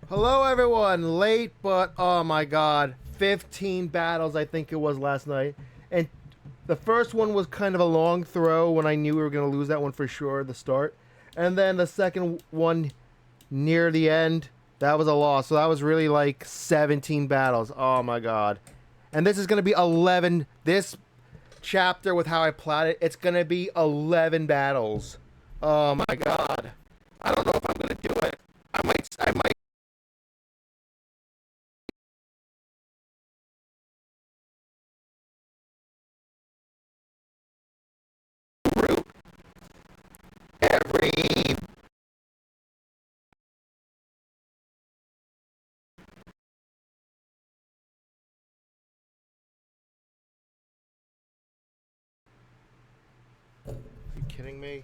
Hello, everyone. Late, but oh my god. 15 battles, I think it was last night. And the first one was kind of a long throw when I knew we were going to lose that one for sure at the start. And then the second one near the end, that was a loss. So that was really like 17 battles. Oh my god. And this is going to be 11. This chapter with how I plot it, it's going to be 11 battles. Oh my god. I don't know if I'm going to do it. I might root every. Are you kidding me?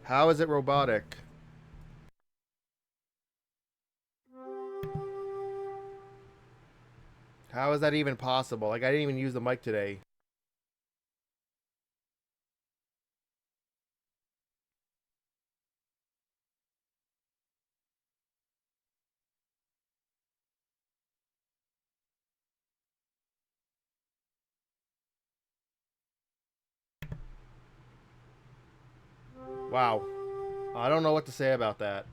How is it robotic? How is that even possible? Like, I didn't even use the mic today. Wow. I don't know what to say about that.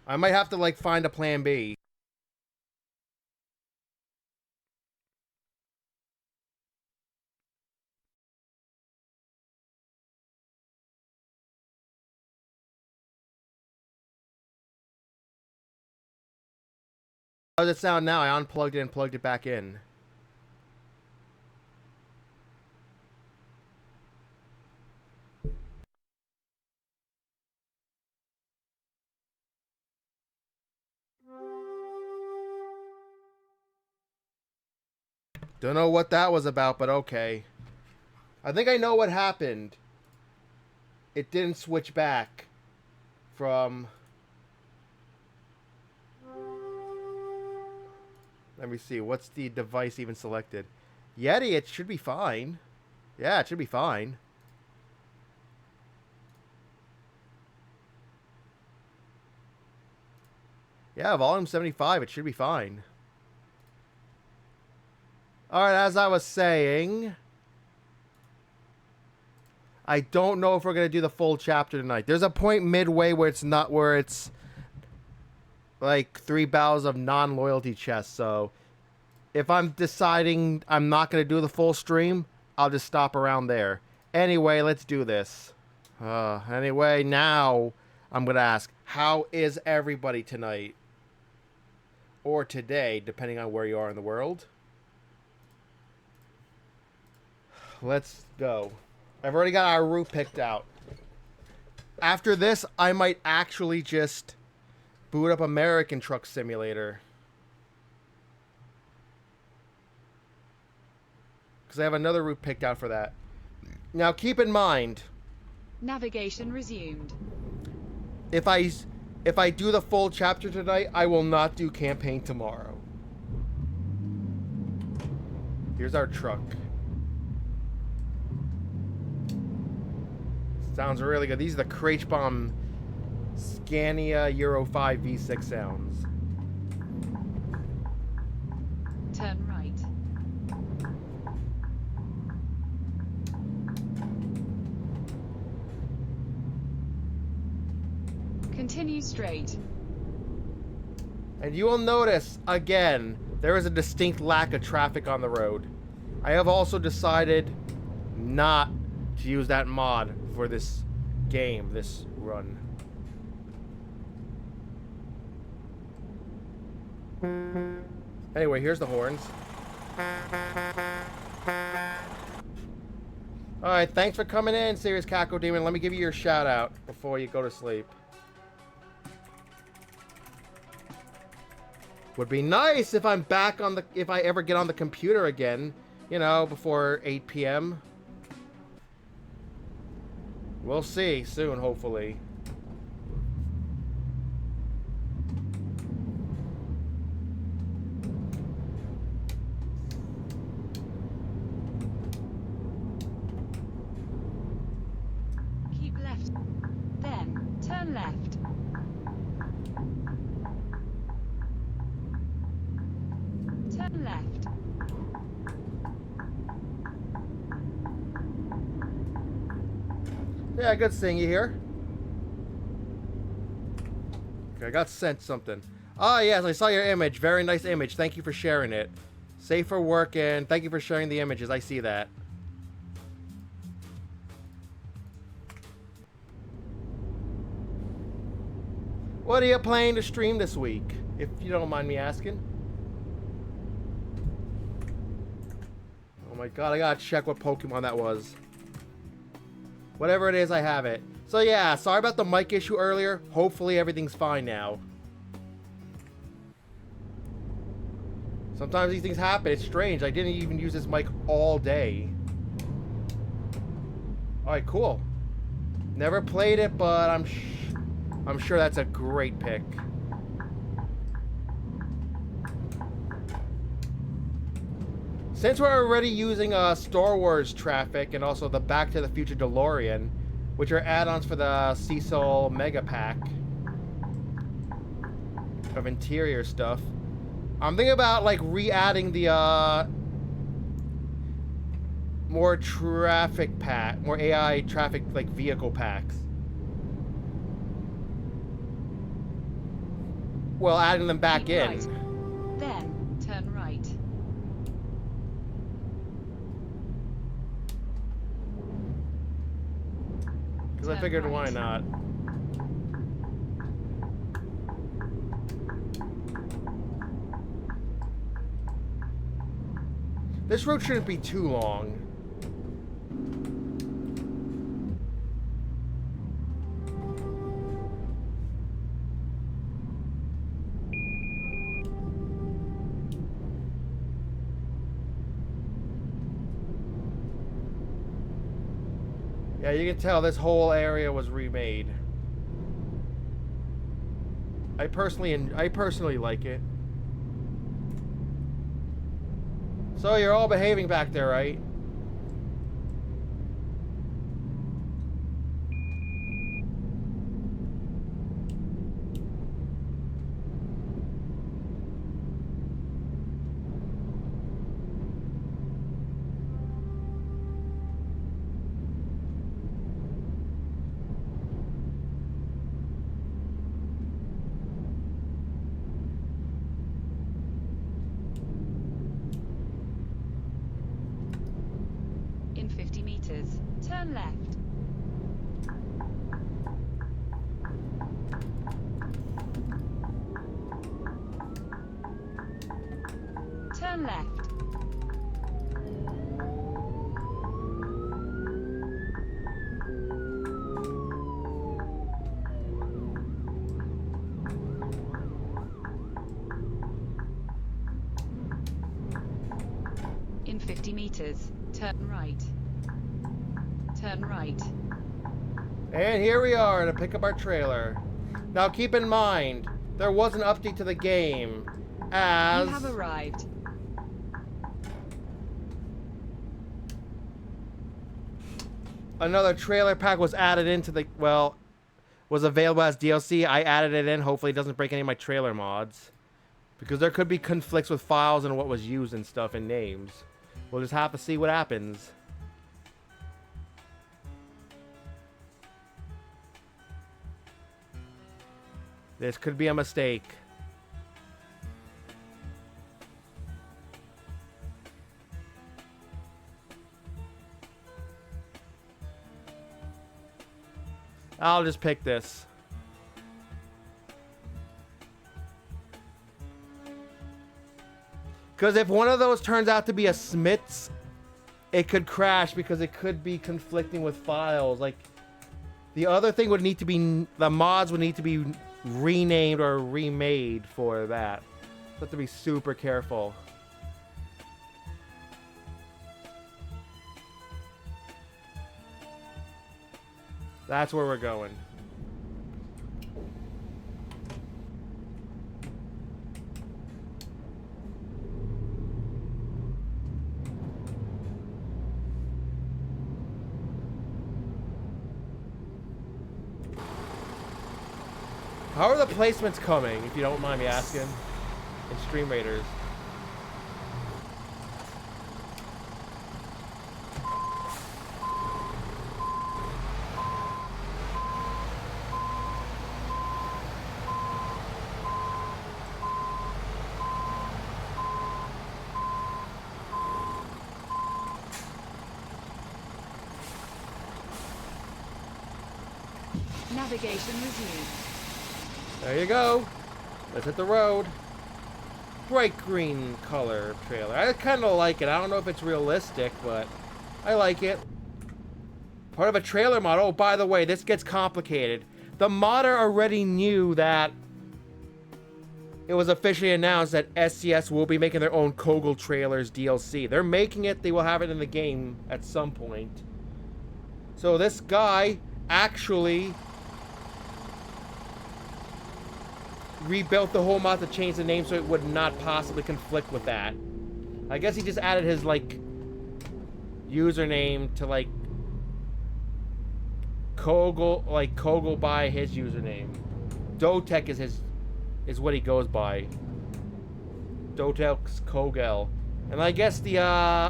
I might have to, like, find a plan B. How does it sound now? I unplugged it and plugged it back in. Don't know what that was about, but okay. I think I know what happened. It didn't switch back from... Let me see. What's the device even selected? Yeti, it should be fine. Yeah, it should be fine. Yeah, volume 75, it should be fine. Alright, as I was saying, I don't know if we're going to do the full chapter tonight. There's a point midway where it's not, where it's like 3 battles of non-loyalty chests, so if I'm deciding I'm not going to do the full stream, I'll just stop around there. Anyway, let's do this. Anyway, now I'm going to ask, how is everybody tonight? Or today, depending on where you are in the world. Let's go. I've already got our route picked out. After this, I might actually just boot up American Truck Simulator. Because I have another route picked out for that. Now, keep in mind... Navigation resumed. If I do the full chapter tonight, I will not do campaign tomorrow. Here's our truck. Sounds really good. These are the Kretschbaum Scania Euro 5 V6 sounds. Turn right. Continue straight. And you will notice, again, there is a distinct lack of traffic on the road. I have also decided not to use that mod for this game, this run. Anyway, here's the horns. Alright, thanks for coming in, Serious Caco Demon. Let me give you your shout out before you go to sleep. Would be nice if I'm back on the... if I ever get on the computer again. You know, before 8 p.m. We'll see soon, hopefully. Keep left. Then, turn left. Yeah, good seeing you here. Okay, I got sent something. Ah, yes, I saw your image. Very nice image. Thank you for sharing it. Safe for work, and thank you for sharing the images. I see that. What are you playing to stream this week, if you don't mind me asking? Oh my god, I gotta check what Pokemon that was. Whatever it is, I have it. So yeah, sorry about the mic issue earlier. Hopefully everything's fine now. Sometimes these things happen. It's strange. I didn't even use this mic all day. Alright, cool. Never played it, but I'm sure that's a great pick. Since we're already using Star Wars traffic and also the Back to the Future DeLorean, which are add-ons for the Cecil Mega Pack of interior stuff, I'm thinking about like re-adding the more traffic pack, more AI traffic like vehicle packs. Well, adding them back Keep in. right. Then turn right. Because I Turn figured, right. why not? This road shouldn't be too long. Yeah, you can tell this whole area was remade. I personally like it. So you're all behaving back there, right? In 50 meters, turn left. Turn left. In 50 meters, turn right. Turn right. And here we are to pick up our trailer. Now keep in mind, there was an update to the game, as You have arrived. another trailer pack was added into the, well, was available as DLC. I added it in. Hopefully it doesn't break any of my trailer mods, because there could be conflicts with files and what was used and stuff and names. We'll just have to see what happens. This could be a mistake. I'll just pick this. Because if one of those turns out to be a Smith's, it could crash because it could be conflicting with files. Like, the other thing would need to be, the mods would need to be renamed or remade for that. So have to be super careful. That's where we're going. How are the placements coming, if you don't mind me asking, in Stream Raiders? Navigation resumed. There you go. Let's hit the road. Bright green color trailer. I kind of like it. I don't know if it's realistic, but I like it. Part of a trailer mod. Oh, by the way, this gets complicated. The modder already knew that it was officially announced that SCS will be making their own Kogel trailers DLC. They're making it. They will have it in the game at some point. So this guy actually rebuilt the whole mod to change the name so it would not possibly conflict with that. I guess he just added his, like, username to, like, Kogel by his username. Dotek is what he goes by. Dotek's Kogel. And I guess the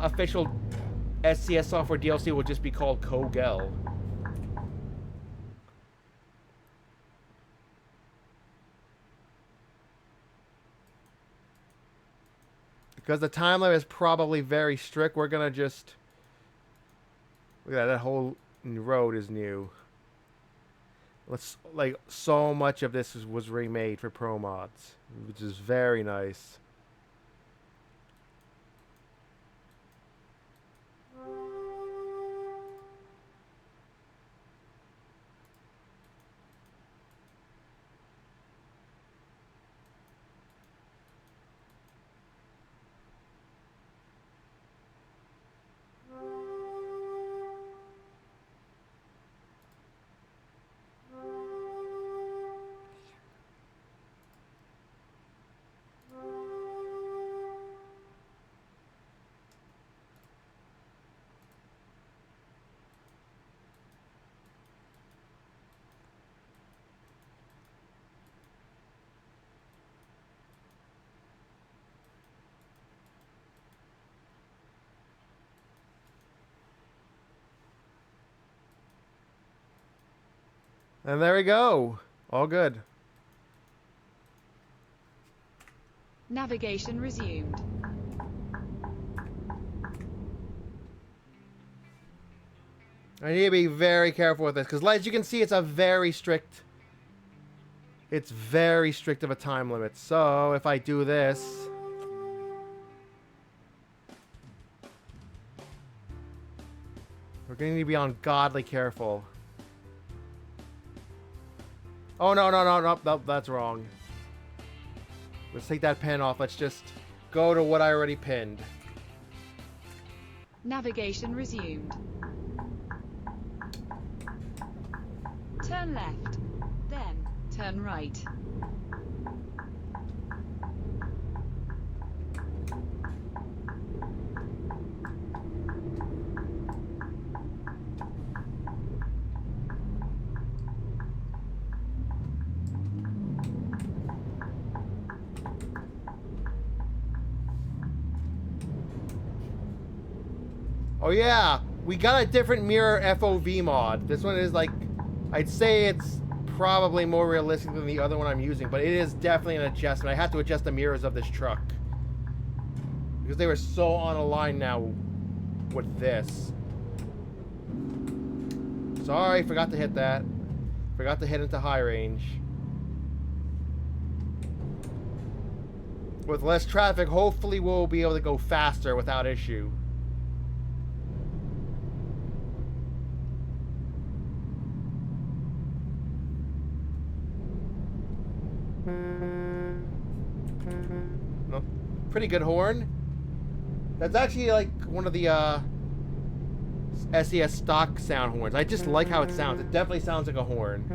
official SCS software DLC will just be called Kogel. Because the time limit is probably very strict, we're gonna just... Look at that, that whole road is new. Let's, like, so much of this was remade for Pro Mods, which is very nice. And there we go. All good. Navigation resumed. I need to be very careful with this, because as you can see, it's very strict of a time limit. So if I do this, we're going to need to be ungodly careful. Oh, no, that's wrong. Let's take that pin off. Let's just go to what I already pinned. Navigation resumed. Turn left, then turn right. Oh yeah, we got a different mirror FOV mod. This one is like, I'd say it's probably more realistic than the other one I'm using, but it is definitely an adjustment. I had to adjust the mirrors of this truck because they were so on a line now with this. Sorry, forgot to hit that. Forgot to hit into high range. With less traffic, hopefully we'll be able to go faster without issue. No, pretty good horn. That's actually like one of the SES stock sound horns. I just like how it sounds. It definitely sounds like a horn.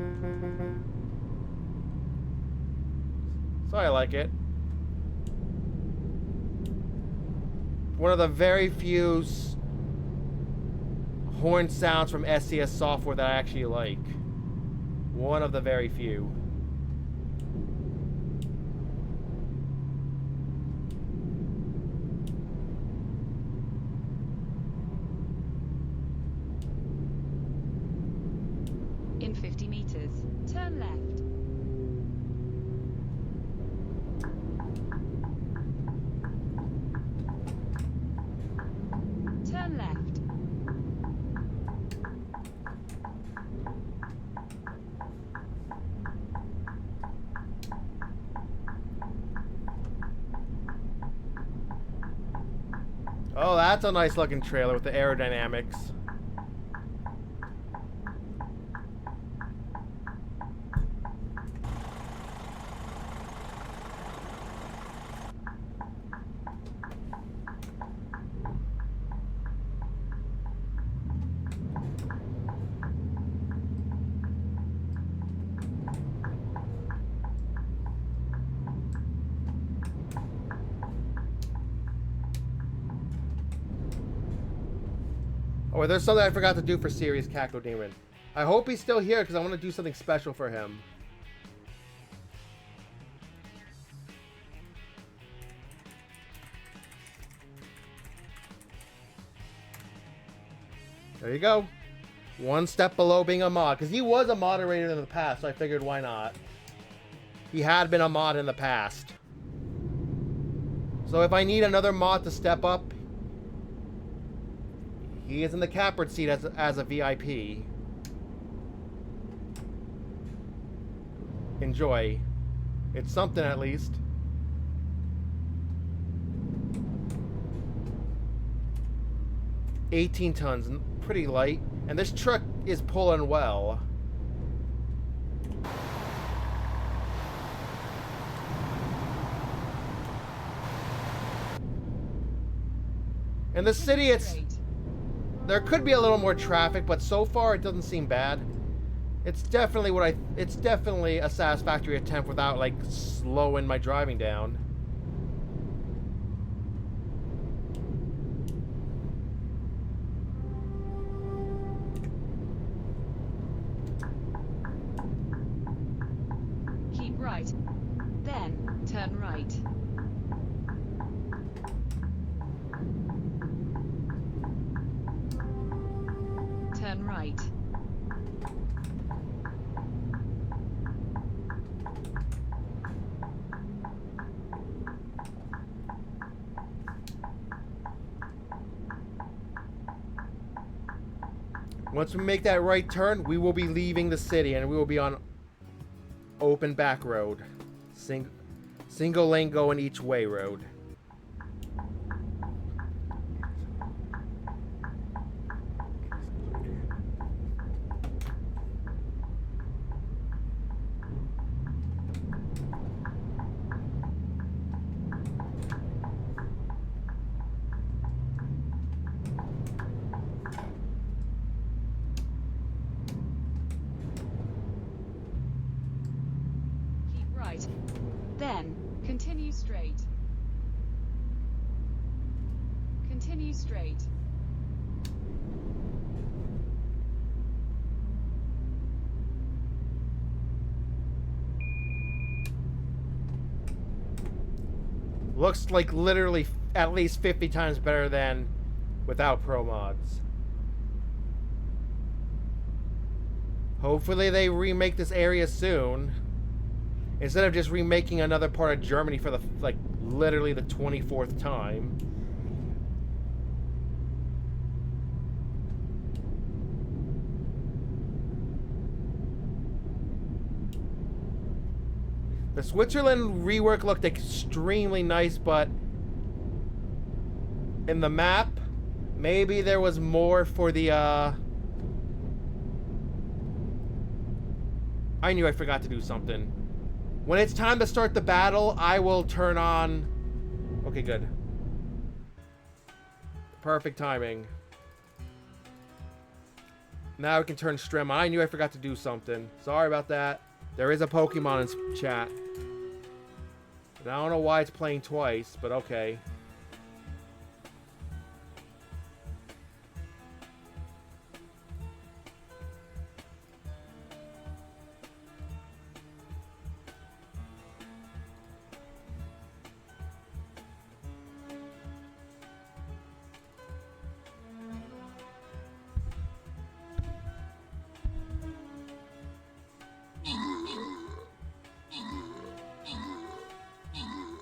So I like it. One of the very few horn sounds from SES software that I actually like. One of the very few. In 50 meters, turn left. Turn left. Oh, that's a nice looking trailer with the aerodynamics. Oh, wait, there's something I forgot to do for Sirius Cacodemon. I hope he's still here because I want to do something special for him. There you go. One step below being a mod. Because he was a moderator in the past, so I figured why not. He had been a mod in the past. So if I need another mod to step up, he is in the capper seat as a VIP. Enjoy. It's something at least. $18 tons, pretty light. And this truck is pulling well. In the city, there could be a little more traffic, but so far it doesn't seem bad. It's definitely it's definitely a satisfactory attempt without like slowing my driving down. Keep right. Then turn right. Turn right. Once we make that right turn, we will be leaving the city and we will be on open back road. Single lane going each way road. Then, continue straight. Continue straight. Looks like literally at least 50 times better than without pro mods. Hopefully they remake this area soon. Instead of just remaking another part of Germany for the, like, literally the 24th time. The Switzerland rework looked extremely nice, but in the map, maybe there was more for the, I knew I forgot to do something. When it's time to start the battle, I will turn on... Okay, good. Perfect timing. Now we can turn Strem on. I knew I forgot to do something. Sorry about that. There is a Pokemon in chat. And I don't know why it's playing twice, but okay.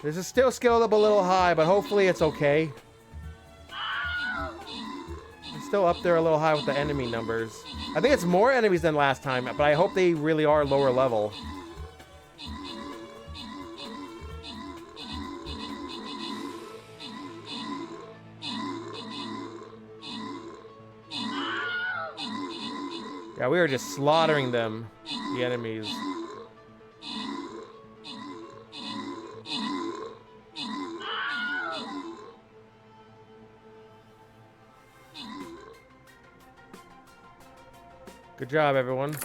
This is still scaled up a little high, but hopefully it's okay. It's still up there a little high with the enemy numbers. I think it's more enemies than last time, but I hope they really are lower level. Yeah, we were just slaughtering them, the enemies. Good job, everyone.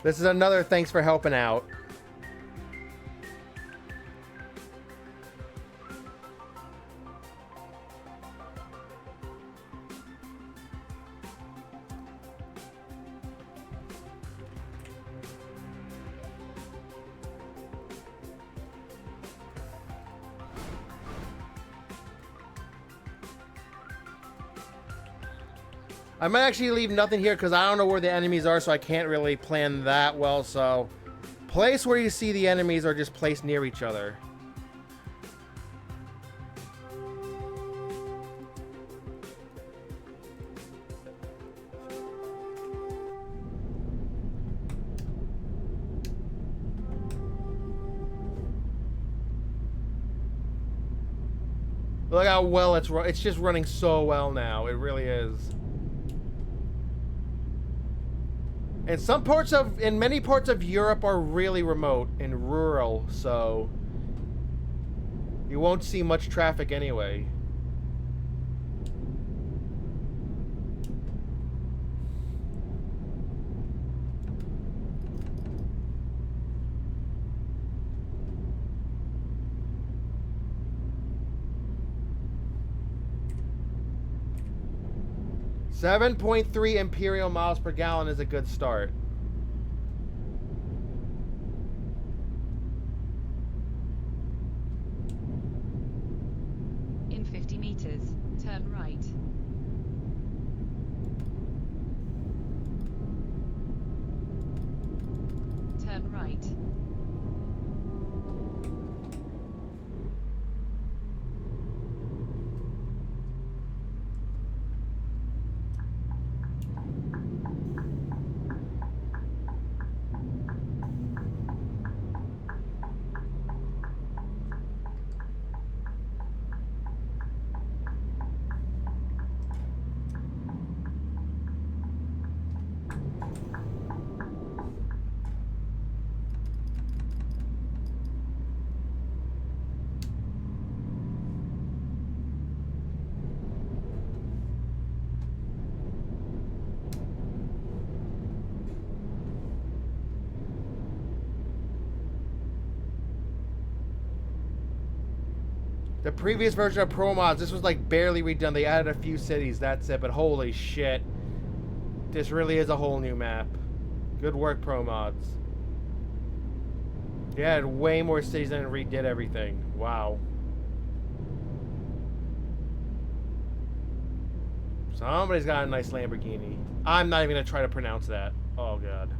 This is another thanks for helping out. I might actually leave nothing here because I don't know where the enemies are, so I can't really plan that well. So, place where you see the enemies or just place near each other. Look how well it's just running so well now. It really is. And in many parts of Europe are really remote and rural, so you won't see much traffic anyway. .3 imperial miles per gallon is a good start. In 50 meters, turn right. Turn right. The previous version of Pro Mods, this was like barely redone. They added a few cities, that's it. But holy shit, this really is a whole new map. Good work, Pro Mods. They added way more cities and redid everything. Wow. Somebody's got a nice Lamborghini. I'm not even gonna try to pronounce that. Oh god.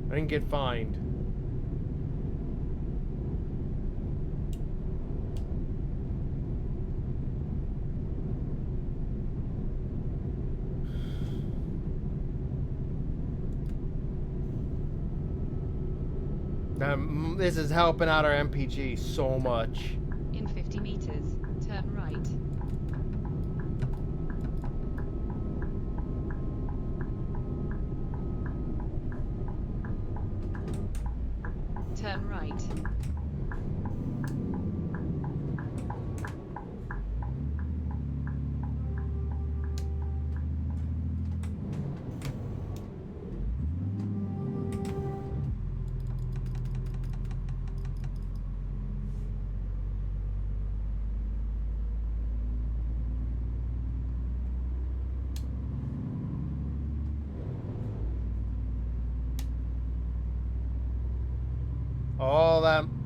I didn't get fined. This is helping out our MPG so much. In 50 meters, turn right. Turn right.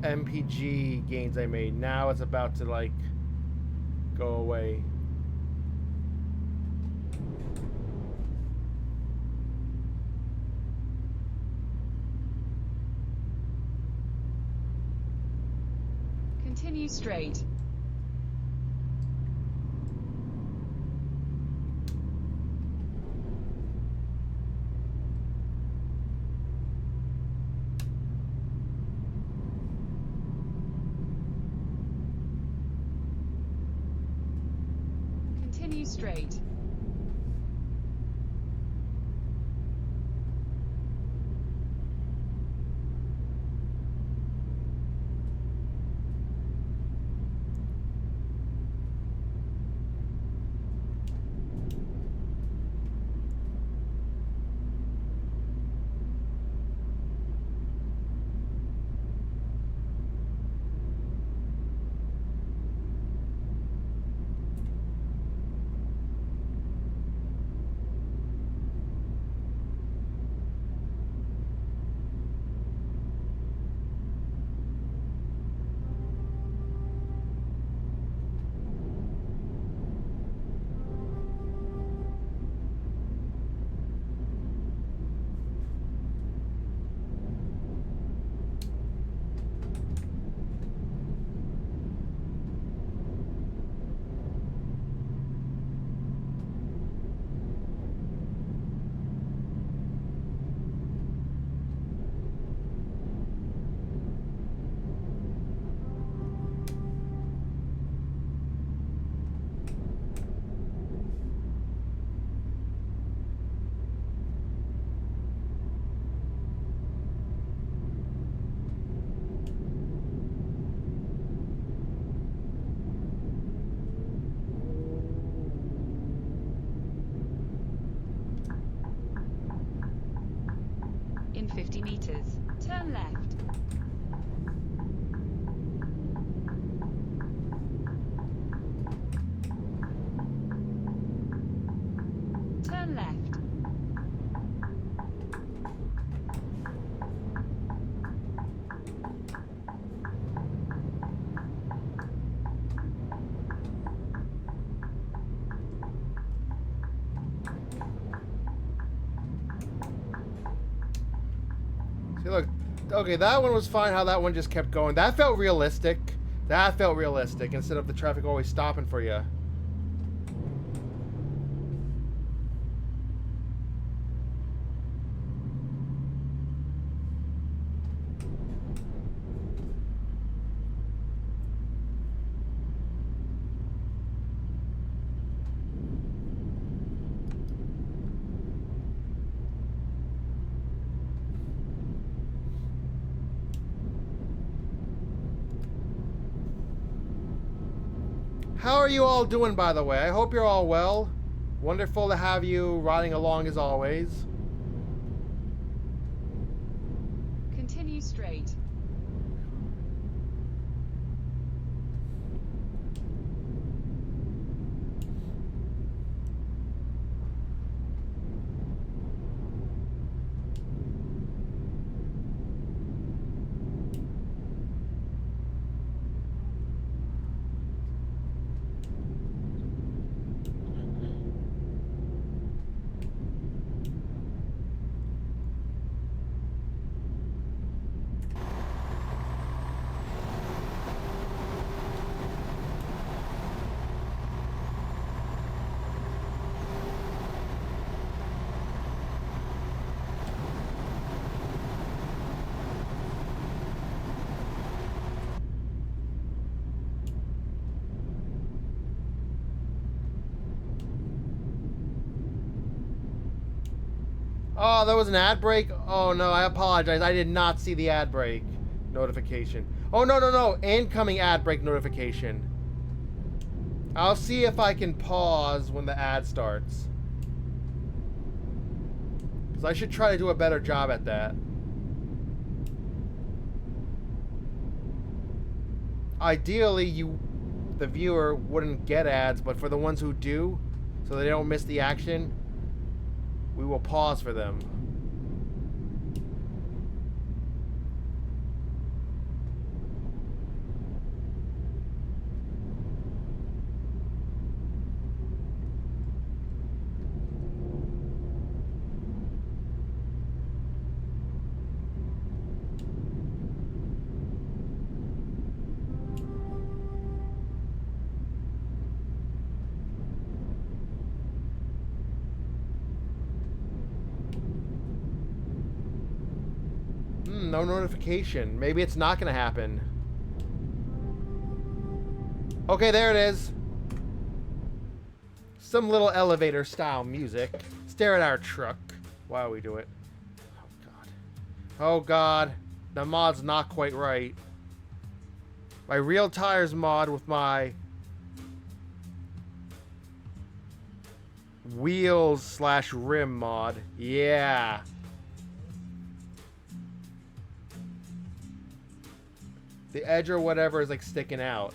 MPG gains I made. Now it's about to like go away. Continue straight. Continue straight. In 50 meters, turn left. Turn left. See, look. Okay, that one was fine. How that one just kept going. That felt realistic. That felt realistic instead of the traffic always stopping for you. How are you all doing, by the way? I hope you're all well. Wonderful to have you riding along as always. Continue straight. Oh, there was an ad break? Oh no, I apologize. I did not see the ad break notification. Oh no, no, no. Incoming ad break notification. I'll see if I can pause when the ad starts. Because I should try to do a better job at that. Ideally, the viewer wouldn't get ads, but for the ones who do, so they don't miss the action, we will pause for them. No notification. Maybe it's not gonna happen. Okay, there it is. Some little elevator style music. Stare at our truck while we do it. Oh god. Oh god. The mod's not quite right. My real tires mod with my wheels / rim mod. Yeah. The edge or whatever is like sticking out.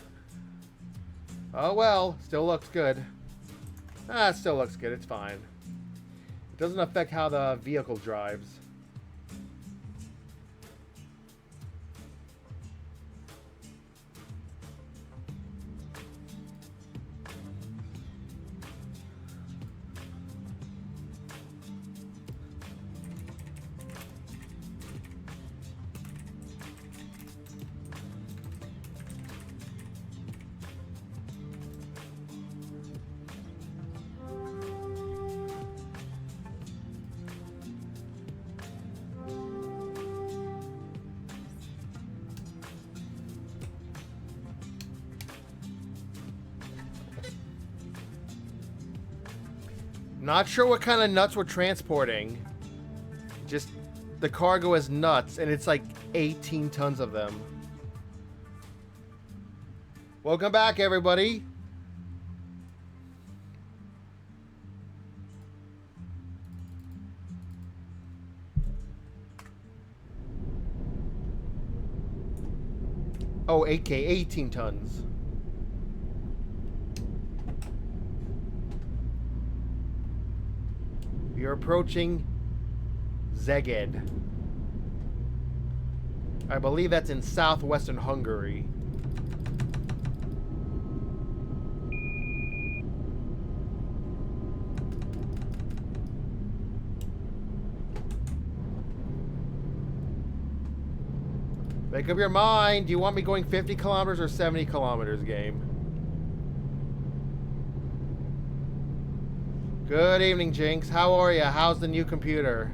Oh well, still looks good. It still looks good. It's fine. It doesn't affect how the vehicle drives. Not sure what kind of nuts we're transporting. Just the cargo is nuts, and it's like 18 tons of them. Welcome back, everybody. Oh, 8K, 18 tons. You're approaching Szeged. I believe that's in southwestern Hungary. Make up your mind. Do you want me going 50 kilometers or 70 kilometers, game? Good evening, Jinx. How are you? How's the new computer?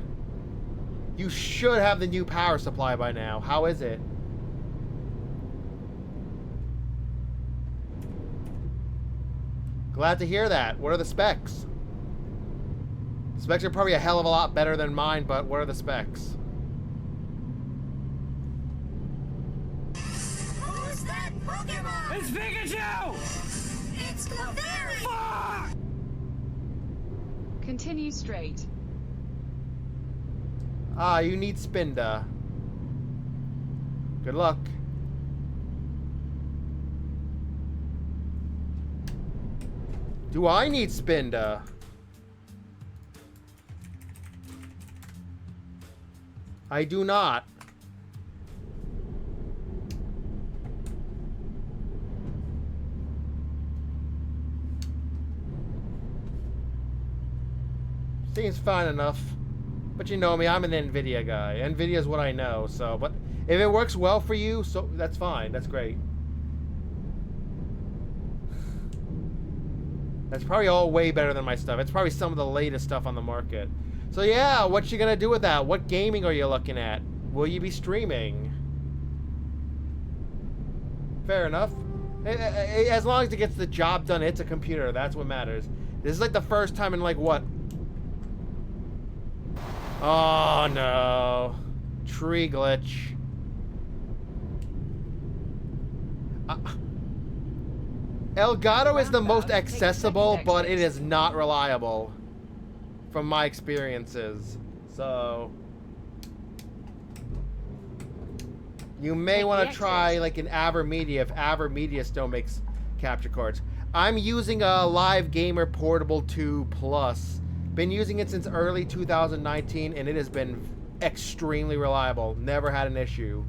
You should have the new power supply by now. How is it? Glad to hear that. What are the specs? The specs are probably a hell of a lot better than mine, but what are the specs? Who's that Pokemon? It's Pikachu! It's Clefairy! Fuck! Continue straight. Ah, you need Spinda. Good luck. Do I need Spinda? I do not. Seems fine enough. But you know me, I'm an NVIDIA guy. NVIDIA is what I know, so... But if it works well for you, so that's fine. That's great. That's probably all way better than my stuff. It's probably some of the latest stuff on the market. So yeah, what you gonna do with that? What gaming are you looking at? Will you be streaming? Fair enough. As long as it gets the job done, it's a computer. That's what matters. This is like the first time in like, what? Oh no. Tree glitch. Elgato is the most accessible, but it is not reliable. From my experiences. So... You may want to try like an Avermedia if Avermedia still makes capture cards. I'm using a Live Gamer Portable 2 Plus. Been using it since early 2019 and it has been extremely reliable. Never had an issue.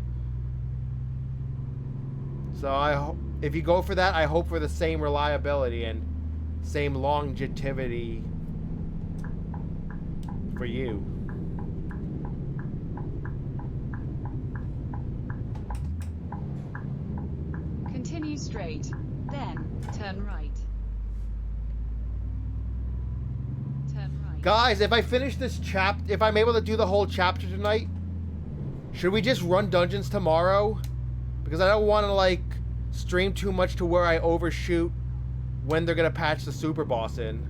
So if you go for that, I hope for the same reliability and same longevity for you. Continue straight, then turn right. Turn right. Guys, if I finish this if I'm able to do the whole chapter tonight, Should we just run dungeons tomorrow? Because I don't want to, like, stream too much to where I overshoot when they're going to patch the super boss in.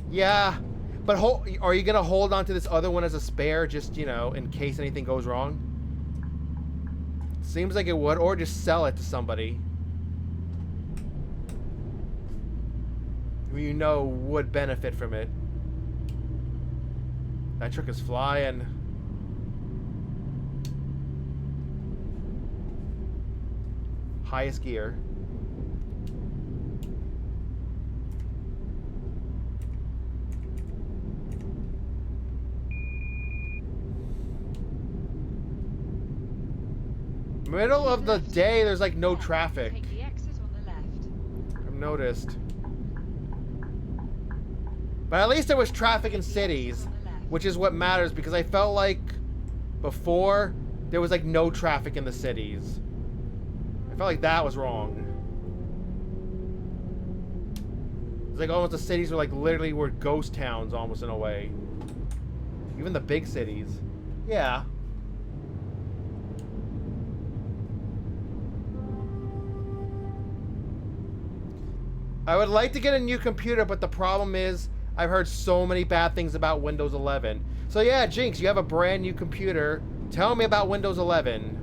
Yeah. But are you going to hold on to this other one as a spare just, you know, in case anything goes wrong? Seems like it would. Or just sell it to somebody who you know would benefit from it. That truck is flying. Highest gear. Middle of the day, there's like no traffic. Take the exit on the left. I've noticed. But at least there was traffic in cities, which is what matters, because I felt like before there was like no traffic in the cities. I felt like that was wrong. It's like almost the cities were like literally were ghost towns almost in a way. Even the big cities. Yeah. I would like to get a new computer, but the problem is I've heard so many bad things about Windows 11. So yeah, Jinx, you have a brand new computer. Tell me about Windows 11.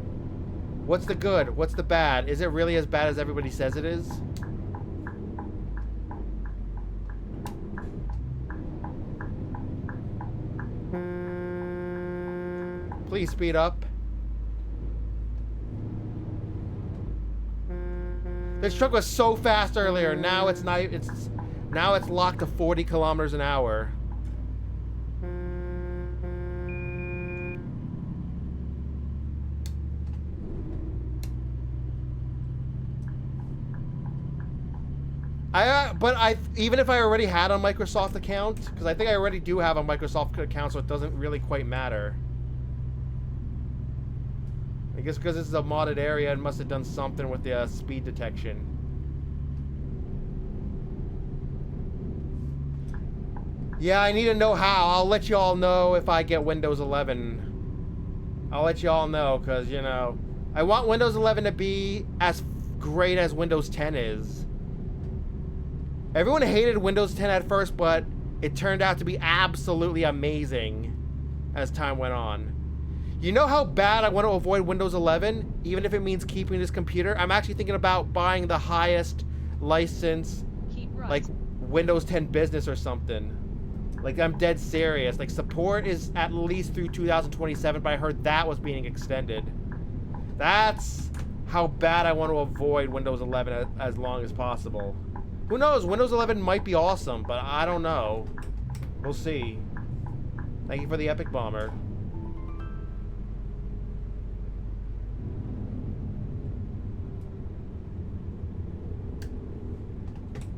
What's the good? What's the bad? Is it really as bad as everybody says it is? Please speed up. This truck was so fast earlier. Now it's not. Now it's locked to 40 kilometers an hour. Even if I already had a Microsoft account, because I think I already do have a Microsoft account, so it doesn't really quite matter. I guess because this is a modded area, it must have done something with the speed detection. Yeah, I need to know how. I'll let you all know if I get Windows 11. I'll let you all know, because, you know, I want Windows 11 to be as great as Windows 10 is. Everyone hated Windows 10 at first, but it turned out to be absolutely amazing as time went on. You know how bad I want to avoid Windows 11, even if it means keeping this computer? I'm actually thinking about buying the highest license, Right. like Windows 10 Business or something. Like, I'm dead serious. Like, support is at least through 2027, but I heard that was being extended. That's how bad I want to avoid Windows 11 as long as possible. Who knows? Windows 11 might be awesome, but I don't know. We'll see. Thank you for the Epic Bomber.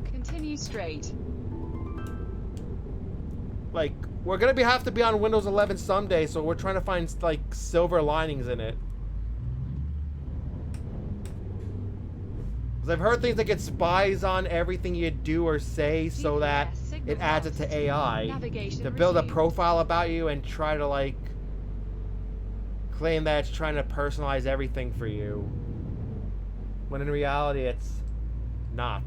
Continue straight. Like, we're gonna have to be on Windows 11 someday, so we're trying to find, like, silver linings in it. Because I've heard things like it spies on everything you do or say so that it adds it to AI to build a profile about you and try to, like, claim that it's trying to personalize everything for you. When in reality, it's not.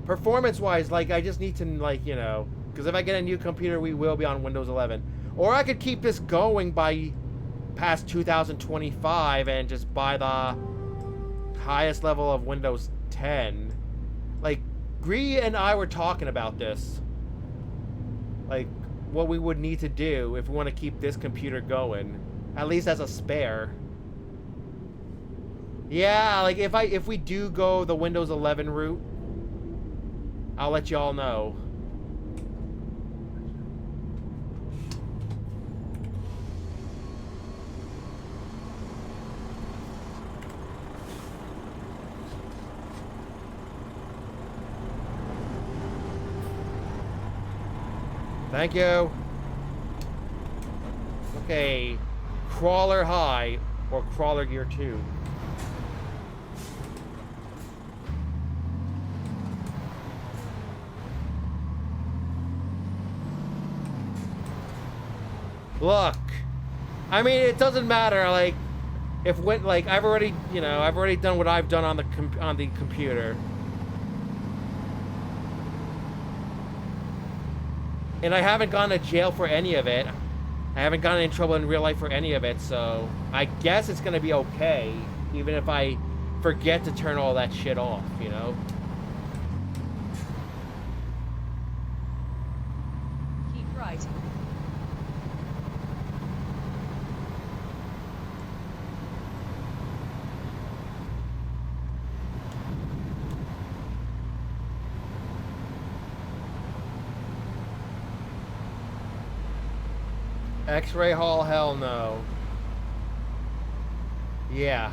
Performance-wise, like, I just need to, like, you know, because if I get a new computer, we will be on Windows 11. Or I could keep this going by past 2025 and just buy the highest level of Windows 10. Like, Gree and I were talking about this. Like, what we would need to do if we want to keep this computer going. At least as a spare. Yeah, like, if we do go the Windows 11 route, I'll let you all know. Thank you. Okay. Crawler high or crawler gear 2. Look, I mean, it doesn't matter. Like, if when like I've already, you know, I've already done what I've done on the computer, and I haven't gone to jail for any of it. I haven't gotten in trouble in real life for any of it, so I guess it's gonna be okay, even if I forget to turn all that shit off, you know? Keep right. X-ray hall, hell no. Yeah.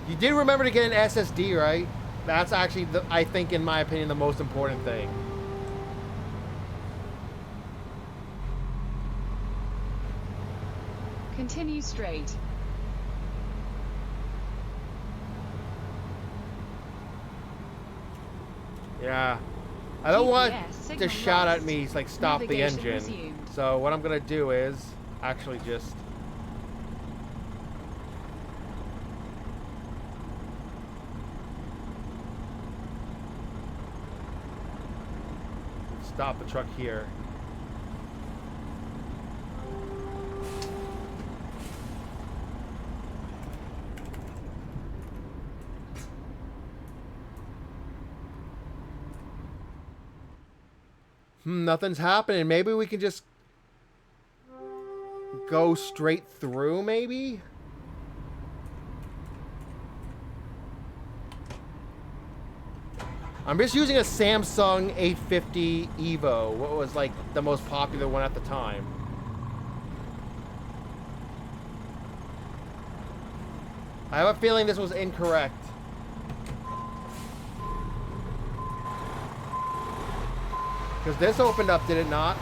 You did remember to get an SSD, right? That's actually, I think, in my opinion, the most important thing. Continue straight. Yeah. I don't want ETS to signal shout at lost. me, like, stop the Navigation engine. resumed. So what I'm gonna do is actually just stop the truck here. Nothing's happening. Maybe we can just go straight through, maybe? I'm just using a Samsung 850 Evo, what was like the most popular one at the time. I have a feeling this was incorrect. Because this opened up, did it not?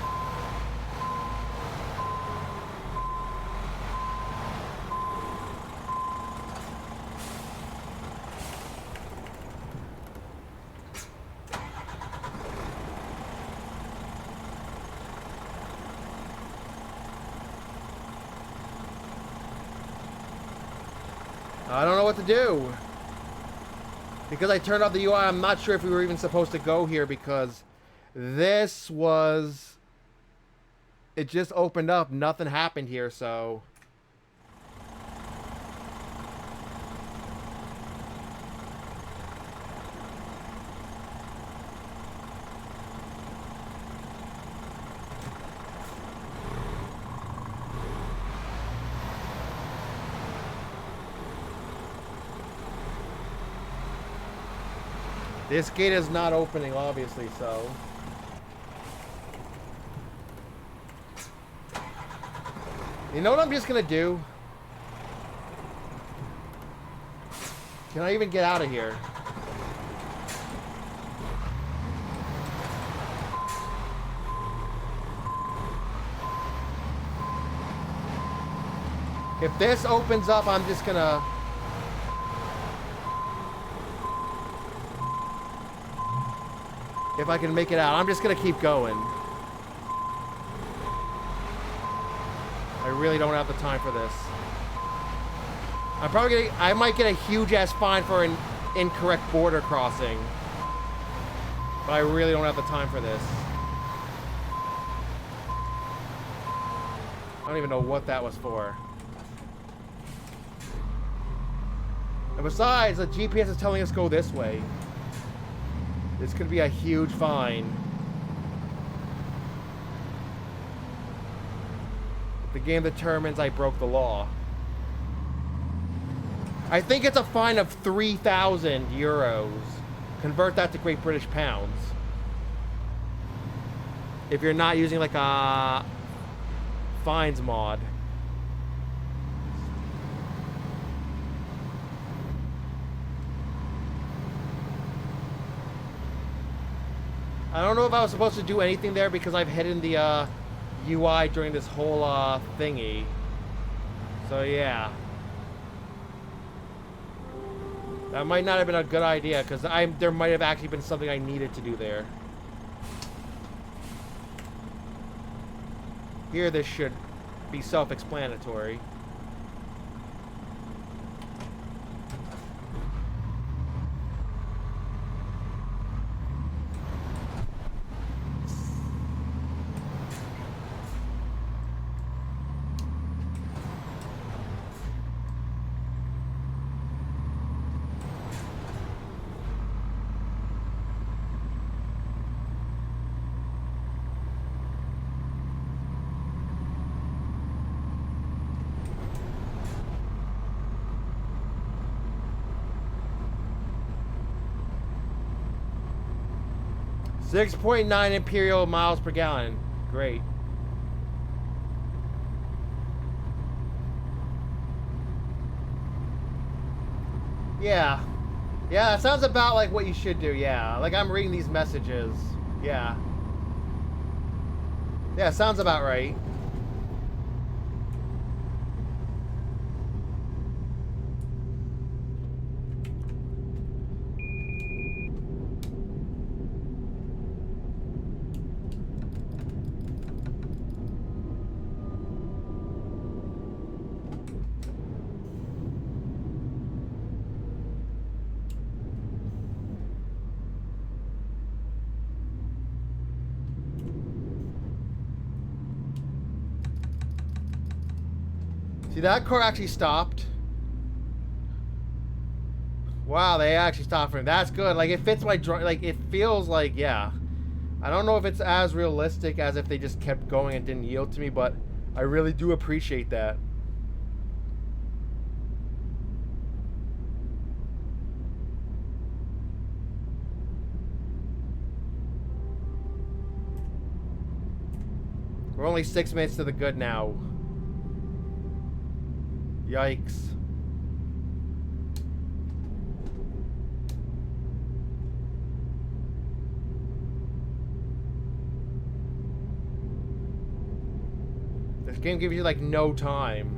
I don't know what to do. Because I turned off the UI, I'm not sure if we were even supposed to go here because this was... It just opened up. Nothing happened here, so... This gate is not opening, obviously, so... You know what I'm just gonna do? Can I even get out of here? If this opens up, I'm just gonna... If I can make it out, I'm just gonna keep going. I really don't have the time for this. I'm probably gonna... I might get a huge ass fine for an incorrect border crossing. But I really don't have the time for this. I don't even know what that was for. And besides, the GPS is telling us go this way. This could be a huge fine. The game determines I broke the law. I think it's a fine of 3,000 euros. Convert that to Great British pounds. If you're not using like a fines mod. I don't know if I was supposed to do anything there because I've hidden the UI during this whole thingy. So yeah. That might not have been a good idea because there might have actually been something I needed to do there. Here this should be self-explanatory. .9 imperial miles per gallon. Great. Yeah. Yeah, that sounds about like what you should do, yeah. Like I'm reading these messages. Yeah. Yeah, sounds about right. See, that car actually stopped. Wow, they actually stopped for him. That's good. Like, it fits my... Like, it feels like, yeah. I don't know if it's as realistic as if they just kept going and didn't yield to me, but I really do appreciate that. We're only 6 minutes to the good now. Yikes. This game gives you like no time.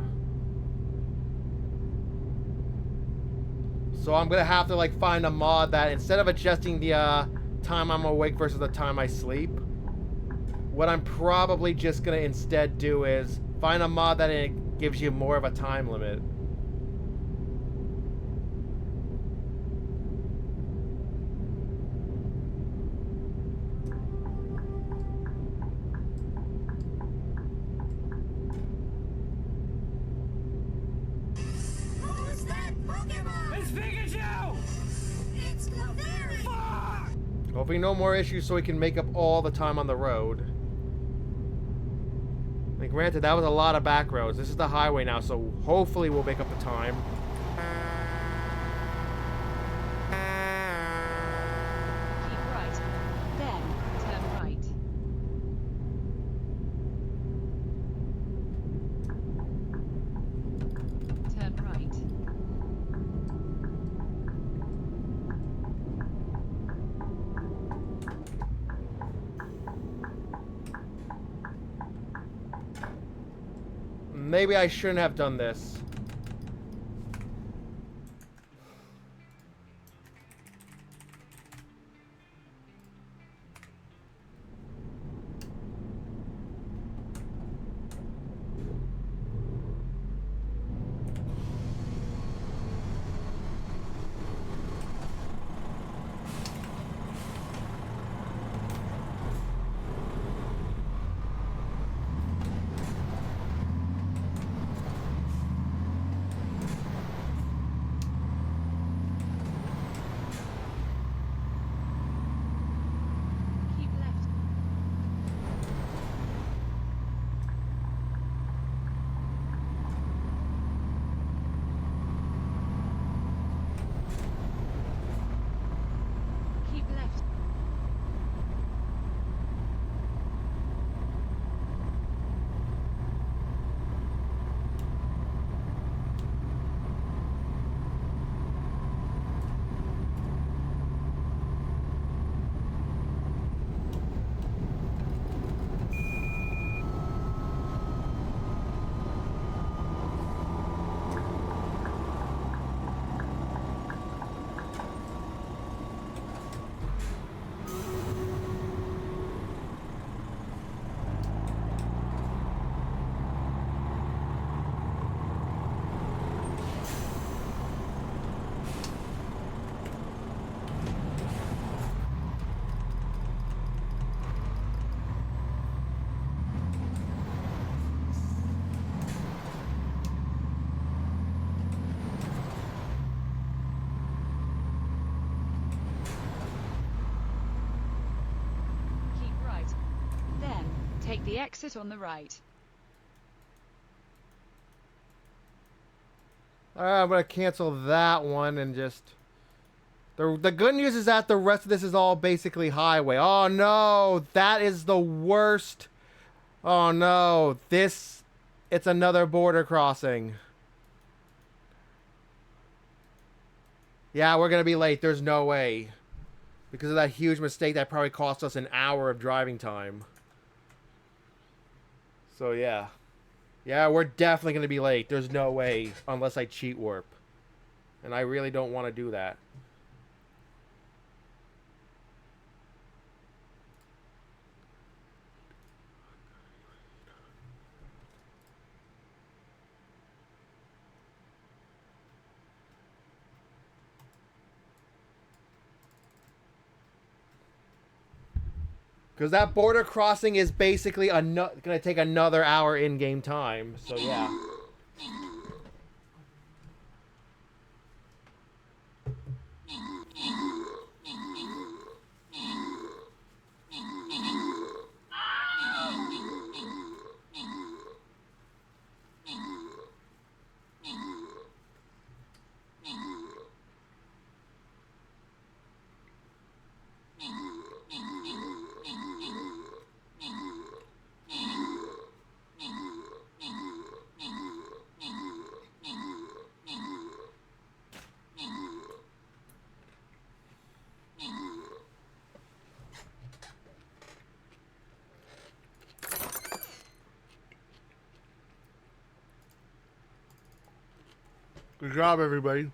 So I'm gonna have to like find a mod that instead of adjusting the time I'm awake versus the time I sleep, what I'm probably just gonna instead do is find a mod that it gives you more of a time limit. Who's that Pokemon? It's Pikachu! It's Clefairy! Fuck! Hopefully no more issues so we can make up all the time on the road. And granted, that was a lot of back roads. This is the highway now, so hopefully we'll make up the time. Keep right. Then, turn right. Turn right. Maybe I shouldn't have done this. Take the exit on the right. I'm gonna cancel that one and just. The good news is that the rest of this is all basically highway. Oh no, that is the worst. Oh no, it's another border crossing. Yeah, we're gonna be late. There's no way. Because of that huge mistake that probably cost us an hour of driving time. So yeah. Yeah, we're definitely gonna be late. There's no way unless I cheat warp. And I really don't want to do that. Because that border crossing is basically going to take another hour in-game time. So, yeah. Good job, everybody.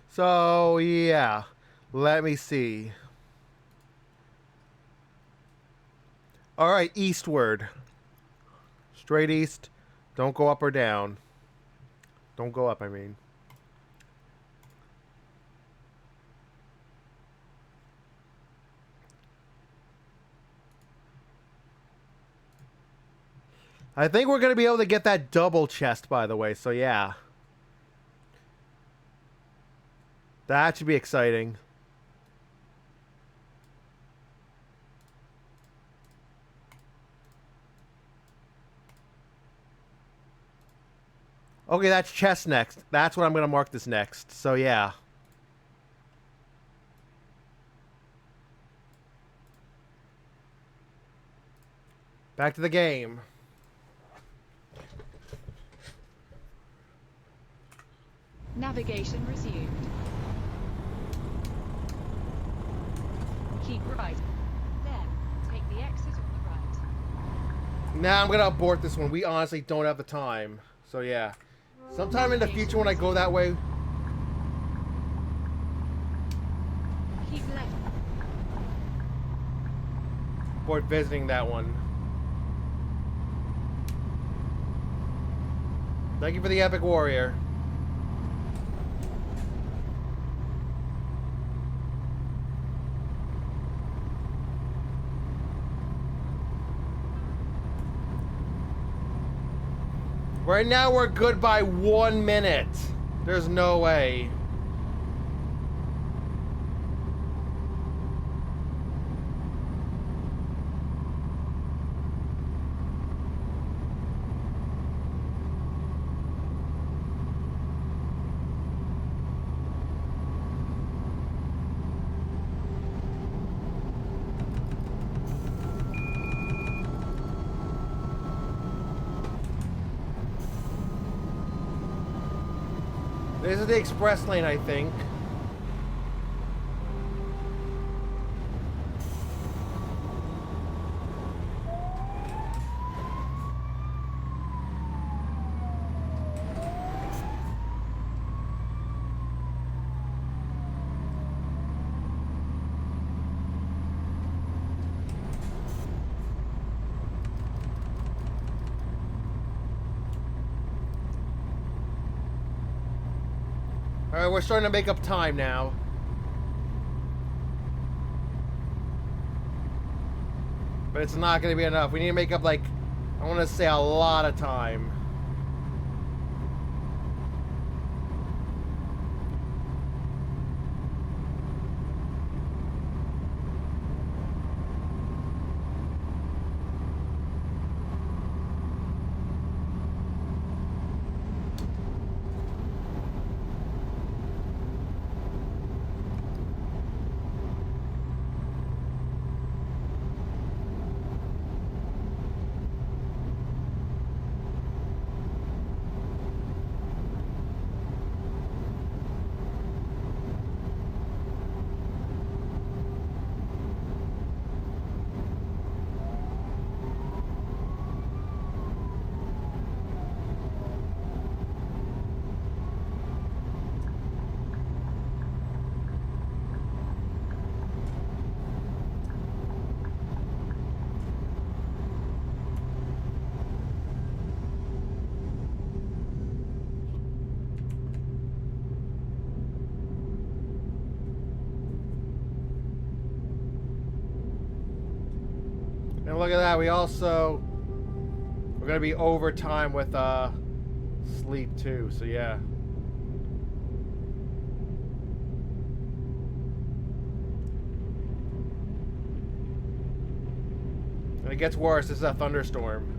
So, yeah. Let me see. Alright, eastward. Straight east. Don't go up or down. Don't go up, I mean. I think we're going to be able to get that double chest, by the way, so yeah. That should be exciting. Okay, that's chest next. That's what I'm going to mark this next. So, yeah. Back to the game. Navigation resumed. Keep right. Then, take the exit on the right. Now I'm going to abort this one. We honestly don't have the time. So, yeah. Sometime in the future when I go that way. Keep left. Abort visiting that one. Thank you for the epic warrior. Right now we're good by 1 minute. There's no way. This is the express lane, I think. Alright, we're starting to make up time now. But it's not going to be enough. We need to make up, like, I want to say a lot of time. And look at that, we're gonna be overtime with sleep too, so yeah. And it gets worse, this is a thunderstorm.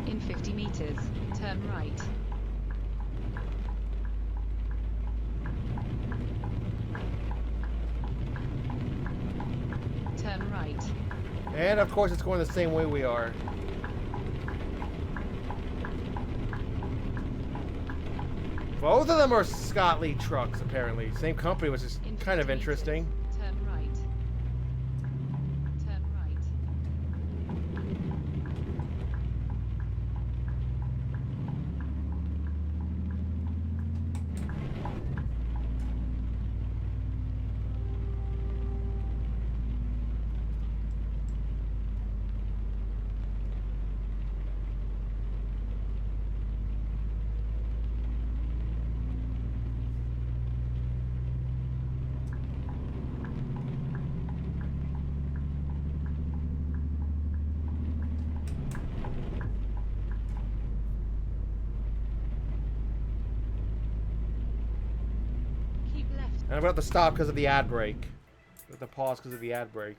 In 50 meters, turn right. Turn right. And of course it's going the same way we are. Both of them are Scott Lee trucks, apparently. Same company, which is In kind of 50 interesting. meters, turn right. Turn right. Keep left. And I'm about to stop because of the ad break. I have to pause because of the ad break.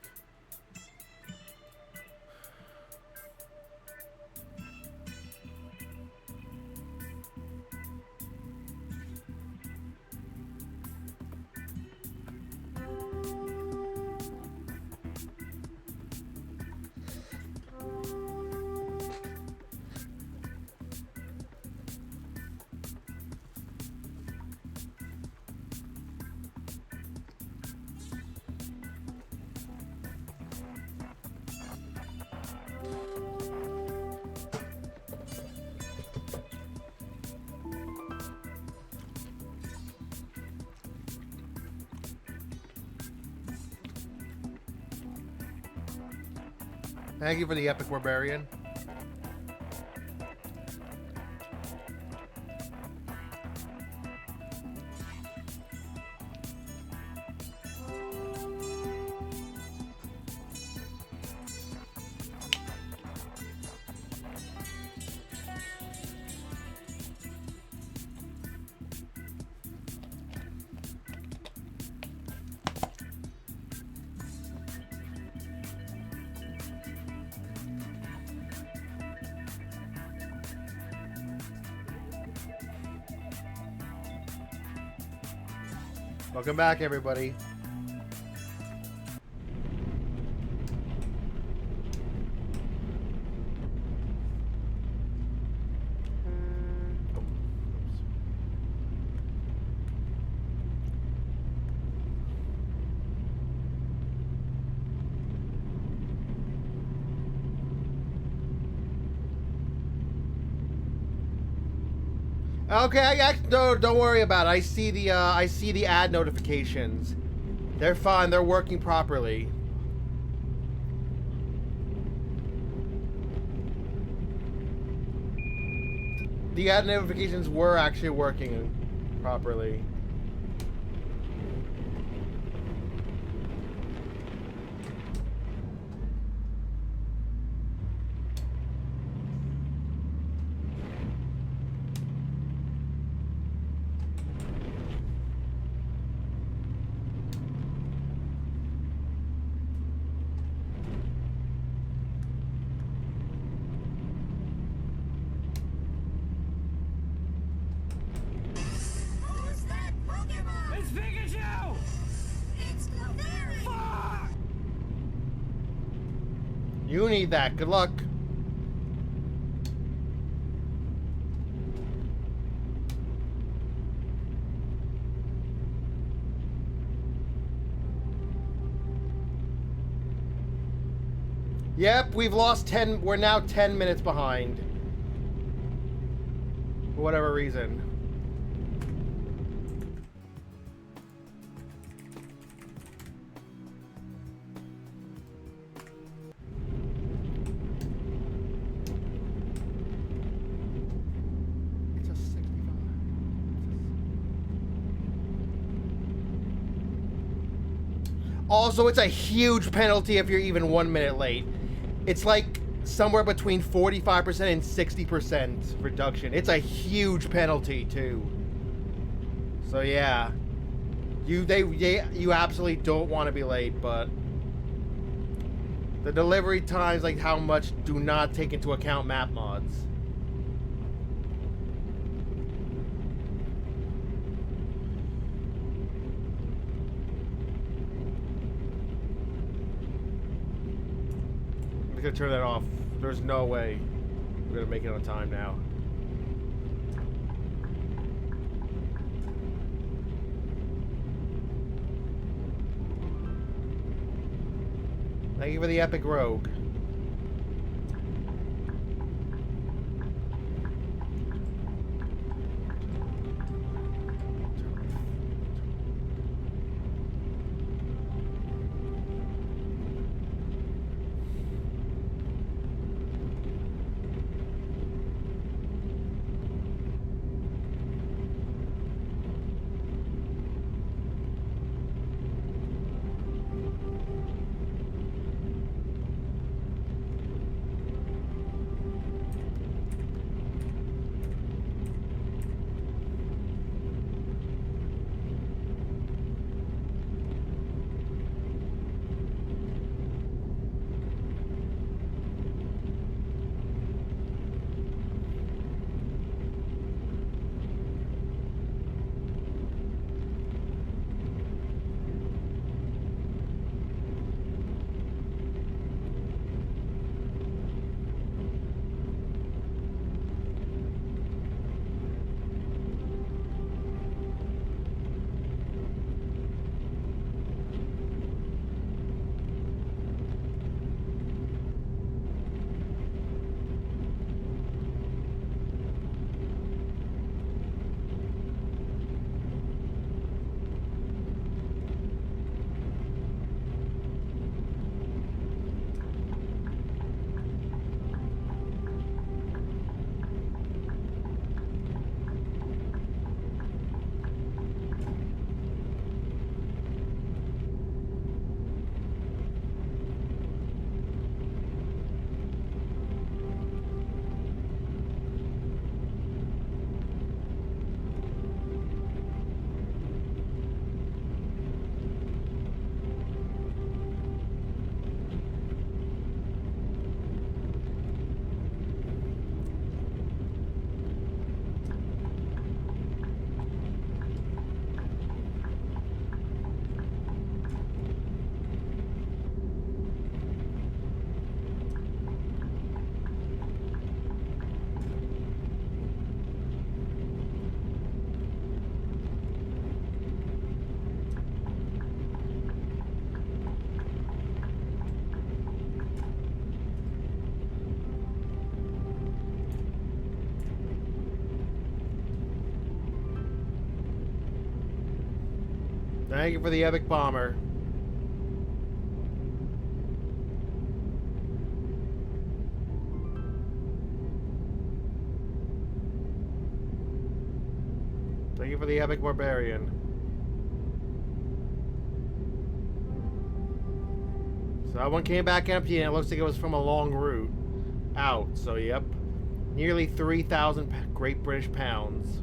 Thank you for the epic barbarian. Welcome back, everybody. Okay, no, don't worry about it. I see the ad notifications. They're fine. They're working properly. The ad notifications were actually working properly. Who's that Pokemon? It's Pikachu! It's Clefairy! Fuck! You need that. Good luck. Yep, we've lost 10. We're now 10 minutes behind. For whatever reason. It's a 65. Also, it's a huge penalty if you're even 1 minute late. It's like somewhere between 45% and 60% reduction. It's a huge penalty too. So yeah, you absolutely don't want to be late, but the delivery times, like how much, do not take into account map mods. I'm gonna turn that off. There's no way we're gonna make it on time now. Thank you for the epic rogue. Thank you for the epic bomber. Thank you for the epic barbarian. So that one came back empty, and it looks like it was from a long route out. So, yep. Nearly 3,000 Great British pounds.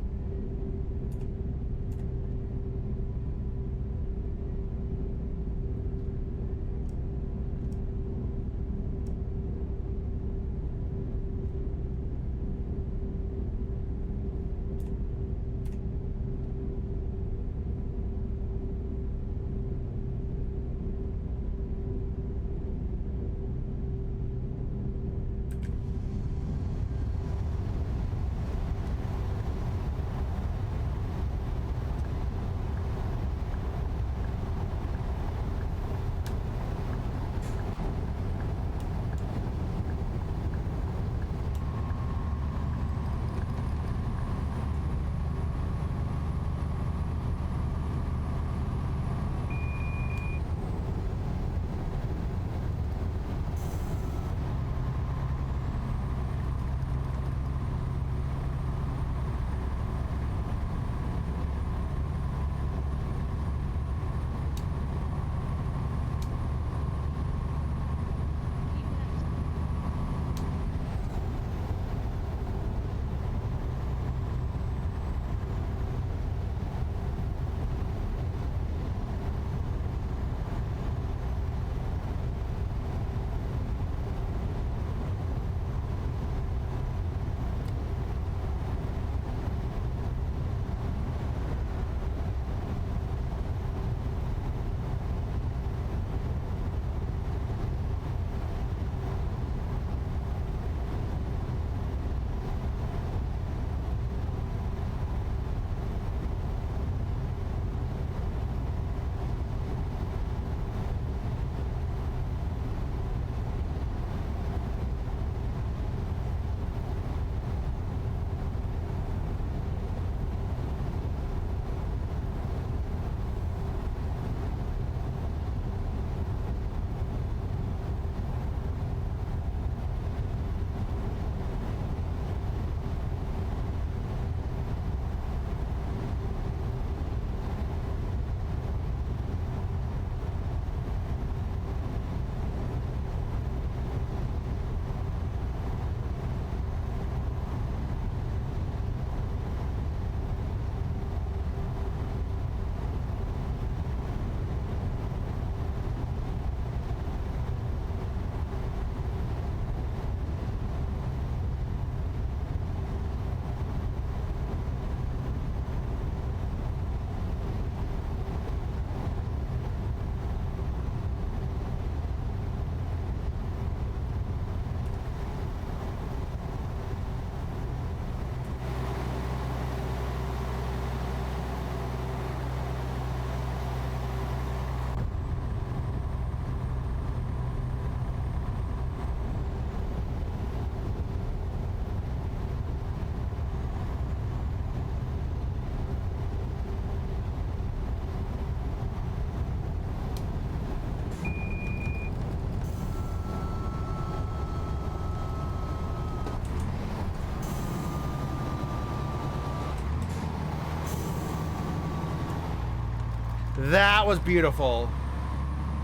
That was beautiful.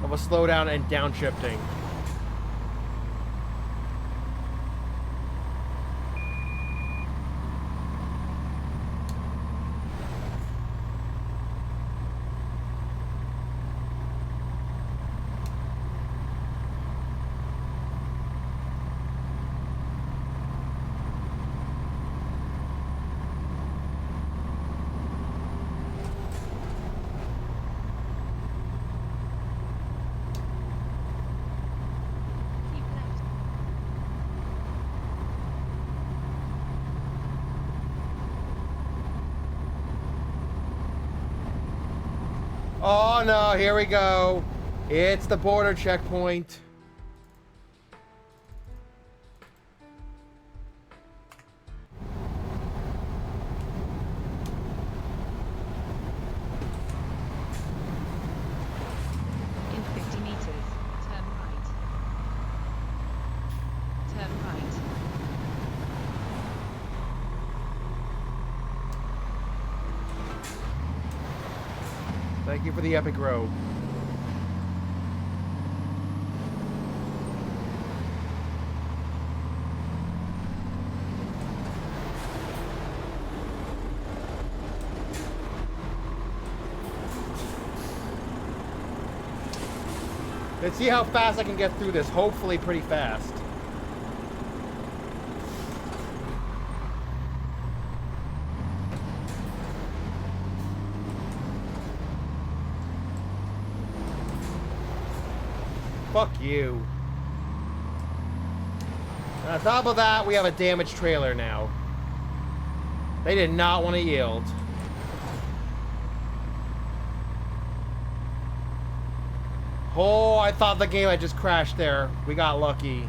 Of a slowdown and downshifting. Keep left. Oh no, here we go. It's the border checkpoint. Thank you for the epic row. Let's see how fast I can get through this. Hopefully pretty fast. Fuck you. And on top of that, we have a damaged trailer now. They did not want to yield. Oh, I thought the game had just crashed there. We got lucky.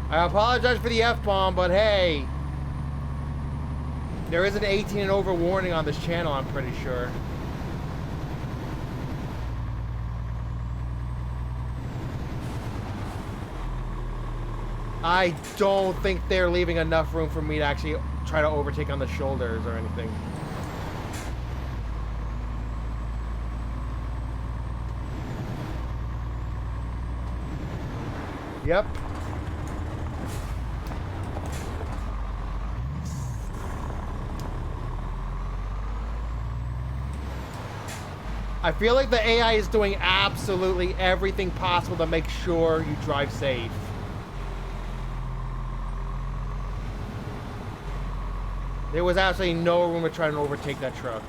I apologize for the F-bomb, but hey. There is an 18 and over warning on this channel, I'm pretty sure. I don't think they're leaving enough room for me to actually try to overtake on the shoulders or anything. Yep. I feel like the AI is doing absolutely everything possible to make sure you drive safe. There was absolutely no room to try and overtake that truck.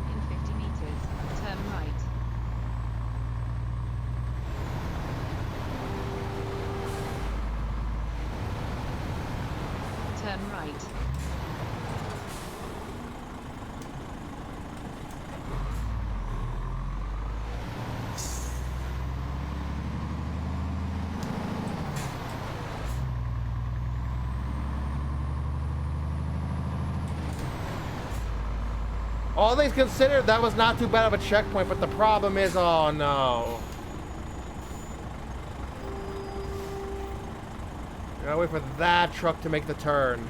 In 50 meters, turn right. Turn right. All things considered, that was not too bad of a checkpoint, but the problem is, oh no. Gotta wait for that truck to make the turn.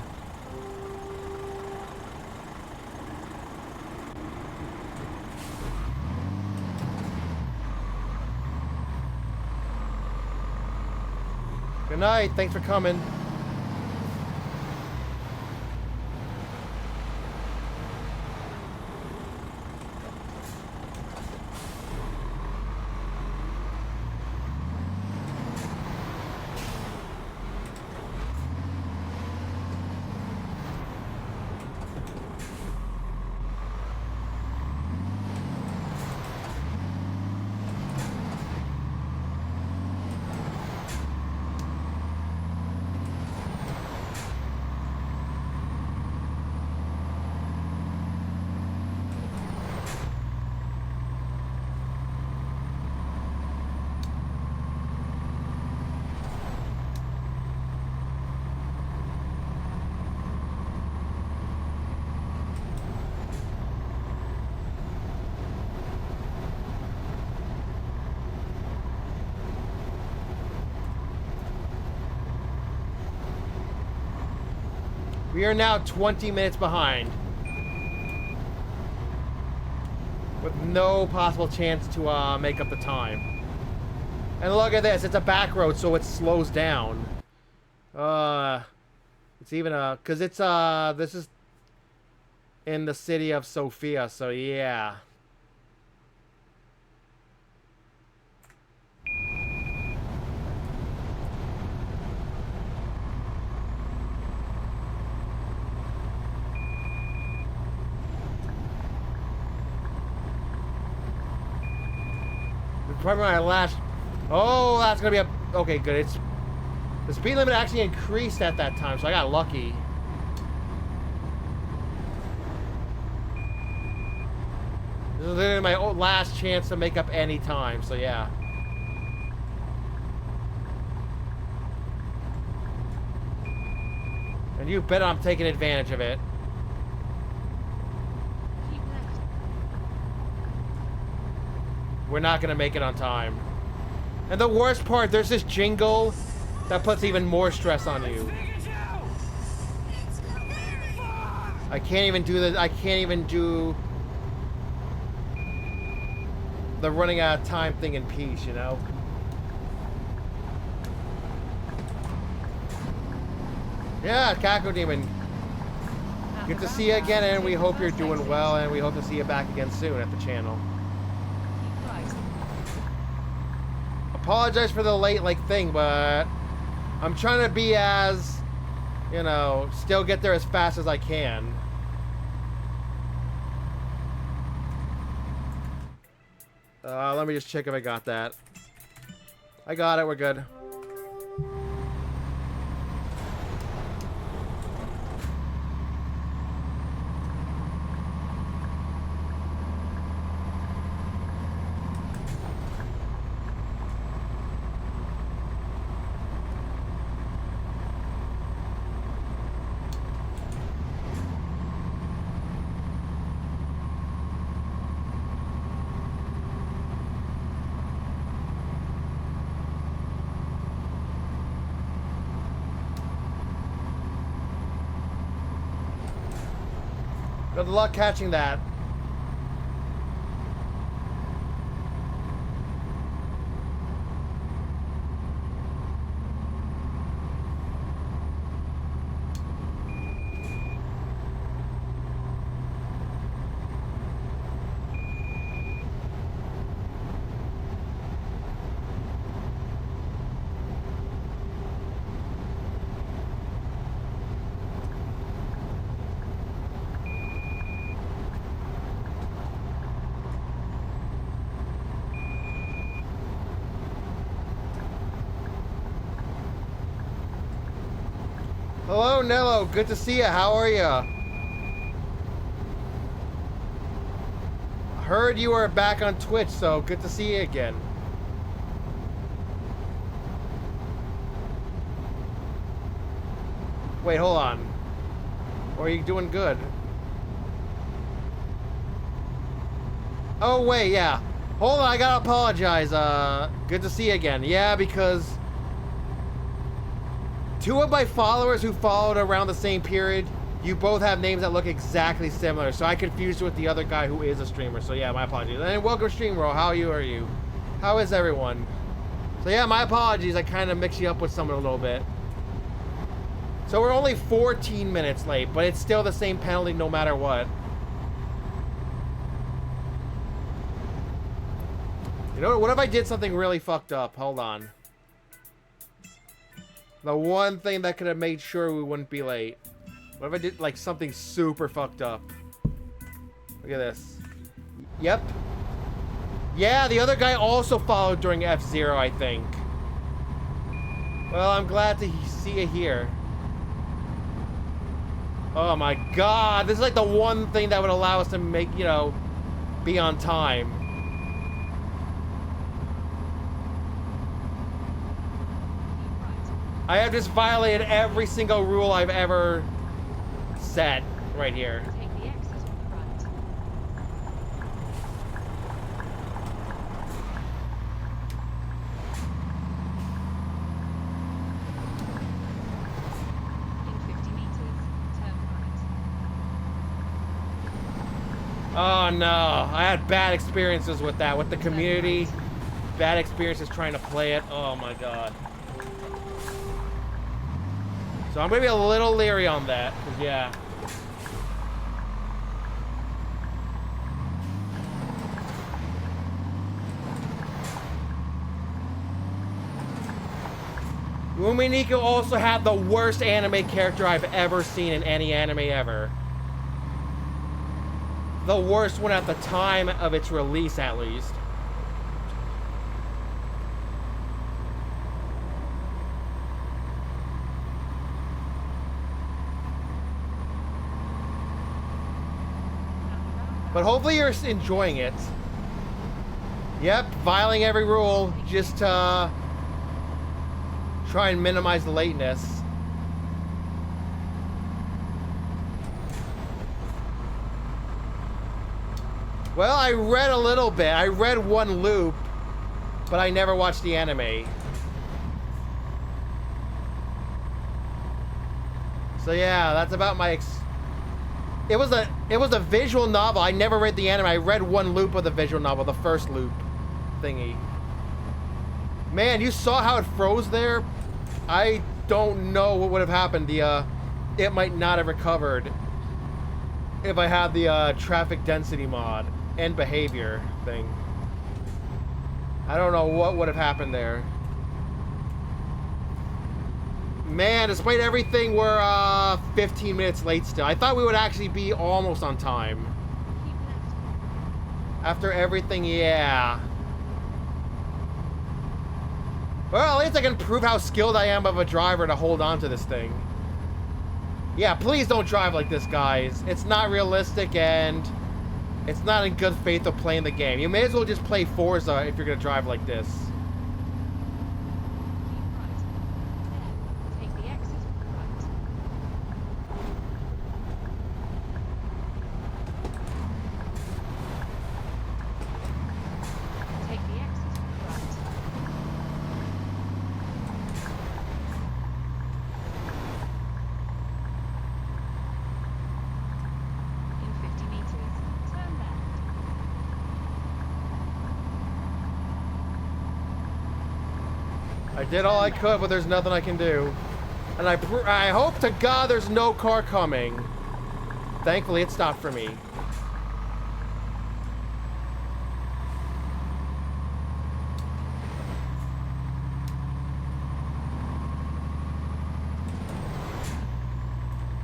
Good night, thanks for coming. We are now 20 minutes behind. With no possible chance to make up the time. And look at this, it's a back road, so it slows down. It's even cause it's this is in the city of Sofia, so yeah. Probably my last. Oh, that's gonna be a. Okay, good. It's The speed limit actually increased at that time, so I got lucky. This is literally my last chance to make up any time, so yeah. And you bet I'm taking advantage of it. Keep left. We're not gonna make it on time. And the worst part, there's this jingle that puts even more stress on you. Pikachu! It's clearing. Fuck! I can't even do this. I can't even do the running out of time thing in peace, you know? Yeah, Caco Demon. Good to see you again, and we hope you're doing well, and we hope to see you back again soon at the channel. Keep right. Apologize for the late thing, but I'm trying to be as, you know, still get there as fast as I can. Let me just check if I got that. I got it, we're good. Good luck catching that. Hello, Nello. Good to see you. How are you? Heard you are back on Twitch, so good to see you again. Wait, hold on. Or are you doing good? Oh, wait, yeah. Hold on, I gotta apologize. Good to see you again. Yeah, because two of my followers who followed around the same period, you both have names that look exactly similar, so I confused you with the other guy who is a streamer. So yeah, my apologies. And welcome, Streamro. How are you? How is everyone? So yeah, my apologies. I kind of mixed you up with someone a little bit. So we're only 14 minutes late, but it's still the same penalty no matter what. You know what if I did something really fucked up? Hold on. The one thing that could have made sure we wouldn't be late. What if I did like something super fucked up? Look at this. Yep. Yeah, the other guy also followed during F-Zero, I think. Well, I'm glad to see you here. Oh my god, this is like the one thing that would allow us to make, you know, be on time. I have just violated every single rule I've ever set right here. Take the exit on the right. In 50 meters, turn right. Oh no, I had bad experiences with that, with the community. Bad experiences trying to play it. Oh my god. So I'm gonna be a little leery on that, 'cause yeah. Umi Nico also had the worst anime character I've ever seen in any anime ever. The worst one at the time of its release, at least. But hopefully you're enjoying it. Yep, violating every rule just to try and minimize the lateness. Well, I read a little bit. I read one loop, but I never watched the anime. So yeah, that's about my it was a visual novel. I never read the anime. I read one loop of the visual novel, the first loop thingy. Man, you saw how it froze there? I don't know what would have happened. It might not have recovered if I had the traffic density mod and behavior thing. I don't know what would have happened there. Man, despite everything, we're 15 minutes late still. I thought we would actually be almost on time. After everything, yeah. Well, at least I can prove how skilled I am of a driver to hold on to this thing. Yeah, please don't drive like this, guys. It's not realistic, and it's not in good faith of playing the game. You may as well just play Forza if you're gonna drive like this. Keep right. Then, take the exit right. Take the exit right. In 50 meters, turn left. I did all I could, but there's nothing I can do. And I hope to God there's no car coming. Thankfully, it stopped for me.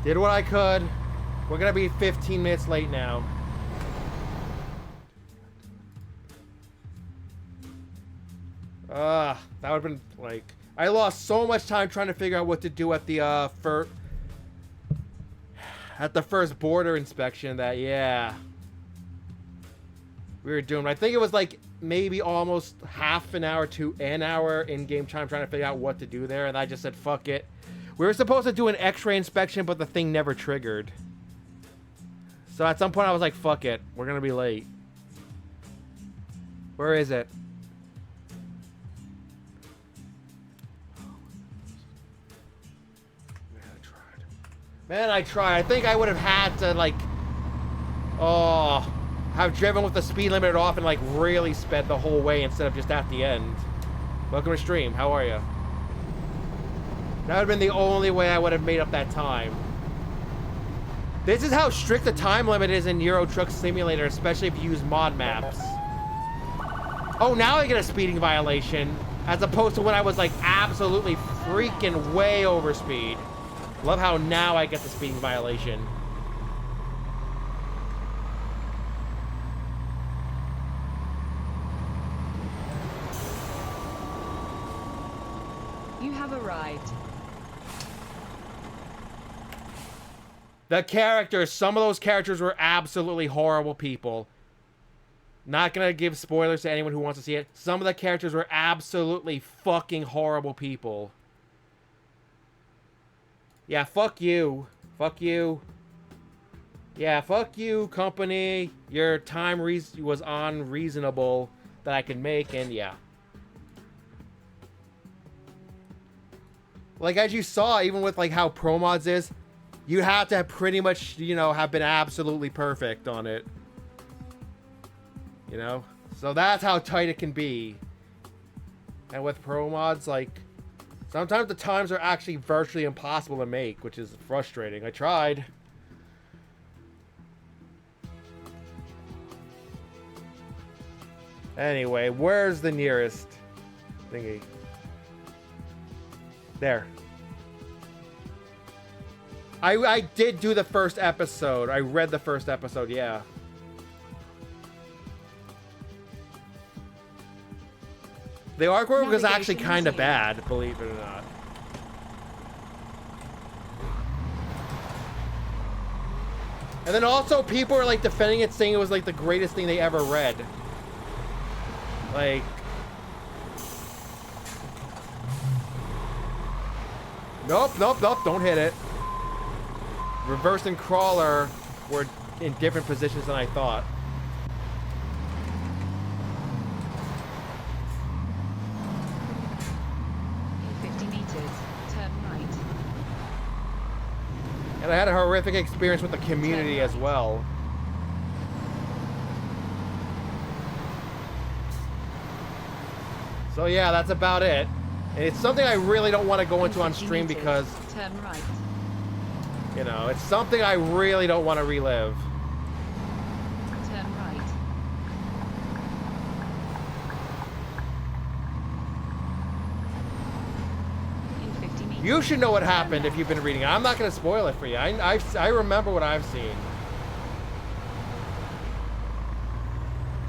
Did what I could. We're gonna be 15 minutes late now. That would've been, like... I lost so much time trying to figure out what to do at the, at the first border inspection that, yeah. We were doomed. I think it was, like, maybe almost half an hour to an hour in-game time trying to figure out what to do there, and I just said, fuck it. We were supposed to do an x-ray inspection, but the thing never triggered. So at some point I was like, fuck it. We're gonna be late. Where is it? Man, I tried. I think I would have had to, like, have driven with the speed limit off and, like, really sped the whole way instead of just at the end. Welcome to stream. How are you? That would have been the only way I would have made up that time. This is how strict the time limit is in Euro Truck Simulator, especially if you use mod maps. Oh, now I get a speeding violation, as opposed to when I was, like, absolutely freaking way over speed. Love how now I get the speeding violation. You have arrived. The characters, some of those characters were absolutely horrible people. Not gonna give spoilers to anyone who wants to see it. Some of the characters were absolutely fucking horrible people. Yeah, fuck you. Fuck you. Yeah, fuck you, company. Your time was unreasonable that I could make, and yeah. Like, as you saw, even with, like, how Pro Mods is, you have to have pretty much, you know, have been absolutely perfect on it. You know? So that's how tight it can be. And with Pro Mods, like... sometimes the times are actually virtually impossible to make, which is frustrating. I tried. Anyway, where's the nearest thingy? There. I did do the first episode. I read the first episode, yeah. The artwork was actually kind of bad, believe it or not. And then also people are like defending it, saying it was like the greatest thing they ever read. Like, nope, don't hit it. Reverse and crawler were in different positions than I thought. In 50 meters, turn right. And I had a horrific experience with the community as well. So yeah, that's about it. And it's something I really don't want to go into on 50 stream meters, because, turn right. you know, it's something I really don't want to relive. Turn right. In 50 meters. You should know what turn happened if left. you've been reading it. I'm not going to spoil it for you. I remember what I've seen.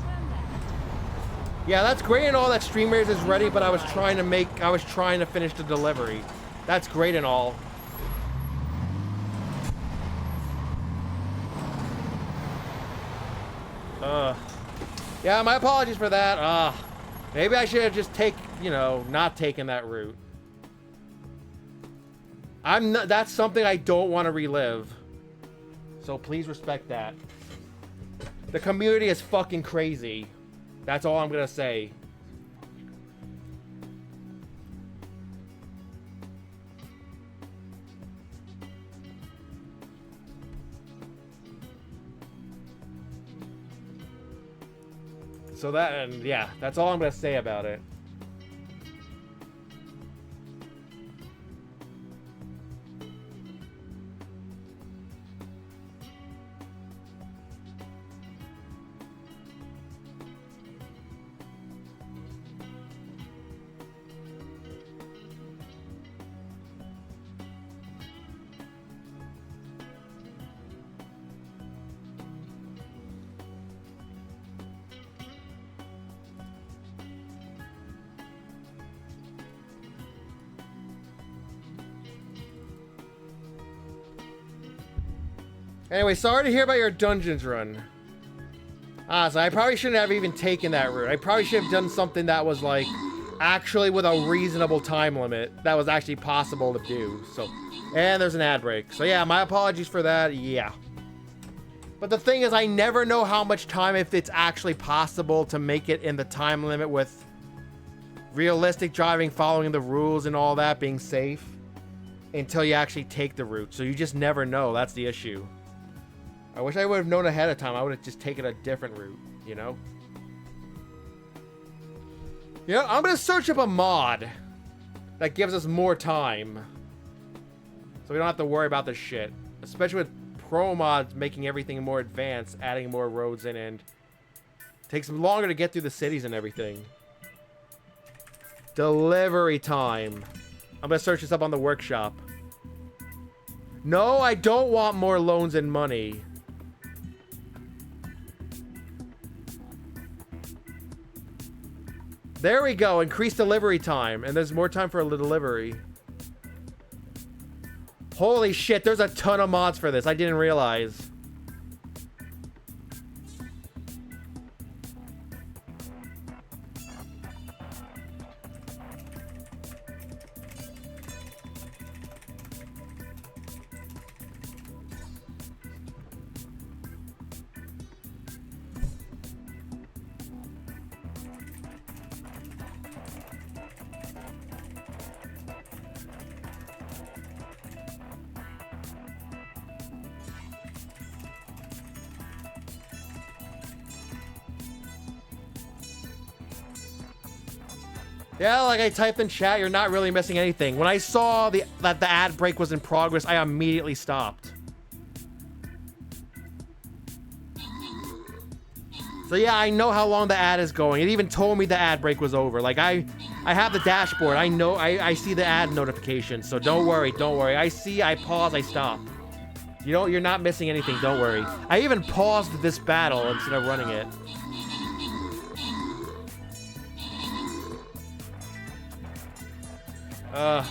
Turn left. Yeah, that's great and all that Streamers is ready, but I was trying to finish the delivery. That's great and all. Yeah, my apologies for that. Maybe I should have just not taken that route. That's something I don't want to relive. So please respect that. The community is fucking crazy. That's all I'm gonna say. So yeah, that's all I'm gonna say about it. Anyway, sorry to hear about your dungeons run. So I probably shouldn't have even taken that route. I probably should have done something that was like actually with a reasonable time limit that was actually possible to do. So, and there's an ad break. So yeah, my apologies for that. Yeah. But the thing is, I never know how much time, if it's actually possible to make it in the time limit with realistic driving, following the rules and all that, being safe, until you actually take the route. So you just never know. That's the issue. I wish I would have known ahead of time. I would have just taken a different route, you know? Yeah, I'm going to search up a mod that gives us more time. So we don't have to worry about this shit. Especially with pro mods making everything more advanced, adding more roads in, and takes longer to get through the cities and everything. Delivery time. I'm going to search this up on the workshop. No, I don't want more loans and money. There we go. Increased delivery time. And there's more time for a delivery. Holy shit, there's a ton of mods for this. I didn't realize. Yeah, like I typed in chat, you're not really missing anything. When I saw that the ad break was in progress, I immediately stopped. So yeah, I know how long the ad is going. It even told me the ad break was over. Like I have the dashboard. I know, I see the ad notification. So don't worry, don't worry. I see, I pause, I stop. You know, you're not missing anything, don't worry. I even paused this battle instead of running it.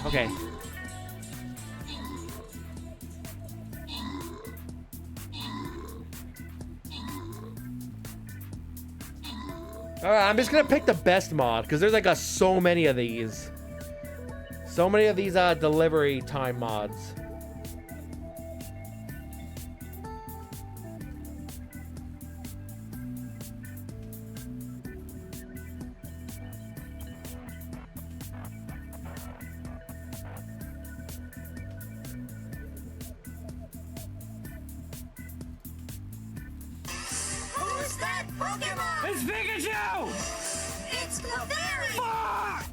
Okay. Alright, I'm just gonna pick the best mod, because there's like so many of these. So many of these delivery time mods. Who's that Pokemon? It's Pikachu! It's Clefairy! Fuck!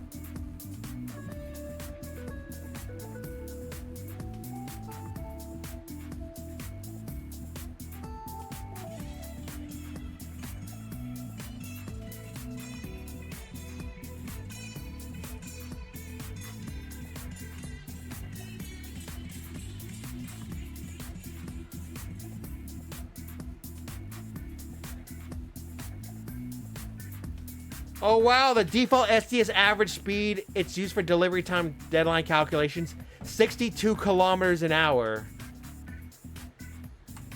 Oh wow, the default SDS average speed it's used for delivery time deadline calculations, 62 kilometers an hour.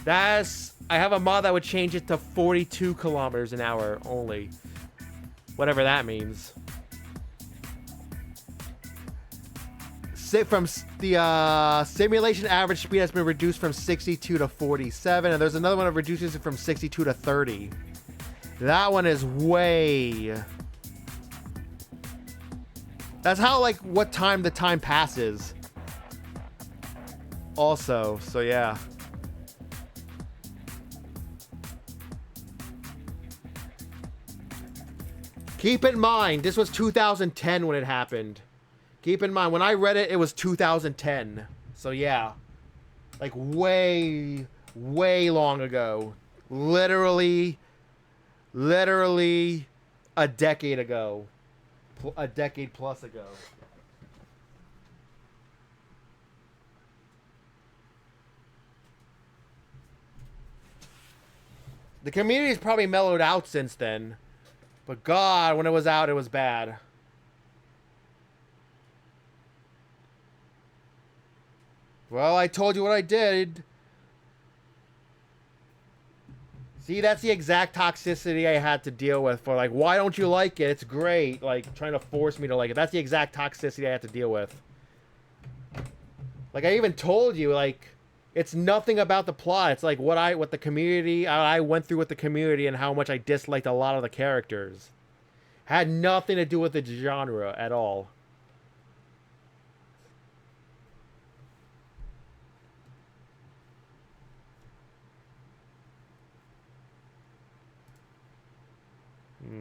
I have a mod that would change it to 42 kilometers an hour only. Whatever that means. From the simulation average speed has been reduced from 62 to 47, and there's another one that reduces it from 62 to 30. That one is way... That's how, like, what time the time passes. Also, so yeah. Keep in mind, this was 2010 when it happened. Keep in mind, when I read it, it was 2010. So yeah. Like, way, way long ago. Literally a decade ago. A decade plus ago. The community's probably mellowed out since then. But God, when it was out, it was bad. Well, I told you what I did. See, that's the exact toxicity I had to deal with for, like, why don't you like it? It's great. Like, trying to force me to like it. That's the exact toxicity I had to deal with. Like, I even told you, like, it's nothing about the plot. It's like what the community, I went through with the community and how much I disliked a lot of the characters. Had nothing to do with the genre at all.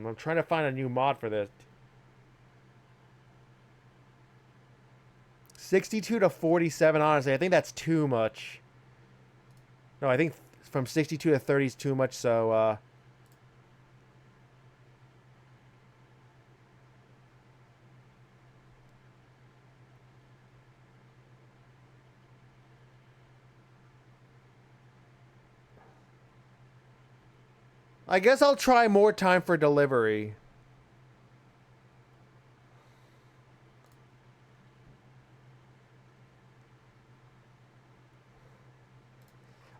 I'm trying to find a new mod for this. 62 to 47, honestly. I think that's too much. No, I think from 62 to 30 is too much, so... I guess I'll try more time for delivery.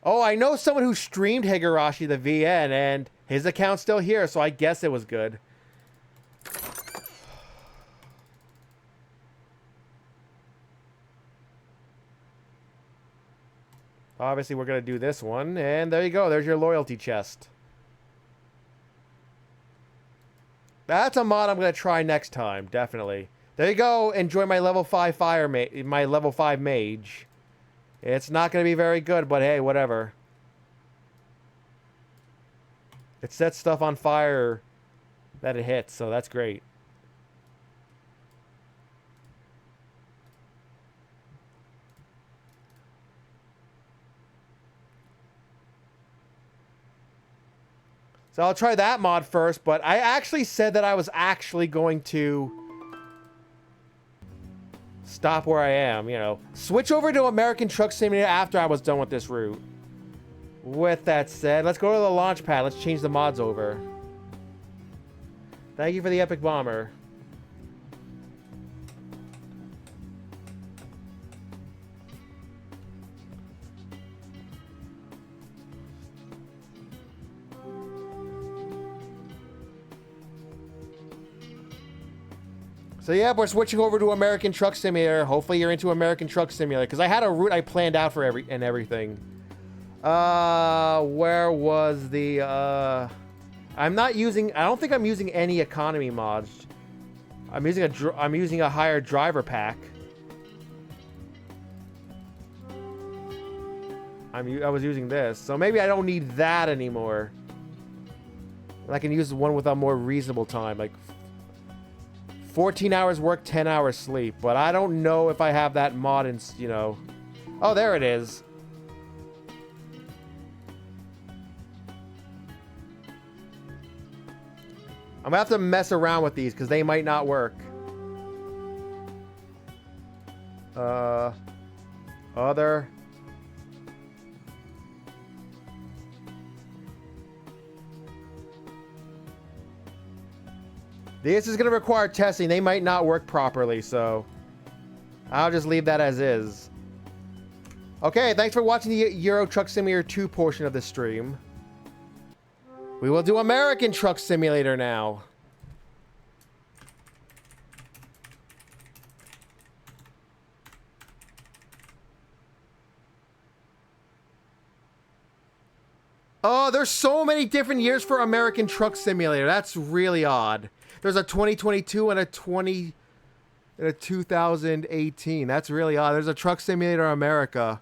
Oh, I know someone who streamed Higurashi the VN, and his account's still here, so I guess it was good. Obviously, we're going to do this one, and there you go. There's your loyalty chest. That's a mod I'm going to try next time, definitely. There you go. Enjoy my level 5 my level 5 mage. It's not going to be very good, but hey, whatever. It sets stuff on fire that it hits, so that's great. So I'll try that mod first, but I actually said that I was actually going to stop where I am, you know. Switch over to American Truck Simulator after I was done with this route. With that said, let's go to the launch pad. Let's change the mods over. Thank you for the epic bomber. So yeah, we're switching over to American Truck Simulator. Hopefully you're into American Truck Simulator, because I had a route I planned out for everything. Where was the I don't think I'm using any economy mods. I'm using a higher driver pack. I was using this, so maybe I don't need that anymore. I can use one with a more reasonable time, like 14 hours work, 10 hours sleep. But I don't know if I have that mod in, you know. Oh, there it is. I'm gonna have to mess around with these because they might not work. Other. This is going to require testing. They might not work properly, so I'll just leave that as is. Okay, thanks for watching the Euro Truck Simulator 2 portion of the stream. We will do American Truck Simulator now. Oh, there's so many different years for American Truck Simulator. That's really odd. There's a 2022 and a 2018. That's really odd. There's a Truck Simulator America.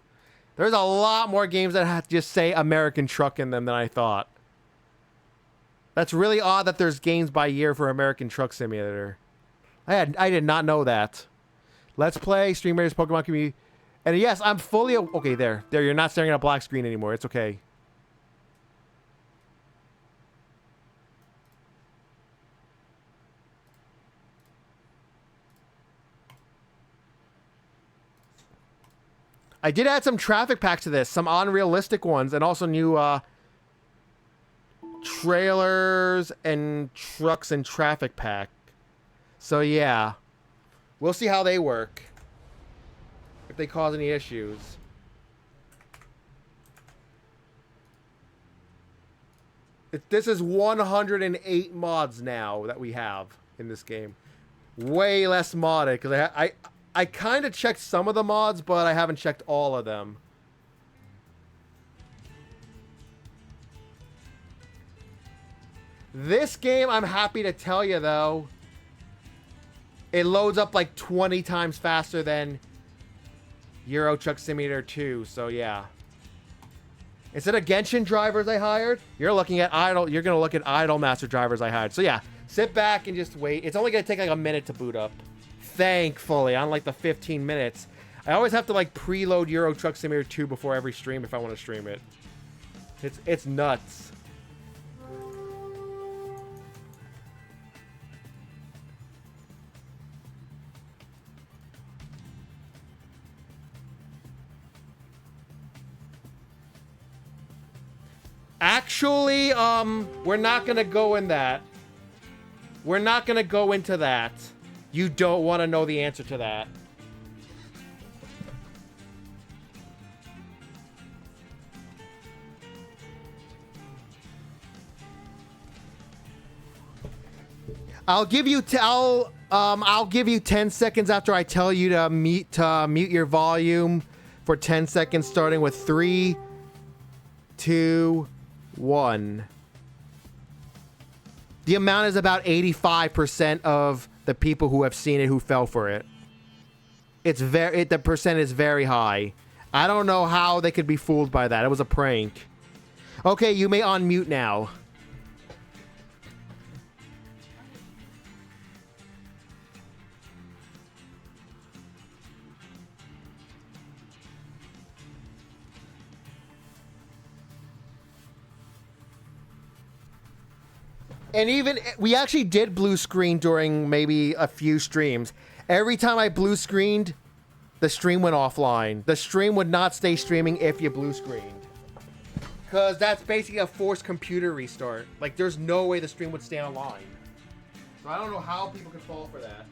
There's a lot more games that have just say American Truck in them than I thought. That's really odd that there's games by year for American Truck Simulator. I did not know that. Let's Play, Stream Raiders, Pokemon Community. And yes, I'm fully... Okay, there. You're not staring at a black screen anymore. It's okay. I did add some traffic packs to this, some unrealistic ones, and also new trailers and trucks and traffic pack. So yeah, we'll see how they work. If they cause any issues. This is 108 mods now that we have in this game. Way less modded, because I kind of checked some of the mods, but I haven't checked all of them. This game, I'm happy to tell you, though, it loads up like 20 times faster than Euro Truck Simulator 2, so yeah. Instead of Genshin drivers I hired, you're going to look at Idle Master drivers I hired. So yeah, sit back and just wait. It's only going to take like a minute to boot up. Thankfully, unlike the 15 minutes. I always have to like preload Euro Truck Simulator 2 before every stream if I want to stream it. It's nuts. Actually, we're not gonna go in that. We're not gonna go into that. You don't want to know the answer to that. I'll give you 10 seconds after I tell you to mute your volume for 10 seconds, starting with 3, 2, 1. The amount is about 85% of the people who have seen it who fell for it. The percent is very high. I don't know how they could be fooled by that. It was a prank. Okay, you may unmute now. And even, we actually did blue screen during maybe a few streams. Every time I blue screened, the stream went offline. The stream would not stay streaming if you blue screened. Because that's basically a forced computer restart. Like, there's no way the stream would stay online. So I don't know how people could fall for that.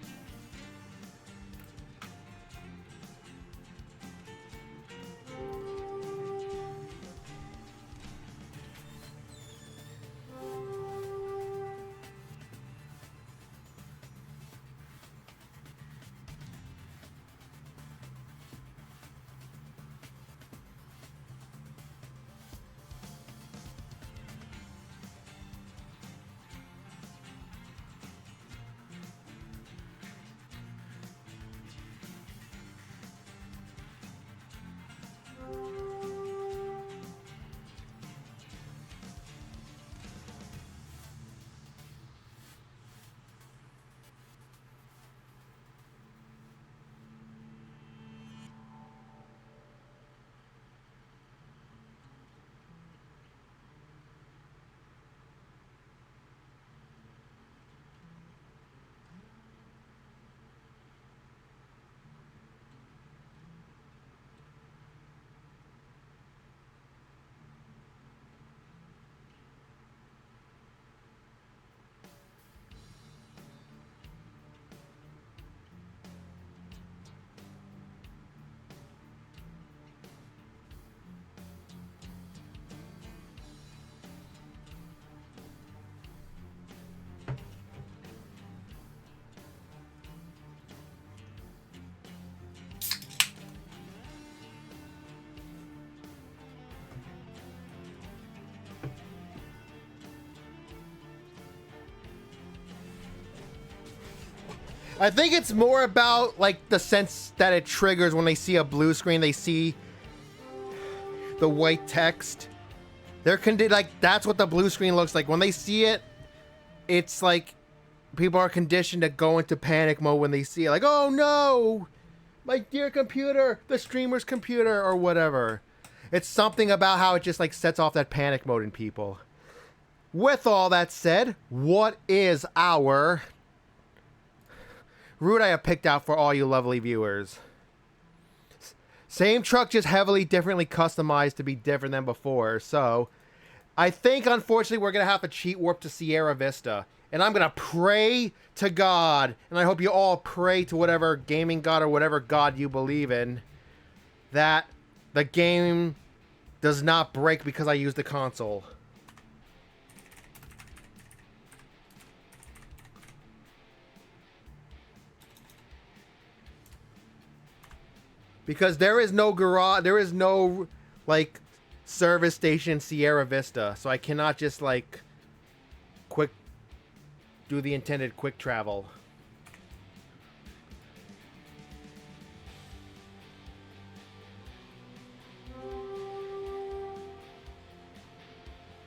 I think it's more about like the sense that it triggers when they see a blue screen, they see the white text. They're like that's what the blue screen looks like. When they see it, it's like people are conditioned to go into panic mode when they see it. Like, oh no, my dear computer, the streamer's computer, or whatever. It's something about how it just like sets off that panic mode in people. With all that said, what is our route I have picked out for all you lovely viewers? Same truck, just heavily differently customized to be different than before. So, I think, unfortunately, we're going to have to cheat warp to Sierra Vista. And I'm going to pray to God, and I hope you all pray to whatever gaming god or whatever god you believe in, that the game does not break because I use the console. Because there is no garage, there is no, like, service station in Sierra Vista. So I cannot just, like, do the intended quick travel.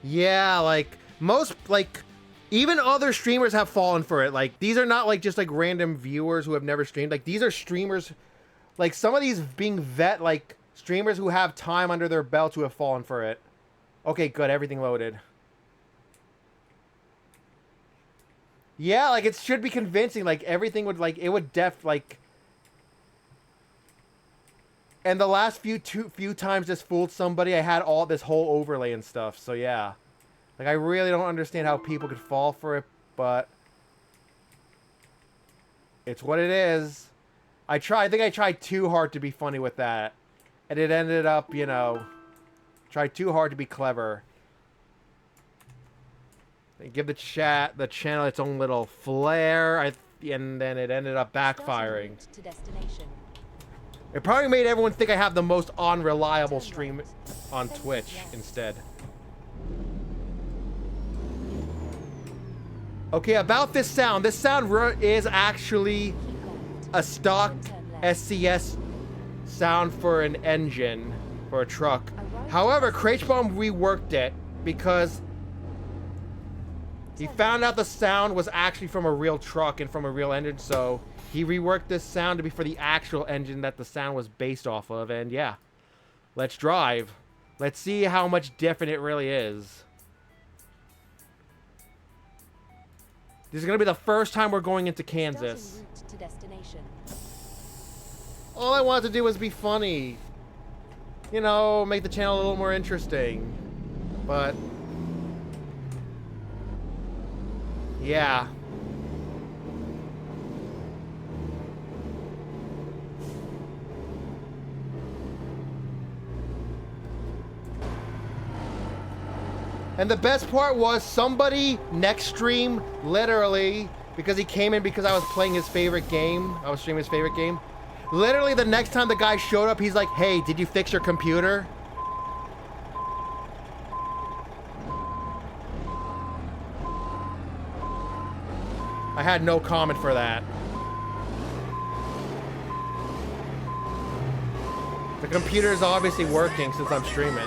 Yeah, like, most, like, even other streamers have fallen for it. Like, these are not, like, just, like, random viewers who have never streamed. Like, these are streamers... Like, some of these being like, streamers who have time under their belts who have fallen for it. Okay, good. Everything loaded. Yeah, like, it should be convincing. Like, everything would, like, it would like... And the last few times this fooled somebody, I had all this whole overlay and stuff. So, yeah. Like, I really don't understand how people could fall for it, but... It's what it is. I think I tried too hard to be funny with that. And it ended up, you know, tried too hard to be clever. And give the channel its own little flair, and then it ended up backfiring. It probably made everyone think I have the most unreliable stream on Twitch instead. Okay, about this sound. This sound is actually a stock SCS sound for an engine, for a truck. However, Kraitchbaum reworked it because he found out the sound was actually from a real truck and from a real engine, so he reworked this sound to be for the actual engine that the sound was based off of, and yeah. Let's drive. Let's see how much different it really is. This is going to be the first time we're going into Kansas. All I wanted to do was be funny. You know, make the channel a little more interesting. But... yeah. And the best part was somebody next stream, literally, because he came in because I was playing his favorite game. I was streaming his favorite game. Literally, the next time the guy showed up, he's like, hey, did you fix your computer? I had no comment for that. The computer is obviously working since I'm streaming.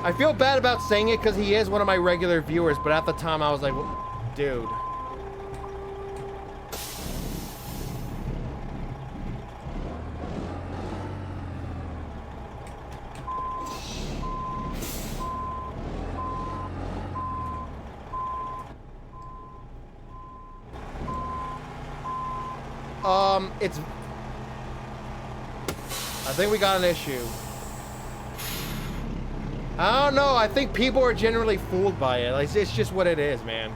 I feel bad about saying it because he is one of my regular viewers, but at the time I was like, dude. It's... I think we got an issue. I don't know. I think people are generally fooled by it. Like, it's just what it is, man.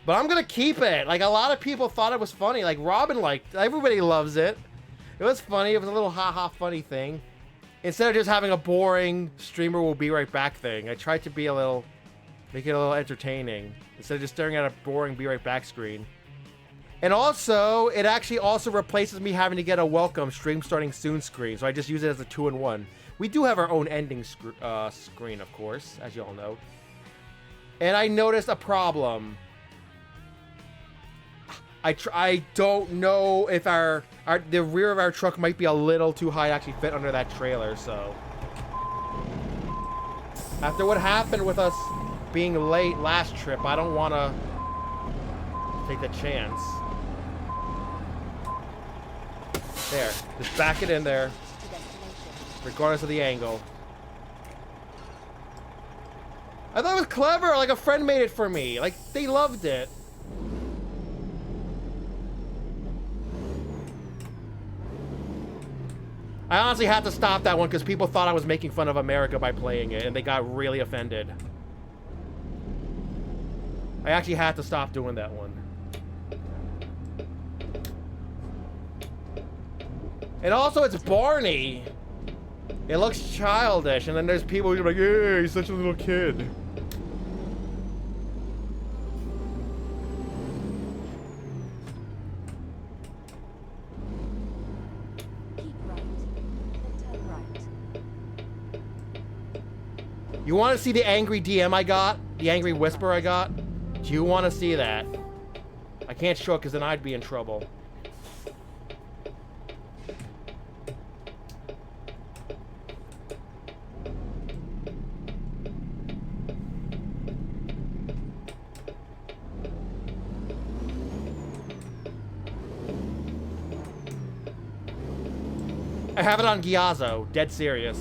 But I'm gonna keep it. Like, a lot of people thought it was funny. Like, Robin liked it. Everybody loves it. It was funny. It was a little ha-ha funny thing. Instead of just having a boring streamer will be right back thing, I tried to be a little... make it a little entertaining. Instead of just staring at a boring be right back screen. And also, it actually also replaces me having to get a welcome stream starting soon screen. So I just use it as a 2-in-1. We do have our own ending screen, of course, as you all know. And I noticed a problem. I don't know if the rear of our truck might be a little too high to actually fit under that trailer, so. After what happened with us being late last trip, I don't want to take the chance. There, just back it in there, regardless of the angle. I thought it was clever, like a friend made it for me. Like, they loved it. I honestly had to stop that one because people thought I was making fun of America by playing it, and they got really offended. I actually had to stop doing that one. And also, it's Barney. It looks childish, and then there's people who are like, yeah, he's such a little kid. You want to see the angry DM I got? The angry whisper I got? Do you want to see that? I can't show it because then I'd be in trouble. I have it on Gyazo, dead serious.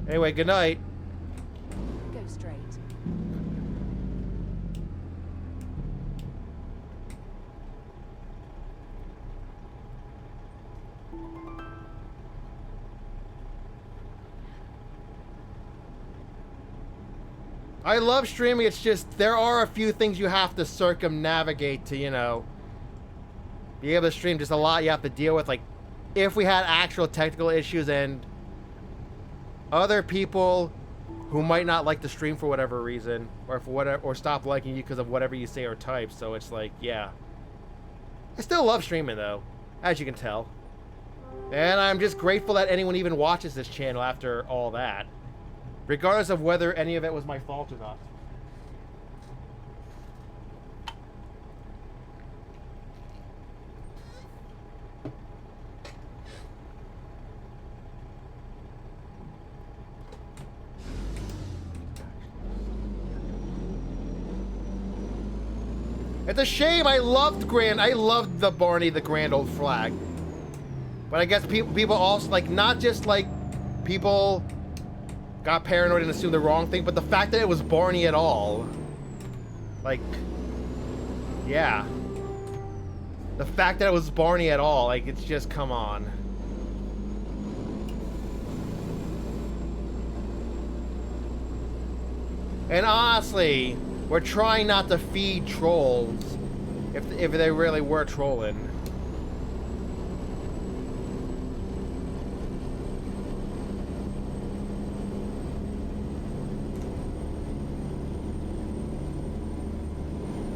Anyway, good night. Go straight. I love streaming, it's just, there are a few things you have to circumnavigate to, you know, be able to stream. Just a lot you have to deal with, like, if we had actual technical issues and other people who might not like the stream for whatever reason, or for whatever, or stop liking you because of whatever you say or type. So it's like, yeah. I still love streaming though, as you can tell. And I'm just grateful that anyone even watches this channel after all that. Regardless of whether any of it was my fault or not. It's a shame. I loved the Barney the Grand Old Flag. But I guess people also, like, not just like people got paranoid and assumed the wrong thing, but the fact that it was Barney at all. Like, yeah. The fact that it was Barney at all, like, it's just, come on. And honestly, we're trying not to feed trolls if they really were trolling.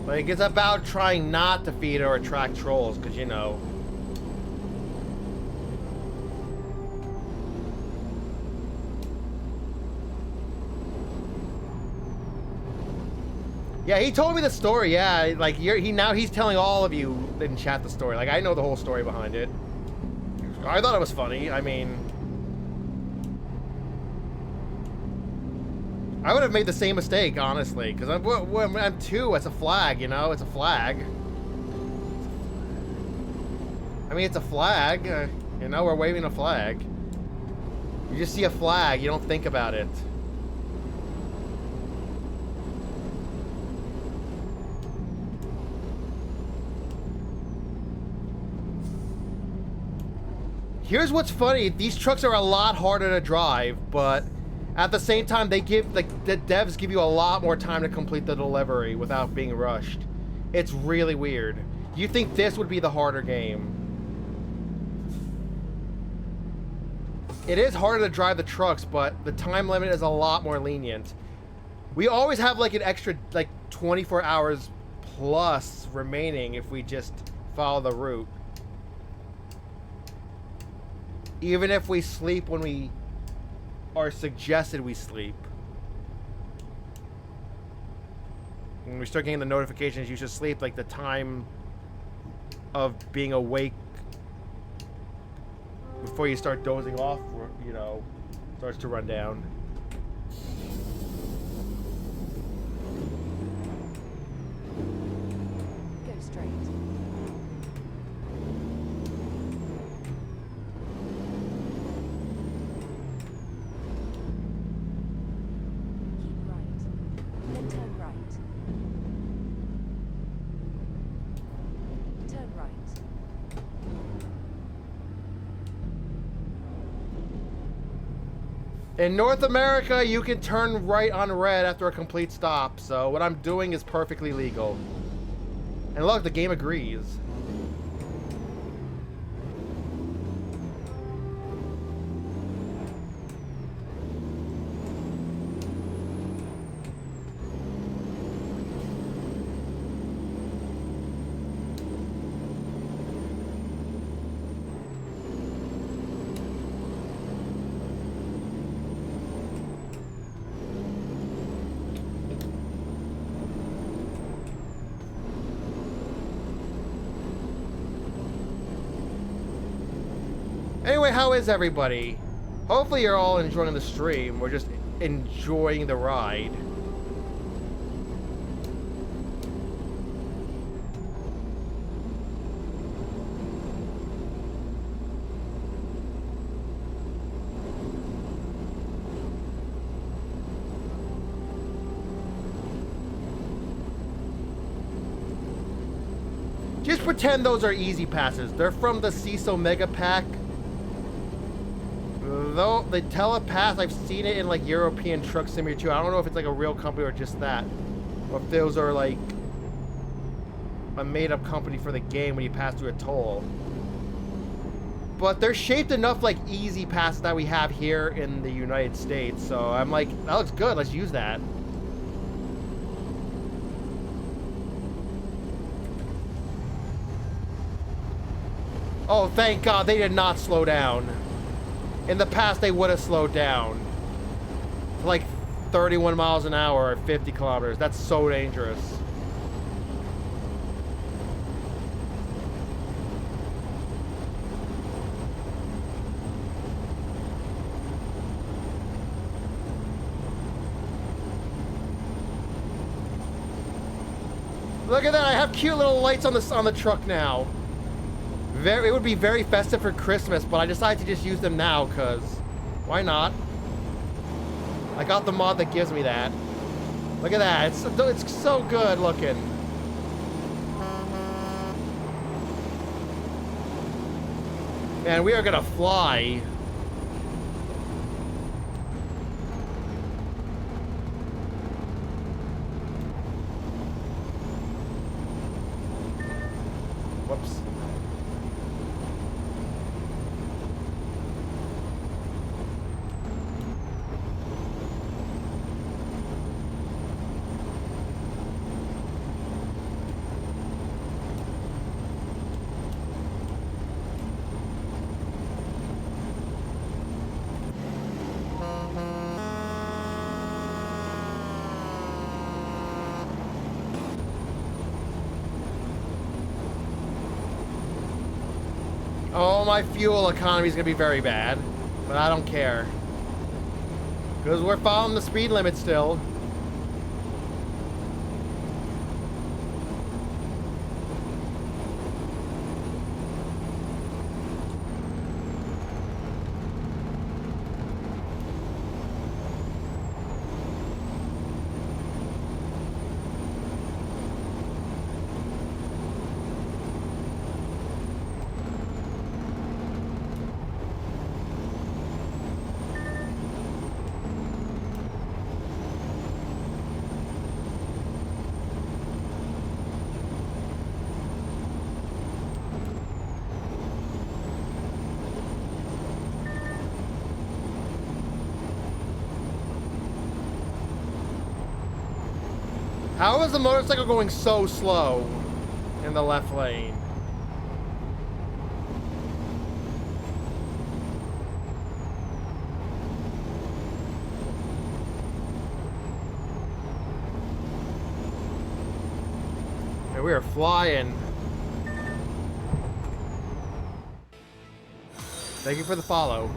Like, it's about trying not to feed or attract trolls, because, you know. Yeah, he told me the story, yeah. Like, he's telling all of you in chat the story. Like, I know the whole story behind it. I thought it was funny. I mean, I would have made the same mistake, honestly, because I'm two. It's a flag, you know. It's a flag. I mean, it's a flag. You know, we're waving a flag. You just see a flag. You don't think about it. Here's what's funny. These trucks are a lot harder to drive, but at the same time, they give, like, the devs give you a lot more time to complete the delivery without being rushed. It's really weird. You think this would be the harder game. It is harder to drive the trucks, but the time limit is a lot more lenient. We always have, like, an extra, like, 24 hours plus remaining if we just follow the route. Even if we sleep when we are suggested we sleep. When we start getting the notifications you should sleep, like the time of being awake before you start dozing off, you know, starts to run down. Go straight. Keep right. Then turn right. Turn right. In North America, you can turn right on red after a complete stop, so what I'm doing is perfectly legal. And look, the game agrees. Anyway, how is everybody? Hopefully you're all enjoying the stream. We're just enjoying the ride. Just pretend those are easy passes. They're from the CISO Mega Pack. Though the Telepath, I've seen it in like European Truck Simulator 2. I don't know if it's like a real company or just that. Or if those are like a made-up company for the game when you pass through a toll. But they're shaped enough like easy passes that we have here in the United States. So I'm like, that looks good. Let's use that. Oh, thank God they did not slow down. In the past, they would have slowed down. Like 31 miles an hour or 50 kilometers. That's so dangerous. Look at that! I have cute little lights on the truck now. It would be very festive for Christmas, but I decided to just use them now, because why not? I got the mod that gives me that. Look at that. It's so good looking. Man, we are going to fly. Whoops. Oh, my fuel economy is going to be very bad, but I don't care. Because we're following the speed limit still. How is the motorcycle going so slow in the left lane? we are flying. Thank you for the follow.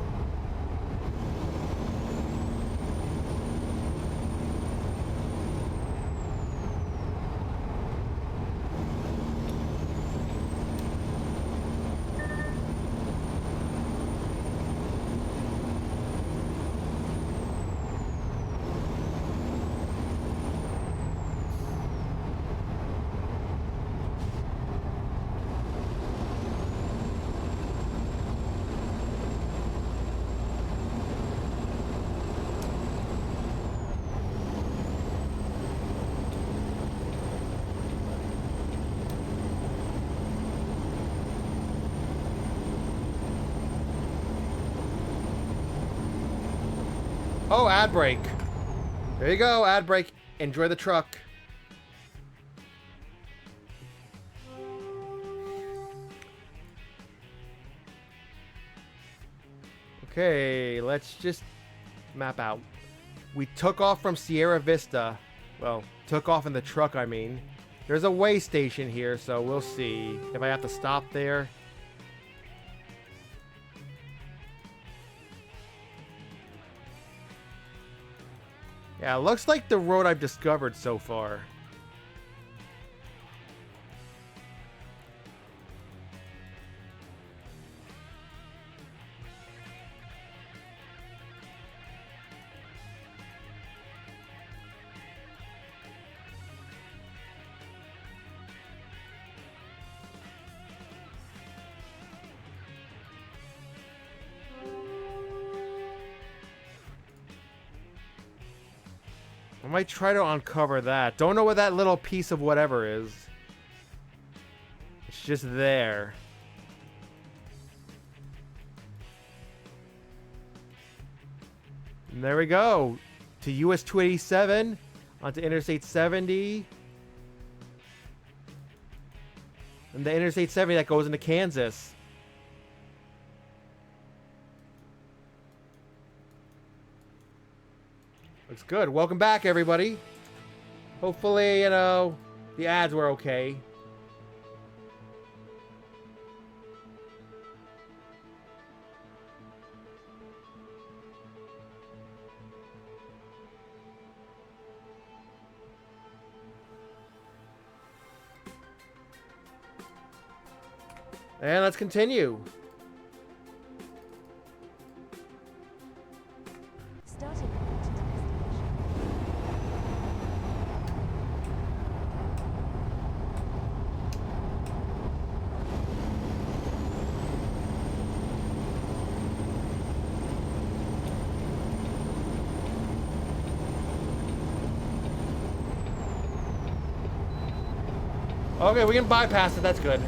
Oh, ad break. There you go, ad break. Enjoy the truck. Okay, let's just map out. We took off from Sierra Vista. Well, took off in the truck, I mean. There's a way station here, so we'll see if I have to stop there. Yeah, it looks like the road I've discovered so far. I might try to uncover that. Don't know what that little piece of whatever is. It's just there. And there we go. To US 287. Onto Interstate 70. And the Interstate 70 that goes into Kansas. Looks good. Welcome back, everybody. Hopefully, you know, the ads were okay. And let's continue. Starting point to destination. Okay, we can bypass it. That's good.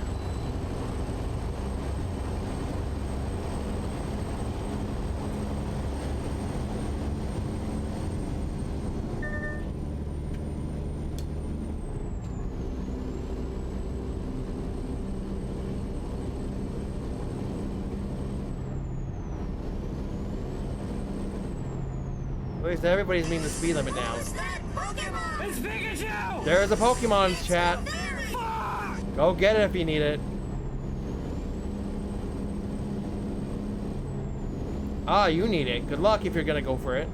At least everybody's meeting the speed limit now. Who's that Pokemon? It's Pikachu! There's a Pokemon's chat. Fuck! Go get it if you need it. Ah, you need it. Good luck if you're gonna go for it.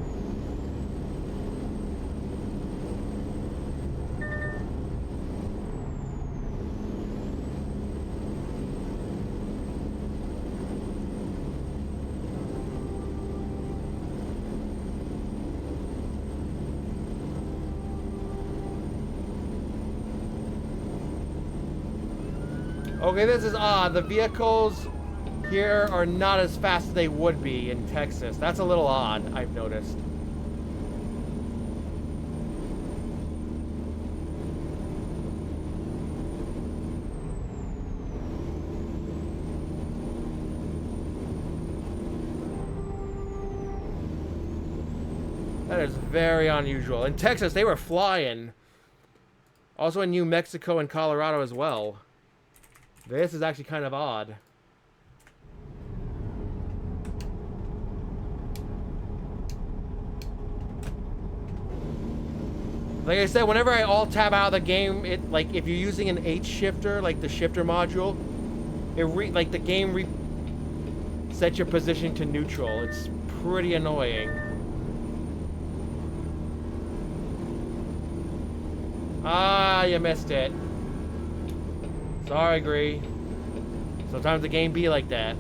Okay, this is odd. The vehicles here are not as fast as they would be in Texas. That's a little odd, I've noticed. That is very unusual. In Texas, they were flying. Also in New Mexico and Colorado as well. This is actually kind of odd. Like I said, whenever I alt tab out of the game, it like if you're using an H shifter, like the shifter module, like the game sets your position to neutral. It's pretty annoying. Ah, you missed it. Sorry, Gree. Sometimes the game be like that.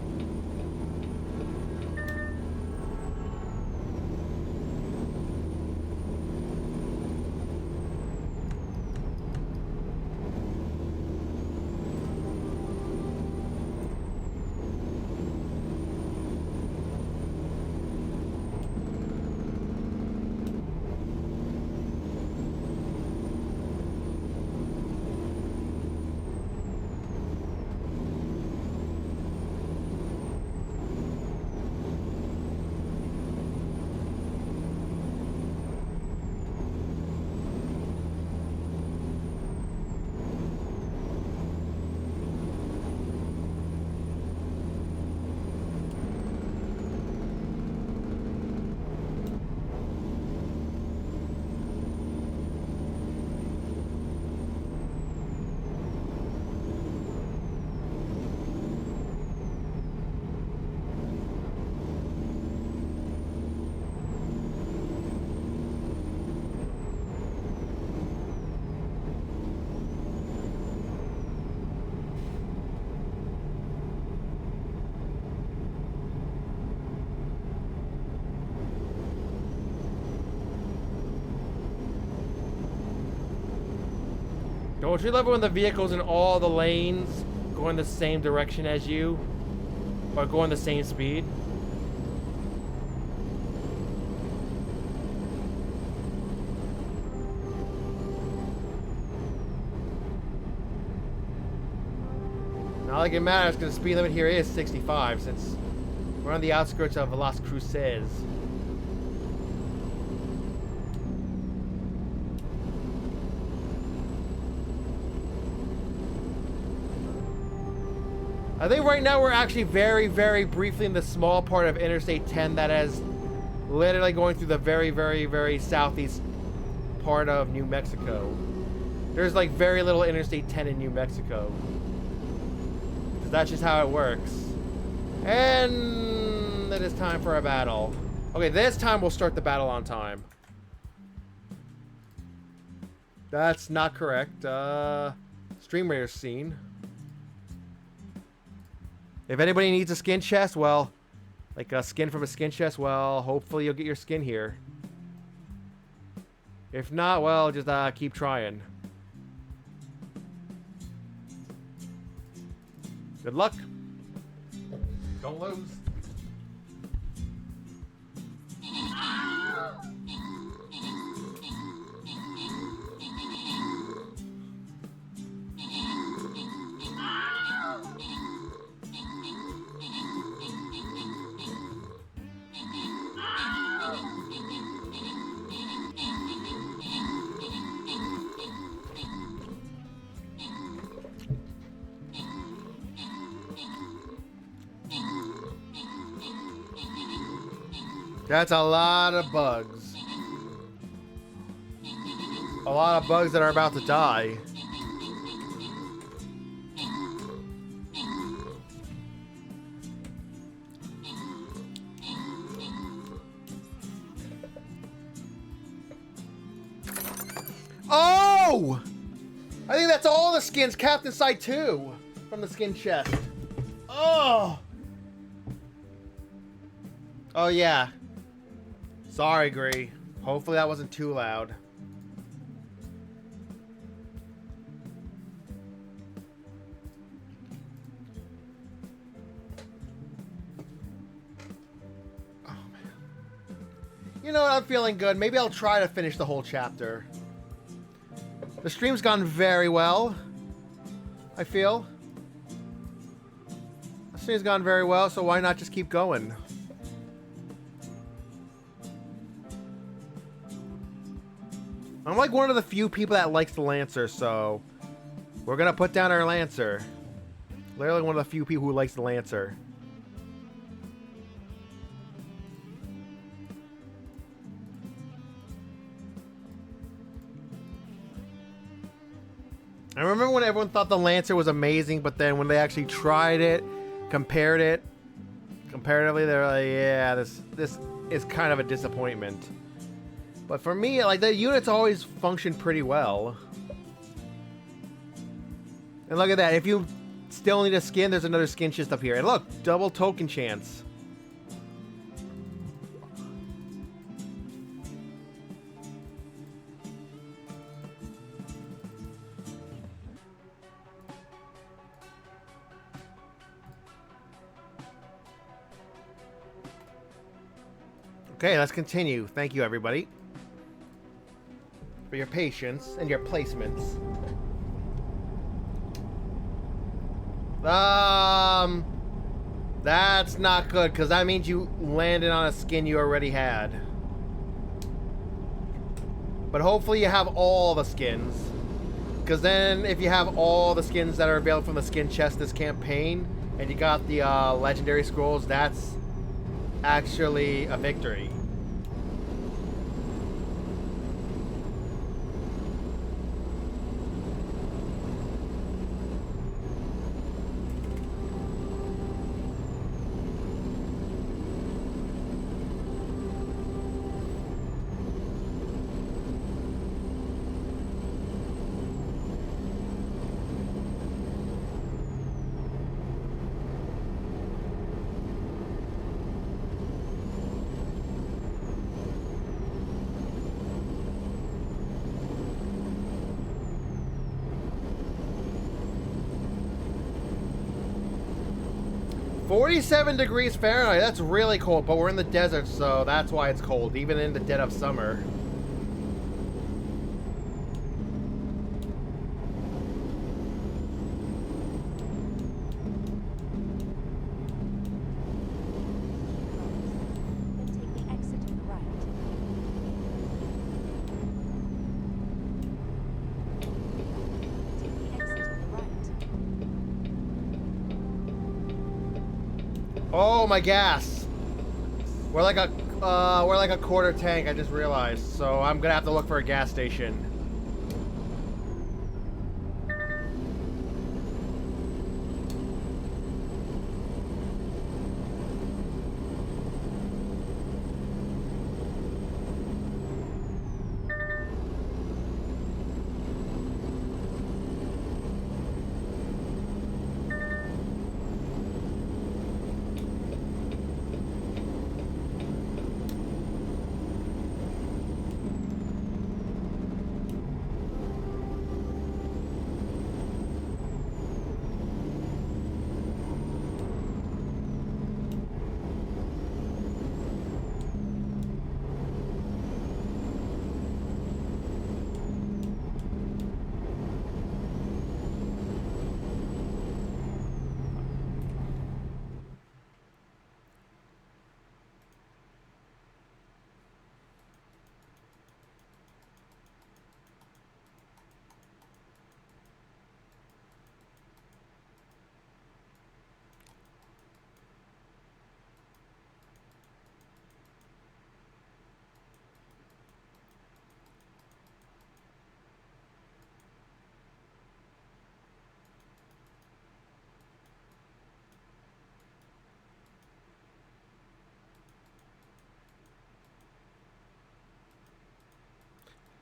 Don't you love it when the vehicles in all the lanes go in the same direction as you? Or go in the same speed? Not like it matters because the speed limit here is 65 since we're on the outskirts of Las Cruces. I think right now we're actually very, very briefly in the small part of Interstate 10 that is literally going through the very, very, very southeast part of New Mexico. There's like very little Interstate 10 in New Mexico. That's just how it works. And it is time for a battle. Okay, this time we'll start the battle on time. That's not correct. Stream Raider scene. If anybody needs a skin chest, well, like a skin from a skin chest, well, hopefully you'll get your skin here. If not, well, just keep trying. Good luck. Don't lose. That's a lot of bugs. A lot of bugs that are about to die. Oh! I think that's all the skins capped inside too from the skin chest. Oh! Oh yeah. Sorry, Gree. Hopefully that wasn't too loud. Oh, man. You know what? I'm feeling good. Maybe I'll try to finish the whole chapter. The stream's gone very well, I feel. The stream's gone very well, so why not just keep going? I'm like one of the few people that likes the Lancer, so we're gonna put down our Lancer. Literally one of the few people who likes the Lancer. I remember when everyone thought the Lancer was amazing, but then when they actually tried it, compared it, comparatively, they're like, yeah, this is kind of a disappointment. But for me, like, the units always function pretty well. And look at that. If you still need a skin, there's another skin chest up here. And look, double token chance. Okay, let's continue. Thank you, everybody, for your patience and your placements. That's not good, because that means you landed on a skin you already had. But hopefully you have all the skins. Because then, if you have all the skins that are available from the skin chest this campaign, and you got the legendary scrolls, that's actually a victory. "47 degrees Fahrenheit, that's really cold, but we're in the desert, so that's why it's cold, even in the dead of summer." Then take the exit on the right. Take the exit on the right. Oh, my gas. We're like a quarter tank, I just realized, so I'm gonna have to look for a gas station.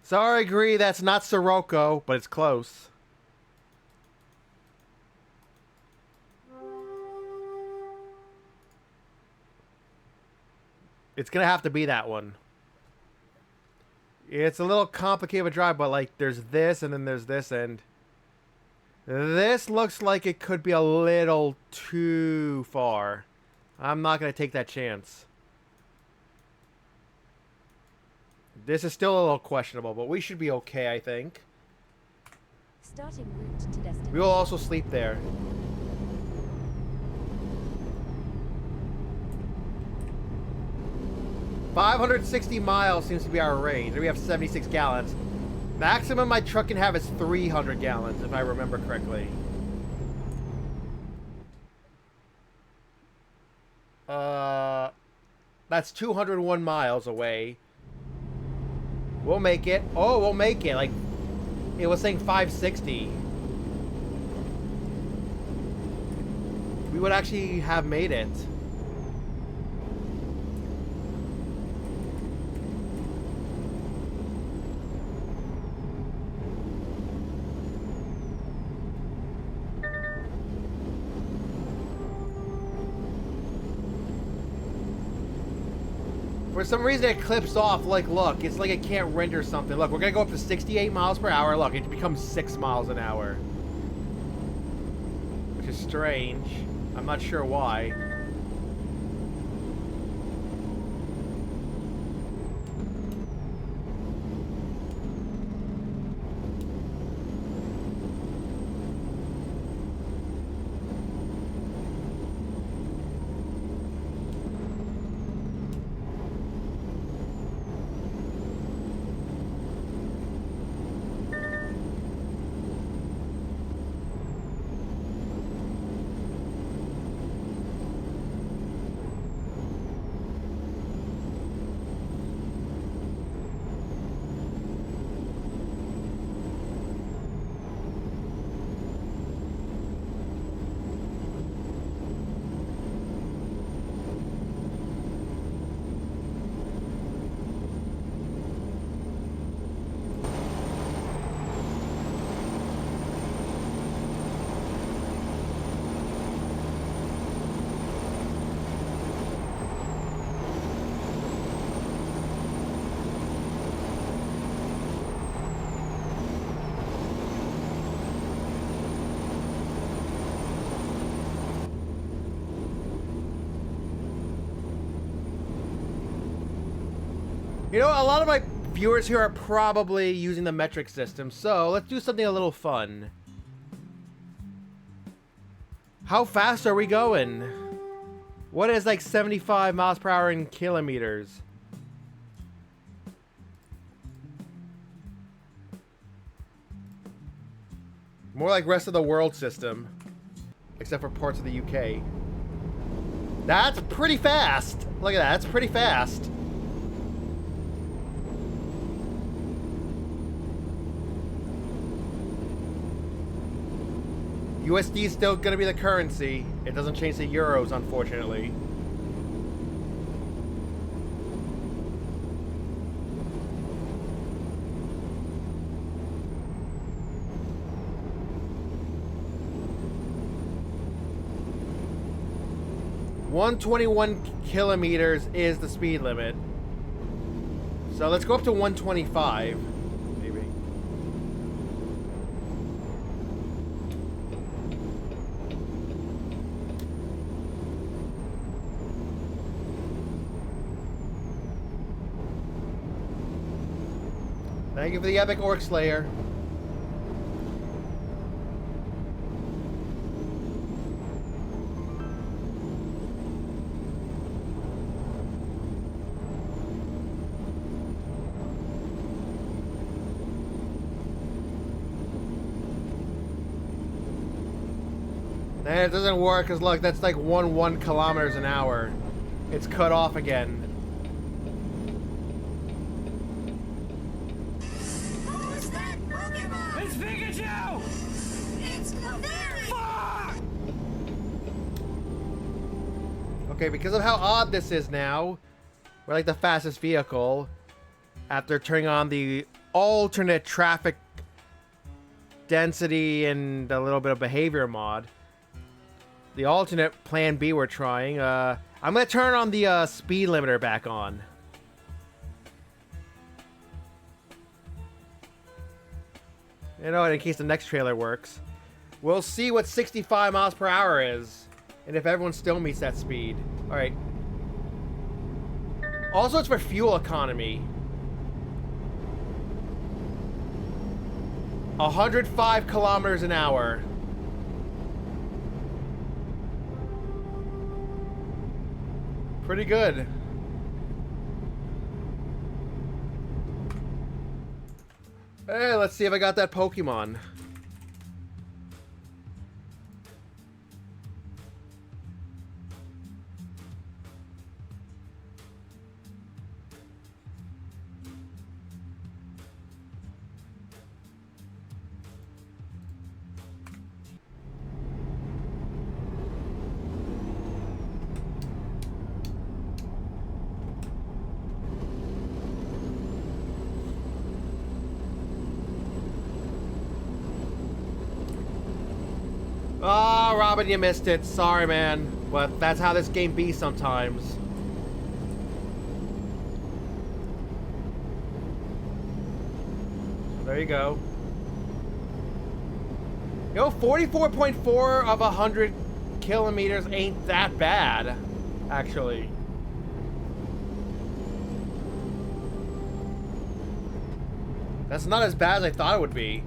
Sorry, agree, that's not Sirocco, but it's close. It's gonna have to be that one. It's a little complicated of a drive, but like there's this and then there's this, and this looks like it could be a little too far. I'm not gonna take that chance. This is still a little questionable, but we should be okay, I think. Starting route to destination. We will also sleep there. "560 miles seems to be our range. And we have 76 gallons. Maximum my truck can have is 300 gallons, if I remember correctly. That's 201 miles away. We'll make it. Oh, we'll make it. Like, it was saying 560. we would actually have made it. For some reason it clips off, like, look, it's like it can't render something. Look, we're gonna go up to 68 miles per hour. Look, it becomes 6 miles an hour. Which is strange. I'm not sure why. You know, a lot of my viewers here are probably using the metric system, so let's do something a little fun. How fast are we going? What is like 75 miles per hour in kilometers? More like rest of the world system, except for parts of the UK. That's pretty fast. Look at that, that's pretty fast. USD is still going to be the currency. It doesn't change to euros, unfortunately. .121 kilometers is the speed limit. So let's go up to 125. Thank you for the epic Orc Slayer. And it doesn't work because look, that's like 1 kilometers an hour. It's cut off again. Who's that Pokemon? It's Pikachu! It's Clefairy! Fuck! Okay, because of how odd this is now, we're like the fastest vehicle after turning on the alternate traffic density and a little bit of behavior mod. The alternate plan B we're trying. I'm going to turn on the speed limiter back on. You know what, in case the next trailer works. We'll see what 65 miles per hour is. And if everyone still meets that speed. Alright. Also, it's for fuel economy. 105 kilometers an hour. Pretty good. Hey, let's see if I got that Pokemon. Oh, Robin, you missed it. Sorry, man. But that's how this game be sometimes. There you go. Yo, 44.4 of 100 kilometers ain't that bad, actually. That's not as bad as I thought it would be.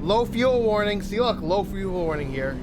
Low fuel warning. See, look, low fuel warning here.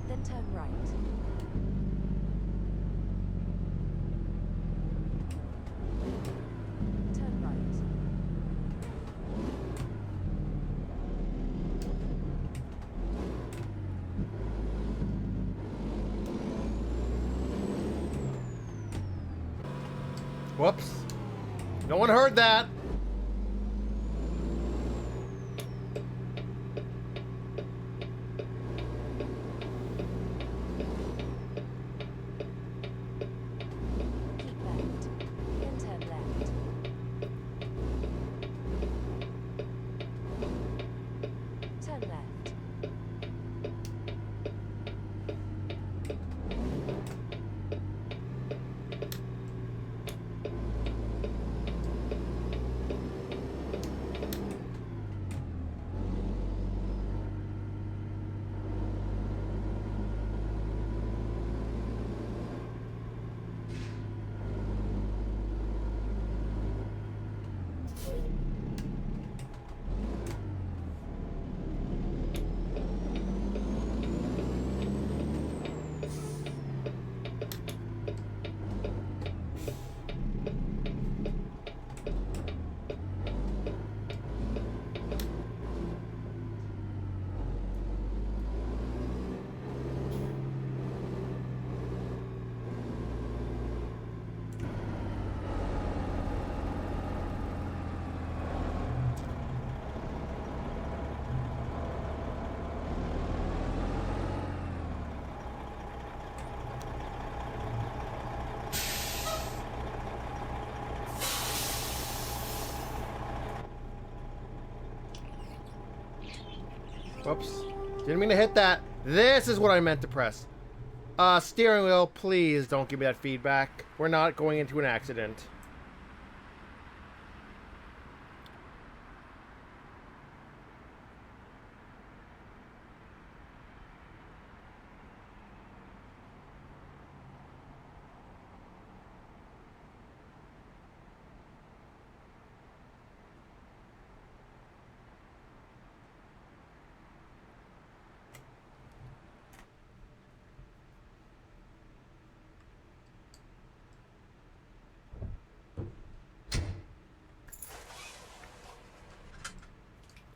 Then turn right. Turn right. Whoops. No one heard that. Keep left. Then turn left. Turn left. Whoops. Didn't mean to hit that. This is what I meant to press. Steering wheel, please don't give me that feedback. We're not going into an accident.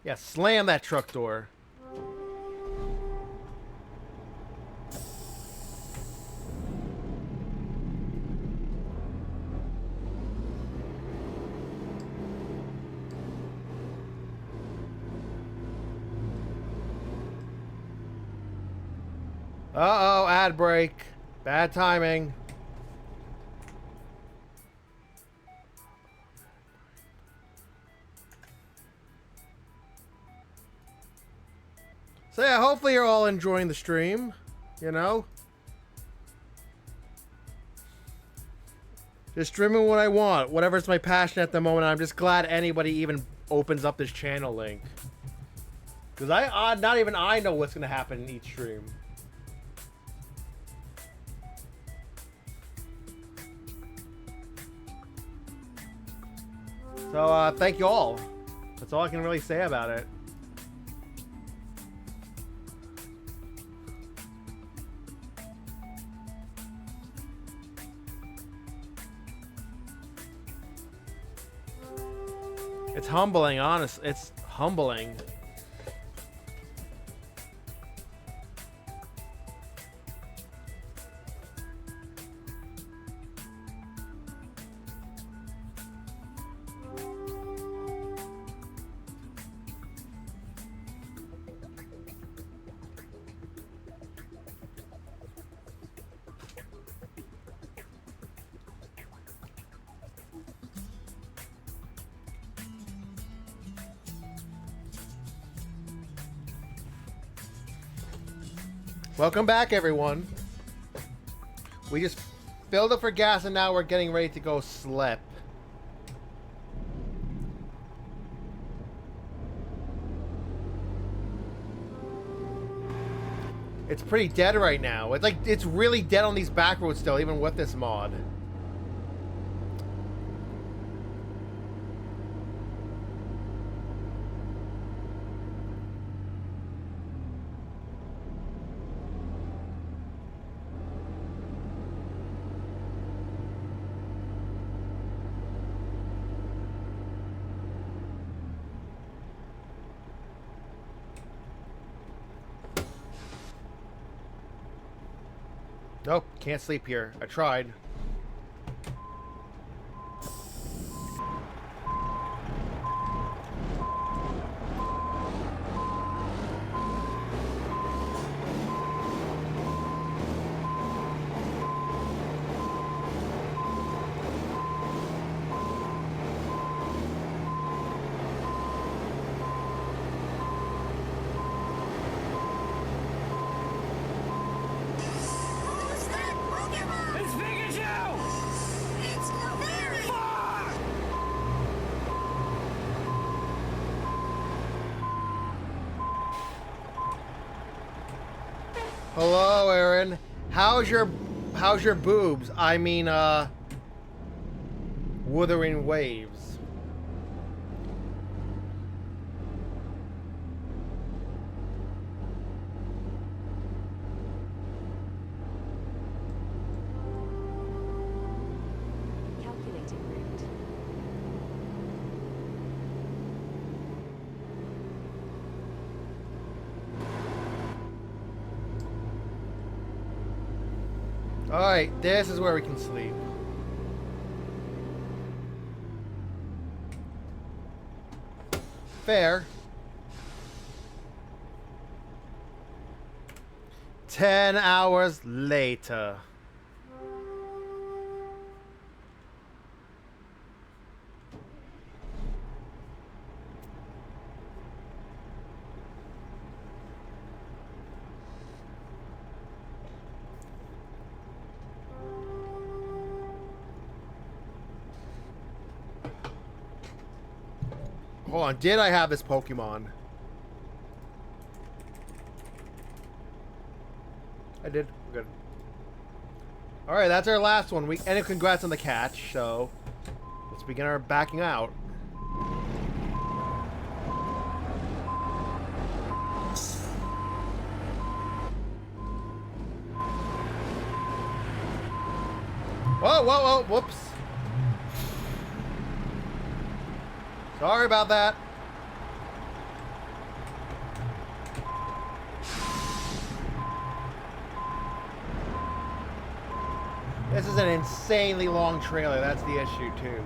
Yeah, slam that truck door. Uh-oh, ad break. Bad timing. So yeah, hopefully you're all enjoying the stream, you know? Just streaming what I want, whatever's my passion at the moment. I'm just glad anybody even opens up this channel link. Because not even I know what's going to happen in each stream. So, thank you all. That's all I can really say about it. It's humbling, honest. It's humbling. Welcome back, everyone. We just filled up for gas and now we're getting ready to go slip. It's pretty dead right now. It's like, it's really dead on these back roads still, even with this mod. Nope, can't sleep here. I tried. Who's that Pokemon? It's Pikachu! It's Clefairy! Fuck! Hello, Aaron. How's your boobs? I mean, Wuthering Waves. Calculating route. Alright, this is where we can sleep. Fair. 10 hours later. Hold on, did I have this Pokemon? I did. Good. Alright, that's our last one. And congrats on the catch, so let's begin our backing out. Whoa, whoa, whoa, whoops. Sorry about that. This is an insanely long trailer. That's the issue, too.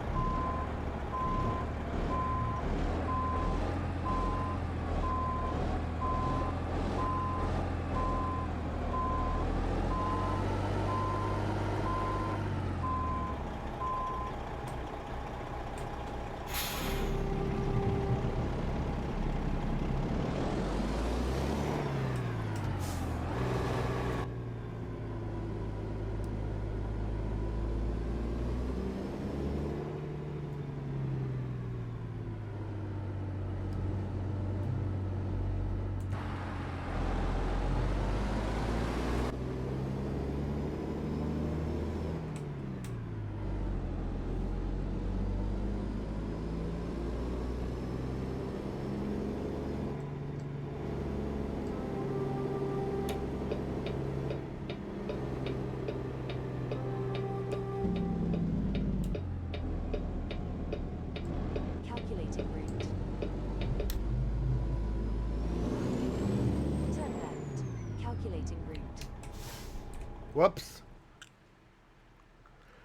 Whoops.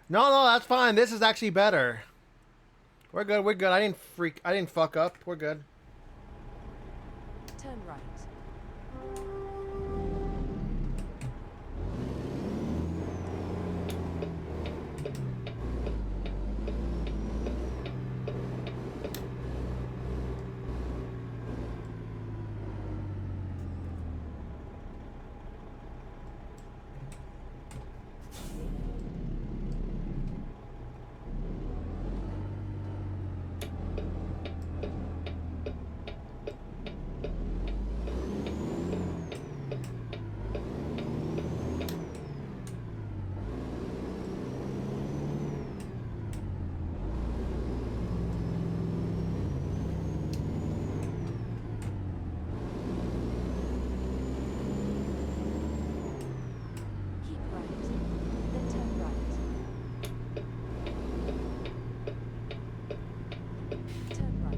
No, no, that's fine. This is actually better. We're good. We're good. I didn't fuck up. We're good. Turn right. Keep right. Then turn right. Turn right.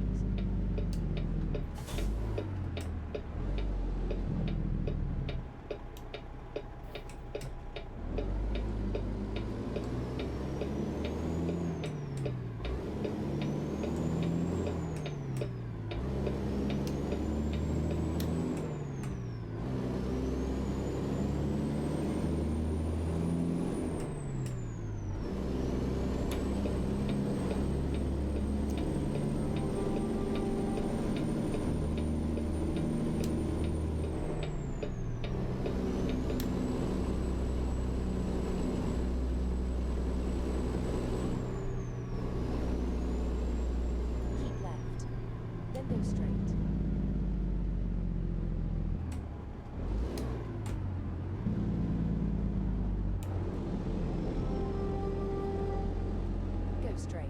Keep left. Then go straight. Go straight.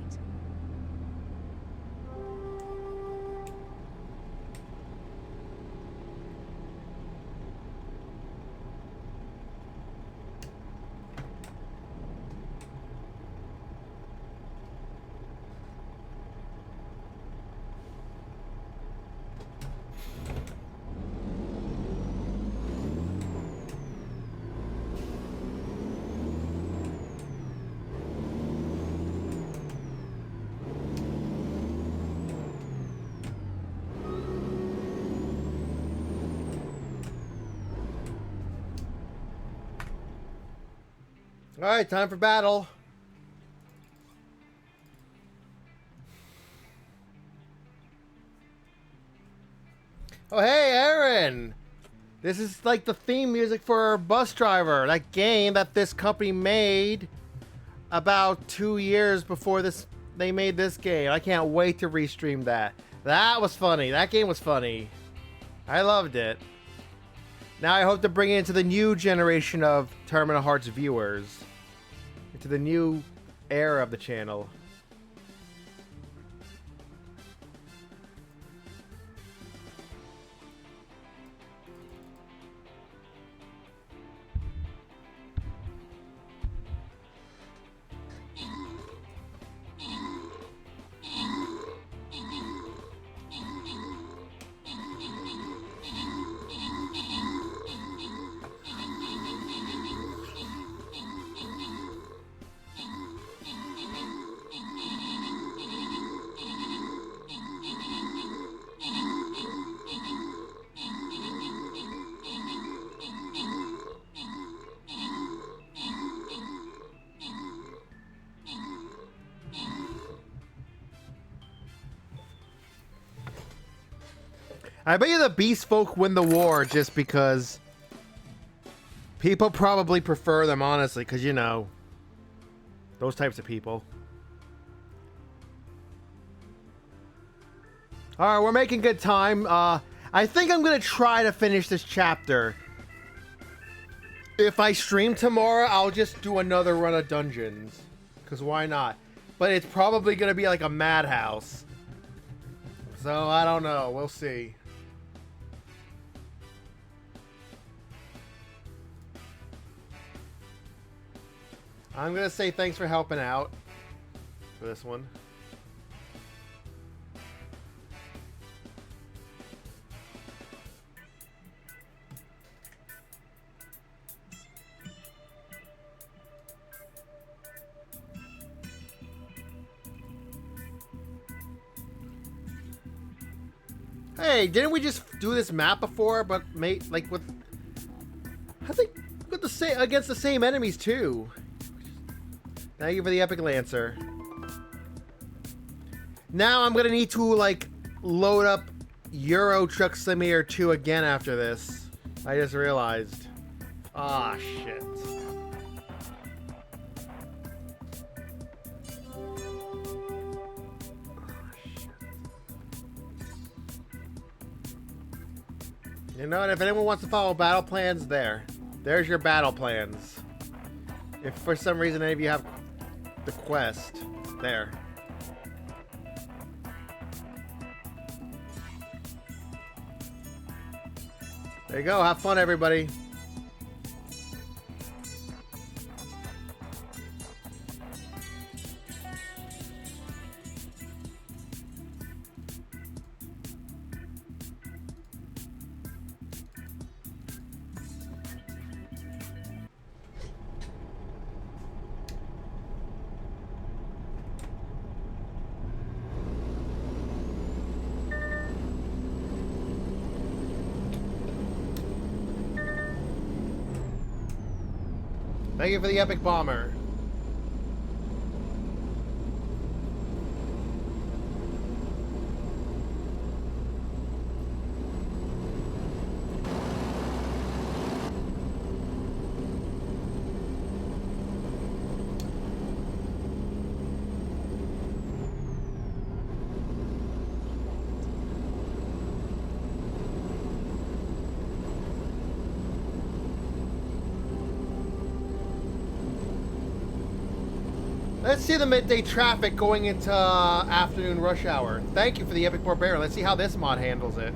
All right, time for battle. Oh, hey, Aaron. This is like the theme music for Bus Driver, that game that this company made about 2 years before they made this game. I can't wait to restream that. That was funny. That game was funny. I loved it. Now I hope to bring it into the new generation of Terminal Hearts viewers. Into the new era of the channel. I bet you the Beast Folk win the war just because people probably prefer them, honestly, because, you know, those types of people. Alright, we're making good time. I think I'm going to try to finish this chapter. If I stream tomorrow, I'll just do another run of dungeons. Because why not? But it's probably going to be like a madhouse. So, I don't know. We'll see. I'm going to say thanks for helping out for this one. Hey, didn't we just do this map before? But like with, I think with the same against the same enemies too. Thank you for the epic lancer. Now I'm gonna need to like load up Euro Truck Simulator 2 again after this. I just realized. Ah, shit. You know what? If anyone wants to follow battle plans, there's your battle plans. If for some reason any of you have the quest, there. There you go. Have fun, everybody. Thank you for the epic bomber. Let's see the midday traffic going into afternoon rush hour. Thank you for the epic barbarian. Let's see how this mod handles it.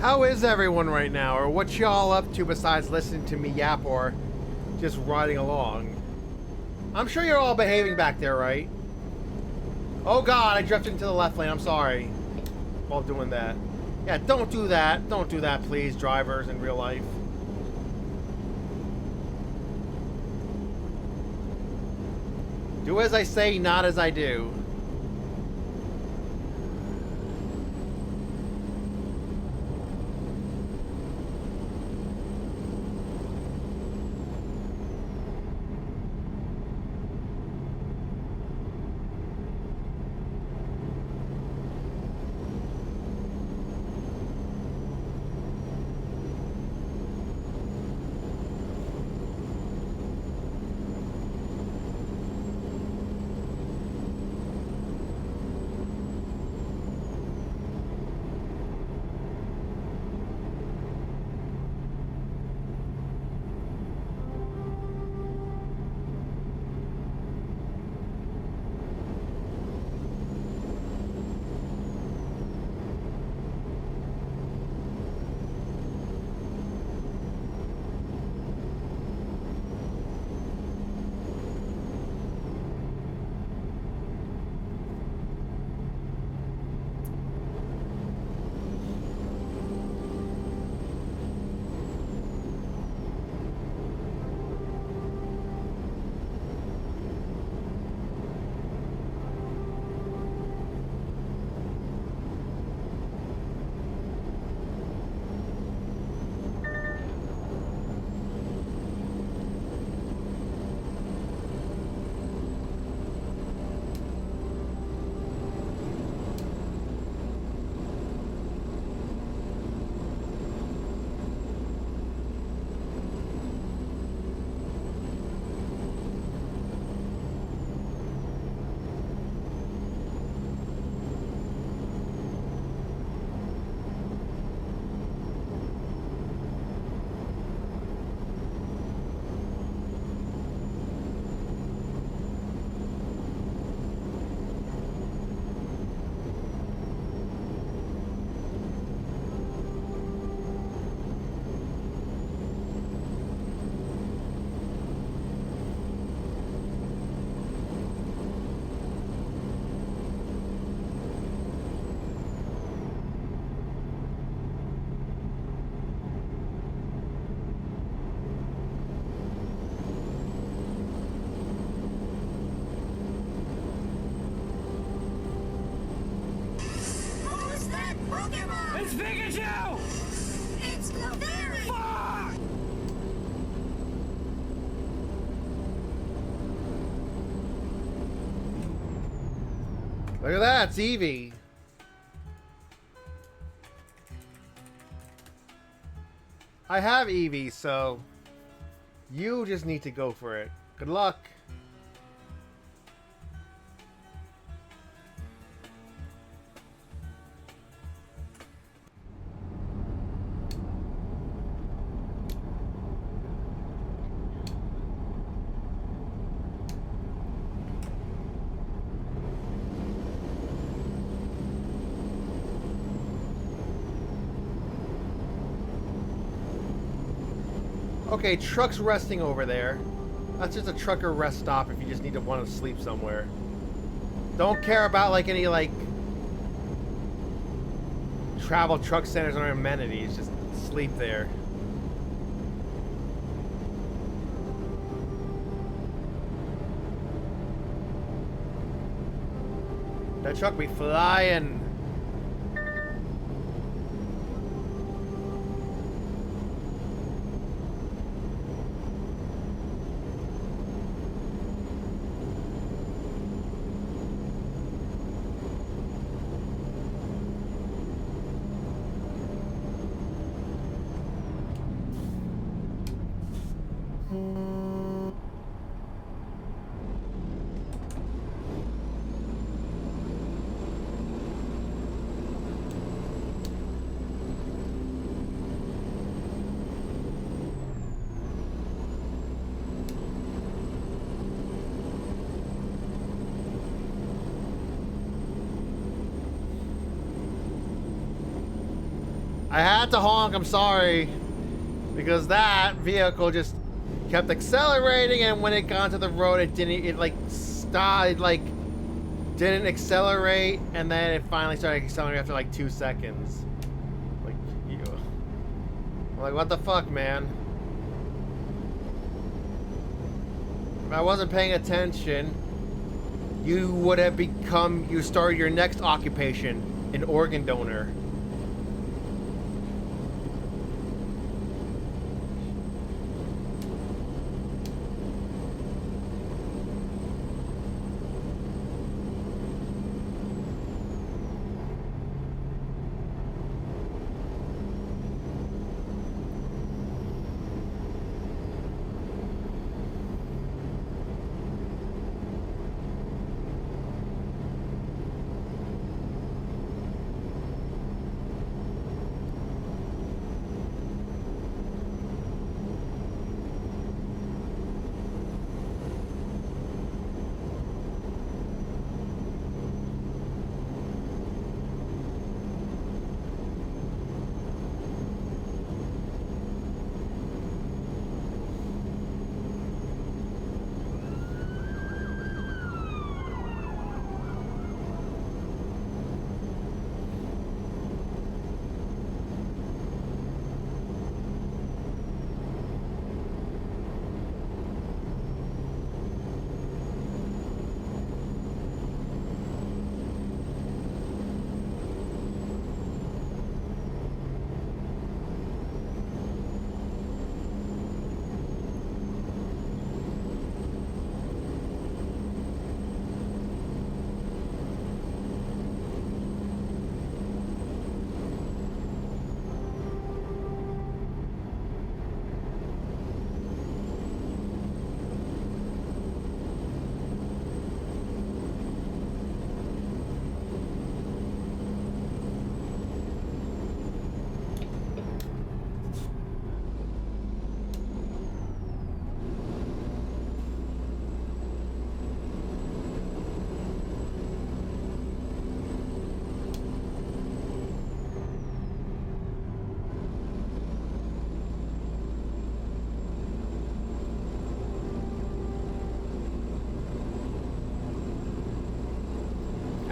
How is everyone right now? Or what y'all up to besides listening to me yap or just riding along? I'm sure you're all behaving back there, right? Oh god, I drifted into the left lane. I'm sorry. While doing that. Yeah, don't do that. Don't do that, please, drivers in real life. Do as I say, not as I do. Yeah, it's Eevee. I have Eevee, so you just need to go for it. Good luck. Okay, truck's resting over there. That's just a trucker rest stop if you just need to want to sleep somewhere. Don't care about like any like travel truck centers or amenities. Just sleep there. That truck be flying. I had to honk, I'm sorry. Because that vehicle just kept accelerating, and when it got onto the road, it like stopped, it like didn't accelerate, and then it finally started accelerating after like 2 seconds. Like, you. I'm like, what the fuck, man? If I wasn't paying attention, you would have you started your next occupation, an organ donor.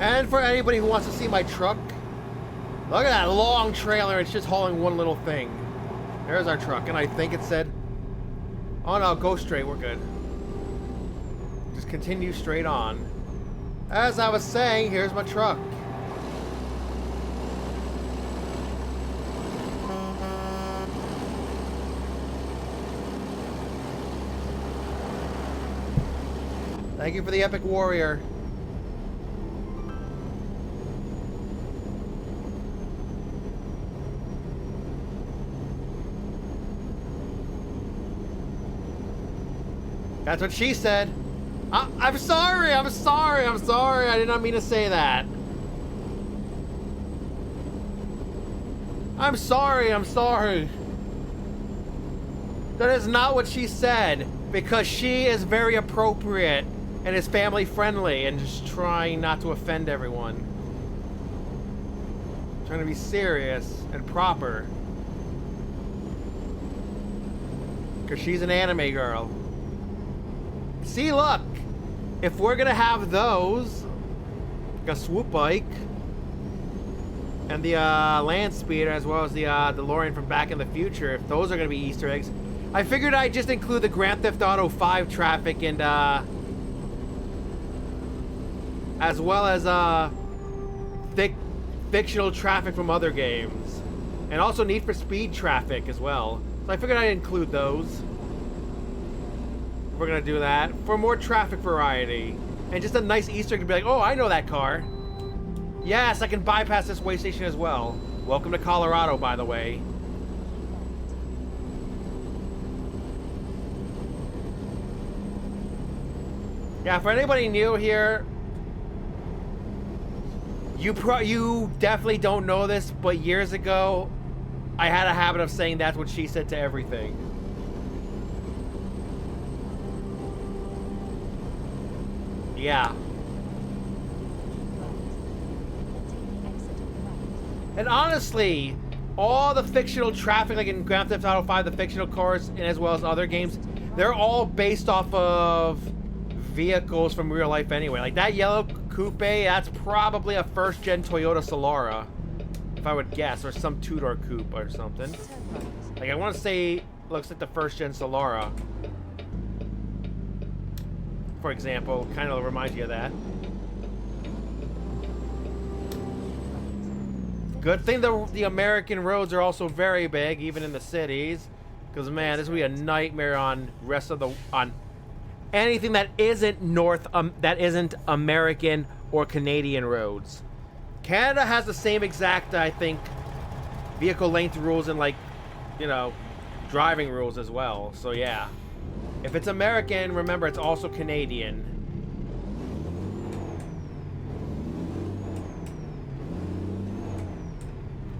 And for anybody who wants to see my truck, look at that long trailer. It's just hauling one little thing. There's our truck, and I think it said, oh no, go straight, we're good. Just continue straight on. As I was saying, here's my truck. Thank you for the epic warrior. That's what she said. I'm sorry. I'm sorry. I'm sorry. I did not mean to say that. I'm sorry. I'm sorry. That is not what she said, because she is very appropriate and is family friendly and just trying not to offend everyone. Trying to be serious and proper. Because she's an anime girl. See, look. If we're going to have those, like a swoop bike, and the land speeder, as well as the DeLorean from Back in the Future, if those are going to be Easter eggs, I figured I'd just include the Grand Theft Auto 5 traffic and, as well as, fictional traffic from other games. And also Need for Speed traffic as well. So I figured I'd include those. We're gonna do that for more traffic variety. And just a nice Easter egg to be like, oh, I know that car. Yes, I can bypass this way station as well. Welcome to Colorado, by the way. Yeah, for anybody new here, you definitely don't know this, but years ago, I had a habit of saying that's what she said to everything. Yeah. And honestly, all the fictional traffic, like in Grand Theft Auto 5, the fictional cars, and as well as other games, they're all based off of vehicles from real life anyway. Like that yellow coupe, that's probably a first-gen Toyota Solara, if I would guess, or some two-door coupe or something. Like I want to say, looks like the first-gen Solara, for example. Kind of reminds you of that. Good thing the American roads are also very big, even in the cities, because man, this would be a nightmare on anything that isn't that isn't American or Canadian roads. Canada has the same exact, I think, vehicle length rules and, like, you know, driving rules as well. So yeah, if it's American, remember it's also Canadian.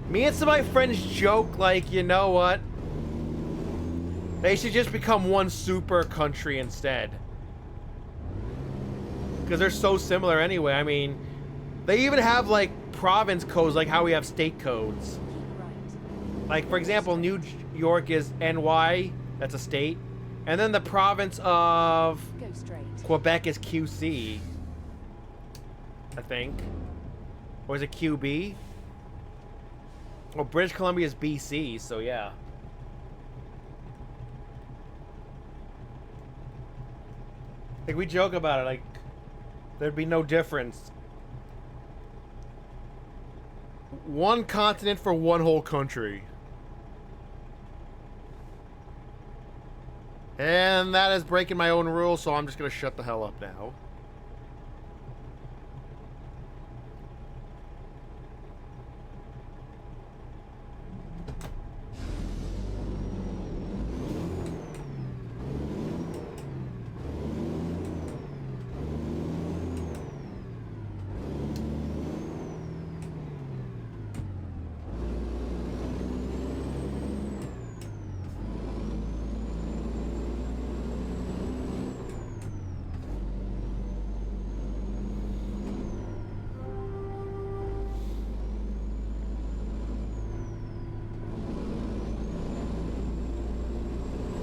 Me and some of my friends joke, like, you know what? They should just become one super country instead. Because they're so similar anyway. I mean, they even have, like, province codes, like how we have state codes. Like, for example, New York is NY, that's a state. And then the province of Quebec is QC, I think. Or is it QB? Well, British Columbia is BC, so yeah. Like, we joke about it, like, there'd be no difference. One continent for one whole country. And that is breaking my own rules, so I'm just gonna shut the hell up now.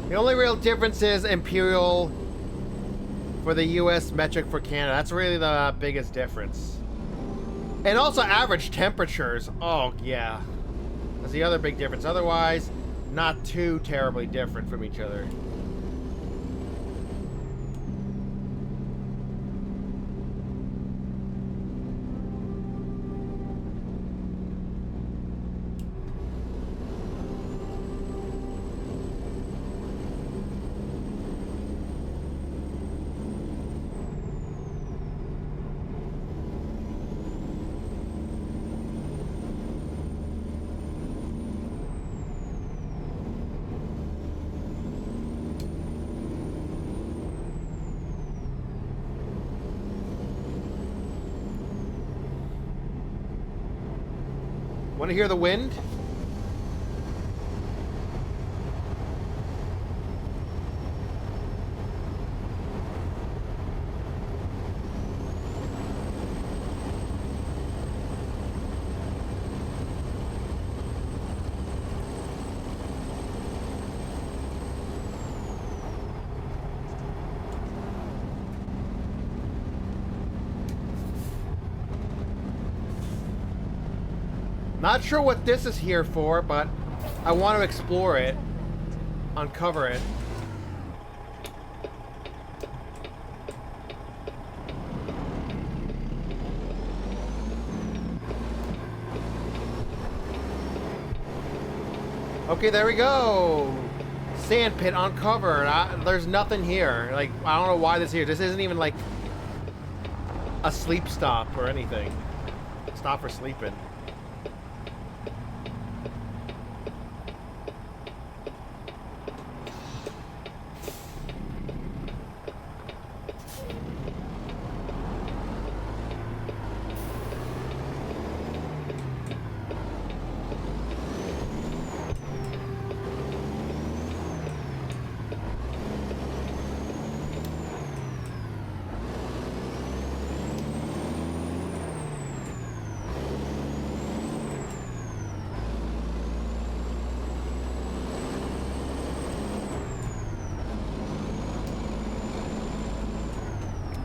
The only real difference is imperial for the US, metric for Canada. That's really the biggest difference. And also average temperatures. Oh, yeah. That's the other big difference. Otherwise, not too terribly different from each other. Want to hear the wind? Not sure what this is here for, but I want to explore it, uncover it. Okay, there we go. Sand pit uncovered. There's nothing here. Like, I don't know why this is here. This isn't even like a sleep stop or anything. Stop for sleeping.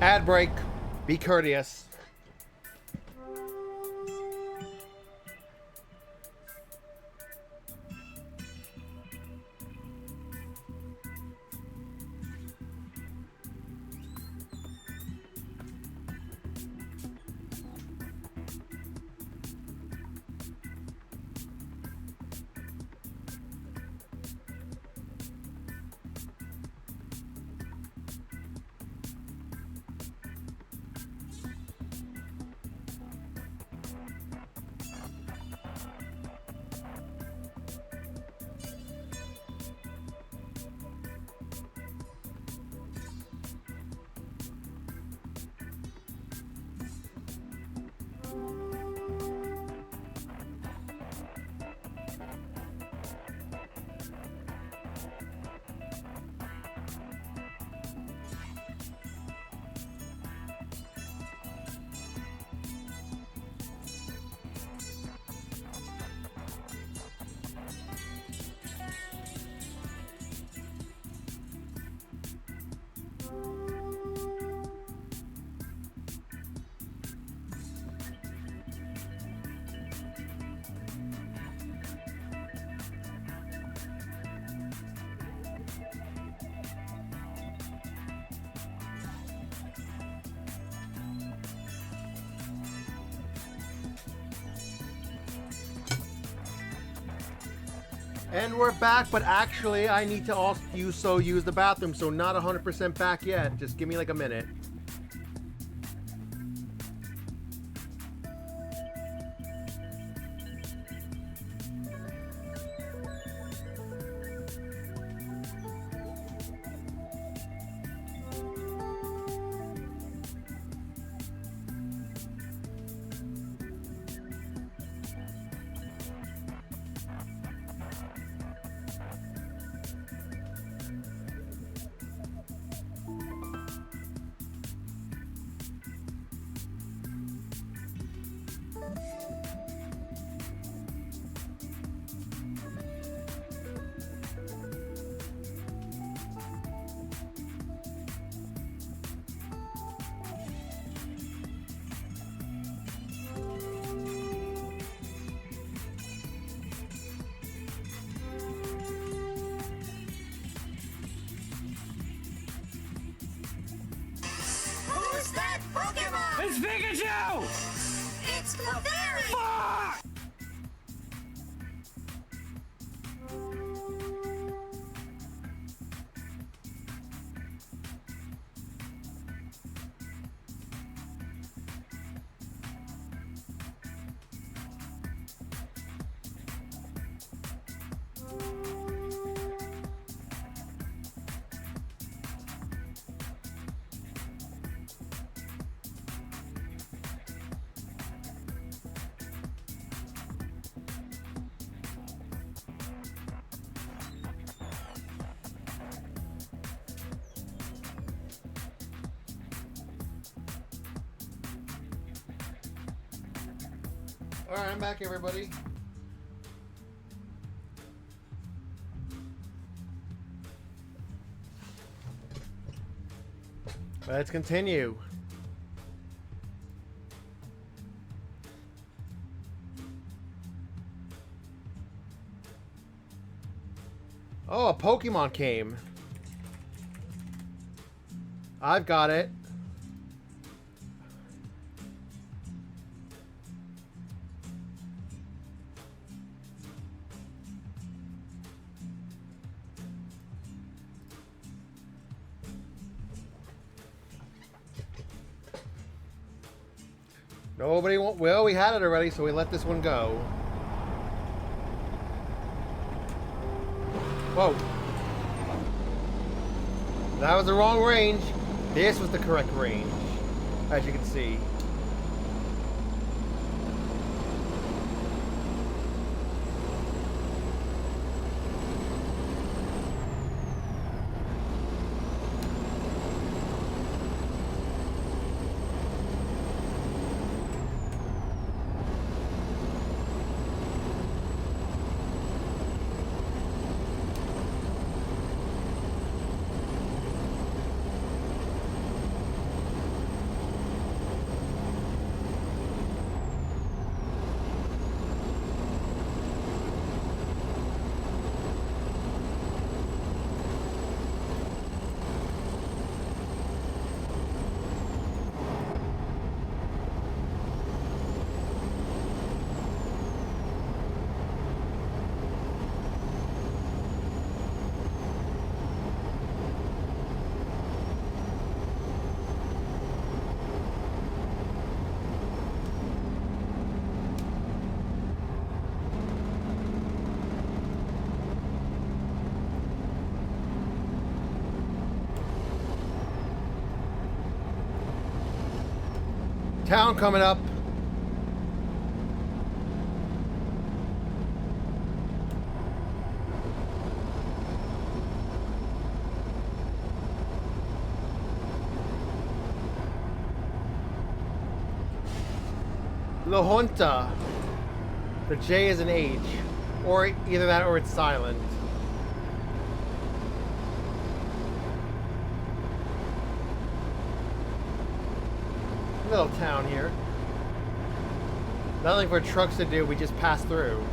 Ad break. Be courteous. And we're back, but actually I need to also use the bathroom, so not 100% back yet. Just give me like a minute. Who's that Pokemon? It's Pikachu! It's Clefairy! Fuck! Alright, I'm back, everybody. Let's continue. Oh, a Pokemon came. I've got it. Nobody won't. Well, we had it already, so we let this one go. Whoa. That was the wrong range. This was the correct range, as you can see. Town coming up. La Junta. The J is an H. Or either that or it's silent. Little town here. Nothing for trucks to do, we just pass through.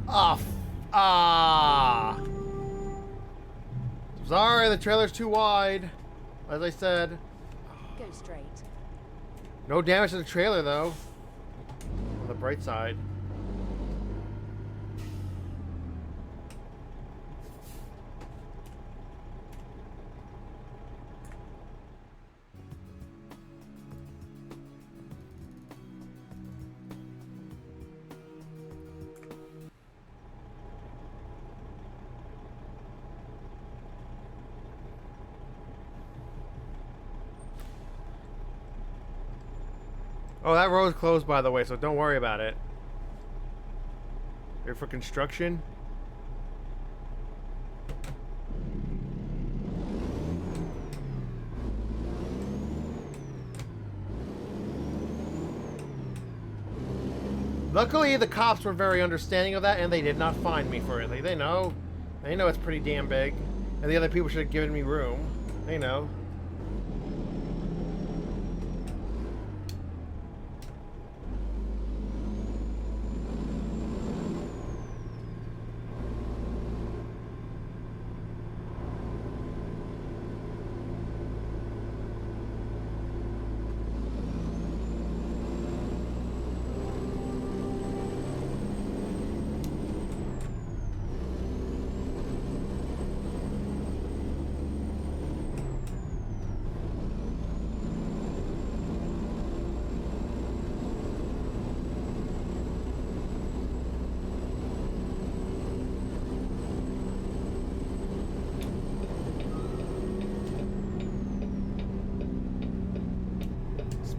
Ah. Sorry, the trailer's too wide. As I said. Go straight. No damage to the trailer, though. On the bright side. Oh, that road's closed, by the way, so don't worry about it. Here for construction. Luckily, the cops were very understanding of that, and they did not fine me for it. They know it's pretty damn big, and the other people should have given me room. They know.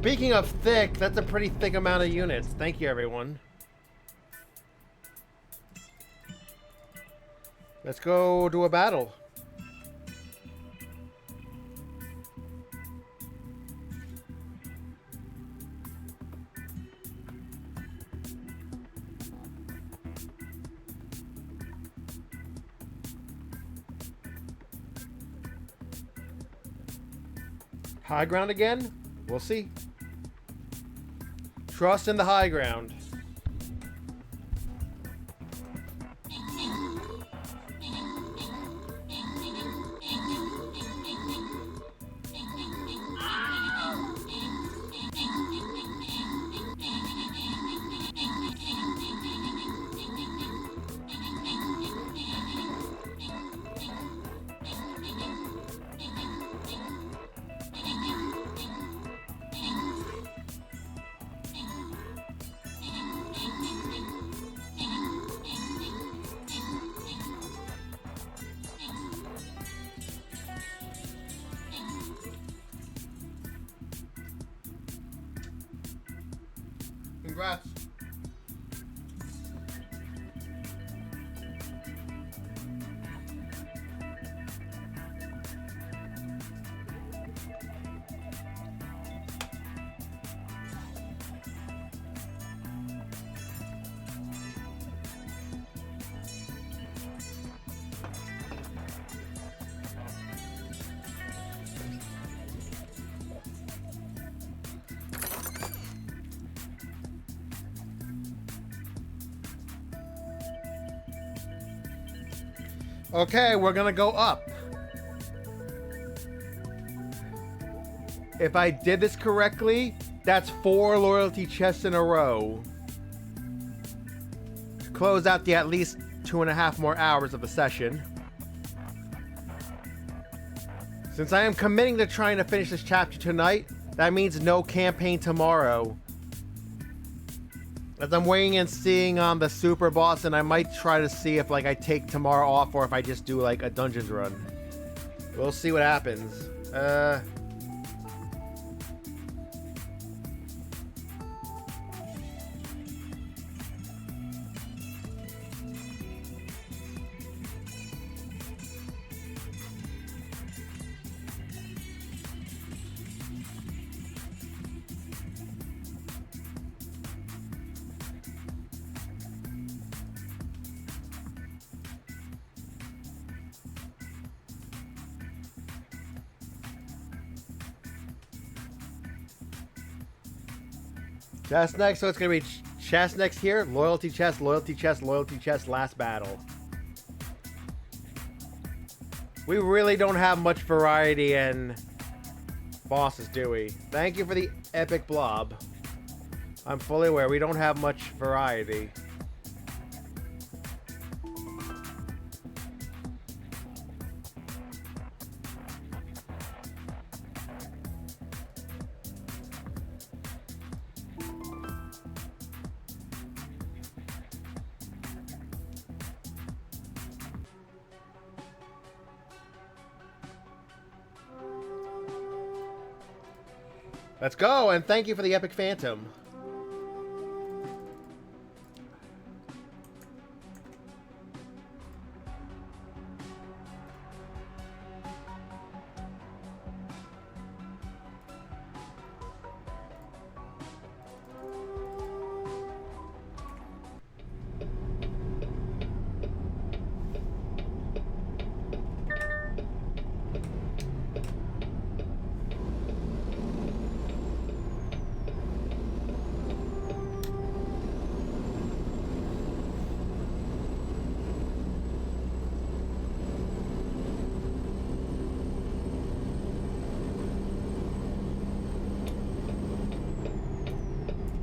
Speaking of thick, that's a pretty thick amount of units. Thank you, everyone. Let's go do a battle. High ground again? We'll see. Trust in the high ground. Congrats. Okay, we're gonna go up. If I did this correctly, that's 4 loyalty chests in a row. To close out the at least 2.5 more hours of the session. Since I am committing to trying to finish this chapter tonight, that means no campaign tomorrow. As I'm waiting and seeing on the super boss, and I might try to see if like I take tomorrow off or if I just do like a dungeons run. We'll see what happens. That's next, so it's gonna be Chest next here. Loyalty chest, loyalty chest, loyalty chest. Last battle. We really don't have much variety in bosses, do we? Thank you for the epic blob. I'm fully aware we don't have much variety. Let's go, and thank you for the epic phantom.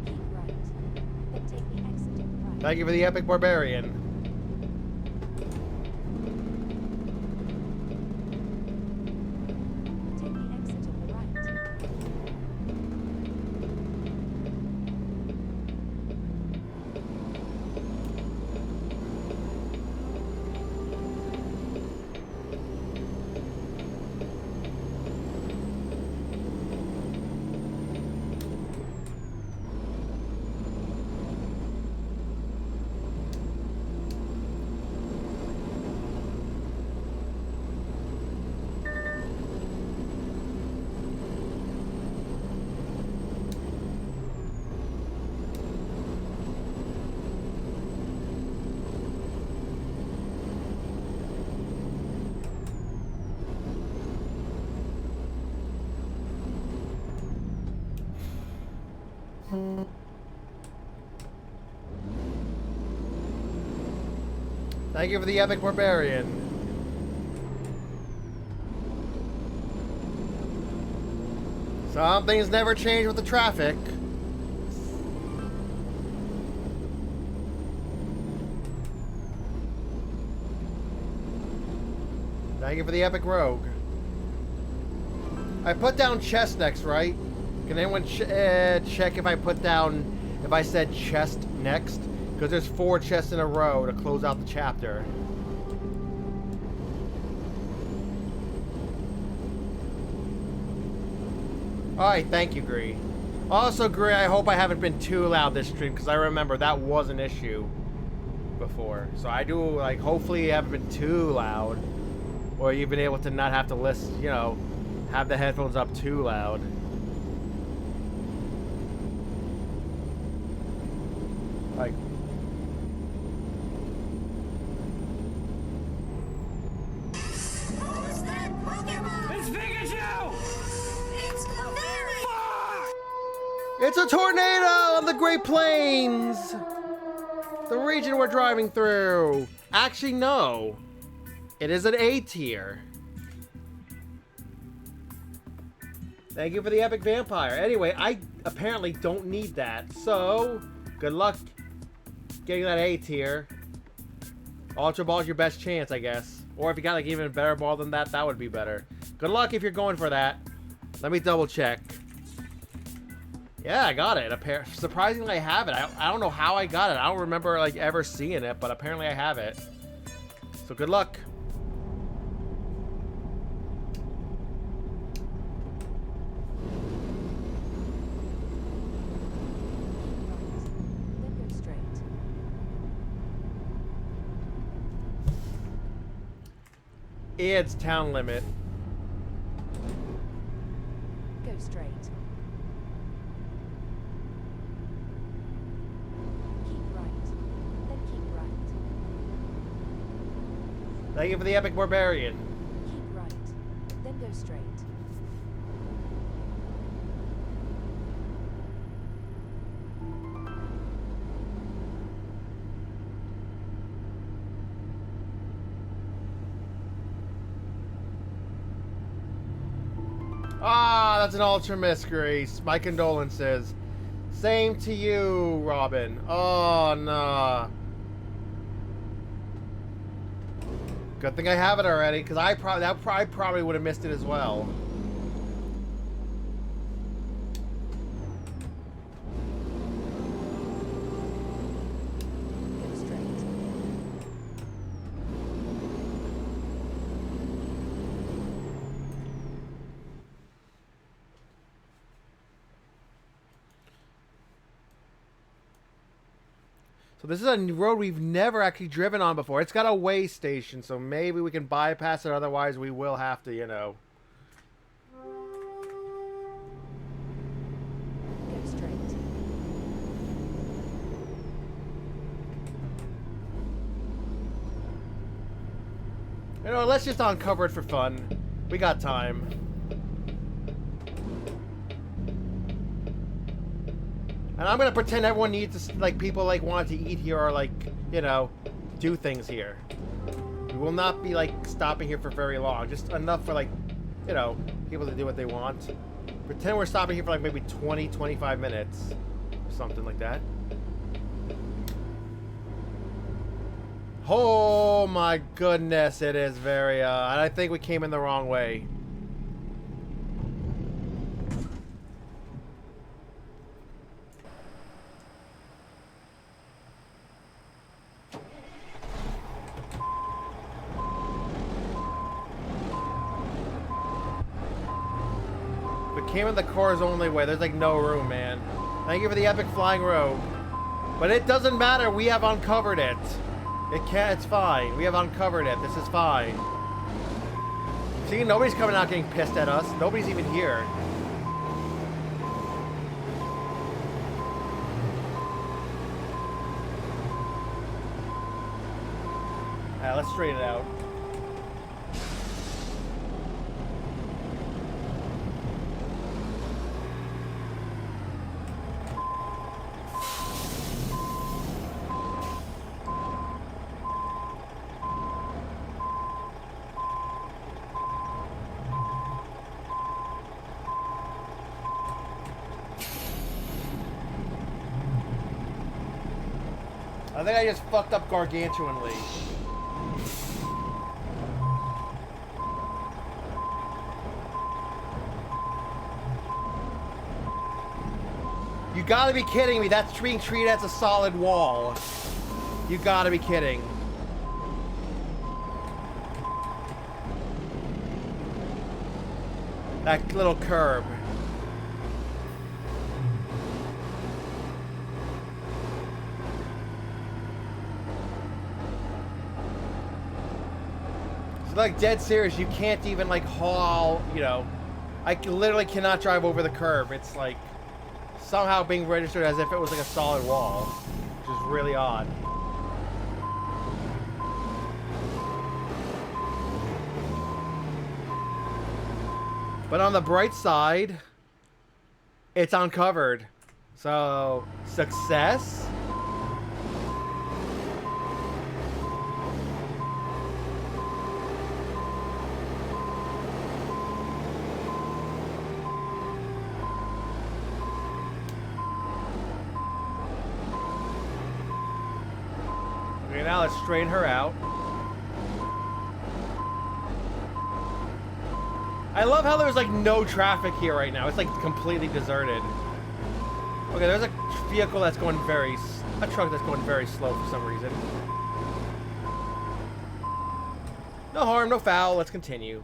Keep right. Then take the exit on the right. Thank you for the epic barbarian. Take the exit on the right. Thank you for the epic barbarian. Some things never change with the traffic. Thank you for the epic rogue. I put down chest next, right? Can anyone check if I put down, if I said chest next? Because there's 4 chests in a row to close out the chapter. Alright, thank you, Gree. Also, Gree, I hope I haven't been too loud this stream, because I remember that was an issue before. So I do, like, hopefully you haven't been too loud. Or you've been able to not have to listen, you know, have the headphones up too loud. Like, Who's that Pokemon? It's Pikachu! It's Clefairy! Fuck! it's a tornado on the Great Plains! The region we're driving through. Actually, no. It is an A tier. Thank you for the epic vampire. Anyway, I apparently don't need that. So, good luck getting that A tier. Ultra Ball's your best chance, I guess. Or if you got like even a better ball than that, that would be better. Good luck if you're going for that. Let me double check. Yeah, I got it. Surprisingly, I have it. I don't know how I got it. I don't remember like ever seeing it, but apparently I have it. So good luck. Then go straight. It's town limit. Go straight. Keep right. Then keep right. Thank you for the epic barbarian. Keep right. Then go straight. Ah, that's an ultra miss, Grace. My condolences. Same to you, Robin. Oh, nah. Good thing I have it already, because I probably would have missed it as well. Go straight. So this is a road we've never actually driven on before. It's got a way station, so maybe we can bypass it. Otherwise, we will have to, you know. Go straight. You know, let's just uncover it for fun. We got time. And I'm gonna pretend everyone needs to, like, people like want to eat here or like, you know, do things here. We will not be like stopping here for very long. Just enough for like, you know, people to do what they want. Pretend we're stopping here for like maybe 20, 25 minutes. Or something like that. Oh my goodness, it is very, and I think we came in the wrong way. We came in the car's only way. There's like no room, man. Thank you for the epic flying rogue. But it doesn't matter. We have uncovered it. It's fine. We have uncovered it. This is fine. See, nobody's coming out getting pissed at us. Nobody's even here. Alright, let's straighten it out. I think I just fucked up gargantuanly. You gotta be kidding me. That's being treated as a solid wall. You gotta be kidding. That little curb. Like, dead serious, you can't even like haul, you know, I literally cannot drive over the curb. It's like somehow being registered as if it was like a solid wall, which is really odd. But on the bright side, it's uncovered. So, success. Okay, now let's straighten her out. I love how there's like no traffic here right now. It's like completely deserted. Okay, there's a vehicle that's going a truck that's going very slow for some reason. No harm, no foul. Let's continue.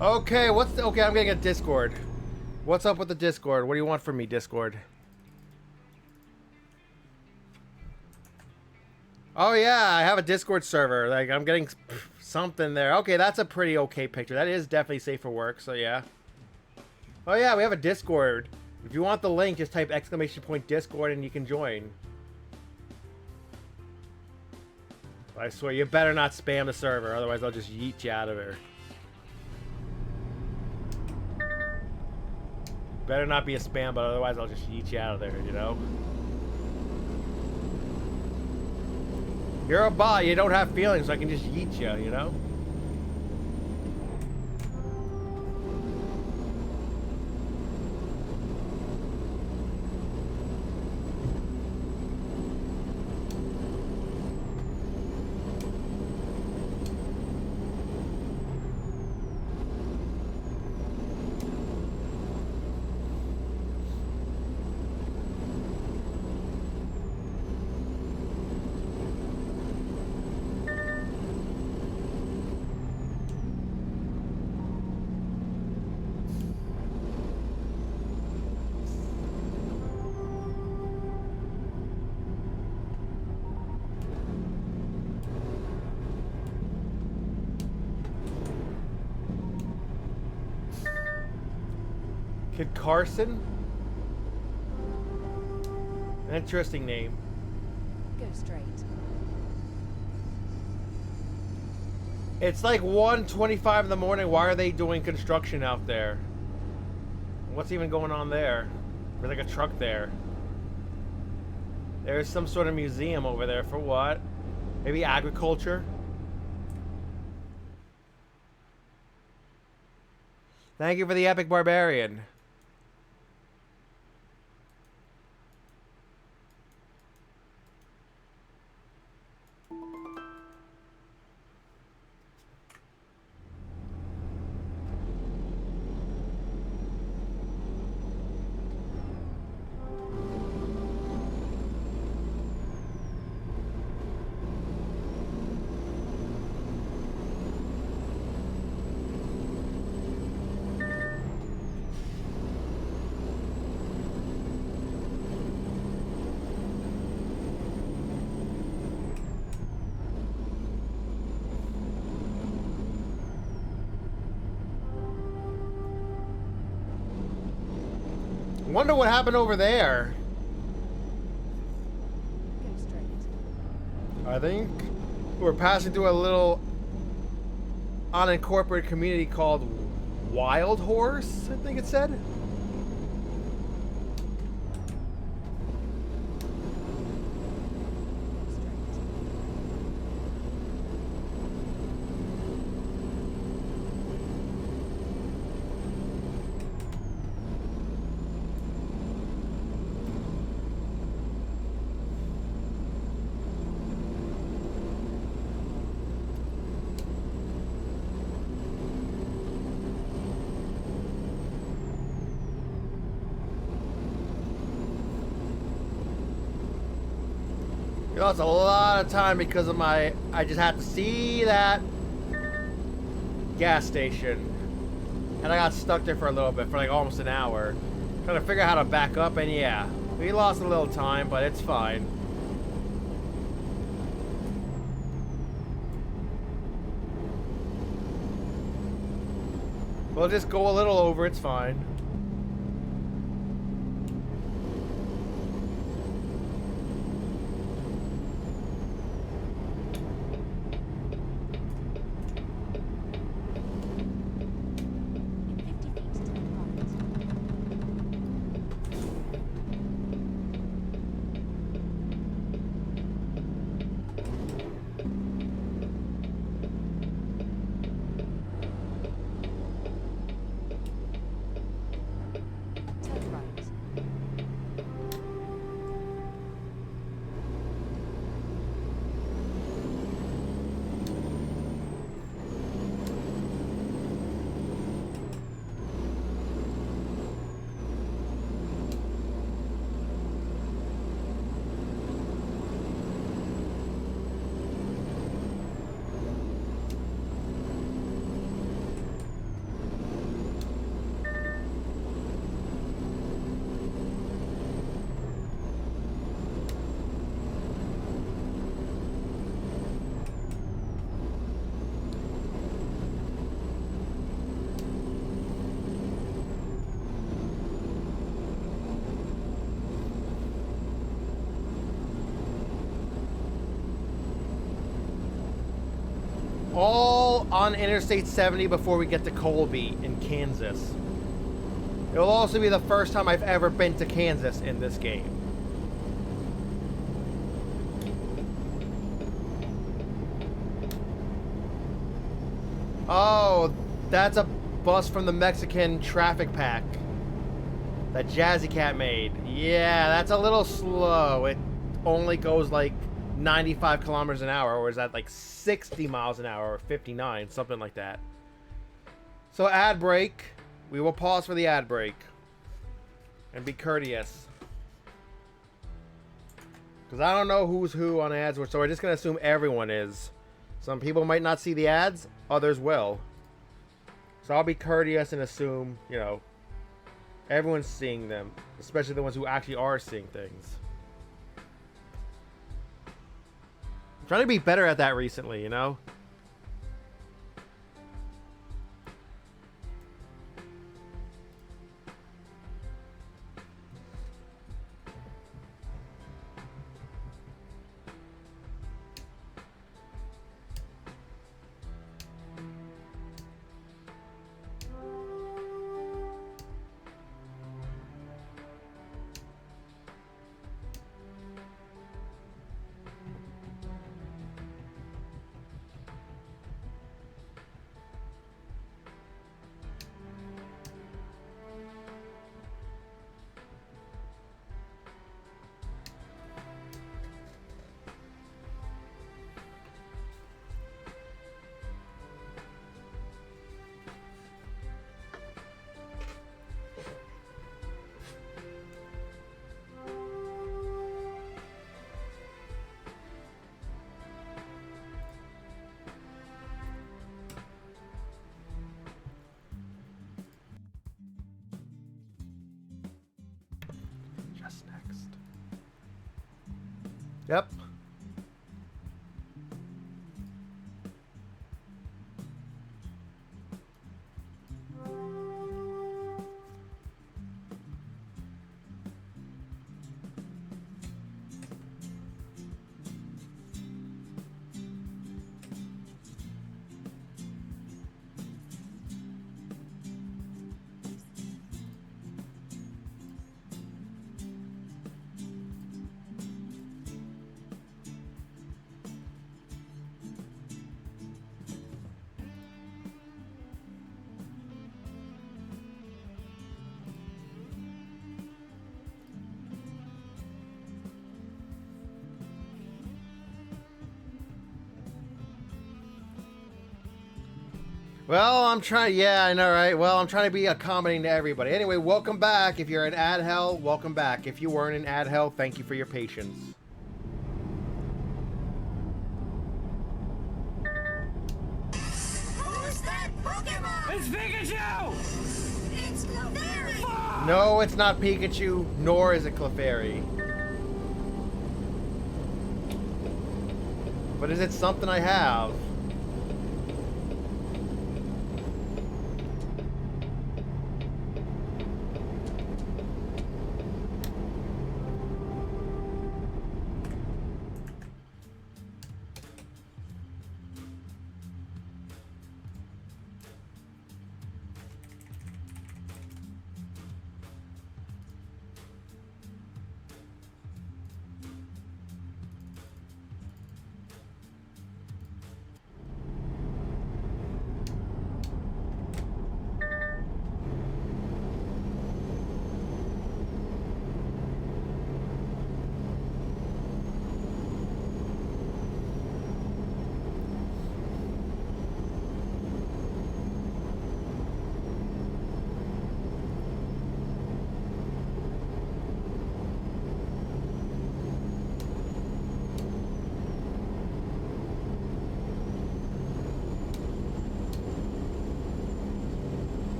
Okay, okay, I'm getting a Discord. What's up with the Discord? What do you want from me, Discord? Oh yeah, I have a Discord server. Like, I'm getting something there. Okay, that's a pretty okay picture. That is definitely safe for work, so yeah. Oh yeah, we have a Discord. If you want the link, just type !Discord and you can join. I swear, you better not spam the server, otherwise I'll just yeet you out of here. Better not be a spam, but otherwise I'll just yeet you out of there, you know? You're a bot, you don't have feelings, so I can just yeet you, you know? Kid Carson? An interesting name. Go straight. It's like 1:25 in the morning. Why are they doing construction out there? What's even going on there? There's like a truck there. There's some sort of museum over there for what? Maybe agriculture? Thank you for the epic barbarian. Wonder what happened over there. Go straight. I think we're passing through a little unincorporated community called Wild Horse, I think it said. Go straight. You lost a lot of time because of I just had to see that gas station. And I got stuck there for a little bit, for like almost an hour. Trying to figure out how to back up, and yeah. We lost a little time, but it's fine. We'll just go a little over, it's fine. In 50 feet, turn right. all on Interstate 70 before we get to Colby in Kansas. It'll also be the first time I've ever been to Kansas in this game. Oh, that's a bus from the Mexican traffic pack that Jazzy Cat made. Yeah, that's a little slow. It only goes like 95 kilometers an hour, or is that like 60 miles an hour or 59, something like that. So ad break. We will pause for the ad break and be courteous. Because I don't know who's who on ads, so we're just going to assume everyone is. Some people might not see the ads, others will. So I'll be courteous and assume, you know, everyone's seeing them, especially the ones who actually are seeing things. I'm trying to be better at that recently, you know? Just next. Yep. Well, I'm trying. Yeah, I know, right? Well, I'm trying to be accommodating to everybody. Anyway, welcome back. If you're in ad hell, welcome back. If you weren't in ad hell, thank you for your patience. Who's that Pokemon? It's Pikachu! It's Clefairy! No, it's not Pikachu, nor is it Clefairy. But is it something I have?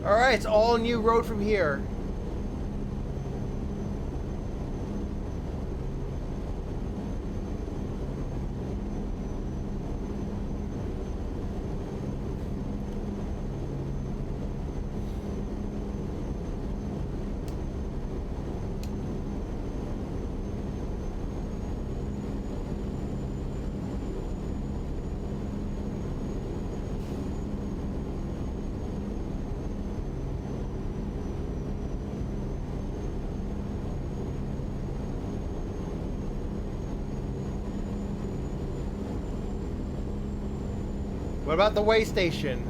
Alright, it's all new road from here. What about the way station?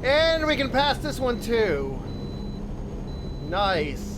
And we can pass this one too. Nice.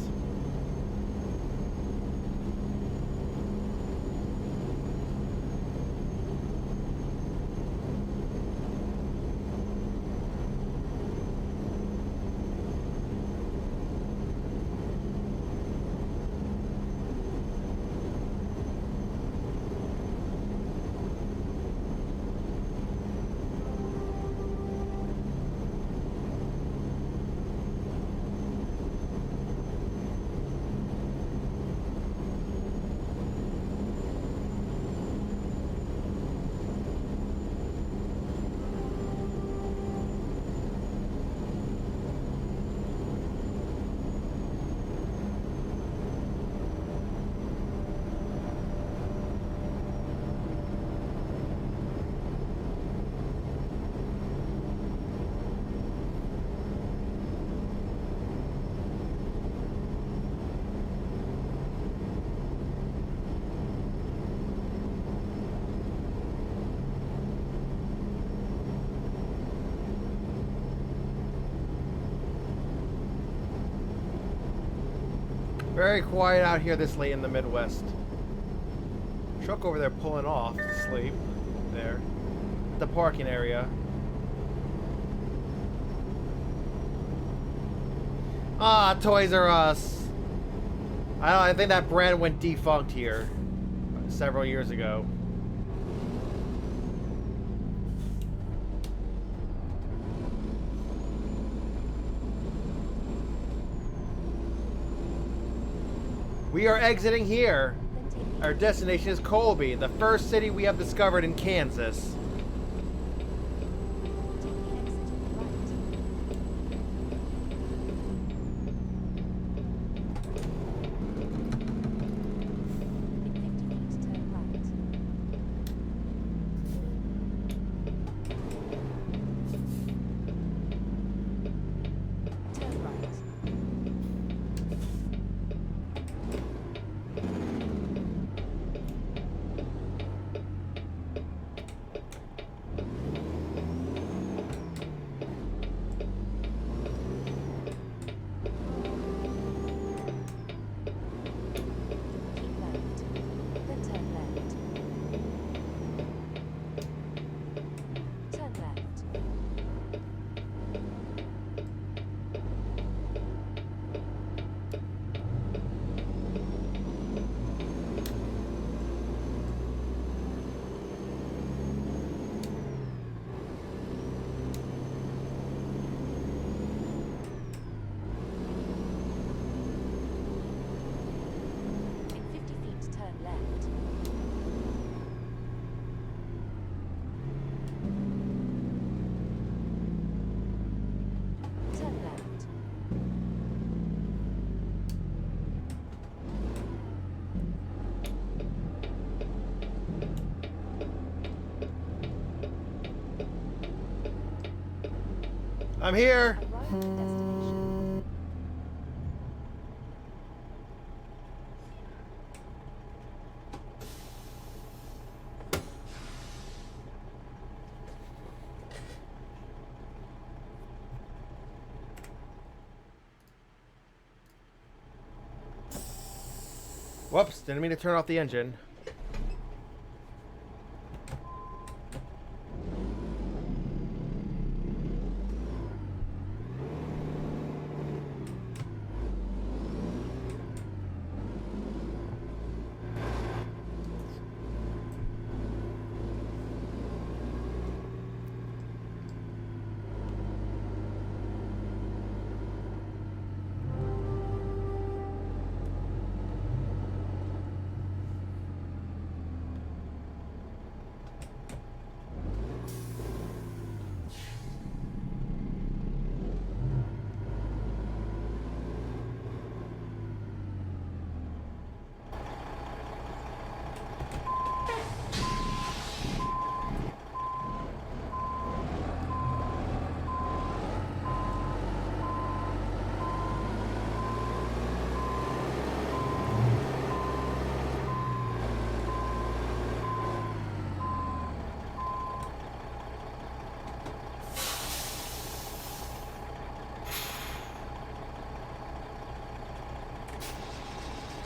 Very quiet out here this late in the Midwest. Truck over there pulling off to sleep. There. The parking area. Ah, Toys R Us. I think that brand went defunct here several years ago. We are exiting here. Our destination is Colby, the first city we have discovered in Kansas. I'm here. Whoops, didn't mean to turn off the engine.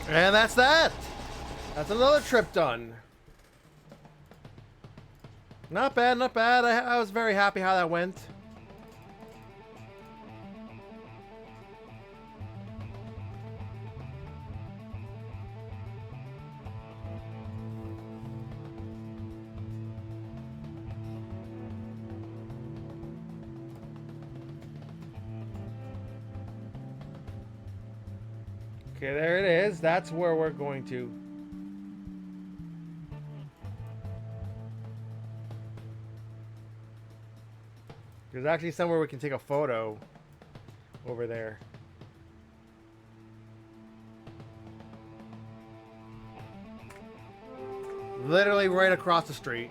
And that's that. That's another trip done. Not bad, not bad. I was very happy how that went. Okay, there it is. That's where we're going to. There's actually somewhere we can take a photo over there. Literally right across the street.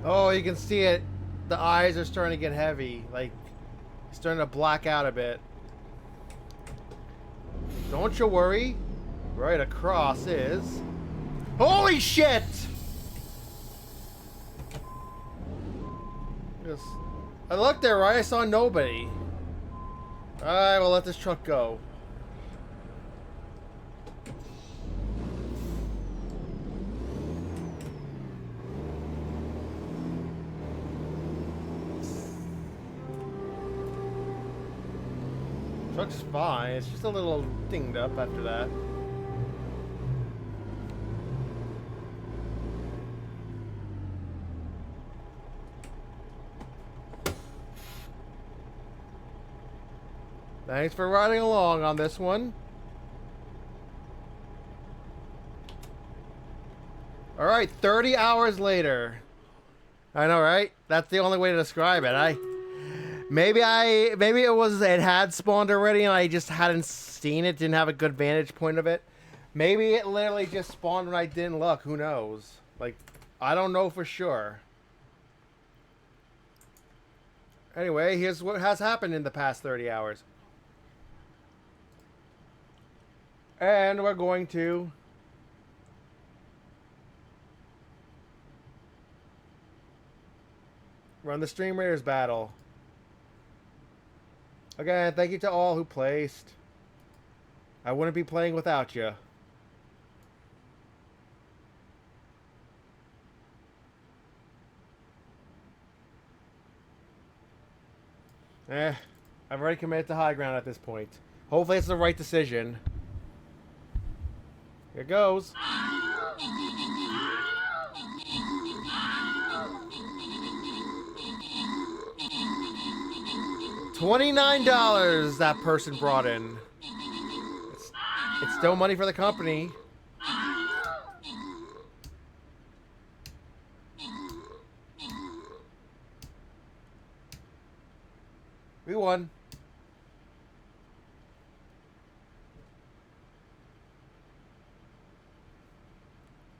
Oh, you can see it. The eyes are starting to get heavy. Like, it's starting to black out a bit. Don't you worry. Right across is... Holy shit! Yes. I looked there, right? I saw nobody. Alright, we'll let this truck go. Truck's fine. It's just a little dinged up after that. Thanks for riding along on this one. Alright, 30 hours later. I know, right? That's the only way to describe it. Maybe it had spawned already and I just hadn't seen it, didn't have a good vantage point of it. Maybe it literally just spawned when I didn't look, who knows? Like, I don't know for sure. Anyway, here's what has happened in the past 30 hours. And we're going to run the Stream Raiders battle. Again, thank you to all who placed. I wouldn't be playing without you. I've already committed to high ground at this point. Hopefully it's the right decision. Here goes. $29 that person brought in. It's still money for the company. We won.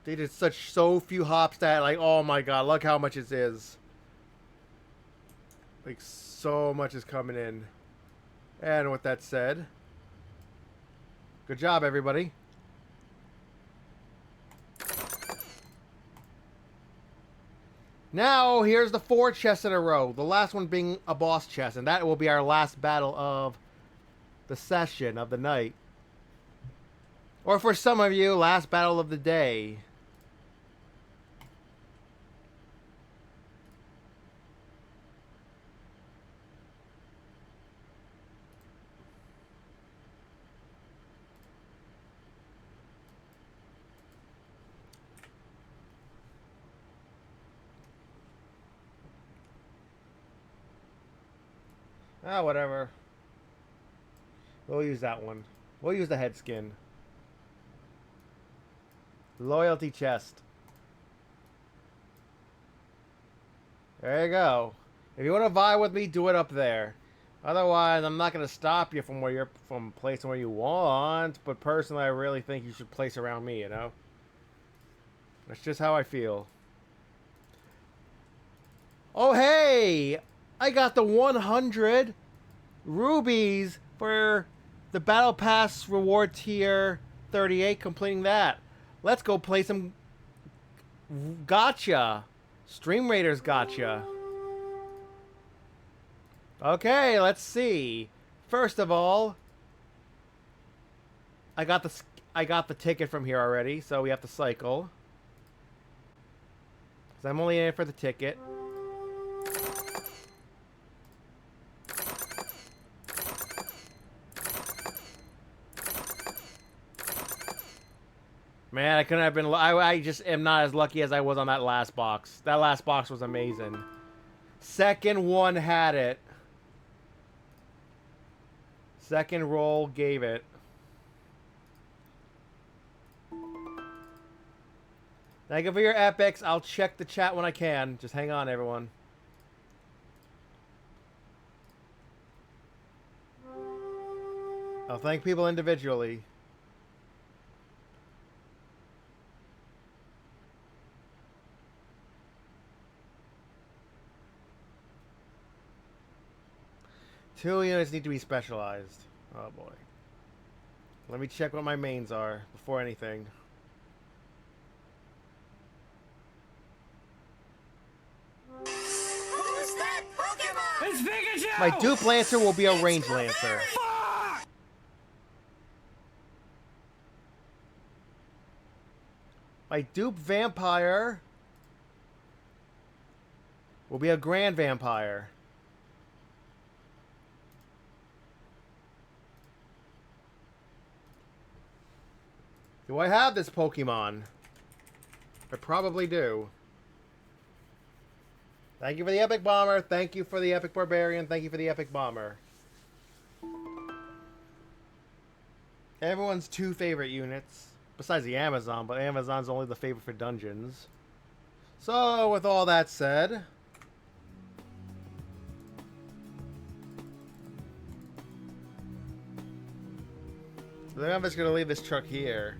They did so few hops that, like, oh my god, look how much it is. Like, so much is coming in. And with that said, good job, everybody. Now, here's the 4 chests in a row. The last one being a boss chest. And that will be our last battle of the session, of the night. Or for some of you, last battle of the day. Ah, whatever. We'll use that one. We'll use the head skin. Loyalty chest. There you go. If you want to vibe with me, do it up there. Otherwise, I'm not going to stop you from where you're from placing where you want. But personally, I really think you should place around me. You know. That's just how I feel. Oh hey! I got the 100 rubies for the Battle Pass reward tier 38, completing that. Let's go play some gotcha. Stream Raiders gotcha. Okay, let's see. First of all, I got the ticket from here already, so we have to cycle. 'Cause I'm only in it for the ticket. Man, I couldn't have been. I just am not as lucky as I was on that last box. That last box was amazing. Second one had it. Second roll gave it. Thank you for your epics. I'll check the chat when I can. Just hang on, everyone. I'll thank people individually. Two units need to be specialized. Oh boy. Let me check what my mains are before anything. Who's that Pokemon? It's Pikachu! My dupe lancer will be a range lancer. Fuck! My dupe vampire will be a grand vampire. Do I have this Pokemon? I probably do. Thank you for the Epic Bomber. Thank you for the Epic Barbarian. Thank you for the Epic Bomber. Everyone's two favorite units. Besides the Amazon, but Amazon's only the favorite for dungeons. So, with all that said... I think I'm just going to leave this truck here.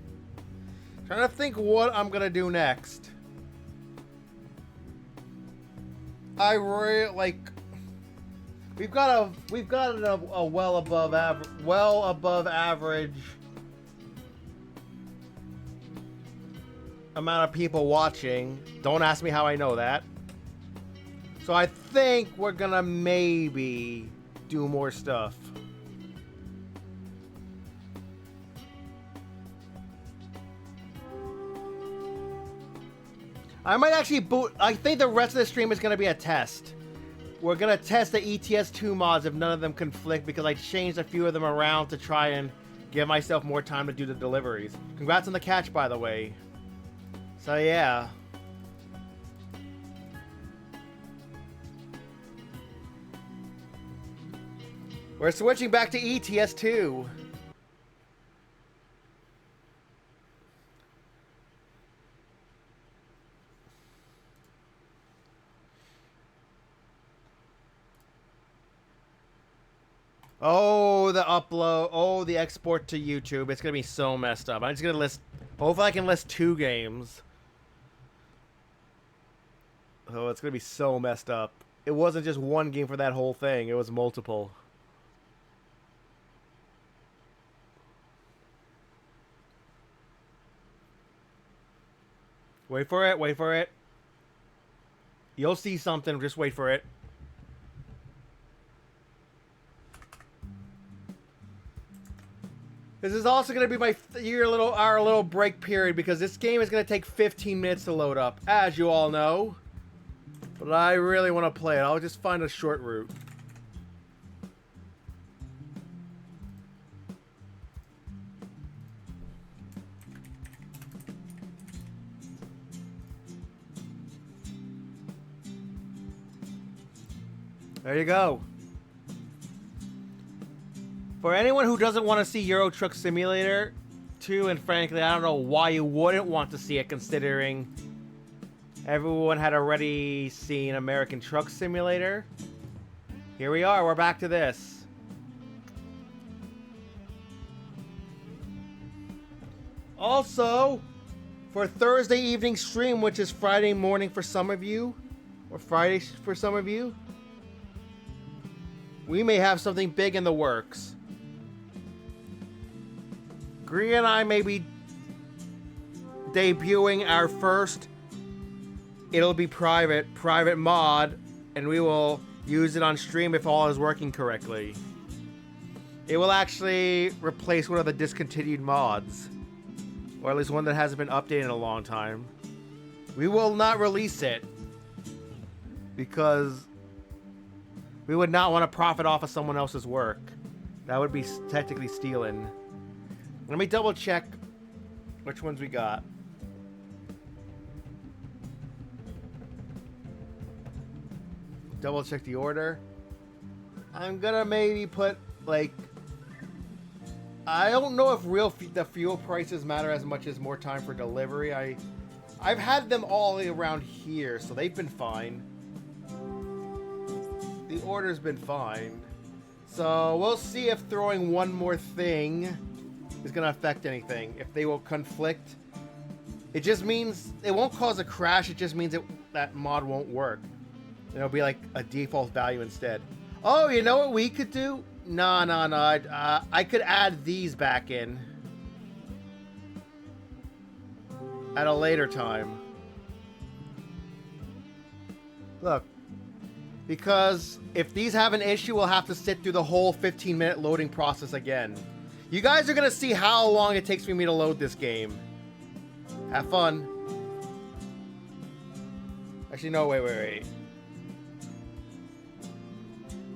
Trying to think what I'm going to do next. I really, like... We've got a well above average amount of people watching. Don't ask me how I know that. So I think we're gonna maybe do more stuff. I might actually boot. I think the rest of the stream is gonna be a test. We're gonna test the ETS2 mods if none of them conflict, because I changed a few of them around to try and give myself more time to do the deliveries. Congrats on the catch, by the way. So yeah. We're switching back to ETS2. Oh, the upload. Oh, the export to YouTube. It's going to be so messed up. I'm just going to list... Hopefully I can list 2 games. Oh, it's going to be so messed up. It wasn't just one game for that whole thing. It was multiple. Wait for it. Wait for it. You'll see something. Just wait for it. This is also going to be our little break period, because this game is going to take 15 minutes to load up, as you all know. But I really want to play it. I'll just find a short route. There you go. For anyone who doesn't want to see Euro Truck Simulator 2, and frankly, I don't know why you wouldn't want to see it, considering everyone had already seen American Truck Simulator. Here we are, we're back to this. Also, for Thursday evening stream, which is Friday morning for some of you, or Friday for some of you, we may have something big in the works. Gree and I may be debuting our first, it'll be private mod, and we will use it on stream if all is working correctly. It will actually replace one of the discontinued mods, or at least one that hasn't been updated in a long time. We will not release it because we would not want to profit off of someone else's work. That would be technically stealing. Let me double check which ones we got. Double check the order. I'm gonna maybe put, like, I don't know if the fuel prices matter as much as more time for delivery. I've had them all around here, so they've been fine. The order's been fine. So we'll see if throwing one more thing is gonna affect anything. If they will conflict, it just means it won't cause a crash. It just means that mod won't work. It'll be like a default value instead. Oh, you know what we could do? No. I could add these back in at a later time. Look, because if these have an issue, we'll have to sit through the whole 15-minute loading process again. You guys are gonna see how long it takes for me to load this game. Have fun. Actually, no, wait.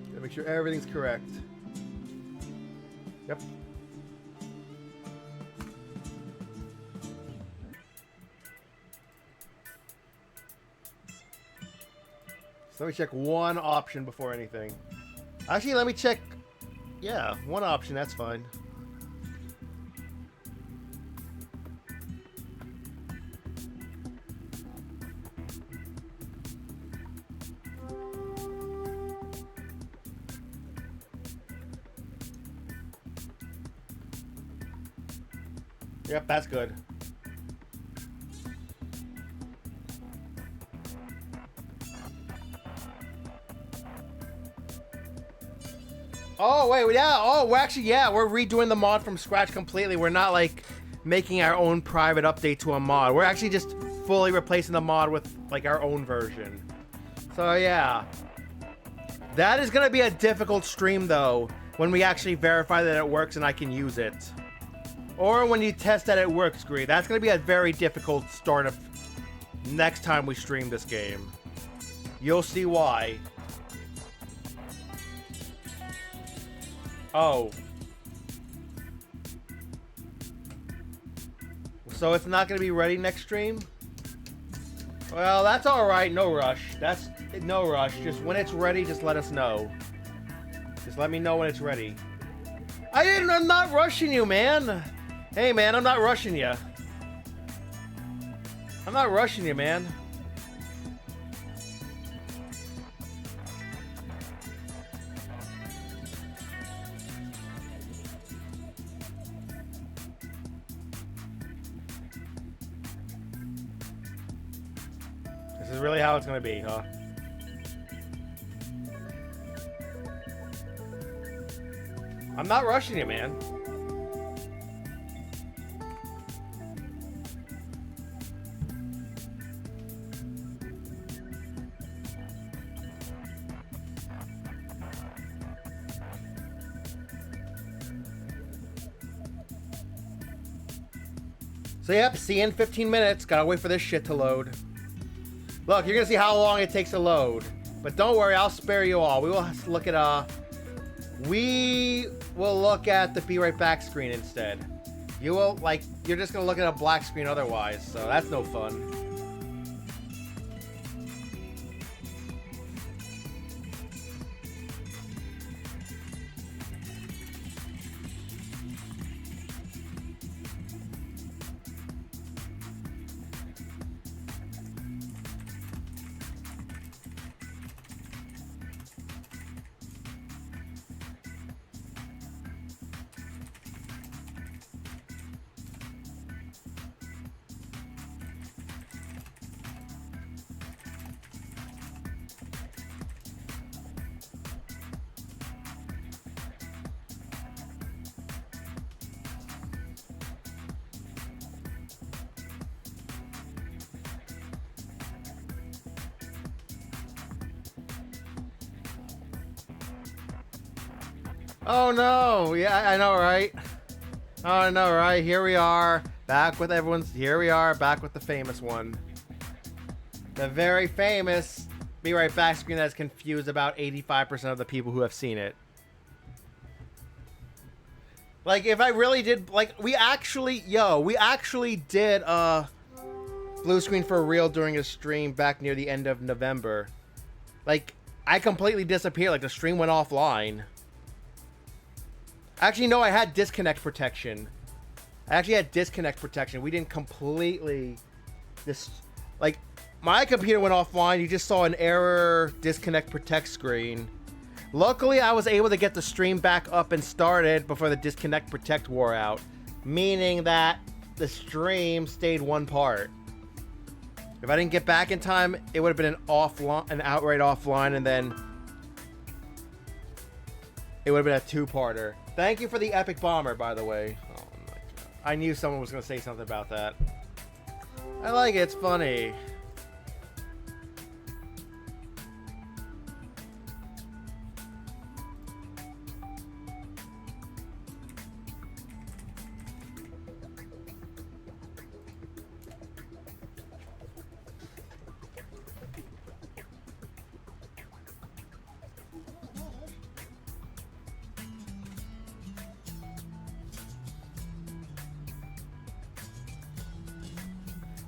Gotta make sure everything's correct. Yep. So let me check one option before anything. Actually, let me check. Yeah, one option, that's fine. Yep, that's good. Oh, wait, yeah. Oh, we're redoing the mod from scratch completely. We're not, like, making our own private update to a mod. We're actually just fully replacing the mod with, like, our own version. So, yeah. That is going to be a difficult stream, though, when we actually verify that it works and I can use it. Or when you test that it works, Gree. That's going to be a very difficult start of next time we stream this game. You'll see why. Oh. So it's not going to be ready next stream? Well, that's alright. No rush. That's no rush. Just when it's ready, just let us know. Just let me know when it's ready. I'm not rushing you, man. Hey, man, I'm not rushing you. I'm not rushing you, man. This is really how it's gonna be, huh? I'm not rushing you, man. So yep, see you in 15 minutes. Gotta wait for this shit to load. Look, you're gonna see how long it takes to load. But don't worry, I'll spare you all. We will look at the be right back screen instead. You're just gonna look at a black screen otherwise, so that's no fun. Oh no! Yeah, I know, right? Oh, I know, right? Here we are, back with everyone's. Here we are, back with the famous one. The very famous Be Right Back screen that's confused about 85% of the people who have seen it. Like, if I really did, like, we actually did blue screen for real during a stream back near the end of November. Like, I completely disappeared. Like, the stream went offline. Actually, no, I had disconnect protection. We didn't completely... Like, my computer went offline. You just saw an error disconnect protect screen. Luckily, I was able to get the stream back up and started before the disconnect protect wore out. Meaning that the stream stayed one part. If I didn't get back in time, it would have been an outright offline, and then it would have been a two-parter. Thank you for the epic bomber, by the way. Oh my God. I knew someone was going to say something about that. I like it. It's funny.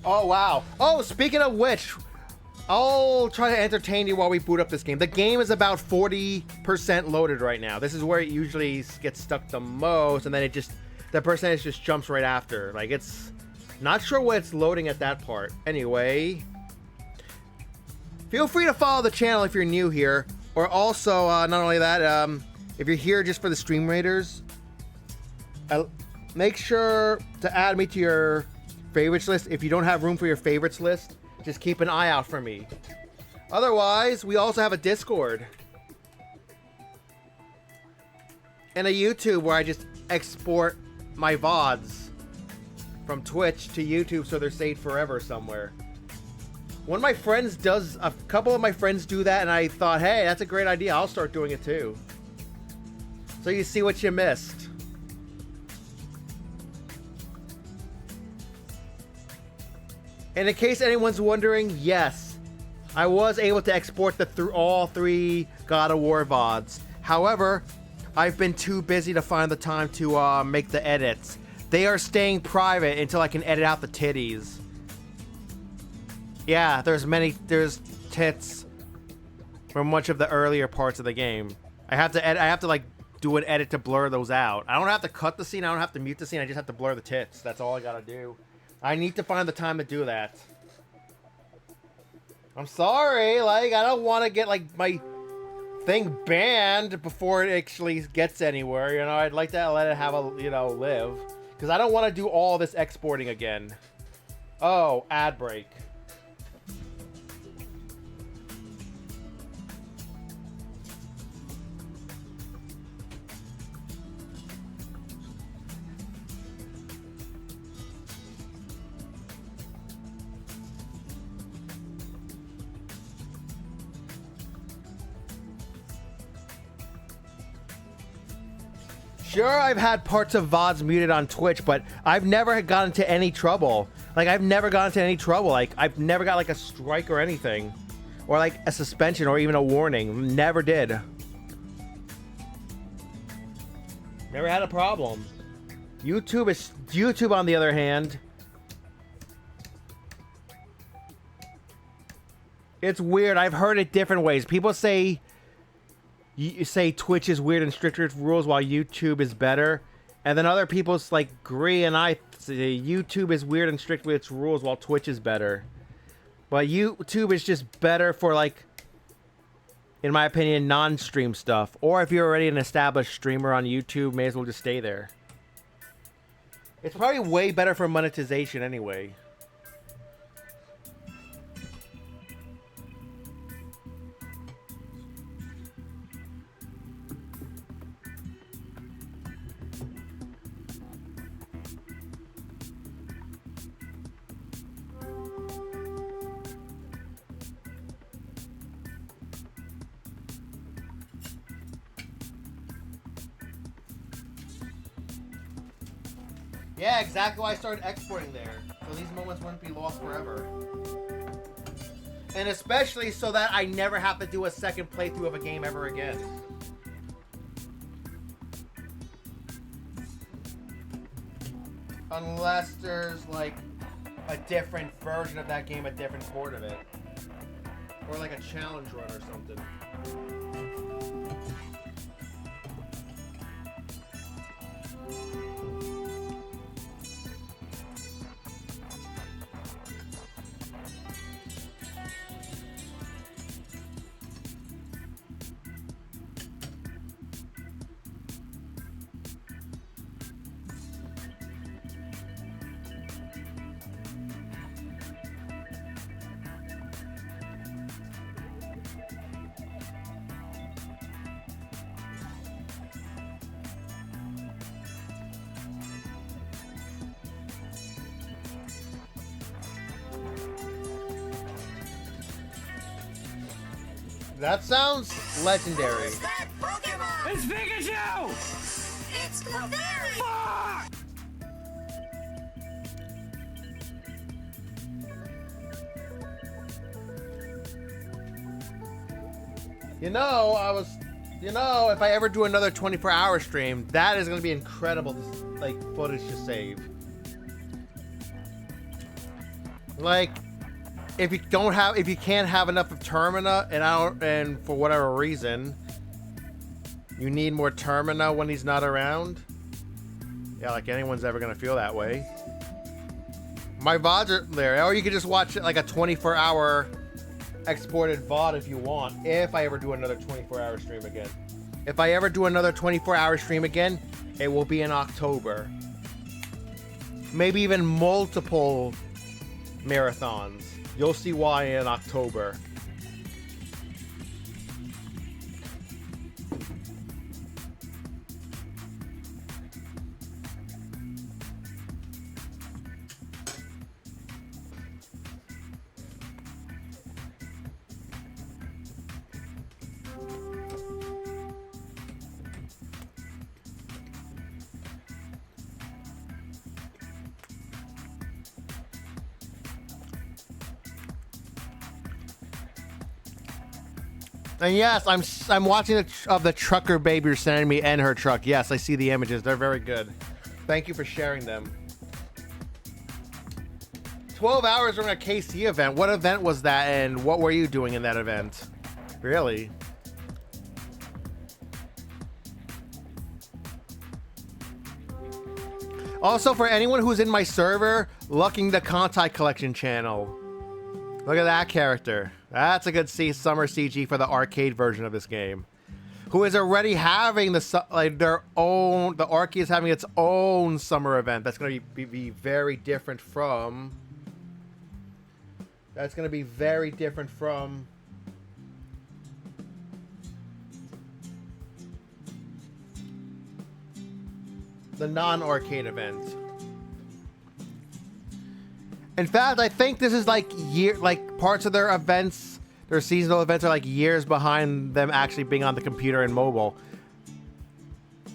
Oh, wow. Oh, speaking of which, I'll try to entertain you while we boot up this game. The game is about 40% loaded right now. This is where it usually gets stuck the most, and then the percentage just jumps right after. Like, it's not sure what it's loading at that part. Anyway, feel free to follow the channel if you're new here. Or also, not only that, if you're here just for the stream raiders, make sure to add me to your favorites list. If you don't have room for your favorites list, just keep an eye out for me. Otherwise, we also have a Discord and a YouTube where I just export my VODs from Twitch to YouTube so they're saved forever somewhere. A couple of my friends do that, and I thought, hey, that's a great idea. I'll start doing it too. So you see what you missed. And in case anyone's wondering, yes, I was able to export all three God of War VODs. However, I've been too busy to find the time to make the edits. They are staying private until I can edit out the titties. Yeah, there's tits from much of the earlier parts of the game. I have to like do an edit to blur those out. I don't have to cut the scene. I don't have to mute the scene. I just have to blur the tits. That's all I gotta do. I need to find the time to do that. I'm sorry, like, I don't want to get, like, my thing banned before it actually gets anywhere, you know? I'd like to let it have a, live. Because I don't want to do all this exporting again. Oh, ad break. Sure, I've had parts of VODs muted on Twitch, but I've never gotten into any trouble. Like, I've never gotten into any trouble. Like, I've never got, like, a strike or anything. Or, like, a suspension or even a warning. Never did. Never had a problem. YouTube, on the other hand, it's weird. I've heard it different ways. People say... You say Twitch is weird and stricter rules while YouTube is better. And then other people like agree, and I say YouTube is weird and strict with its rules while Twitch is better. But YouTube is just better for, like, in my opinion, non-stream stuff. Or if you're already an established streamer on YouTube, may as well just stay there. It's probably way better for monetization anyway. Yeah, exactly why I started exporting there. So these moments wouldn't be lost forever. And especially so that I never have to do a second playthrough of a game ever again. Unless there's like a different version of that game, a different port of it. Or like a challenge run or something. That sounds legendary. Who's that Pokemon? It's Pikachu! It's Clefairy! Fuck! If I ever do another 24-hour stream, that is going to be incredible, like, footage to save. Like, if you can't have enough of Termina, and for whatever reason, you need more Termina when he's not around. Yeah, like anyone's ever going to feel that way. My VODs are there, or you could just watch it like a 24-hour exported VOD if you want, if I ever do another 24-hour stream again. If I ever do another 24-hour stream again, it will be in October. Maybe even multiple marathons. You'll see why in October. And yes, I'm watching the trucker baby you're sending me and her truck. Yes, I see the images. They're very good. Thank you for sharing them. 12 hours during a KC event. What event was that, and what were you doing in that event? Really? Also, for anyone who's in my server, Lucking the Contai Collection channel. Look at that character. That's a good summer CG for the arcade version of this game. Who is already having the Arky is having its own summer event. That's going to be very different from. That's going to be very different from. The non-arcade event. In fact, I think this is like parts of their events, their seasonal events are like years behind them actually being on the computer and mobile.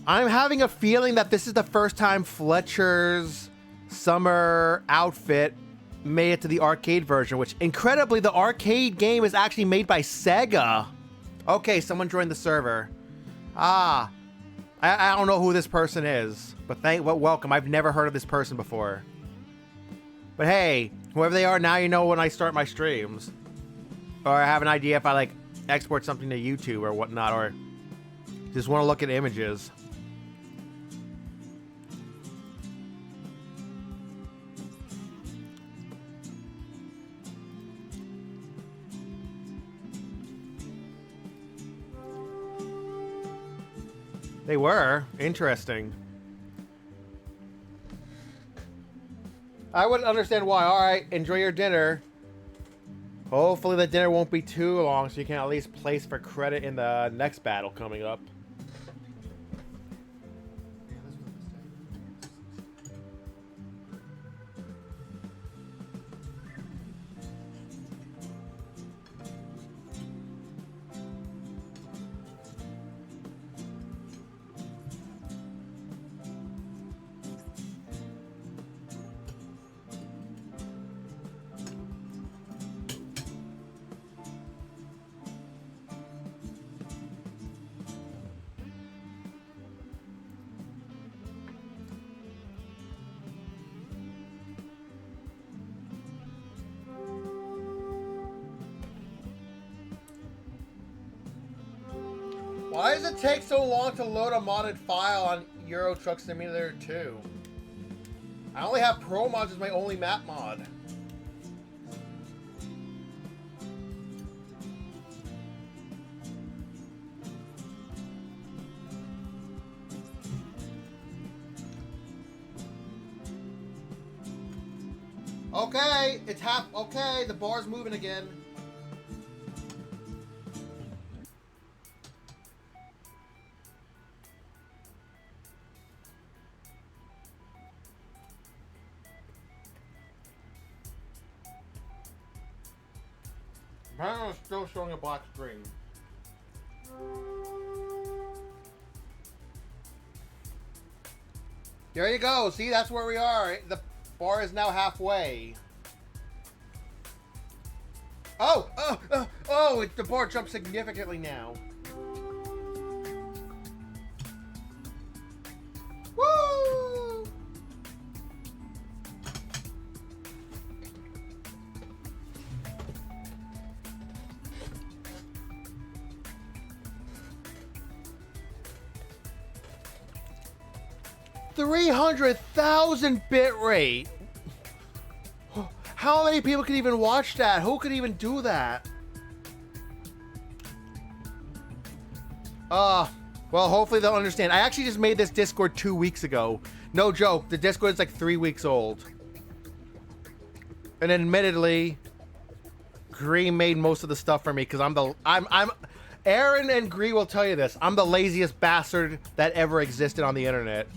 I'm having a feeling that this is the first time Fletcher's summer outfit made it to the arcade version, which incredibly, the arcade game is actually made by Sega. Okay, someone joined the server. I don't know who this person is, but welcome. I've never heard of this person before. But hey, whoever they are, now you know when I start my streams. Or I have an idea if I like export something to YouTube or whatnot, or just want to look at images. They were. Interesting. I wouldn't understand why. Alright, enjoy your dinner. Hopefully the dinner won't be too long so you can at least place for credit in the next battle coming up. Why does it take so long to load a modded file on Euro Truck Simulator 2? I only have Pro Mods as my only map mod. Okay, it's half. Okay, the bar's moving again. Apparently, it's still showing a black screen. There you go. See, that's where we are. The bar is now halfway. Oh! The bar jumped significantly now. Woo! $300,000 bit rate. How many people could even watch that? Who could even do that? Well, hopefully they'll understand. I actually just made this Discord 2 weeks ago. No joke. The Discord is like 3 weeks old. And admittedly, Gree made most of the stuff for me because I'm Aaron and Gree will tell you this. I'm the laziest bastard that ever existed on the internet.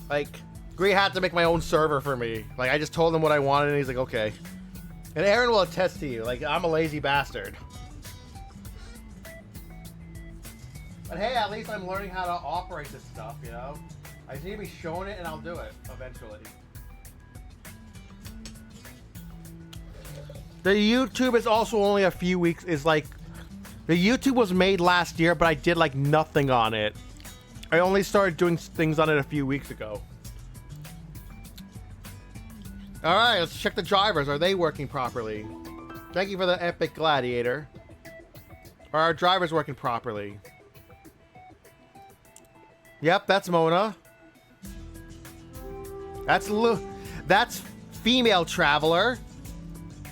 Like, Gree had to make my own server for me. Like, I just told him what I wanted and he's like, okay. And Aaron will attest to you. Like, I'm a lazy bastard. But hey, at least I'm learning how to operate this stuff, you know? I just need to be shown it and I'll do it eventually. The YouTube is also only a few weeks, the YouTube was made last year, but I did like nothing on it. I only started doing things on it a few weeks ago. Alright, let's check the drivers. Are they working properly? Thank you for the epic gladiator. Are our drivers working properly? Yep, that's Mona. That's female traveler.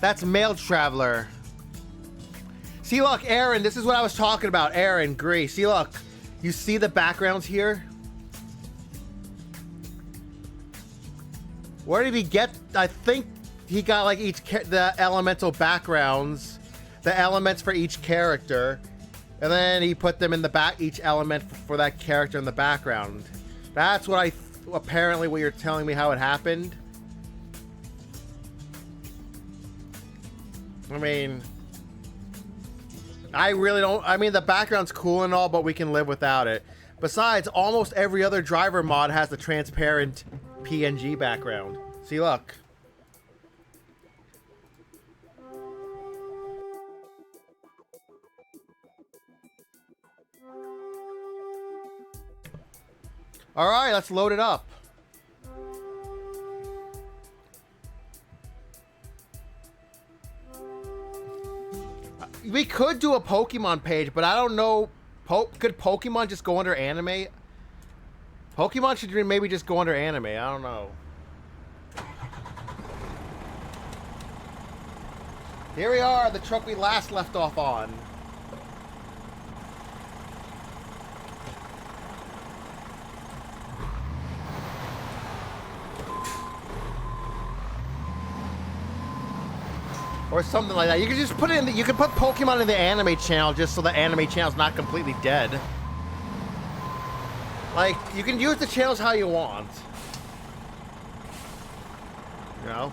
That's male traveler. See, look, Aaron, this is what I was talking about. Aaron, Gree. See, look. You see the backgrounds here? Where did he get? I think he got like the elemental backgrounds, the elements for each character, and then he put them in the back, each element for that character in the background. That's what apparently what you're telling me how it happened. I mean, I really don't. I mean, the background's cool and all, but we can live without it. Besides, almost every other driver mod has the transparent PNG background. See, look. All right, let's load it up. We could do a Pokemon page, but I don't know. Could Pokemon just go under anime? Pokemon should maybe just go under anime. I don't know. Here we are, the truck we last left off on. Or something like that. You can just put it in. You can put Pokemon in the anime channel just so the anime channel's not completely dead. Like, you can use the channels how you want. You know?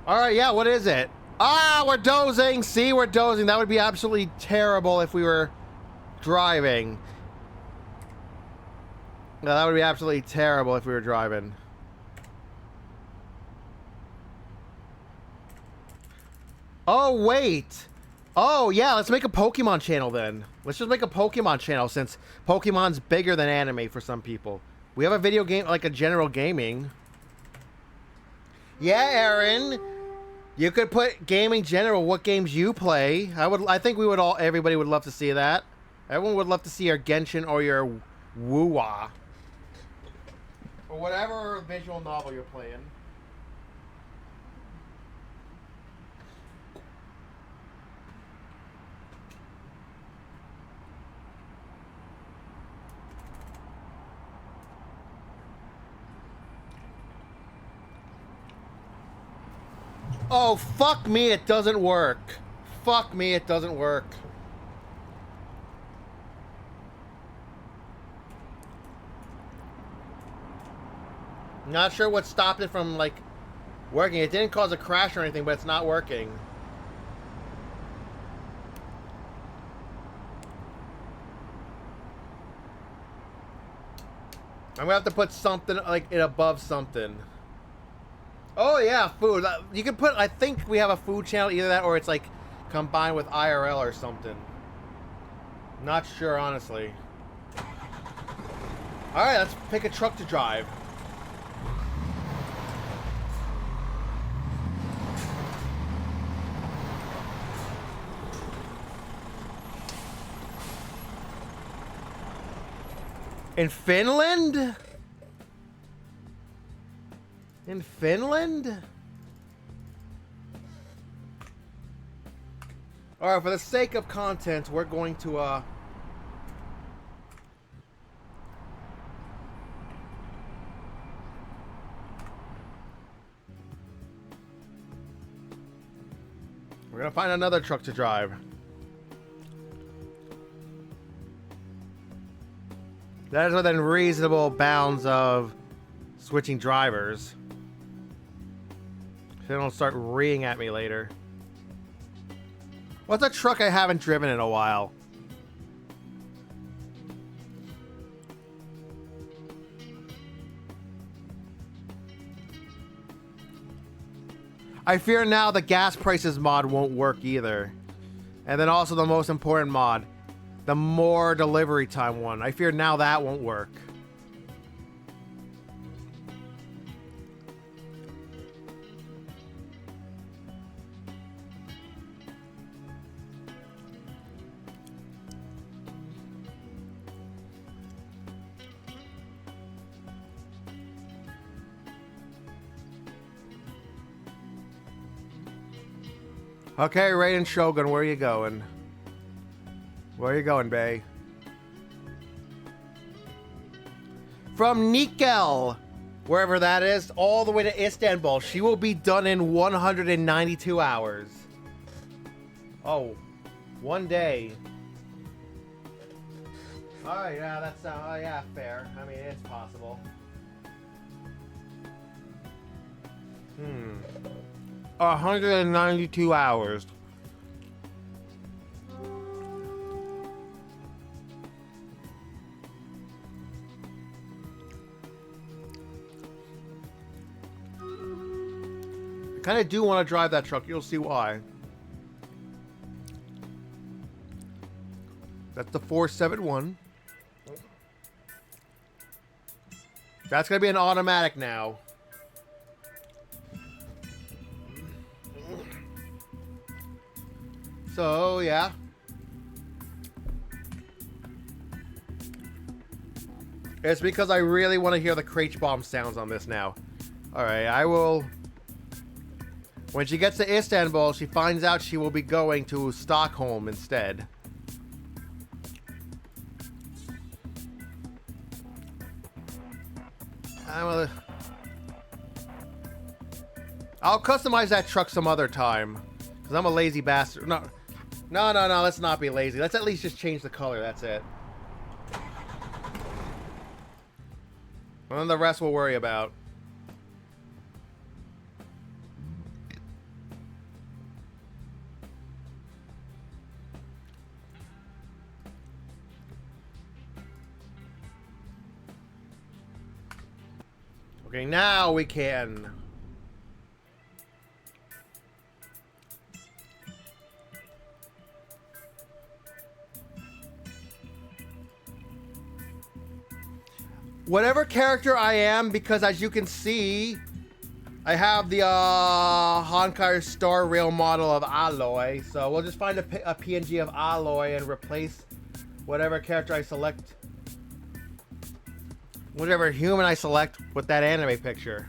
All right, yeah, what is it? Ah, we're dozing. See, we're dozing. That would be absolutely terrible if we were driving. No, that would be absolutely terrible if we were driving. Oh, wait. Oh, yeah, let's make a Pokemon channel then. Let's just make a Pokemon channel since Pokemon's bigger than anime for some people. We have a video game, like a general gaming. Yeah, Aaron. You could put gaming general, what games you play. I think everybody would love to see that. Everyone would love to see your Genshin or your Woo-Wah. Or whatever visual novel you're playing. Oh, fuck me, it doesn't work. Fuck me, it doesn't work. Not sure what stopped it from, like, working. It didn't cause a crash or anything, but it's not working. I'm gonna have to put something, like, it above something. Oh, yeah, food. You can put, I think we have a food channel, either that or it's, like, combined with IRL or something. Not sure, honestly. Alright, let's pick a truck to drive. In Finland? In Finland? Alright, for the sake of content, we're going to, we're gonna find another truck to drive. That is within reasonable bounds of switching drivers. So they don't start reeing at me later. What's a truck I haven't driven in a while? I fear now the gas prices mod won't work either. And then also the most important mod, the more delivery time one. I fear now that won't work. Okay, Raiden Shogun, where are you going? Where are you going, Bay? From Nikel, wherever that is, all the way to Istanbul. She will be done in 192 hours. Oh, one day. Alright, yeah, that's, yeah, fair. I mean, it's possible. 192 hours. I kind of do want to drive that truck. You'll see why. That's the 471. That's going to be an automatic now. So, yeah. It's because I really want to hear the Craich Bomb sounds on this now. Alright, I will... When she gets to Istanbul, she finds out she will be going to Stockholm instead. I'll customize that truck some other time. Because I'm a lazy bastard. No, let's not be lazy. Let's at least just change the color, that's it. And then the rest we'll worry about. Okay, now we can. whatever character I am, because as you can see, I have the Honkai Star Rail model of Aloy, so we'll just find a PNG of Aloy and replace whatever character I select, whatever human I select with that anime picture.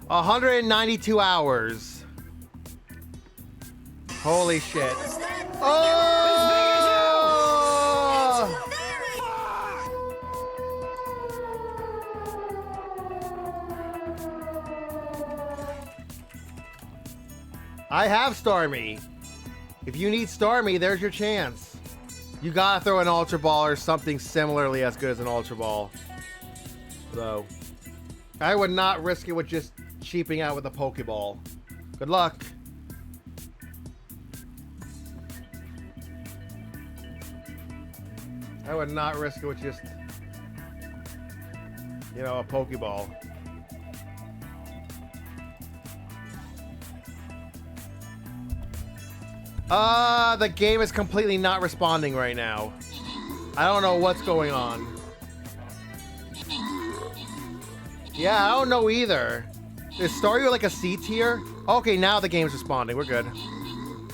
$192 hours. Holy shit. Oh! I have Starmie. If you need Starmie, there's your chance. You gotta throw an Ultra Ball or something similarly as good as an Ultra Ball. Though, I would not risk it with just cheaping out with a Pokeball. Good luck. I would not risk it with just, you know, a Pokeball. The game is completely not responding right now. I don't know what's going on. Yeah, I don't know either. Is Staryu like a C tier? Okay, now the game's responding. We're good.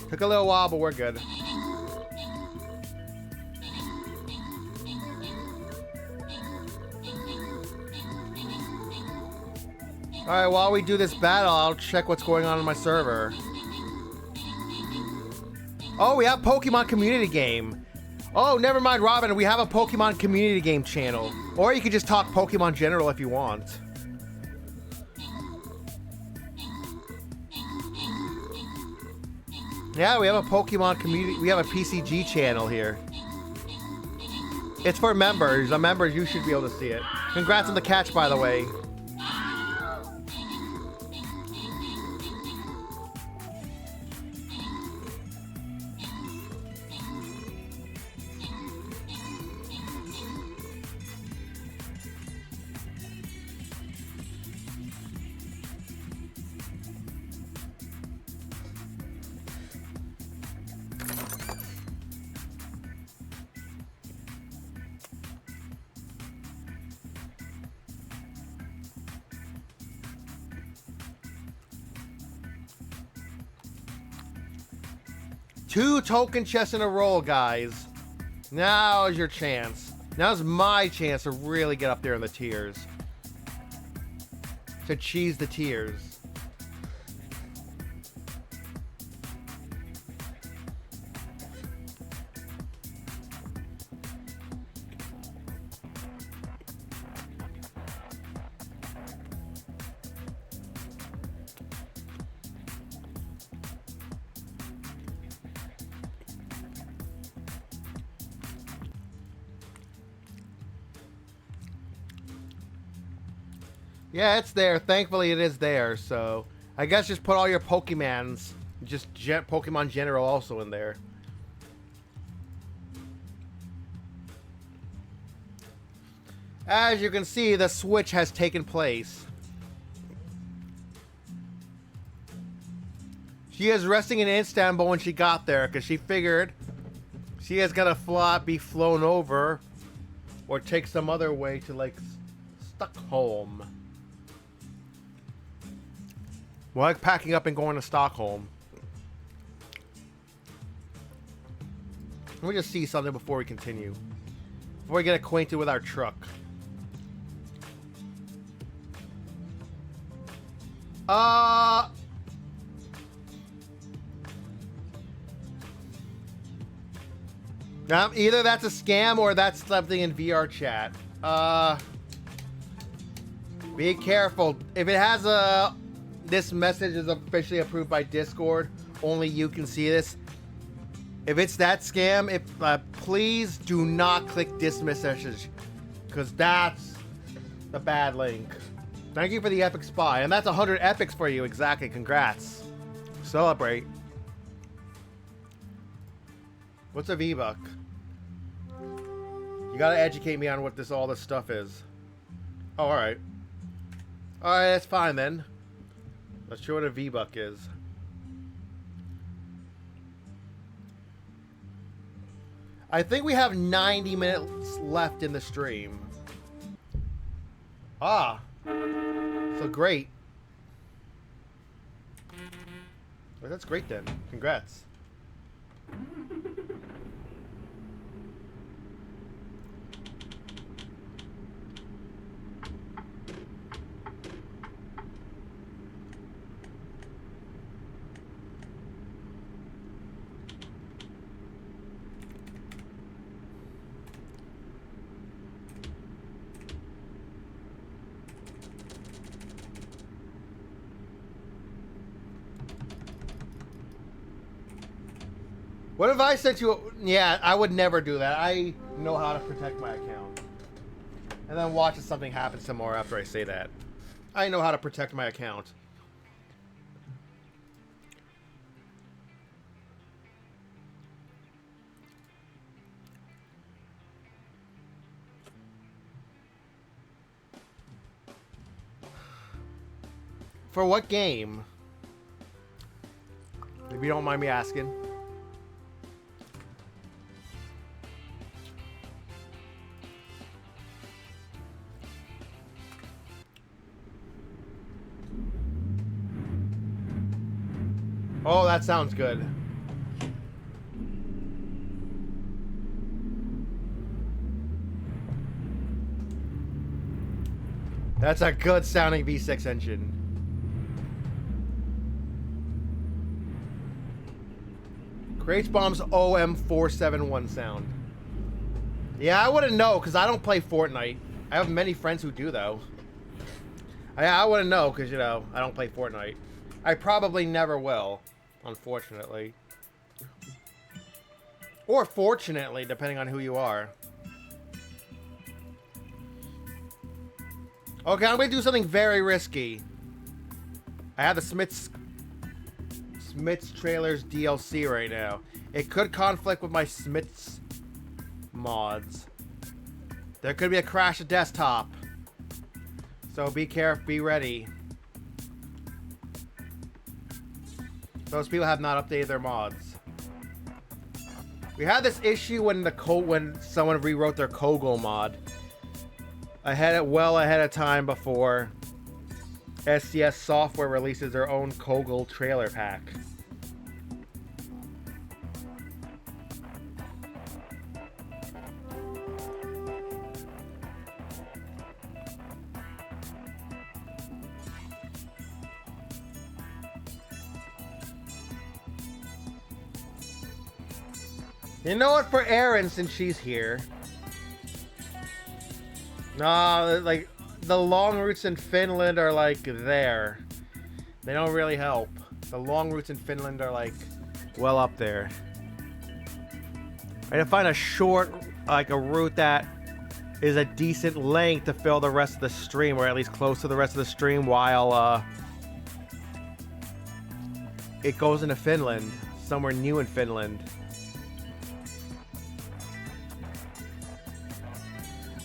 Took a little while, but we're good. Alright, while we do this battle, I'll check what's going on in my server. Oh, we have Pokemon Community Game. Oh, never mind, Robin. We have a Pokemon Community Game channel. Or you could just talk Pokemon General if you want. Yeah, we have a Pokemon community. We have a PCG channel here. It's for members. The members, you should be able to see it. Congrats on the catch, by the way. Two token chests in a row, guys. Now is your chance. Now's my chance to really get up there in the tiers. To cheese the tiers. Yeah, it's there. Thankfully, it is there. So, I guess just put all your Pokemons, just Pokemon General also in there. As you can see, the switch has taken place. She is resting in Istanbul when she got there because she figured she is gonna be flown over or take some other way to like Stockholm. We're like packing up and going to Stockholm. Let me just see something before we continue. Before we get acquainted with our truck. Either that's a scam or that's something in VR chat. Be careful. If it has a... This message is officially approved by Discord. Only you can see this. If it's that scam, please do not click this message. Because that's the bad link. Thank you for the epic spy. And that's 100 epics for you. Exactly. Congrats. Celebrate. What's a V-Buck? You gotta educate me on what all this stuff is. Oh, alright. Alright, that's fine then. Let's show what a V-Buck is. I think we have 90 minutes left in the stream. Ah. So great. Well, that's great then. Congrats. What if I sent you? Yeah, I would never do that. I know how to protect my account. And then watch if something happens tomorrow after I say that. I know how to protect my account. For what game? If you don't mind me asking. Oh, that sounds good. That's a good sounding V6 engine. Creates bombs OM471 sound. Yeah, I wouldn't know because I don't play Fortnite. I have many friends who do though. I wouldn't know because, you know, I don't play Fortnite. I probably never will, unfortunately. Or fortunately, depending on who you are. Okay, I'm going to do something very risky. I have the Smith's Trailers DLC right now. It could conflict with my Smith's mods. There could be a crash of desktop. So be careful, be ready. Those people have not updated their mods. We had this issue when when someone rewrote their Kogel mod. Well ahead of time before SCS Software releases their own Kogel trailer pack. You know what, for Erin, since she's here. Nah, like, the long routes in Finland are, like, there. They don't really help. The long routes in Finland are, like, well up there. I gotta find a short, like, a route that is a decent length to fill the rest of the stream, or at least close to the rest of the stream while, it goes into Finland. Somewhere new in Finland.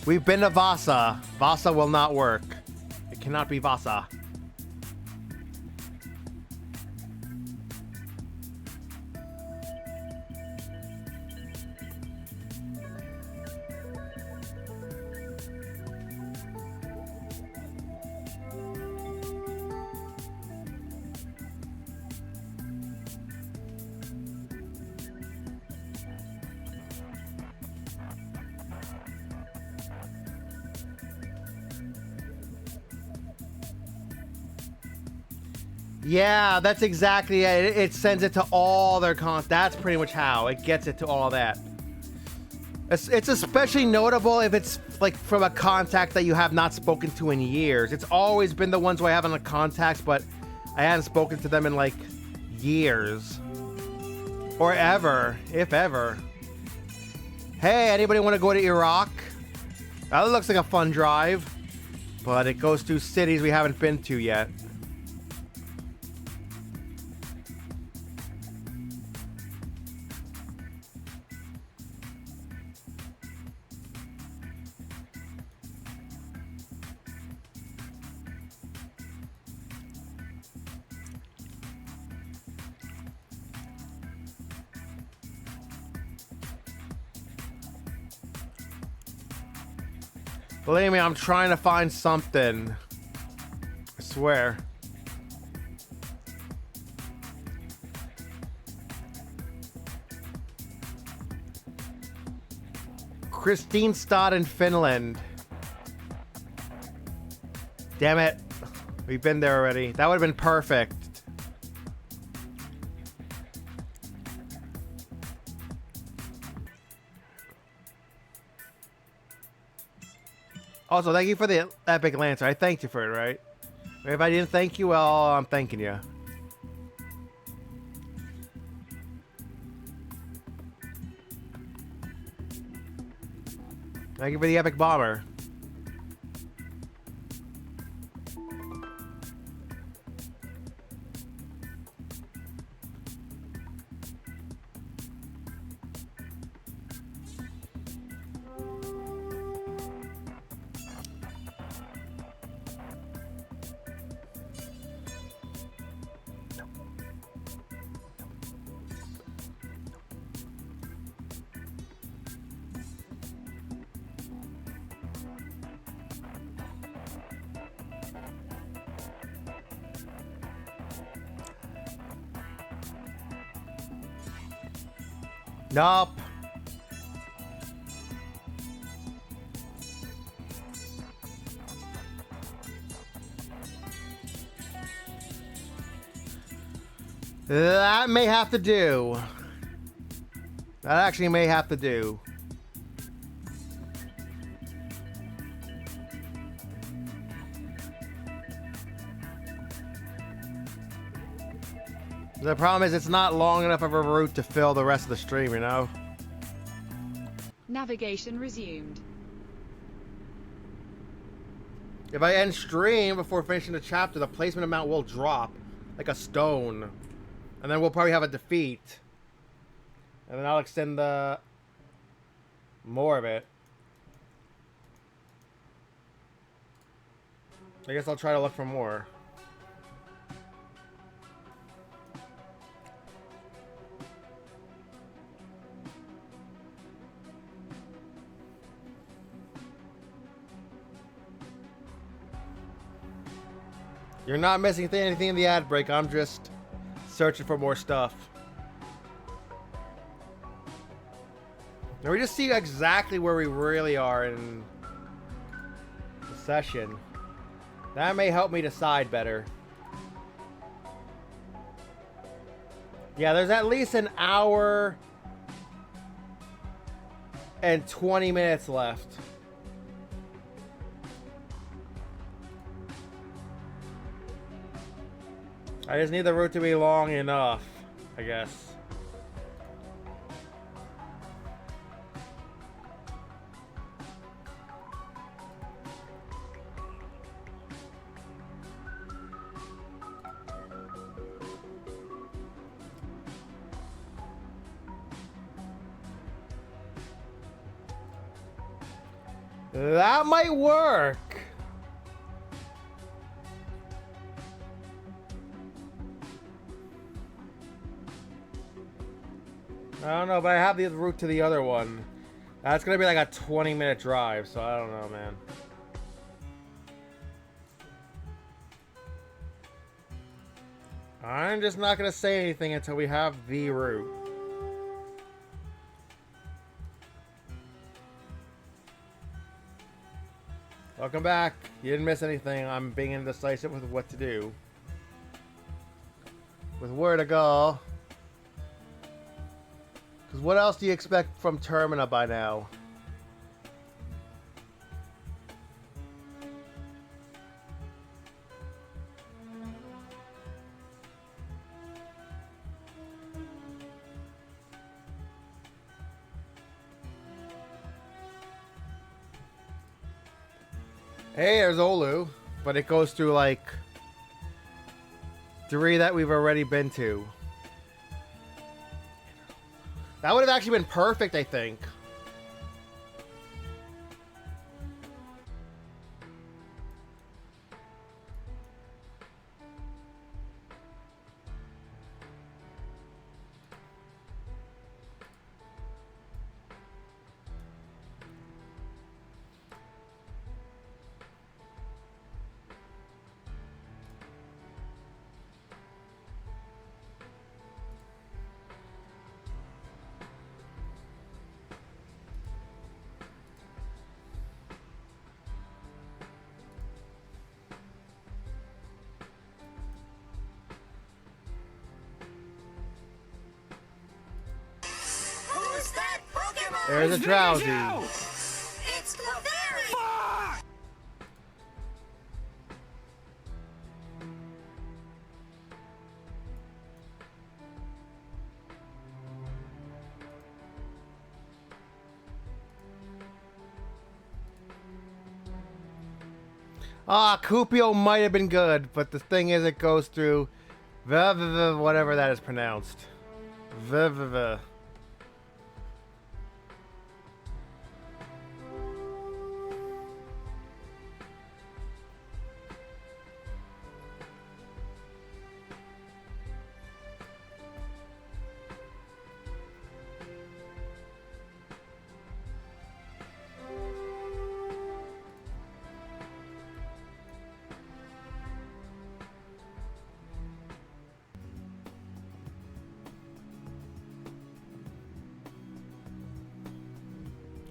We've been to Vasa. Vasa will not work. It cannot be Vasa. Yeah, that's exactly it. It sends it to all their cons. That's pretty much how it gets it to all that. It's especially notable if it's like from a contact that you have not spoken to in years. It's always been the ones who I have on the contacts, but I haven't spoken to them in like years. Or ever, if ever. Hey, anybody want to go to Iraq? That looks like a fun drive. But it goes to cities we haven't been to yet. Believe me, I'm trying to find something. I swear. Christianstad in Finland. Damn it. We've been there already. That would have been perfect. Also, thank you for the epic lancer. I thanked you for it, right? If I didn't thank you, well, I'm thanking you. Thank you for the epic bomber. Nope. That may have to do. That actually may have to do. The problem is it's not long enough of a route to fill the rest of the stream, you know? Navigation resumed. If I end stream before finishing the chapter, the placement amount will drop like a stone. And then we'll probably have a defeat. And then I'll extend the more of it. I guess I'll try to look for more. You're not missing anything in the ad break. I'm just searching for more stuff. Now we just see exactly where we really are in the session. That may help me decide better. Yeah, there's at least an hour and 20 minutes left. I just need the route to be long enough, I guess. That might work. I don't know, but I have the route to the other one. That's gonna be like a 20-minute drive, so I don't know, man. I'm just not gonna say anything until we have the route. Welcome back. You didn't miss anything. I'm being indecisive with what to do. With where to go. Because what else do you expect from Termina by now? Hey, there's Olu, but it goes through like 3 that we've already been to. That would have actually been perfect, I think. There's a As big as drowsy. you! It's Cloveri! Fuck! Ah, Cupio might have been good, but the thing is, it goes through whatever that is pronounced. V.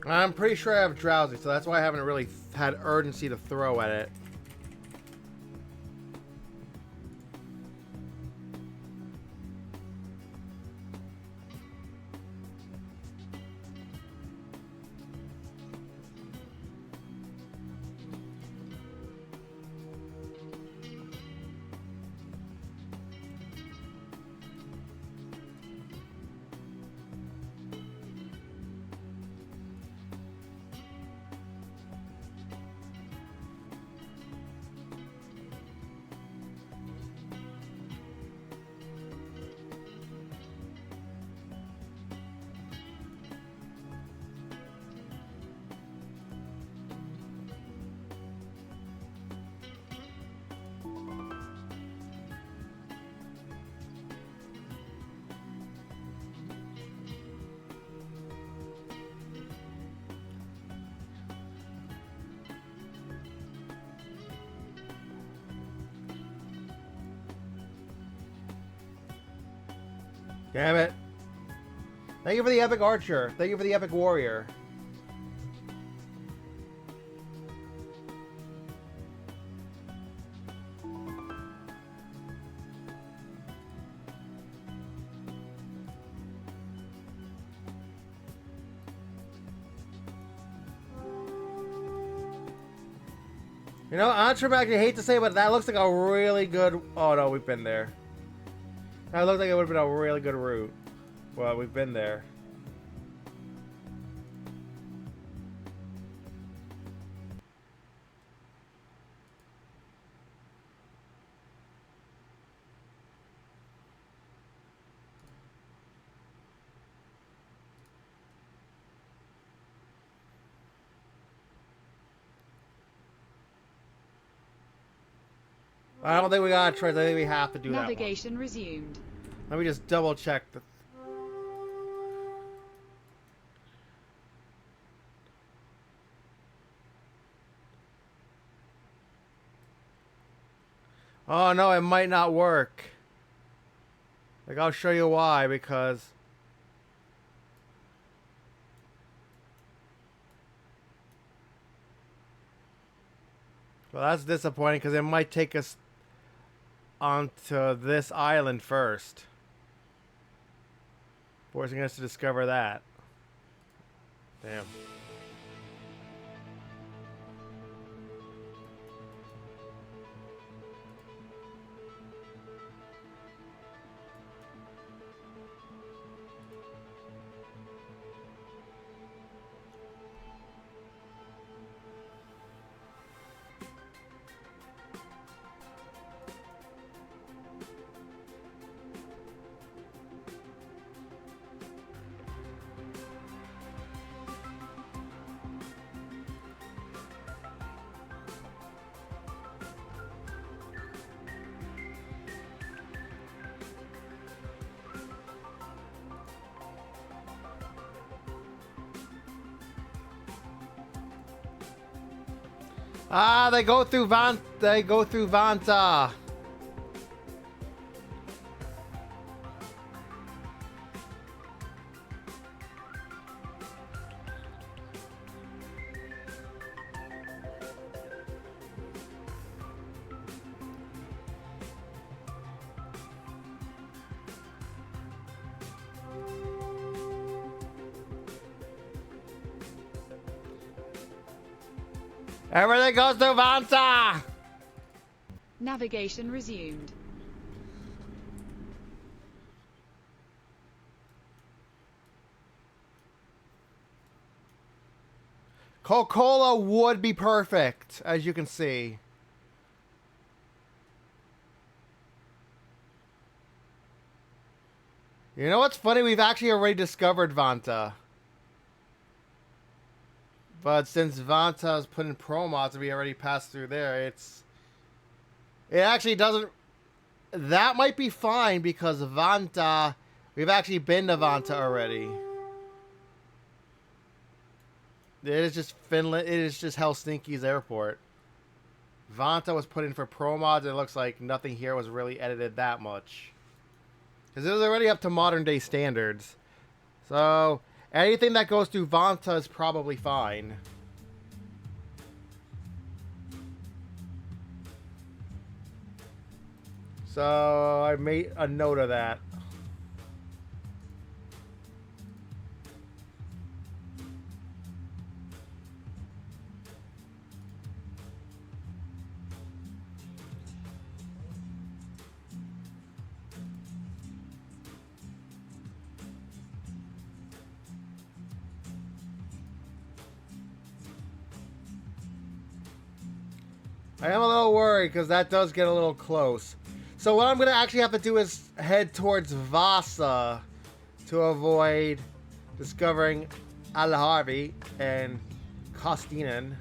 I'm pretty sure I have drowsy, so that's why I haven't really had urgency to throw at it. Damn it. Thank you for the epic archer. Thank you for the epic warrior. You know, Antromac, I hate to say, but that looks like a really good... Oh, no, we've been there. That looks like it would have been a really good route. Well, we've been there. I don't think we got a choice. I think we have to do that one. Navigation resumed. Let me just double check the... Oh no, it might not work. Like, I'll show you why, because... Well, that's disappointing, because it might take us onto this island first. Forcing us to discover that. Damn. Ah, they go through Vanta. Everything goes to Vanta! Navigation resumed. Coca-Cola would be perfect, as you can see. You know what's funny? We've actually already discovered Vanta. But since Vanta is put in pro mods and we already passed through there, it actually doesn't... That might be fine because Vanta... We've actually been to Vanta already. It is just Finland. It is just Helsinki's airport. Vanta was put in for pro mods. It looks like nothing here was really edited that much. Because it was already up to modern day standards. So, anything that goes through Vanta is probably fine. So, I made a note of that. I am a little worried because that does get a little close. So what I'm going to actually have to do is head towards Vasa to avoid discovering Alharvi and Kostinen.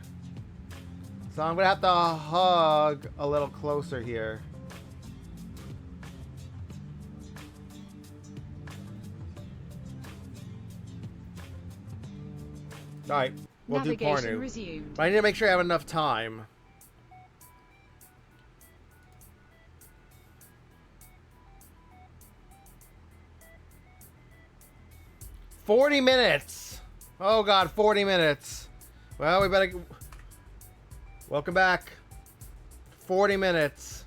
So I'm going to have to hug a little closer here. Alright, we'll do Navigation Pornu. resumed. But I need to make sure I have enough time. $40 minutes. Oh God, 40 minutes. Well, we better. Welcome back. 40 minutes.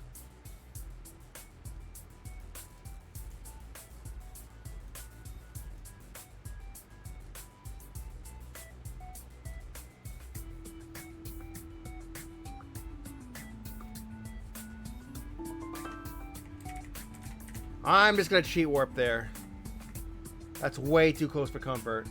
I'm just gonna cheat warp there. That's way too close for comfort.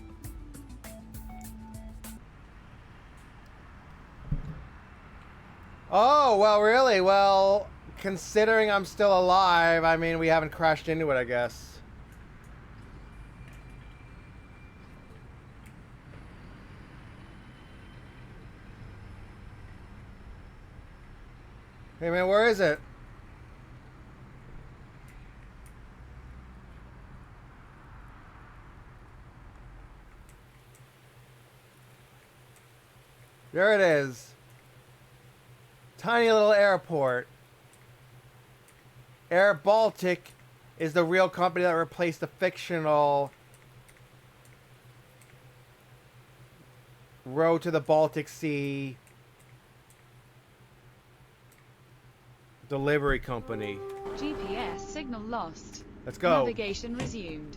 Oh, well, really? Well, considering I'm still alive, I mean, we haven't crashed into it, I guess. Hey, man, where is it? There it is. Tiny little airport. Air Baltic is the real company that replaced the fictional Road to the Baltic Sea delivery company. GPS signal lost. Let's go. Navigation resumed.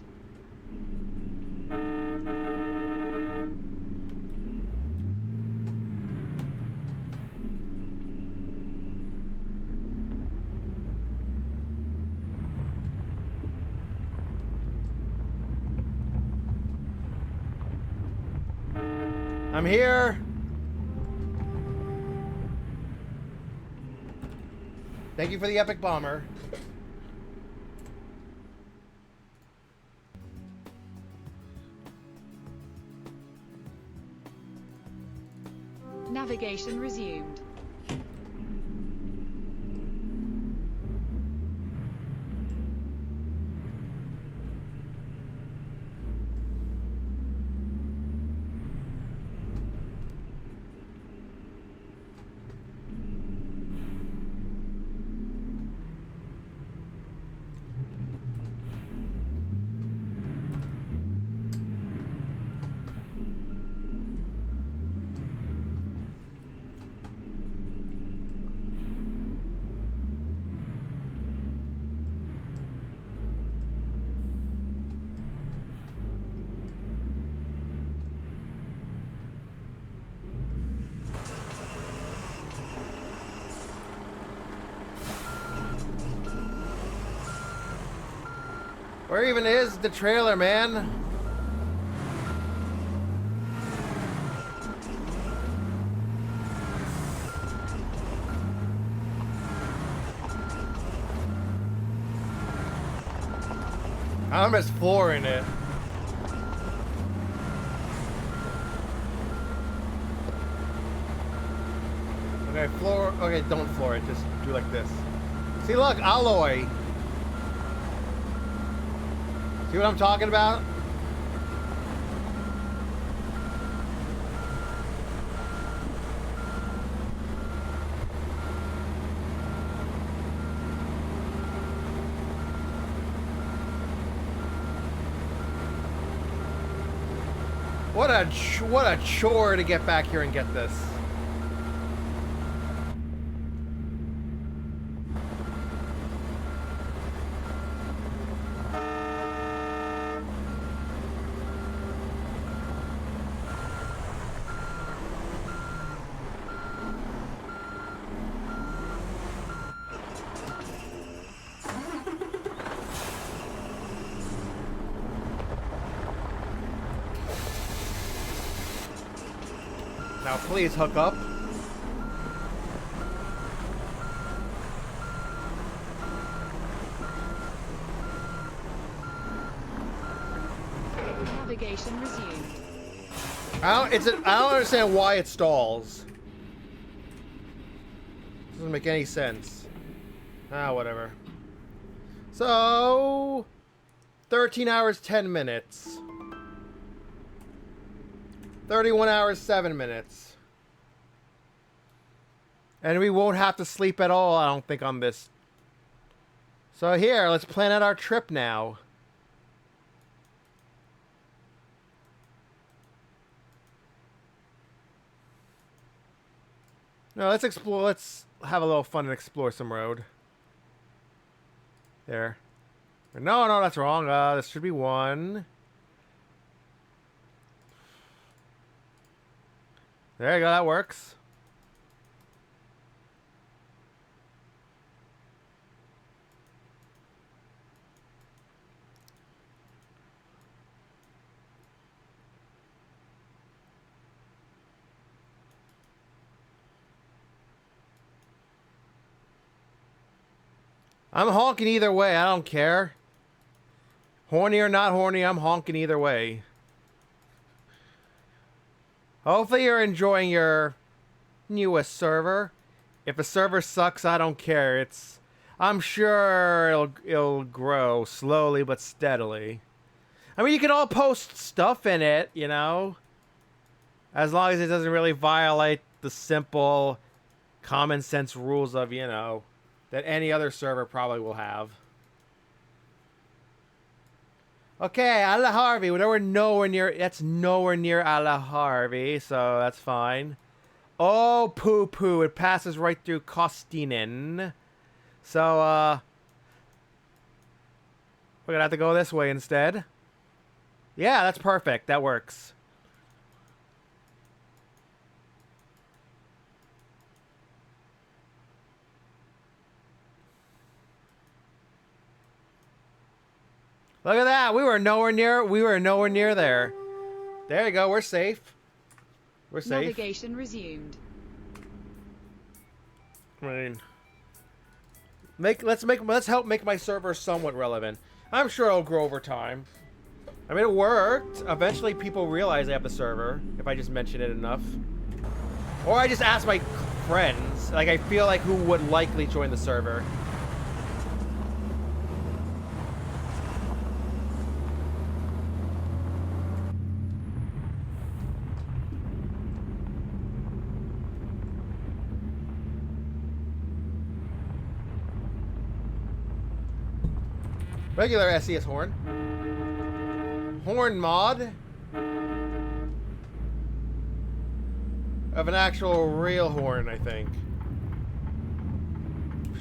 I'm here. Thank you for the epic bomber. Navigation resumed. Where even is the trailer, man? I'm just flooring it. Okay, floor. Okay, don't floor it. Just do like this. See, look, alloy. See what I'm talking about? What a chore to get back here and get this. Now please hook up. Navigation resumed. I don't understand why it stalls. Doesn't make any sense. Ah, whatever. So 13 hours 10 minutes. 31 hours 7 minutes. And we won't have to sleep at all, I don't think, on this. So here, let's plan out our trip now. No, let's explore. Let's have a little fun and explore some road. There. No, that's wrong. This should be 1. There you go. That works. I'm honking either way. I don't care. Horny or not horny, I'm honking either way. Hopefully you're enjoying your newest server. If a server sucks, I don't care. I'm sure it'll grow slowly but steadily. I mean, you can all post stuff in it, you know, as long as it doesn't really violate the simple common sense rules of, you know, that any other server probably will have. Okay, Ala Harvey. We're nowhere near. That's nowhere near Ala Harvey, so that's fine. Oh, poo poo! It passes right through Kostinen. So we're gonna have to go this way instead. Yeah, that's perfect. That works. Look at that. We were nowhere near there. There you go. We're safe. We're safe. Navigation resumed. I mean, let's help make my server somewhat relevant. I'm sure it'll grow over time. I mean, it worked. Eventually people realize I have the server if I just mention it enough. Or I just ask my friends. Like, I feel like who would likely join the server. Regular SES horn. Horn mod. Of an actual real horn, I think.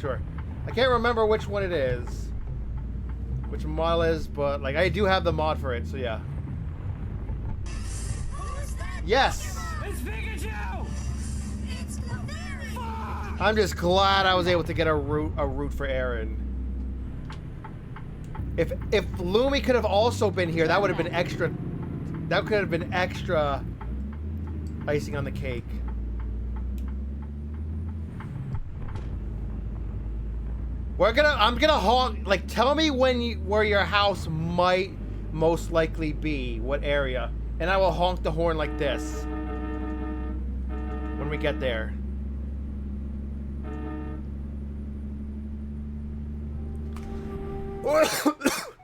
Sure. I can't remember which one it is. Which model is, but like I do have the mod for it, so yeah. Yes! It's Pikachu! It's Clefairy! I'm just glad I was able to get a route for Aaron. If Lumi could have also been here, that would have been extra. That could have been extra icing on the cake. I'm gonna honk. Like, tell me where your house might most likely be, what area, and I will honk the horn like this when we get there.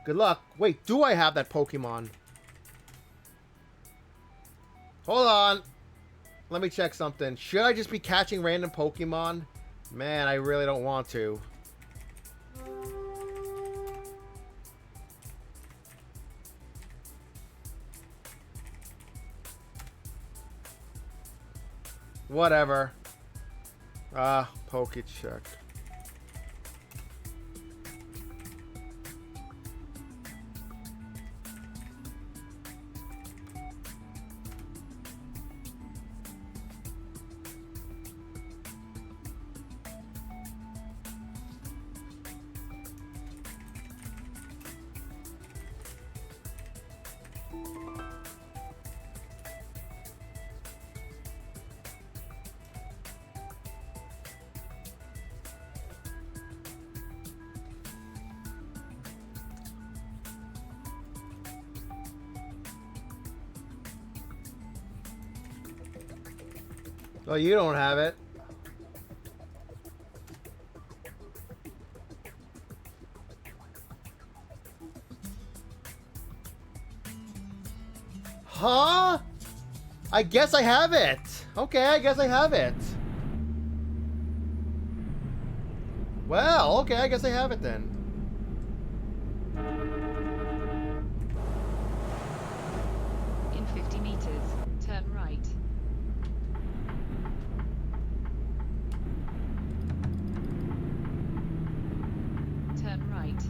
Good luck. Wait, do I have that Pokemon? Hold on. Let me check something. Should I just be catching random Pokemon? Man, I really don't want to. Whatever. Pokecheck. Oh, you don't have it. Huh? I guess I have it. Okay, I guess I have it. Well, okay, I guess I have it then. In 50 meters, turn right. Turn right.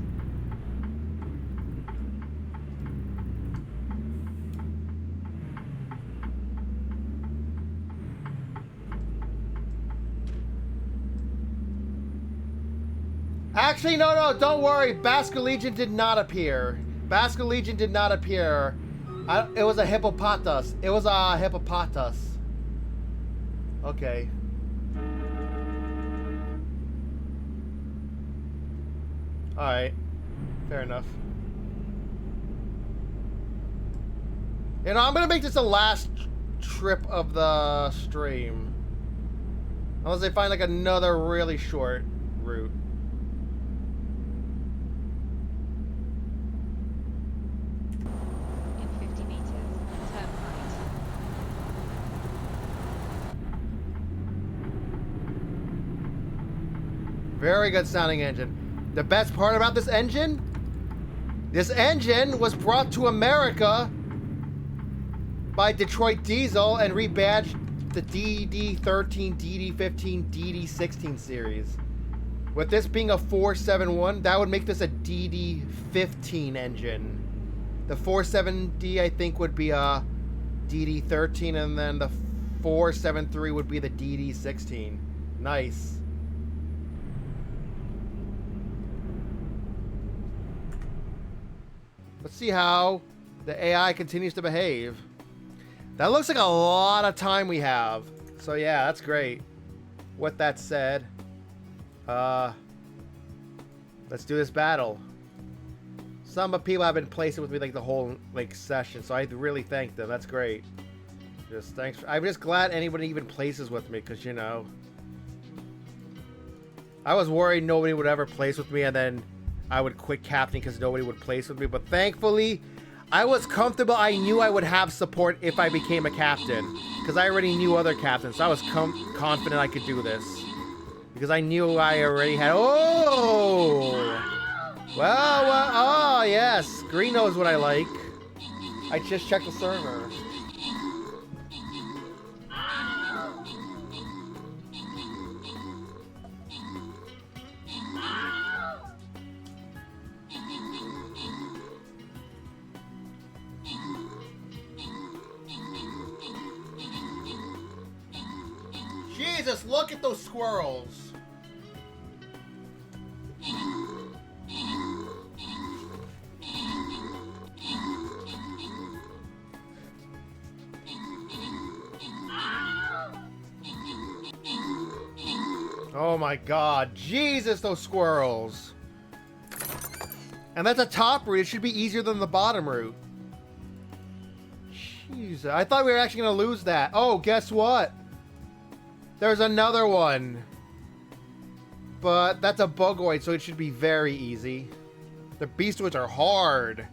Actually, no, don't worry. Basculegion did not appear. Basculegion did not appear. It was a hippopotas. It was a hippopotas. Okay. Alright. Fair enough. You know, I'm gonna make this the last trip of the stream. Unless they find like another really short route. In 50 meters, turn right. Very good sounding engine. The best part about this engine was brought to America by Detroit Diesel and rebadged the DD13, DD15, DD16 series. With this being a 471, that would make this a DD15 engine. The 470, I think, would be a DD13, and then the 473 would be the DD16. Nice. Let's see how the AI continues to behave. That looks like a lot of time we have. So yeah, that's great. With that said, let's do this battle. Some people have been placing with me like the whole like session, so I really thank them. That's great. Just thanks. I'm just glad anybody even places with me, because you know, I was worried nobody would ever place with me, and then I would quit captaining because nobody would place with me. But thankfully, I was comfortable. I knew I would have support if I became a captain, because I already knew other captains. So I was confident I could do this, because I knew I already had. Oh, well, oh yes, Green knows what I like. I just checked the server. Jesus, look at those squirrels. Oh my god. Jesus, those squirrels. And that's a top route. It should be easier than the bottom route. Jeez. I thought we were actually going to lose that. Oh, guess what? There's another one. But that's a bugoid, so it should be very easy. The beastoids are hard.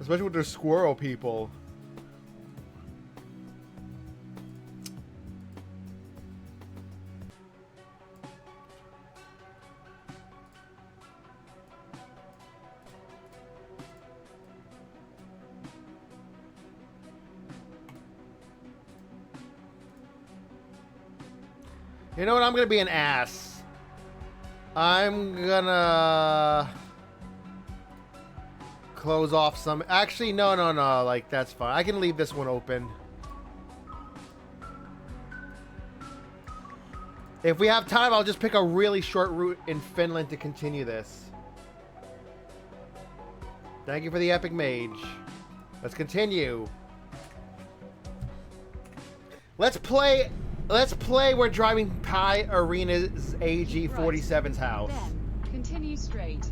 Especially with their squirrel people. You know what? I'm gonna be an ass. I'm gonna close off some. Actually, no. Like, that's fine. I can leave this one open. If we have time, I'll just pick a really short route in Finland to continue this. Thank you for the epic mage. Let's continue. Let's play. We're driving Pi Arena's AG-47's house. Then, continue straight.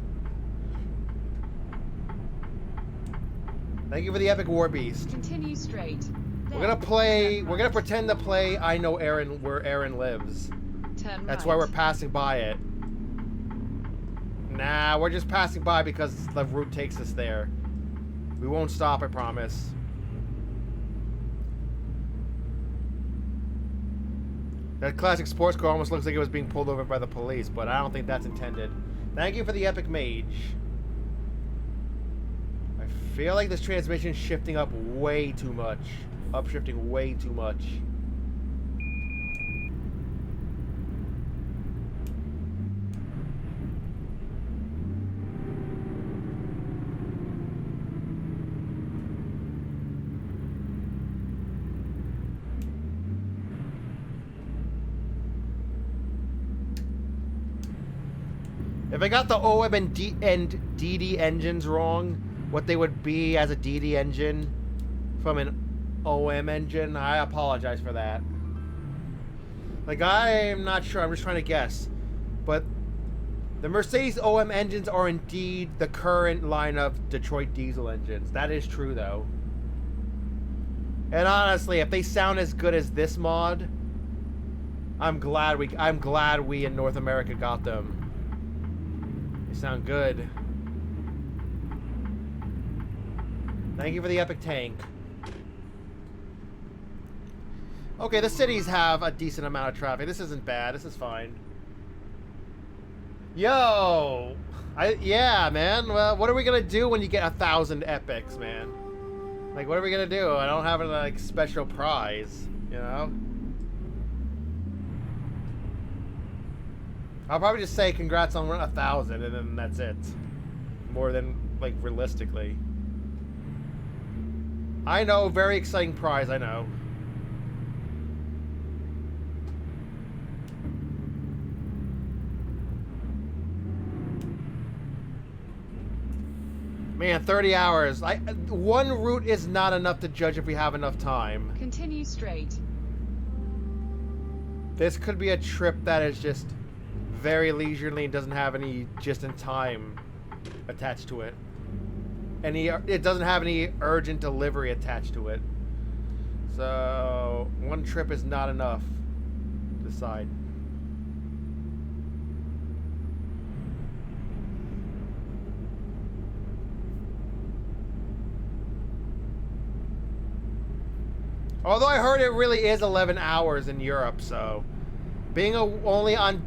Thank you for the epic war beast. Continue straight. We're gonna play. We're gonna pretend to play. I know Aaron, where Aaron lives. Turn That's right. why we're passing by it. Nah, we're just passing by because the route takes us there. We won't stop, I promise. That classic sports car almost looks like it was being pulled over by the police, but I don't think that's intended. Thank you for the epic mage. I feel like this transmission's shifting up way too much. Upshifting way too much. If I got the OM and DD engines wrong, what they would be as a DD engine from an OM engine, I apologize for that. Like, I'm not sure, I'm just trying to guess. But the Mercedes OM engines are indeed the current line of Detroit diesel engines. That is true, though. And honestly, if they sound as good as this mod, I'm glad we in North America got them. They sound good. Thank you for the epic tank. Okay, the cities have a decent amount of traffic. This isn't bad. This is fine. Yo! Yeah, man. Well, what are we gonna do when you get 1,000 epics, man? Like, what are we gonna do? I don't have a, like, special prize, you know? I'll probably just say congrats on 1,000 and then that's it. More than, like, realistically. I know, very exciting prize, I know. Man, 30 hours. One route is not enough to judge if we have enough time. Continue straight. This could be a trip that is just very leisurely and doesn't have any just-in-time attached to it. It doesn't have any urgent delivery attached to it. So, one trip is not enough to decide. Although I heard it really is 11 hours in Europe, so being only on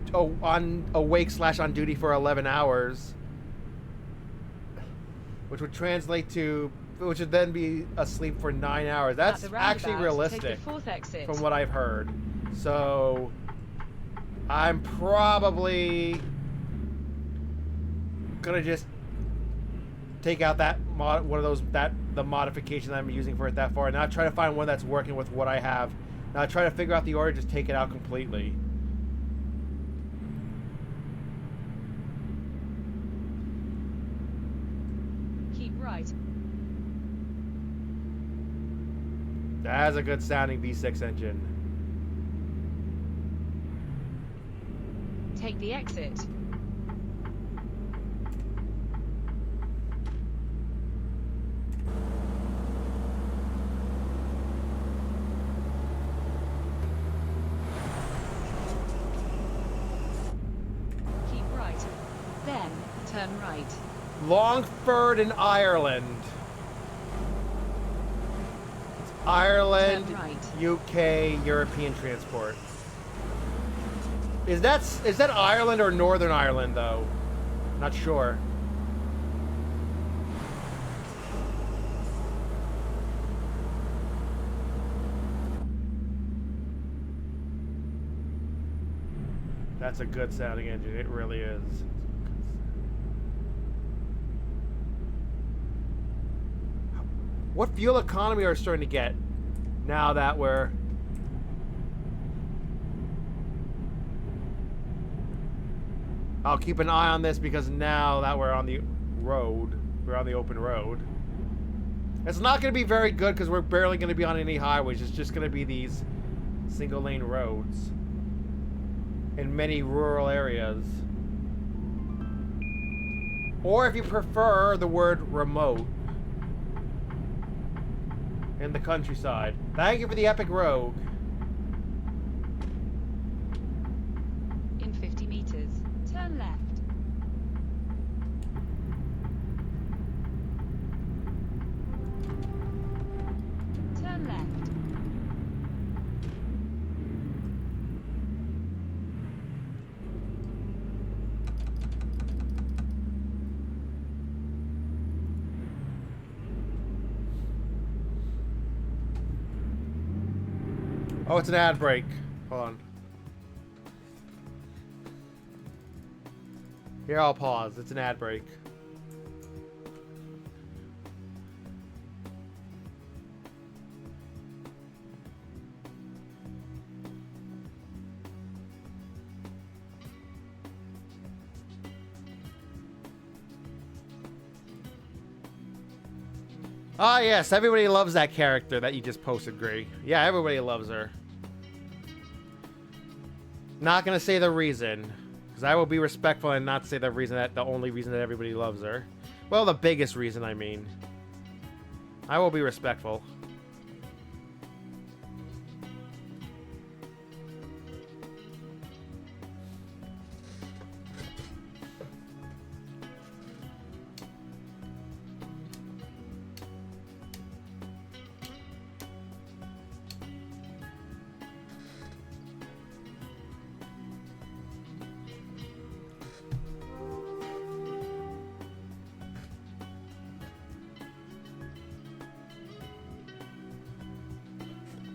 awake / on duty for 11 hours, which would translate to, which would then be asleep for 9 hours. That's At the actually roundabout, realistic take the fourth exit. from what I've heard. So I'm probably gonna just take out that the modification that I'm using for it that far, and now try to find one that's working with what I have. Now try to figure out the order, just take it out completely. Keep right. That has a good sounding V6 engine. Take the exit. Keep right. Then, turn right. Longford in Ireland. It's Ireland, Turn right. UK, European transport. Is that Ireland or Northern Ireland though? Not sure. That's a good sounding engine. It really is. What fuel economy are we starting to get now that we're... I'll keep an eye on this because now that we're on the road, we're on the open road. It's not going to be very good because we're barely going to be on any highways. It's just going to be these single lane roads in many rural areas. Or if you prefer the word remote, in the countryside. Thank you for the epic rogue. In 50 meters, turn left. Turn left. Oh, it's an ad break. Hold on. Here, I'll pause. It's an ad break. Ah, yes. Everybody loves that character that you just posted, Gray. Yeah, everybody loves her. Not gonna say the reason, because I will be respectful and not say the reason that the only reason that everybody loves her. Well, the biggest reason, I mean. I will be respectful.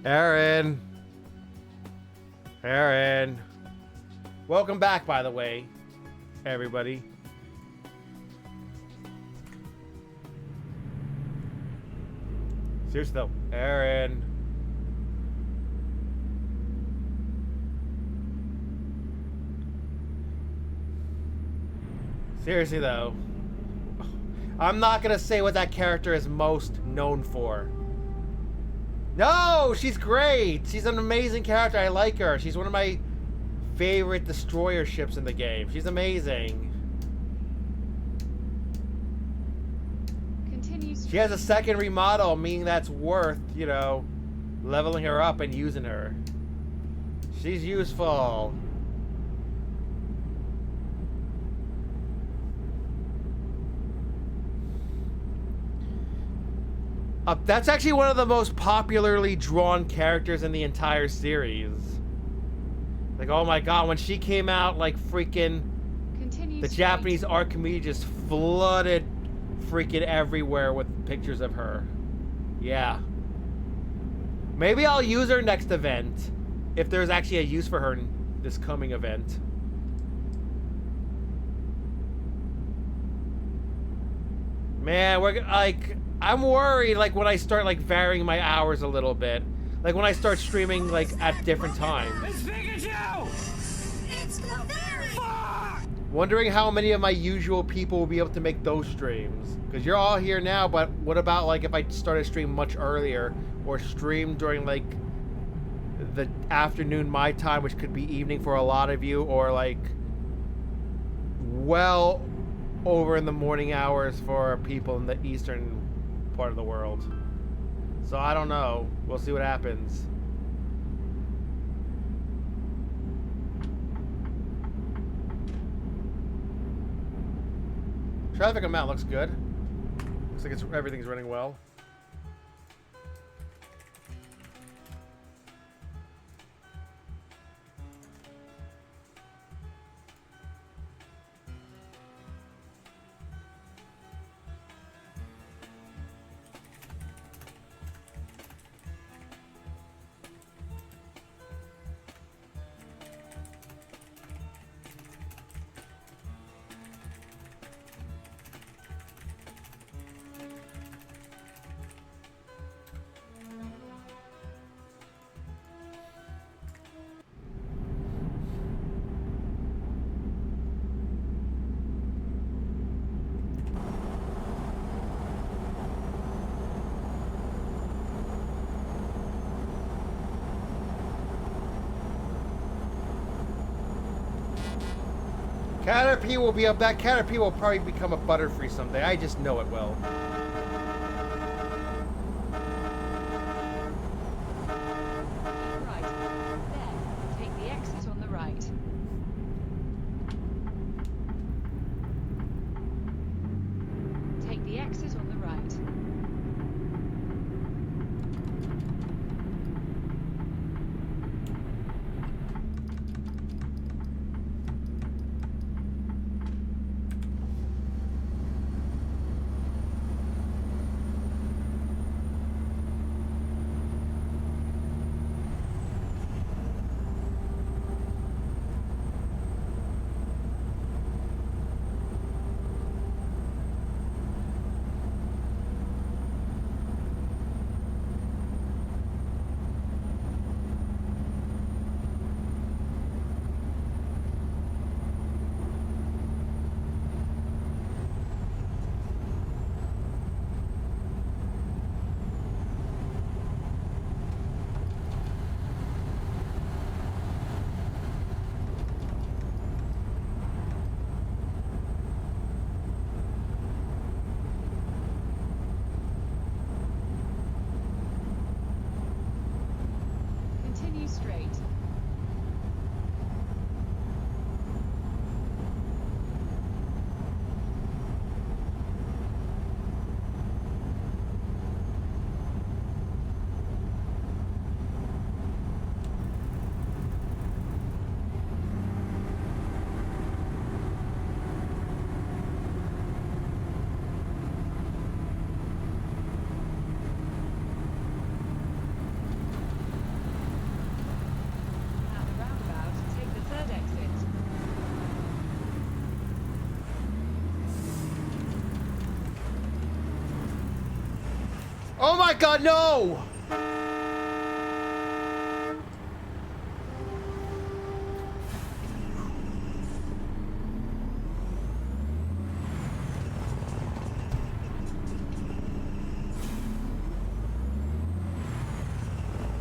Aaron. Aaron. Welcome back, by the way, everybody. Seriously though, Aaron. Seriously though, I'm not gonna say what that character is most known for. No, she's great. She's an amazing character. I like her. She's one of my favorite destroyer ships in the game. She's amazing. Continue straight. She has a second remodel, meaning that's worth, you know, leveling her up and using her. She's useful. That's actually one of the most popularly drawn characters in the entire series. Like, oh my god, when she came out, like, freaking... Continue The straight. Japanese art community just flooded freaking everywhere with pictures of her. Yeah. Maybe I'll use her next event. If there's actually a use for her in this coming event. Man, we're like... I'm worried, like, when I start, like, varying my hours a little bit. Like, when I start streaming, like, at different times. It's Pikachu! It's very Fuck! Wondering how many of my usual people will be able to make those streams. Because you're all here now, but what about, like, if I started stream much earlier? Or stream during, like, the afternoon my time, which could be evening for a lot of you. Or, like, well over in the morning hours for people in the eastern part of the world. So I don't know. We'll see what happens. Traffic amount looks good. Looks like everything's running well. Caterpie will be up. That Caterpie will probably become a Butterfree someday. I just know it will. Keep right. Then, take the exit on the right. Take the exit on the right. Continue straight. At the roundabout, take the third exit. Oh my god, no!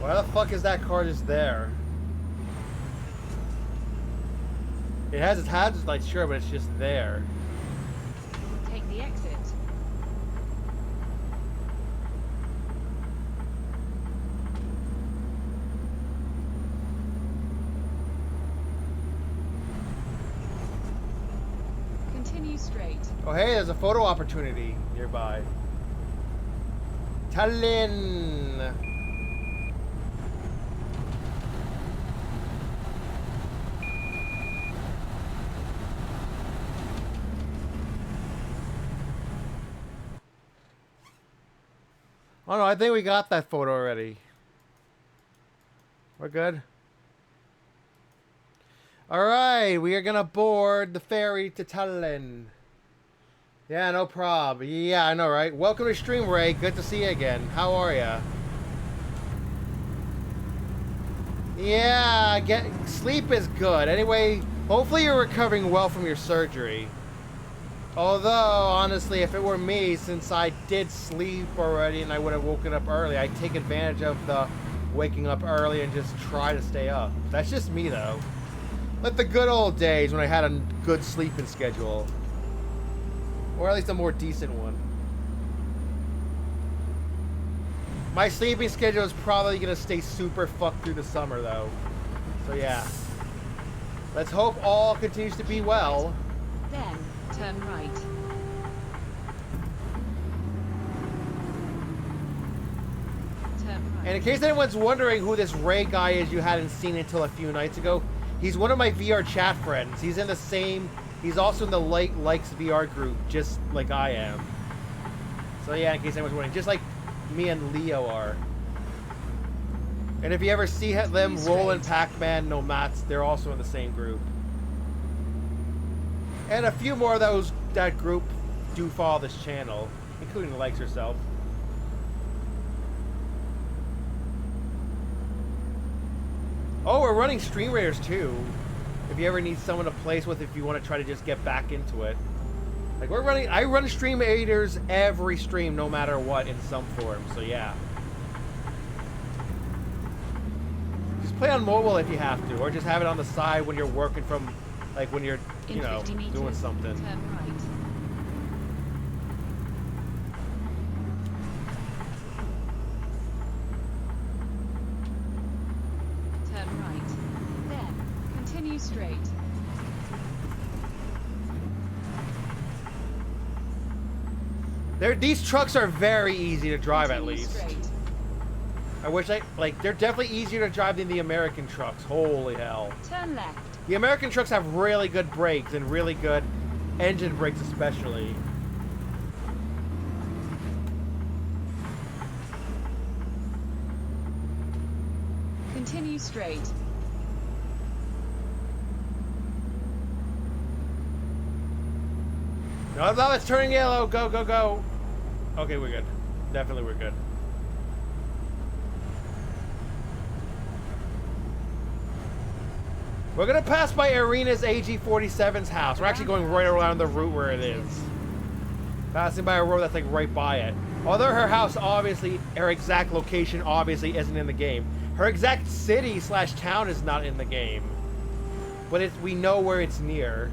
Why the fuck is that car just there? It has its hazard lights, sure, but it's just there. Take the exit. Continue straight. Oh hey, there's a photo opportunity nearby. Tallinn! Oh no, I think we got that photo already. We're good. Alright, we are gonna board the ferry to Tallinn. Yeah, no prob. Yeah, I know, right? Welcome to Stream, Ray. Good to see you again. How are ya? Yeah, sleep is good. Anyway, hopefully you're recovering well from your surgery. Although, honestly, if it were me, since I did sleep already and I would have woken up early, I'd take advantage of the waking up early and just try to stay up. That's just me, though. Like the good old days when I had a good sleeping schedule. Or at least a more decent one. My sleeping schedule is probably going to stay super fucked through the summer, though. So, yeah. Let's hope all continues to be well. Then, turn right. Turn right. And in case anyone's wondering who this Ray guy is you hadn't seen until a few nights ago, he's one of my VR chat friends. He's in the same... He's also in the Likes VR group, just like I am. So, yeah, in case anyone's wondering. Just like me and Leo are. And if you ever see them rolling Pac-Man, no mats, they're also in the same group. And a few more of that group do follow this channel, including the Likes herself. Oh, we're running Stream Raiders too. If you ever need someone to place with, if you want to try to just get back into it. Like I run Stream Raiders every stream, no matter what, in some form. So yeah. Just play on mobile if you have to, or just have it on the side when you're working from, like when you're, you know, 50 meters, doing something. Turn right. Turn right. Then, continue straight. These trucks are very easy to drive, at Continue least. straight. I wish they're definitely easier to drive than the American trucks. Holy hell. Turn left. The American trucks have really good brakes and really good engine brakes especially. Continue straight. No, it's turning yellow. Go, go, go. Okay, we're good. Definitely we're good. We're gonna pass by Arena's AG-47's house. We're actually going right around the route where it is. Passing by a road that's like right by it. Although her house obviously, her exact location obviously isn't in the game. Her exact city / town is not in the game. But we know where it's near.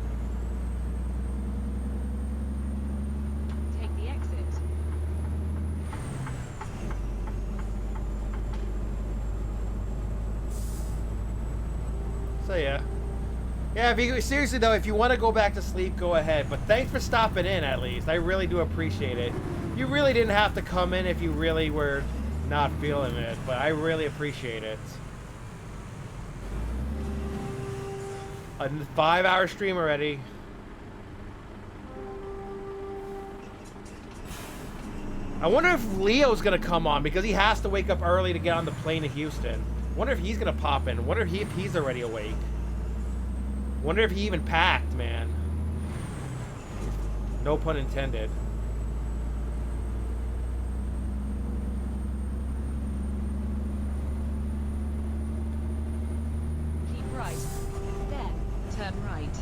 Take the exit. So yeah. Yeah, seriously though, if you want to go back to sleep, go ahead. But thanks for stopping in at least. I really do appreciate it. You really didn't have to come in if you really were not feeling it, but I really appreciate it. A 5-hour stream already. I wonder if Leo's gonna come on because he has to wake up early to get on the plane to Houston. Wonder if he's gonna pop in. Wonder if he's already awake. Wonder if he even packed, man. No pun intended. Keep right. Then, turn right.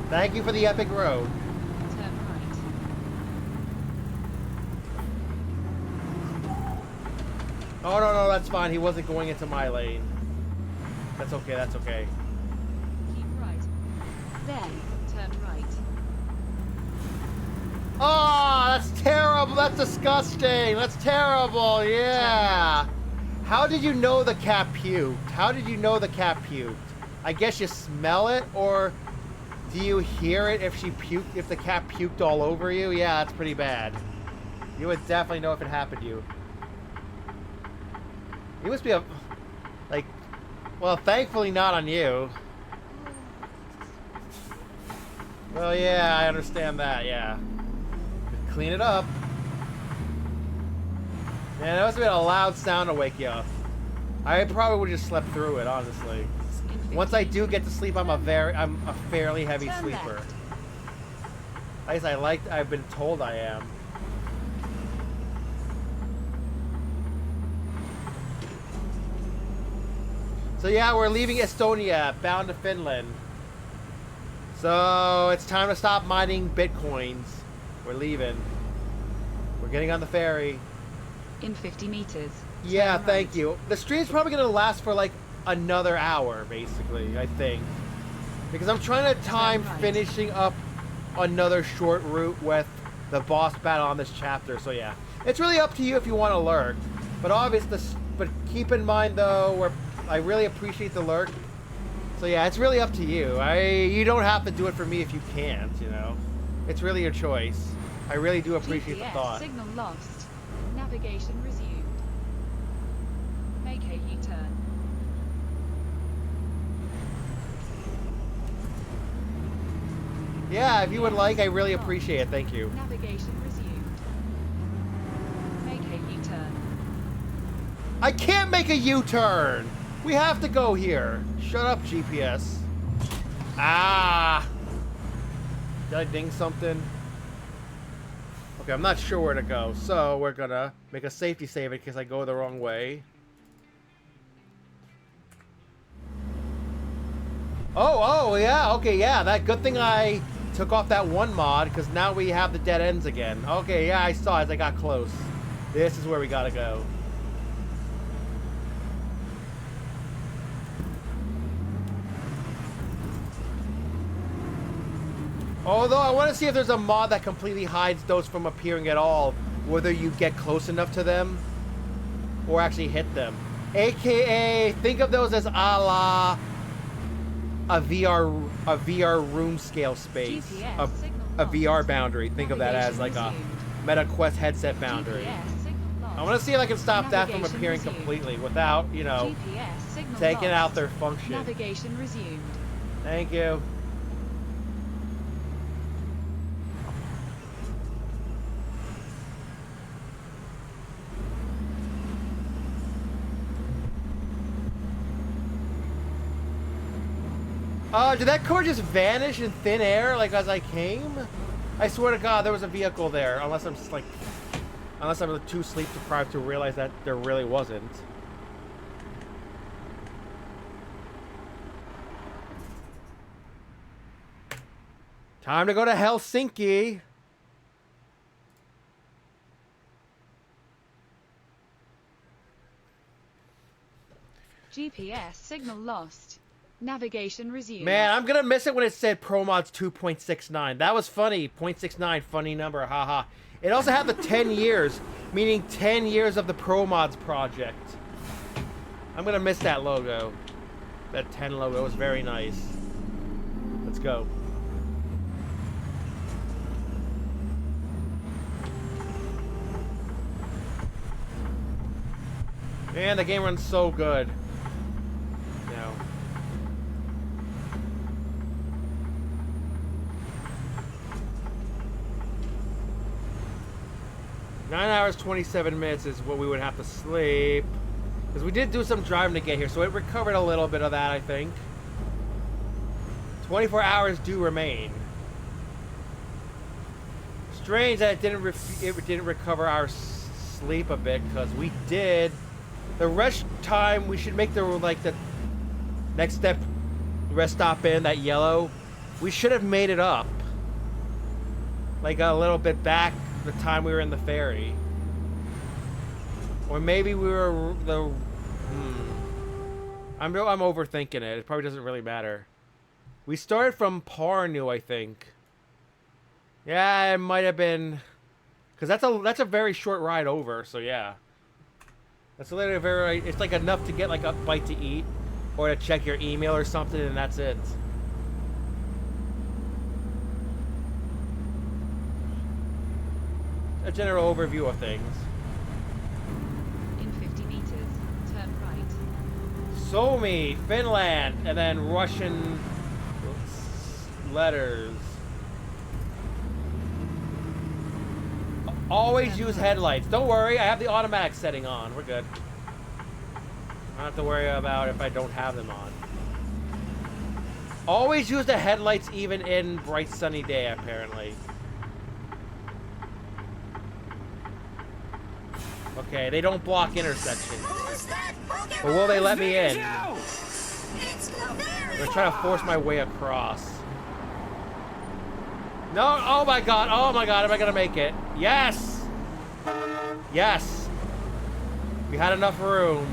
Thank you for the epic road. Turn right. Oh, no, that's fine. He wasn't going into my lane. That's okay, that's okay. Keep right. Then, turn right. Oh, that's terrible. That's disgusting. That's terrible. Yeah. How did you know the cat puked? How did you know the cat puked? I guess you smell it, or do you hear it if the cat puked all over you? Yeah, that's pretty bad. You would definitely know if it happened to you. You must be well, thankfully not on you. Well, yeah, I understand that, yeah. Clean it up. Man, that must have been a loud sound to wake you up. I probably would have just slept through it, honestly. Once I do get to sleep, I'm a fairly heavy Turn sleeper. left. At least I've been told I am. So yeah, we're leaving Estonia, bound to Finland. So it's time to stop mining bitcoins. We're leaving. We're getting on the ferry. In 50 meters, Yeah, Turn thank right. you. The stream's probably gonna last for like another hour, basically, I think. Because I'm trying to time right. finishing up another short route with the boss battle on this chapter, so yeah. It's really up to you if you want to lurk. But but keep in mind though, I really appreciate the lurk. So yeah, it's really up to you. You don't have to do it for me if you can't, you know. It's really your choice. I really do appreciate the GPS thought. signal lost. Navigation resumed. Make a U-turn. Yeah, if you would like, I really appreciate it. Thank you. Navigation resumed. Make a U-turn. I can't make a U-turn! We have to go here. Shut up, GPS. Ah! Did I ding something? Okay, I'm not sure where to go, so we're gonna make a safety save in case I go the wrong way. Oh, yeah, okay, yeah. That good thing I took off that one mod, because now we have the dead ends again. Okay, yeah, I saw as I got close. This is where we gotta go. Although I want to see if there's a mod that completely hides those from appearing at all, whether you get close enough to them or actually hit them. AKA, think of those as a la a VR room scale space, GPS signal a VR lost. boundary. Think of that as like a Navigation Meta Quest headset boundary. GPS signal lost. I want to see if I can stop that from Navigation appearing resumed. completely without, you know, GPS signal taking lost. out their function. Navigation resumed. Thank you. Did that car just vanish in thin air like as I came? I swear to God, there was a vehicle there. Unless I'm just like, unless I'm too sleep deprived to realize that there really wasn't. Time to go to Helsinki. GPS signal lost. Navigation resumed. Man, I'm gonna miss it when it said ProMods 2.69. That was funny. 0.69, funny number, haha. It also had the 10 years, meaning 10 years of the ProMods project. I'm gonna miss that logo. That 10 logo was very nice. Let's go. Man, the game runs so good. You know. Nine hours, 27 minutes is what we would have to sleep. Because we did do some driving to get here, so it recovered a little bit of that, I think. 24 hours do remain. Strange that it didn't recover our sleep a bit, because we did. The rest time, we should make the next step rest stop in, that yellow. We should have made it up. Like a little bit back the time we were in the ferry. Or maybe we were I'm overthinking it. It probably doesn't really matter. We started from Parnu, I think. Yeah, it might have been, because that's a very short ride over. So yeah, that's literally very. It's like enough to get like a bite to eat, or to check your email or something, and that's it. A general overview of things. In 50 meters, turn right. Suomi, Finland, and then Russian letters. Always use headlights. Don't worry, I have the automatic setting on. We're good. I don't have to worry about if I don't have them on. Always use the headlights even in bright sunny day, apparently. Okay, they don't block intersections. Who's that Pokemon? But will they let me in? It's Clefairy. I'm trying to force my way across. No, oh my god, am I gonna make it? Yes! Yes! We had enough room.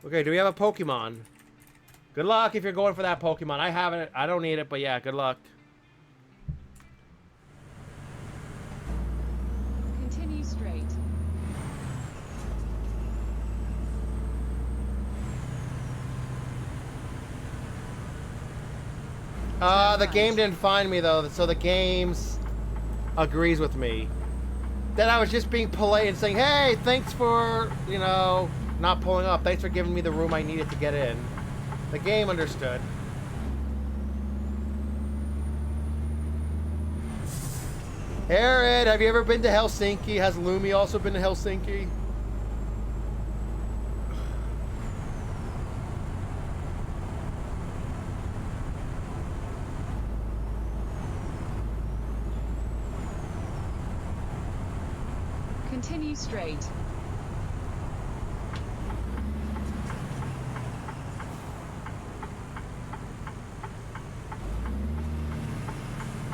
Okay, do we have a Pokemon? Good luck if you're going for that Pokemon. I haven't. I don't need it, but yeah, good luck. Continue straight. The game didn't find me though, so the game agrees with me. Then I was just being polite and saying, hey, thanks for, you know, not pulling up. Thanks for giving me the room I needed to get in. The game understood. Aaron, have you ever been to Helsinki? Has Lumi also been to Helsinki? Continue straight.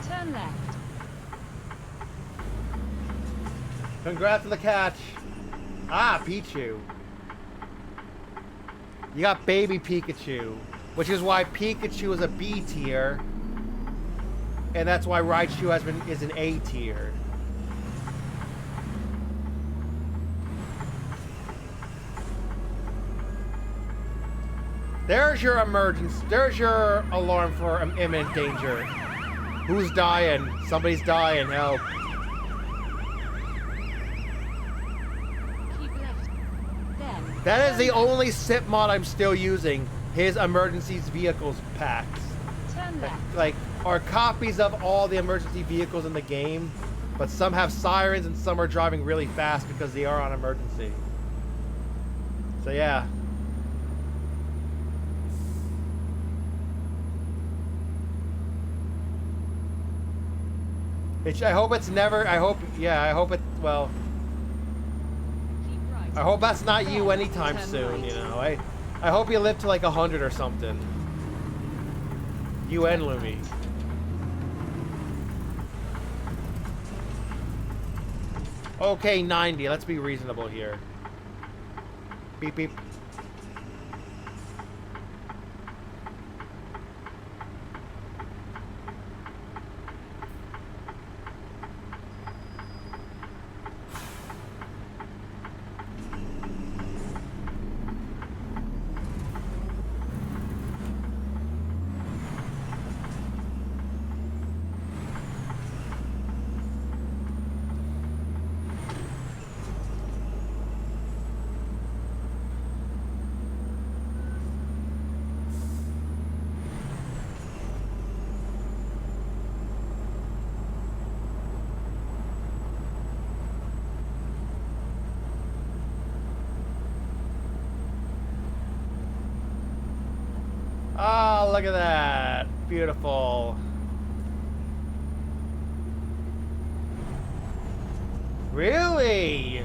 Turn left. Congrats on the catch. Ah, Pichu. You got baby Pikachu, which is why Pikachu is a B tier, and that's why Raichu is an A tier. There's your emergency. There's your alarm for imminent danger. Who's dying? Somebody's dying. Help. Keep left. Then. That is turn the left. only SIP mod I'm still using. His emergency vehicles packs. Turn left. Like, are copies of all the emergency vehicles in the game, but some have sirens and some are driving really fast because they are on emergency. So yeah. I hope it's never, I hope it, well, Keep right. I hope that's not you Then anytime turn soon, right. you know. I hope you live to like 100 or something. You and Lumi. Okay, 90. Let's be reasonable here. Beep beep. Ah, look at that. Beautiful. Really?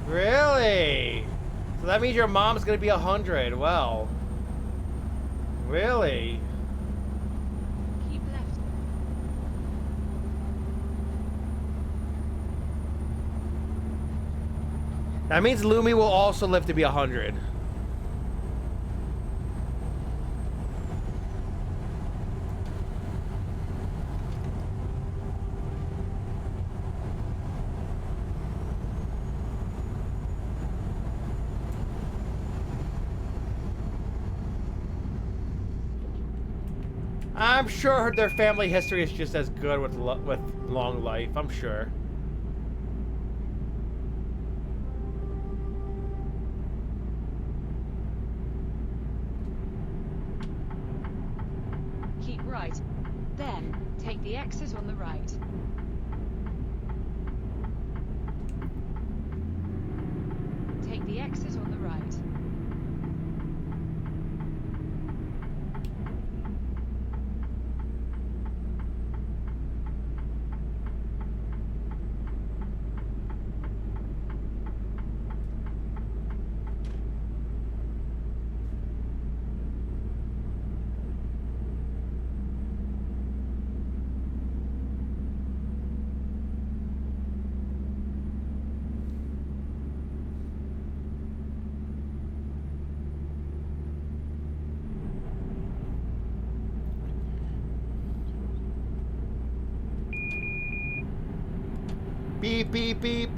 Really? So that means your mom's gonna be 100. Well. Really? Keep left. That means Lumi will also live to be 100. I'm sure their family history is just as good with long life. I'm sure. Keep right. Then take the exit on the right. Take the exit on the right. beep, beep, beep.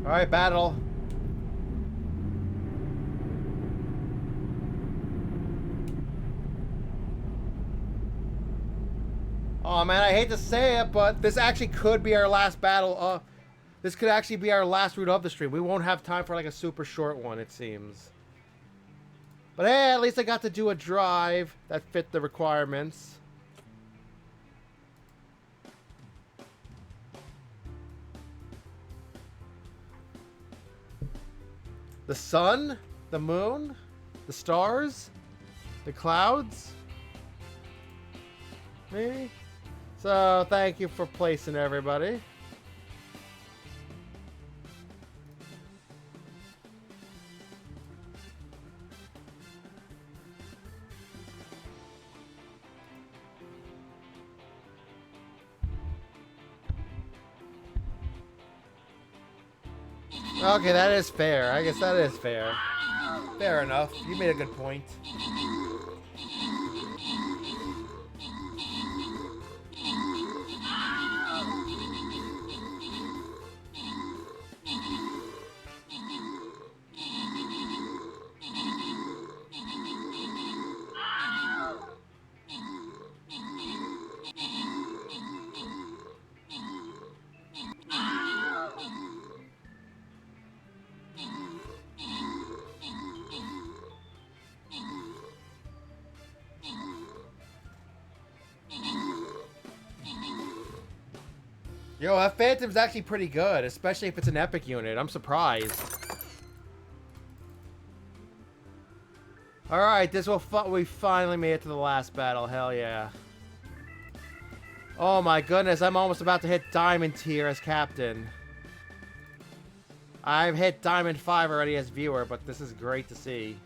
All right, battle. Oh man, I hate to say it, but this actually could be our last battle. This could actually be our last route of the stream. We won't have time for like a super short one, it seems. But hey, at least I got to do a drive that fit the requirements. The sun, the moon, the stars, the clouds. Maybe? So, thank you for placing everybody. Okay, that is fair. I guess that is fair. Fair enough. You made a good point. Yo, that Phantom's actually pretty good, especially if it's an epic unit. I'm surprised. Alright, we finally made it to the last battle. Hell yeah. Oh my goodness, I'm almost about to hit Diamond tier as captain. I've hit Diamond 5 already as viewer, but this is great to see.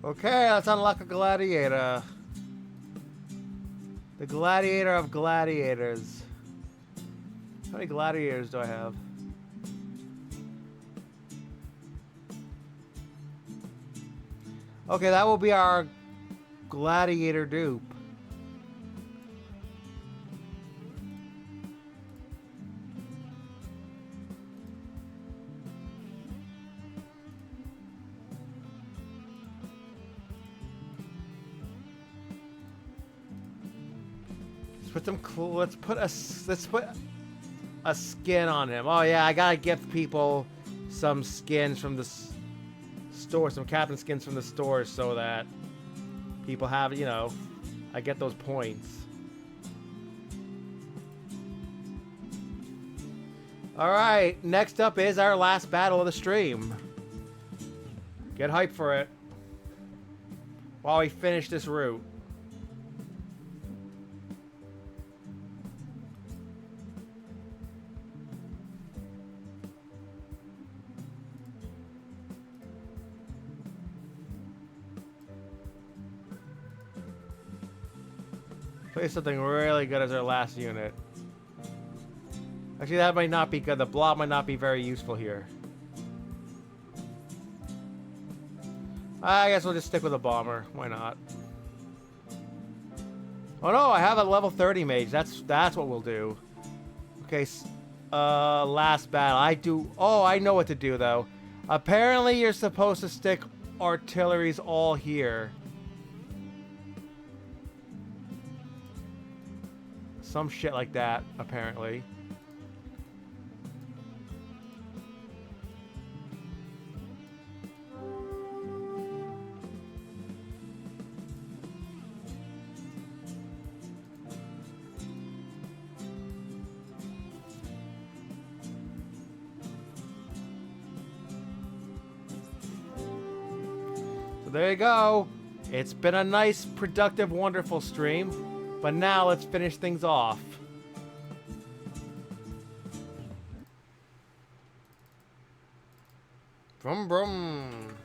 Okay, let's unlock a gladiator. The gladiator of gladiators. How many gladiators do I have? Okay, that will be our gladiator dupe. Let's put a skin on him. Oh yeah, I gotta give people some skins from the store, some captain skins from the store, so that people have, you know, I get those points. All right, next up is our last battle of the stream. Get hyped for it while we finish this route. Play something really good as our last unit. Actually, that might not be good. The blob might not be very useful here. I guess we'll just stick with a bomber. Why not? Oh no, I have a level 30 mage. That's what we'll do. Okay, last battle. Oh, I know what to do though. Apparently, you're supposed to stick artilleries all here. Some shit like that, apparently. So there you go. It's been a nice, productive, wonderful stream. But now let's finish things off. Brum brum.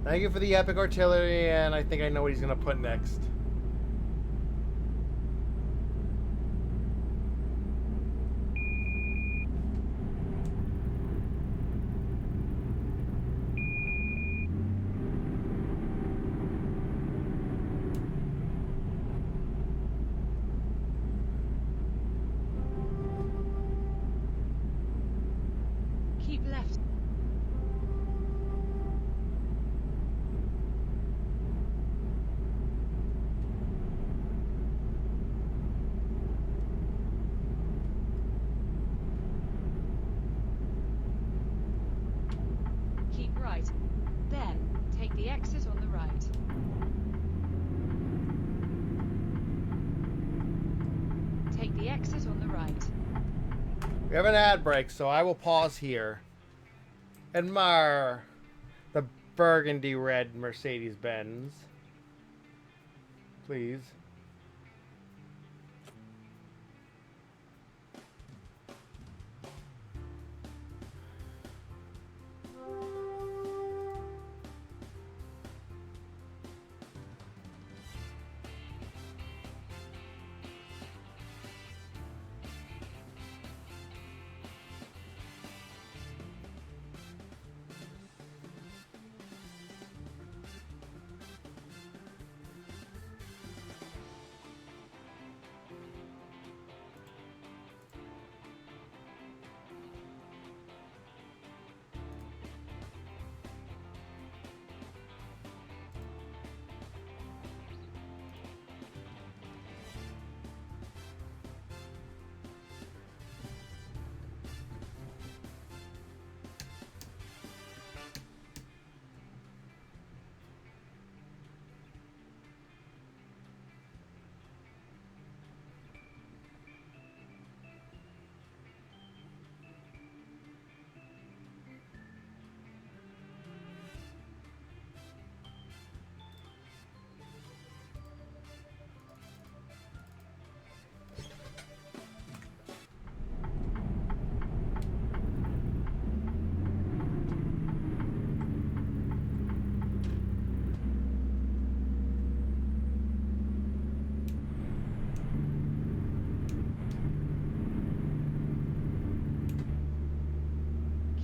Thank you for the epic artillery, and I think I know what he's gonna put next. Keep left. Keep right. Then, take the exit on the right. Take the exit on the right. We have an ad break, so I will pause here. Admire the burgundy red Mercedes-Benz. Please.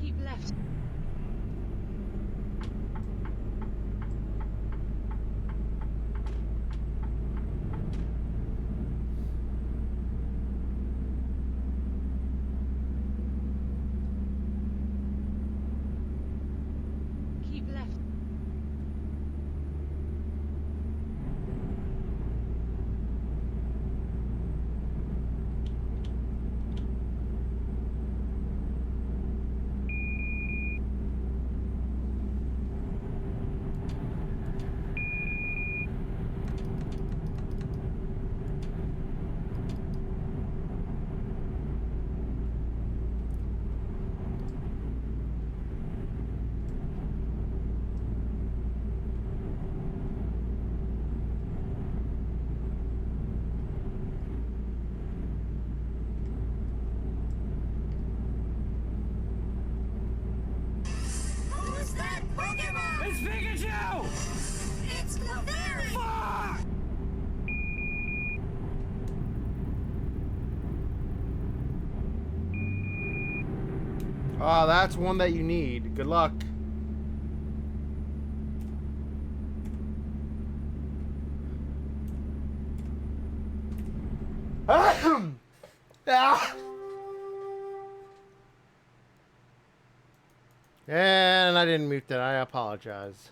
Keep left. Keep left. Who's that Pokemon? It's Pikachu! It's Clefairy! Fuck! Ah, that's one that you need. Good luck. Ah! And I didn't mute that. I apologize.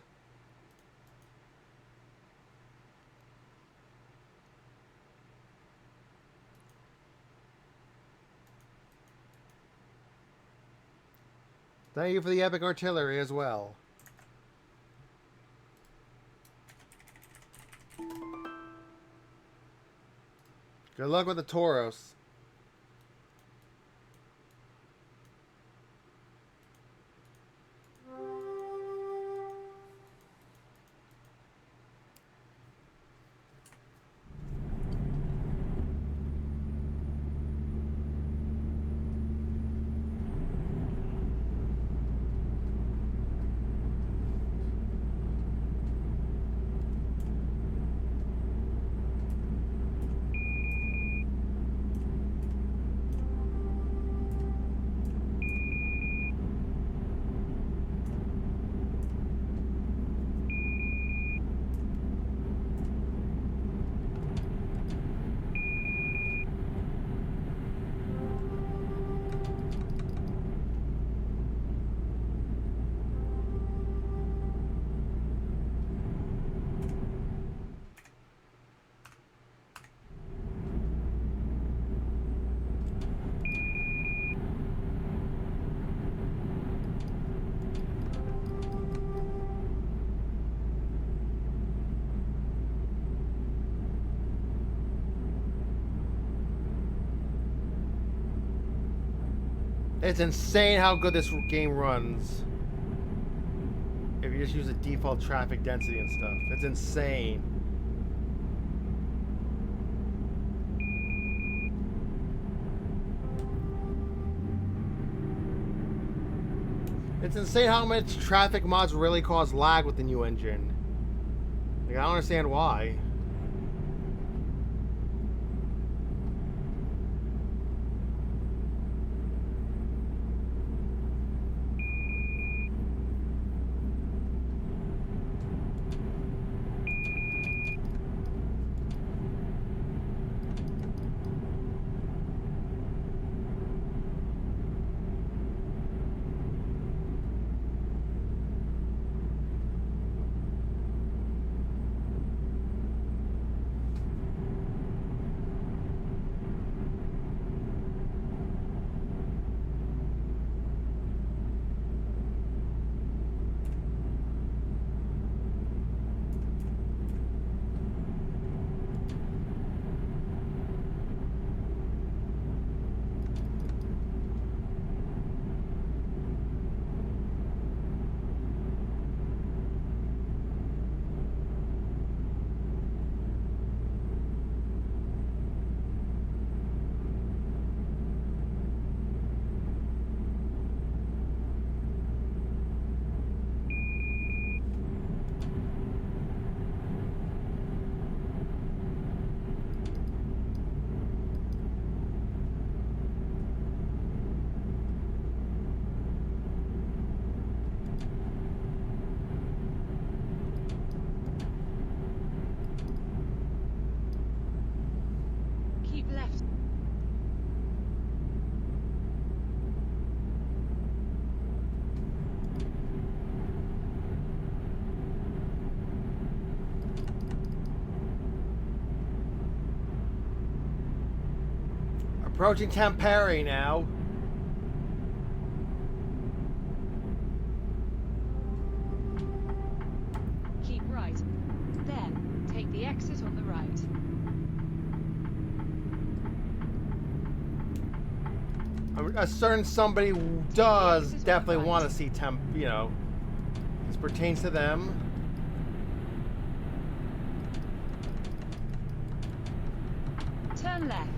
Thank you for the epic artillery as well. Good luck with the Tauros. It's insane how good this game runs. If you just use the default traffic density and stuff. It's insane. It's insane how much traffic mods really cause lag with the new engine. Like, I don't understand why. Keep left. Approaching Tampere now. Keep right. Then, take the exit on the right. A certain somebody who does definitely want to see you know, this pertains to them. Turn left.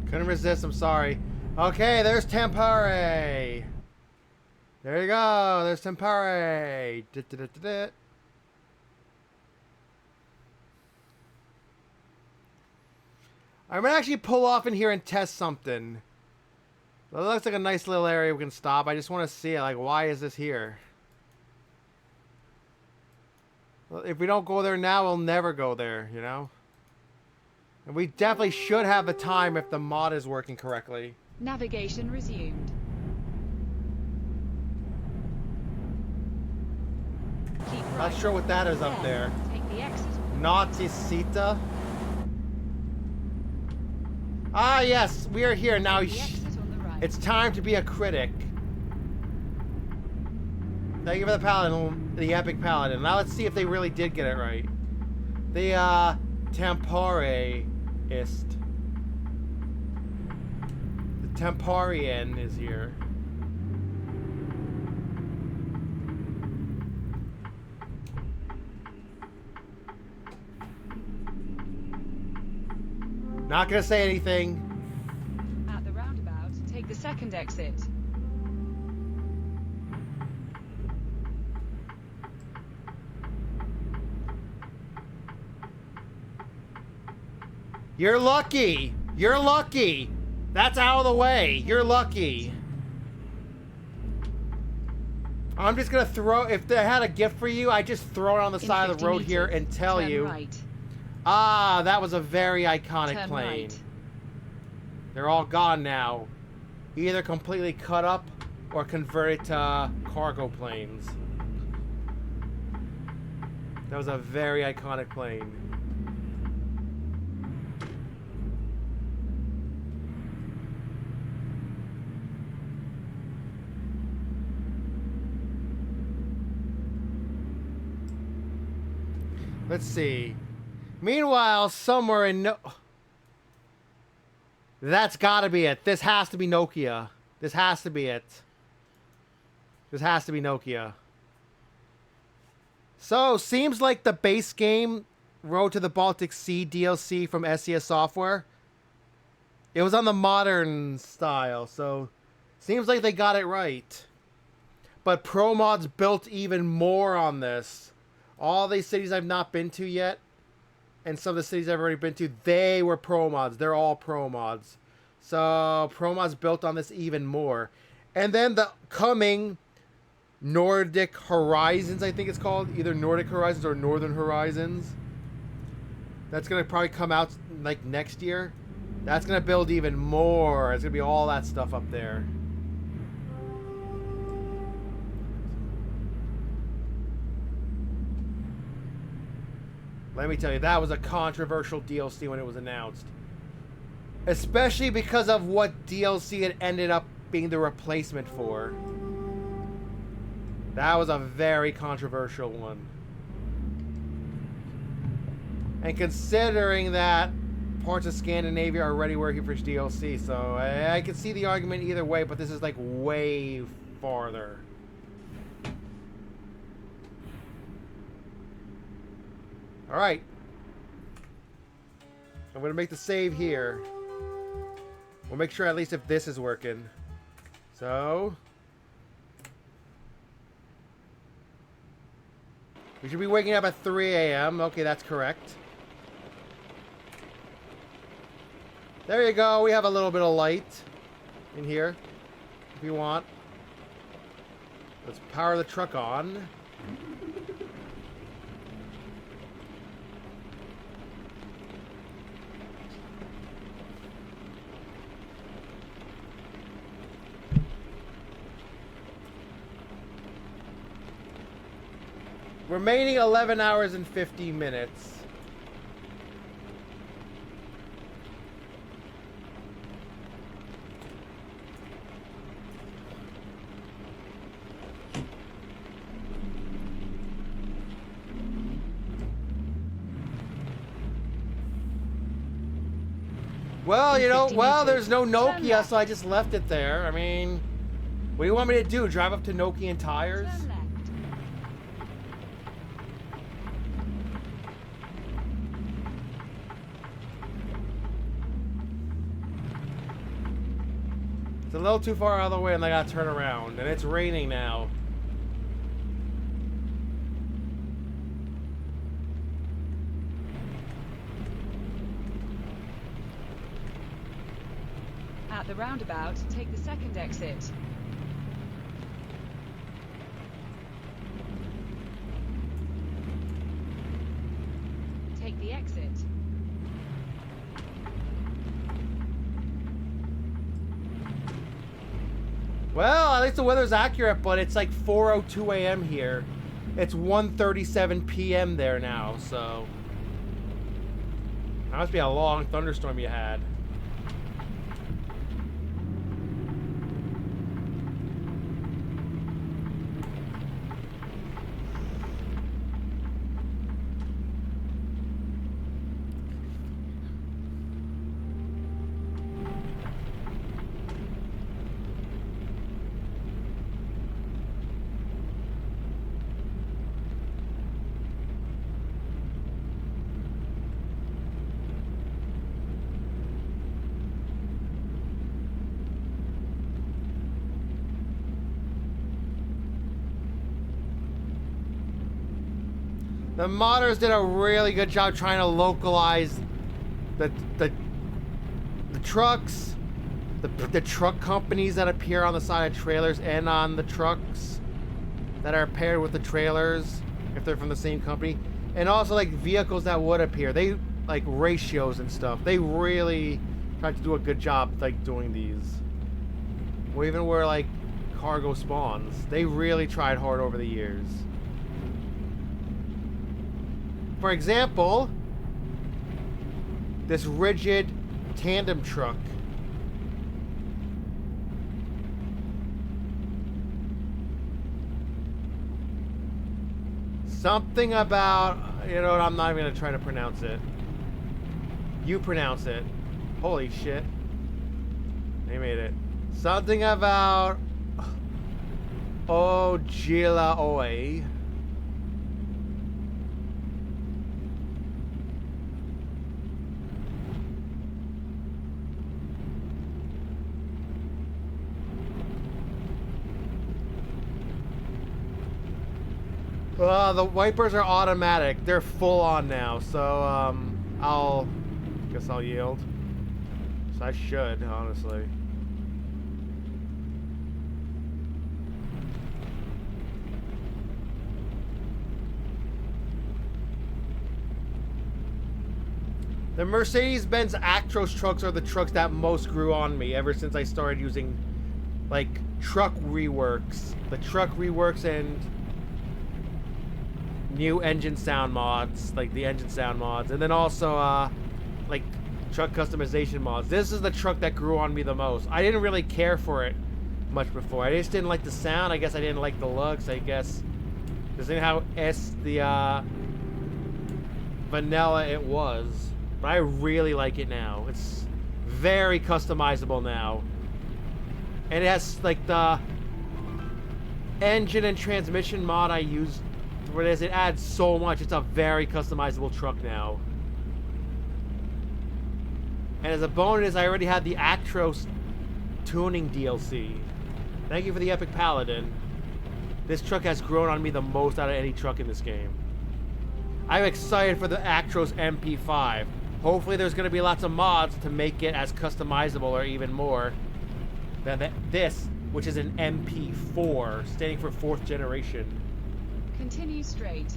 Couldn't resist, I'm sorry. Okay, there's Tempore. There you go, there's Tempore. I'm gonna actually pull off in here and test something. It looks like a nice little area we can stop. I just want to see it. Like, why is this here? Well, if we don't go there now, we'll never go there, you know? And we definitely should have the time if the mod is working correctly. Navigation resumed. Keep right. Not sure what that is up there. Take the exit. Nauticita? Ah, yes, we are here now. The exit on the right. It's time to be a critic. Thank you for the paladin, the epic paladin. Now let's see if they really did get it right. The Temporeist. The Temporian is here. Not gonna say anything. At the roundabout, take the second exit. You're lucky. You're lucky. That's out of the way. You're lucky. I'm just gonna throw. If they had a gift for you, I just throw it on the In side of 50 the road here meters, and tell turn you. Right. Ah, that was a very iconic Turn plane. right. They're all gone now. Either completely cut up or converted to cargo planes. That was a very iconic plane. Let's see. Meanwhile, somewhere in That's gotta be it. This has to be Nokia. This has to be it. This has to be Nokia. So, seems like the base game, Road to the Baltic Sea DLC from SES Software, it was on the modern style, so seems like they got it right. But Pro Mods built even more on this. All these cities I've not been to yet, and some of the cities I've already been to, they were Pro Mods. They're all Pro Mods. So Pro Mods built on this even more. And then the coming Nordic Horizons, I think it's called. Either Nordic Horizons or Northern Horizons. That's going to probably come out like next year. That's going to build even more. It's going to be all that stuff up there. Let me tell you, that was a controversial DLC when it was announced. Especially because of what DLC it ended up being the replacement for. That was a very controversial one. And considering that parts of Scandinavia already working for DLC, so I can see the argument either way, but this is like way farther. Alright. I'm going to make the save here. We'll make sure at least if this is working. So. We should be waking up at 3 a.m. Okay, that's correct. There you go. We have a little bit of light in here. If you want. Let's power the truck on. Remaining 11 hours and 50 minutes. Well, you know, there's no Nokia, so I just left it there. I mean, what do you want me to do? Drive up to Nokian Tires? Turn left. It's a little too far out of the way and I gotta turn around. And it's raining now. At the roundabout, take the second exit. Take the exit. Well, at least the weather's accurate, but it's like 4:02 a.m. here. It's 1:37 p.m. there now, so... That must be a long thunderstorm you had. The modders did a really good job trying to localize the trucks, the truck companies that appear on the side of trailers and on the trucks that are paired with the trailers if they're from the same company, and also like vehicles that would appear. They like ratios and stuff. They really tried to do a good job like doing these. Or even where like cargo spawns. They really tried hard over the years. For example, this rigid tandem truck. Something about, you know what, I'm not even going to try to pronounce it. You pronounce it. Holy shit. They made it. Something about Ojila Oi. The wipers are automatic. They're full on now, so guess I'll yield. So I should, honestly. The Mercedes-Benz Actros trucks are the trucks that most grew on me ever since I started using, like, truck reworks. The truck reworks and new engine sound mods, like the engine sound mods, and then also like truck customization mods. This is the truck that grew on me the most. I didn't really care for it much before. I just didn't like the sound. I guess I didn't like the looks. I guess this is how the vanilla it was, but I really like it now. It's very customizable now, and it has like the engine and transmission mod I used. What it is, it adds so much. It's a very customizable truck now. And as a bonus, I already had the Actros tuning DLC. Thank you for the Epic Paladin. This truck has grown on me the most out of any truck in this game. I'm excited for the Actros MP5. Hopefully there's going to be lots of mods to make it as customizable or even more than this, which is an MP4, standing for 4th generation. Continue straight.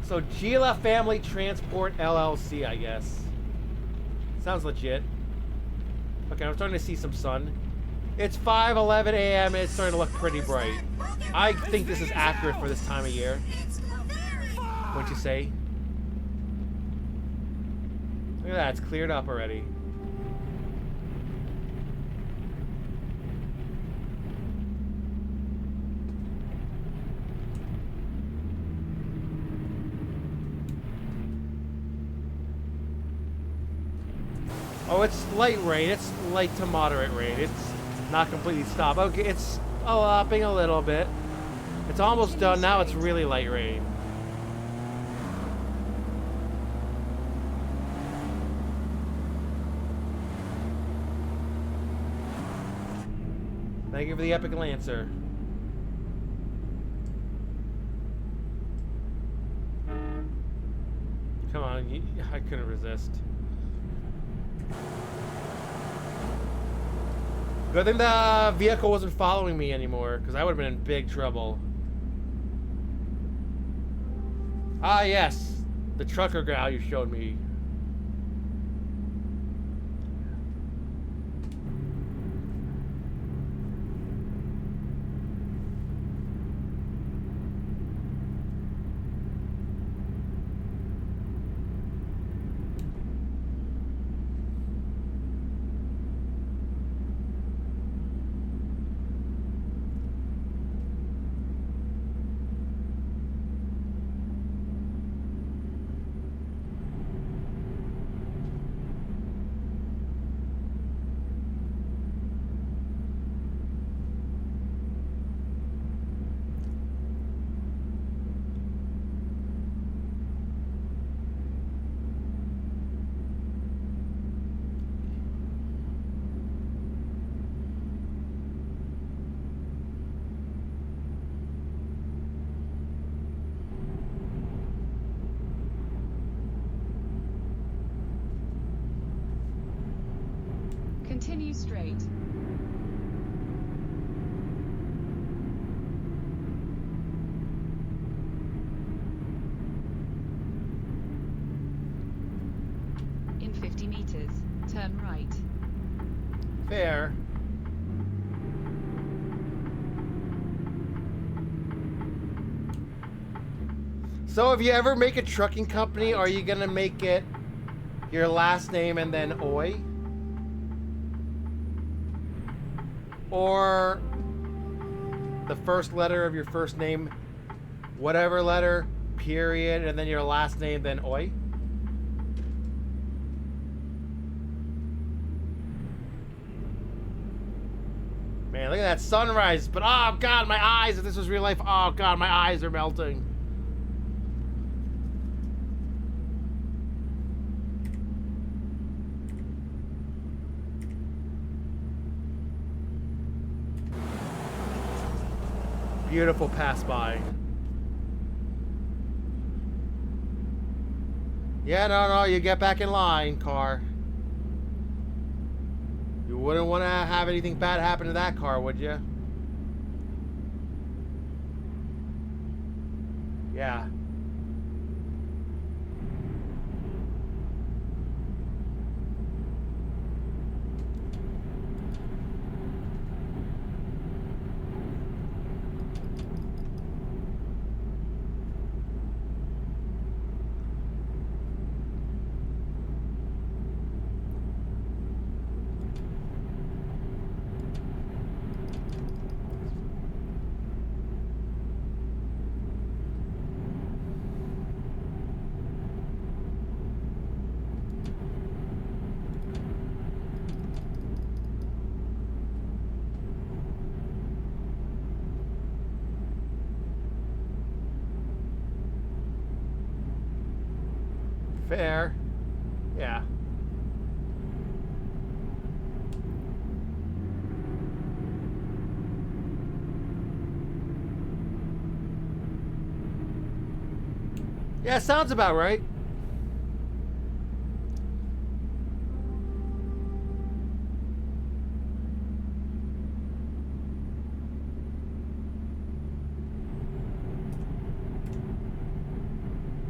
So Gila Family Transport LLC, I guess. Sounds legit. Okay, I'm starting to see some sun. It's 5:11 a.m. and it's starting to look pretty bright. I think this is accurate for this time of year. What'd you say? Look at that, it's cleared up already. Oh, it's light rain. It's light to moderate rain. It's not completely stopped. Okay, it's upping a little bit. It's almost done. Now it's really light rain. Thank you for the epic lancer. Come on, I couldn't resist. Good thing the vehicle wasn't following me anymore, because I would have been in big trouble. Ah, yes. The trucker gal you showed me. Continue straight. In 50 meters, turn right. Fair. So if you ever make a trucking company, are you gonna make it your last name and then Oi? Or the first letter of your first name, whatever letter, period, and then your last name, then Oi? Man, look at that sunrise. But oh god, my eyes, if this was real life, oh god, my eyes are melting. Beautiful pass by. Yeah, no, you get back in line, car. You wouldn't want to have anything bad happen to that car, would you? Yeah. Fair. Yeah. Yeah, sounds about right.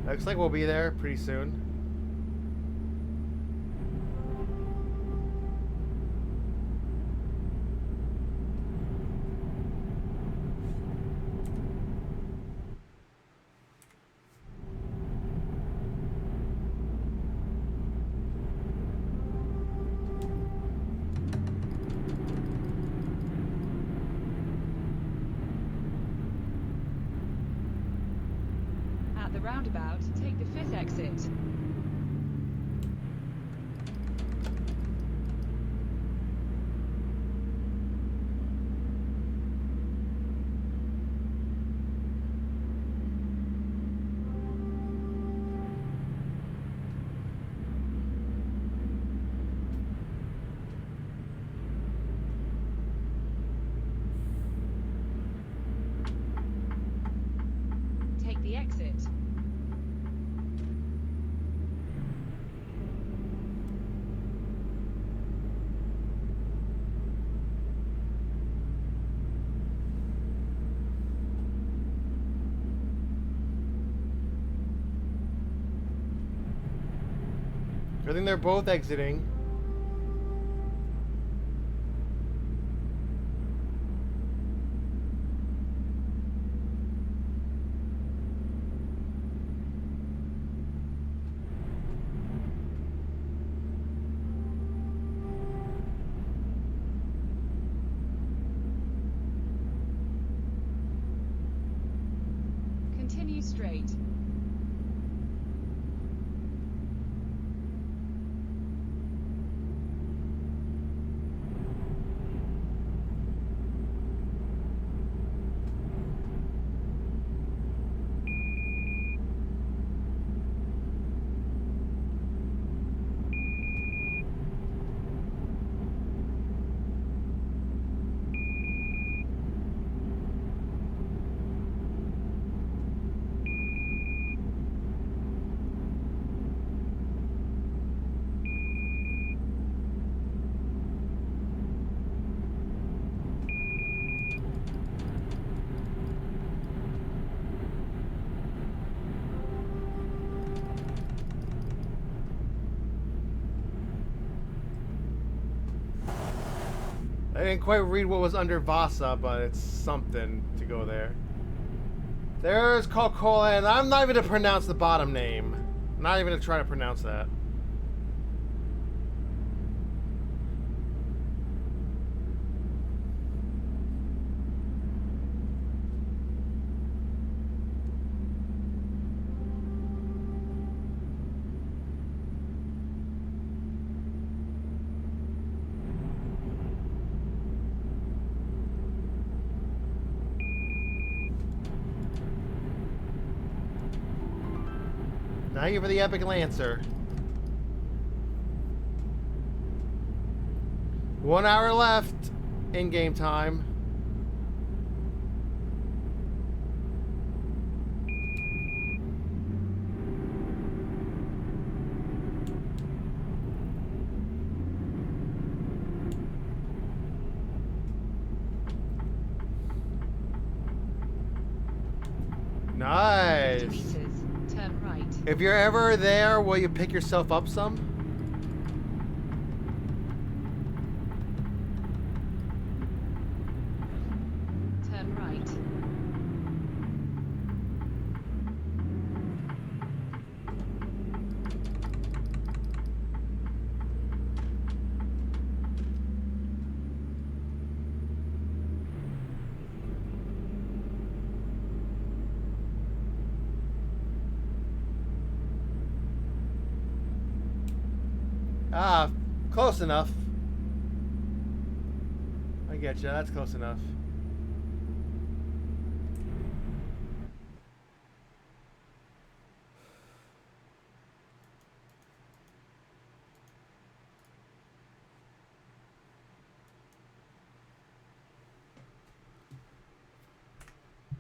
Looks like we'll be there pretty soon. At the roundabout, take the 5th exit. exit. I think they're both exiting. Continue straight. I didn't quite read what was under Vasa, but it's something to go there. There's Coca-Cola, and I'm not even going to pronounce the bottom name. I'm not even going to try to pronounce that. Now here for the Epic Lancer. 1 hour left in game time. Nice. Meters. Turn right. If you're ever there, will you pick yourself up some? Turn right. Ah, close enough. I get you. That's close enough.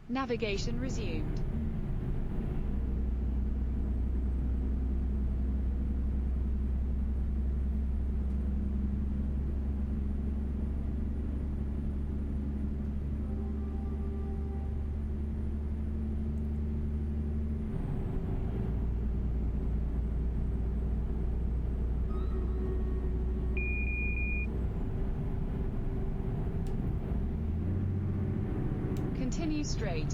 Navigation resumed. Continue straight.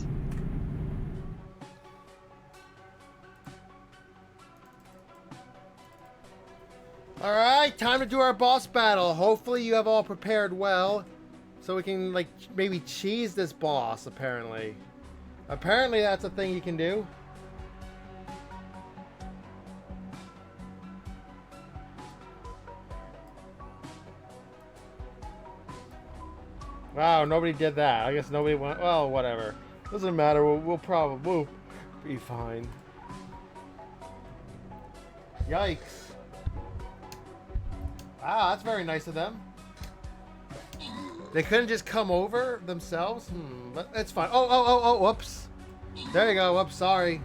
Alright, time to do our boss battle. Hopefully you have all prepared well. So we can, like, maybe cheese this boss, apparently. Apparently that's a thing you can do. Wow, nobody did that. I guess nobody went. Well, whatever. Doesn't matter. We'll probably be fine. Yikes. Wow, that's very nice of them. They couldn't just come over themselves? But it's fine. Oh, whoops. There you go. Whoops, sorry.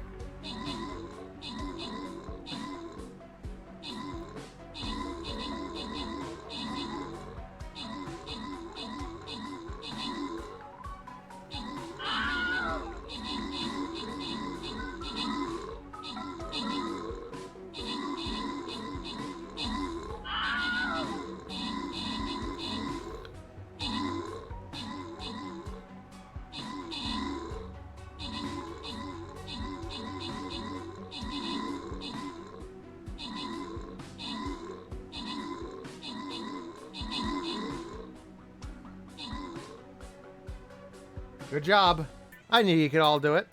Good job. I knew you could all do it.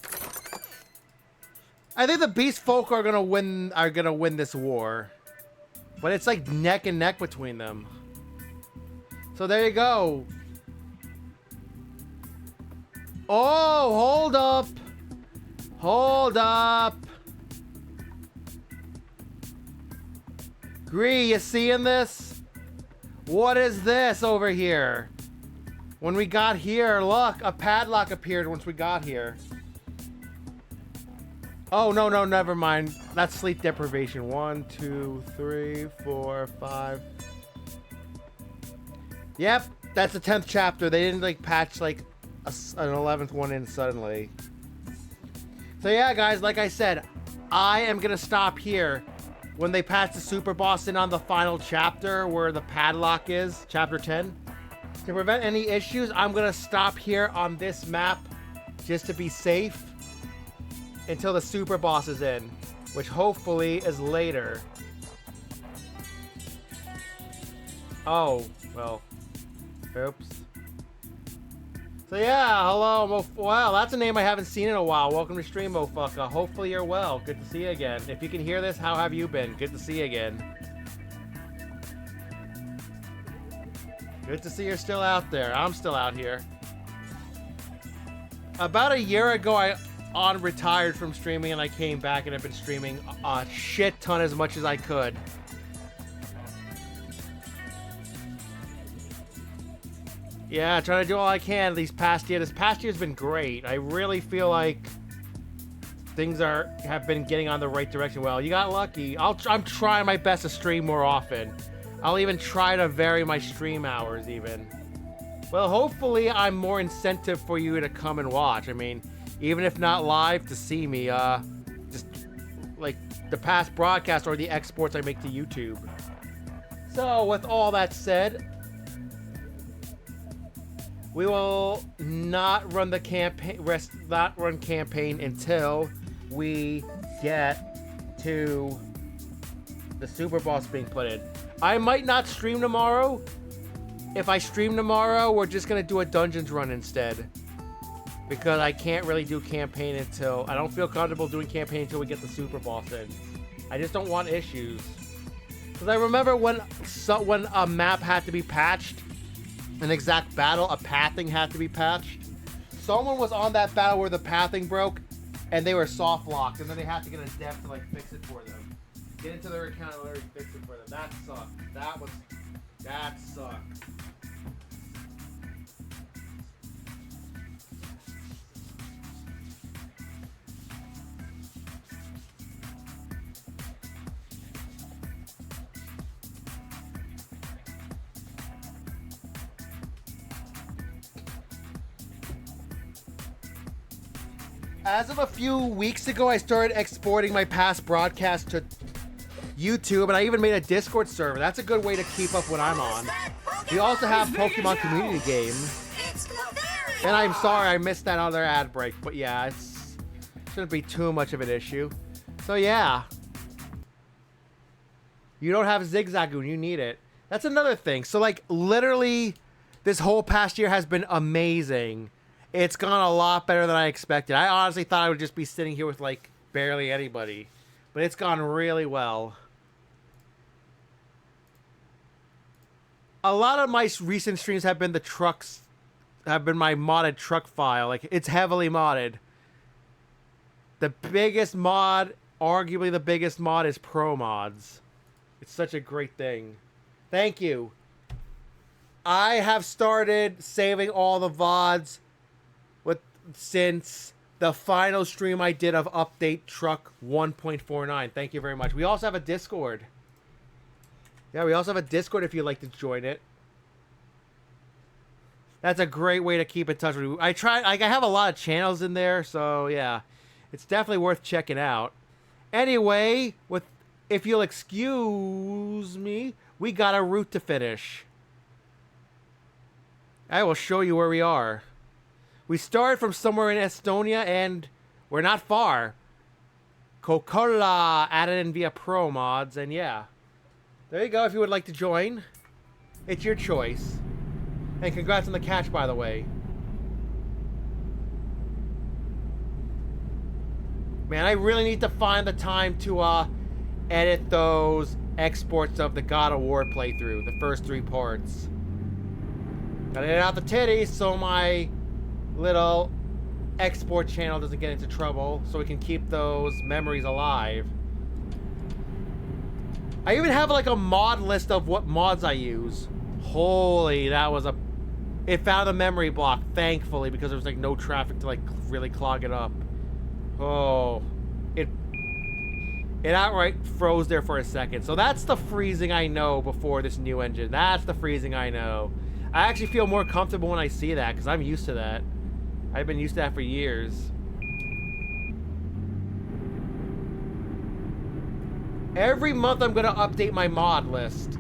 I think the Beast Folk are gonna win. This war, but it's like neck and neck between them. So there you go. Oh, hold up. Hold up. Gree, you seeing this? What is this over here? When we got here, look, a padlock appeared once we got here. Oh, no, never mind. That's sleep deprivation. 1, 2, 3, 4, 5. Yep, that's the 10th chapter. They didn't, like, patch, like, an 11th one in suddenly. So, yeah, guys, like I said, I am going to stop here. When they patch the super boss in on the final chapter where the padlock is, chapter 10. To prevent any issues, I'm going to stop here on this map just to be safe until the super boss is in, which hopefully is later. Oh, well, oops. So yeah, hello, wow, that's a name I haven't seen in a while. Welcome to stream, Mofucka. Hopefully you're well. Good to see you again. If you can hear this, how have you been? Good to see you again. Good to see you're still out there. I'm still out here. About a year ago, I retired from streaming and I came back and I've been streaming a shit ton as much as I could. Yeah, trying to do all I can these past year. This past year's been great. I really feel like things have been getting on the right direction. Well, you got lucky. I'm trying my best to stream more often. I'll even try to vary my stream hours even. Well, hopefully I'm more incentive for you to come and watch. I mean, even if not live, to see me, just like the past broadcasts or the exports I make to YouTube. So with all that said, we will not run the campaign, not run campaign until we get to the super boss being put in. I might not stream tomorrow. If I stream tomorrow, we're just gonna do a dungeons run instead. Because I can't really do campaign until... I don't feel comfortable doing campaign until we get the super boss in. I just don't want issues. Because I remember when a map had to be patched, an exact battle, a pathing had to be patched. Someone was on that battle where the pathing broke, and they were soft locked, and then they had to get a dev to like fix it for them. Get into their account and literally fix it for them. That sucked. That sucked. As of a few weeks ago, I started exporting my past broadcasts to YouTube, and I even made a Discord server. That's a good way to keep up when I'm on. We also have Pokemon Community Game. And I'm sorry I missed that other ad break, but yeah, it shouldn't be too much of an issue. So yeah. You don't have Zigzagoon, you need it. That's another thing. So like, literally, this whole past year has been amazing. It's gone a lot better than I expected. I honestly thought I would just be sitting here with like barely anybody. But it's gone really well. A lot of my recent streams have been my modded truck file. Like, it's heavily modded. The biggest mod, arguably the biggest mod, is Pro Mods. It's such a great thing. Thank you. I have started saving all the VODs since the final stream I did of Update Truck 1.49. Thank you very much. We also have a Discord. Yeah, we also have a Discord if you'd like to join it. That's a great way to keep in touch with you. I have a lot of channels in there, so yeah. It's definitely worth checking out. Anyway, if you'll excuse me, we got a route to finish. I will show you where we are. We started from somewhere in Estonia, and we're not far. Coca-Cola added in via Pro Mods, and yeah. There you go, if you would like to join. It's your choice. And congrats on the catch, by the way. Man, I really need to find the time to edit those exports of the God of War playthrough, the first 3 parts. Gotta edit out the titties so my little export channel doesn't get into trouble, so we can keep those memories alive. I even have like a mod list of what mods I use. Holy, that was it found a memory block, thankfully, because there was like no traffic to like really clog it up. Oh, it outright froze there for a second. So that's the freezing I know before this new engine. That's the freezing I know. I actually feel more comfortable when I see that because I'm used to that. I've been used to that for years. Every month I'm gonna update my mod list.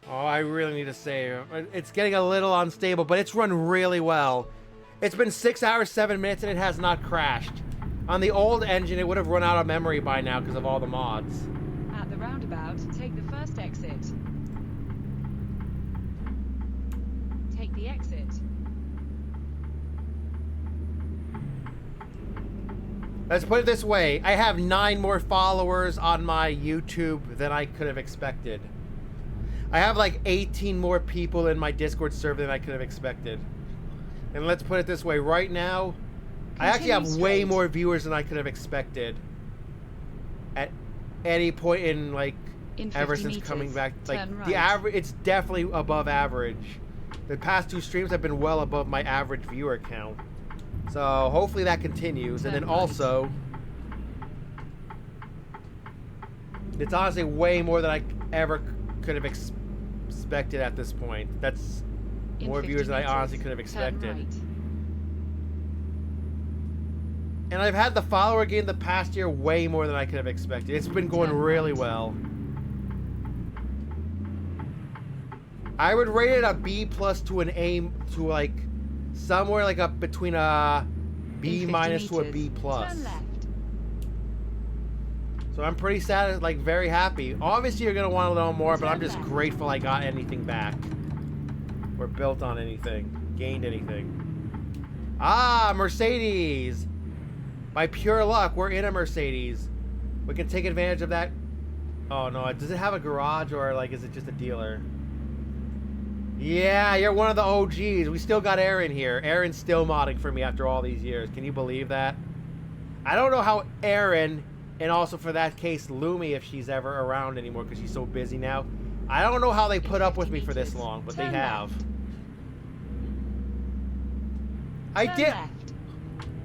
Oh, I really need to save. It's getting a little unstable, but it's run really well. It's been 6 hours, 7 minutes, and it has not crashed. On the old engine, it would have run out of memory by now because of all the mods. At the roundabout, take the first exit. Take the exit. Let's put it this way. I have 9 more followers on my YouTube than I could have expected. I have like 18 more people in my Discord server than I could have expected. And let's put it this way. Right now, I actually have way straight. more viewers than I could have expected. At any point in like In 50 ever since meters, coming back, like turn the right. average, it's definitely above average. The past 2 streams have been well above my average viewer count. So hopefully that continues. And Turn then right. also, it's honestly way more than I ever could have expected at this point. That's In more 50 viewers than I meters, honestly could have turn expected. right. And I've had the follower game the past year way more than I could have expected. It's been going Turn really right. well. I would rate it a B plus to an A, to like somewhere like between a B In 50 minus to a meters, B plus. Turn left. So I'm pretty sad, like very happy. Obviously you're gonna want a little more, but I'm Turn just left. grateful I got anything back. Or built on anything. Gained anything. Ah, Mercedes! By pure luck, we're in a Mercedes. We can take advantage of that. Oh no, does it have a garage or like is it just a dealer? Yeah, you're one of the OGs. We still got Aaron here. Aaron's still modding for me after all these years. Can you believe that? I don't know how Aaron, and also for that case, Lumi, if she's ever around anymore because she's so busy now. I don't know how they put up with me for this long, but they Turn have. left. I Turn did. left.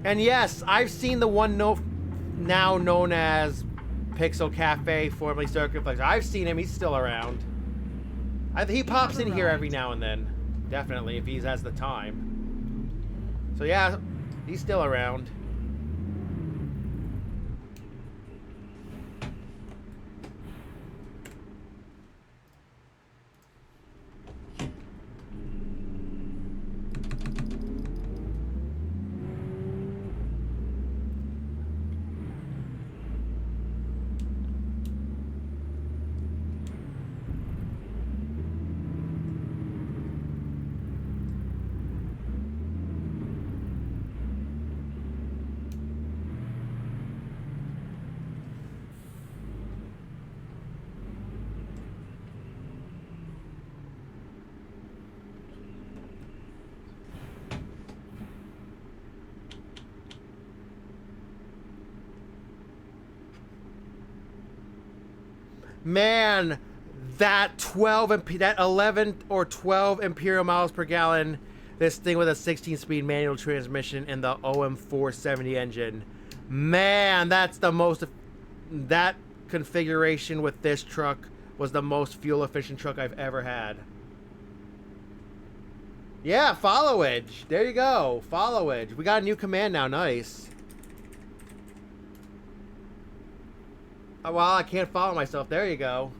And yes, I've seen the one now known as Pixel Cafe, formerly Circuit Flex. I've seen him. He's still around. He pops in here every now and then. Definitely, if he has the time. So yeah, he's still around. Man, that 11 or 12 imperial miles per gallon, this thing with a 16-speed manual transmission and the OM470 engine. Man, that's the most, that configuration with this truck was the most fuel efficient truck I've ever had. Yeah, followage. There you go. Followage. We got a new command now. Nice. Oh, well, I can't follow myself. There you go.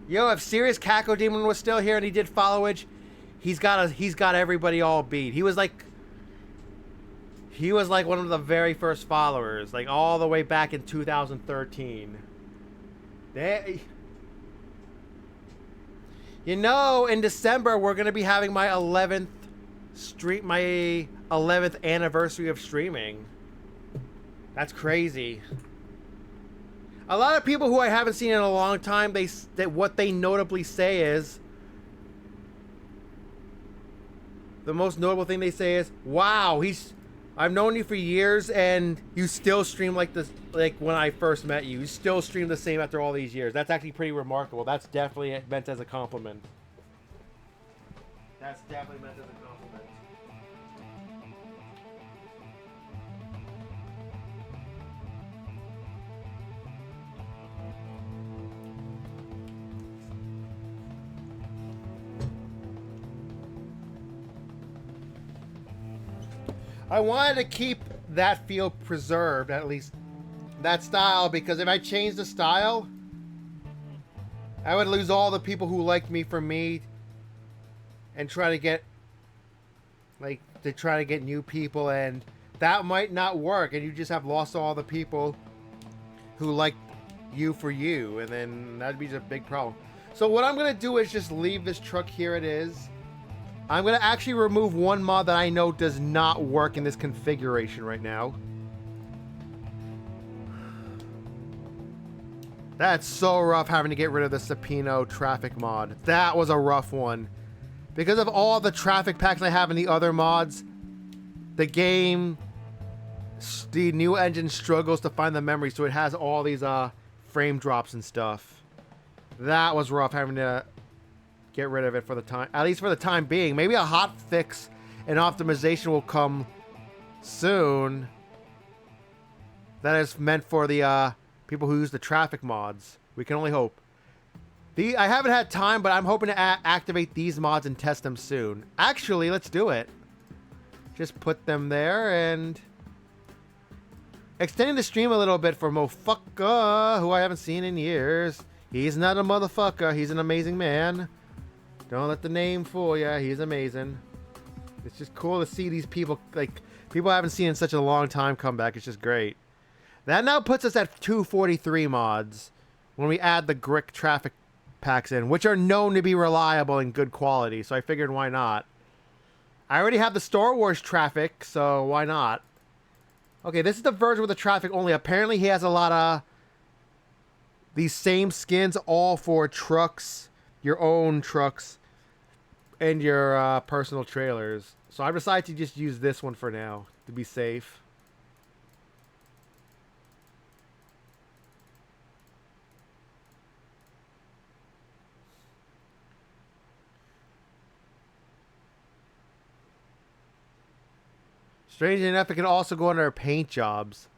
Yo, if Serious Caco Demon was still here and he did followage, he's got everybody all beat. He was like one of the very first followers, like all the way back in 2013. You know, in December we're gonna be having my 11th anniversary of streaming. That's crazy. A lot of people who I haven't seen in a long time, what they notably say is, the most notable thing they say is, "Wow, I've known you for years and you still stream like this, like when I first met you. You still stream the same after all these years." That's actually pretty remarkable. That's definitely meant as a compliment. That's definitely meant as a compliment. I wanted to keep that feel preserved, at least that style, because if I changed the style, I would lose all the people who liked me for me and try to get new people, and that might not work, and you just have lost all the people who liked you for you, and then that'd be just a big problem. So what I'm gonna do is just leave this truck here it is. I'm going to actually remove one mod that I know does not work in this configuration right now. That's so rough having to get rid of the Sapino traffic mod. That was a rough one. Because of all the traffic packs I have in the other mods, the new engine struggles to find the memory, so it has all these frame drops and stuff. That was rough having to get rid of it for the time, at least for the time being. Maybe a hot fix and optimization will come soon. That is meant for the people who use the traffic mods. We can only hope. I haven't had time, but I'm hoping to activate these mods and test them soon. Actually, let's do it. Just put them there and extending the stream a little bit for Mofucka, who I haven't seen in years. He's not a motherfucker. He's an amazing man. Don't let the name fool ya. He's amazing. It's just cool to see these people, like, people I haven't seen in such a long time come back. It's just great. That now puts us at 243 mods when we add the Grick traffic packs in, which are known to be reliable and good quality, so I figured why not. I already have the Star Wars traffic, so why not? Okay, this is the version with the traffic only. Apparently he has a lot of these same skins, all for trucks, your own trucks, and your personal trailers. So I've decided to just use this one for now to be safe. Strange enough, it can also go under paint jobs.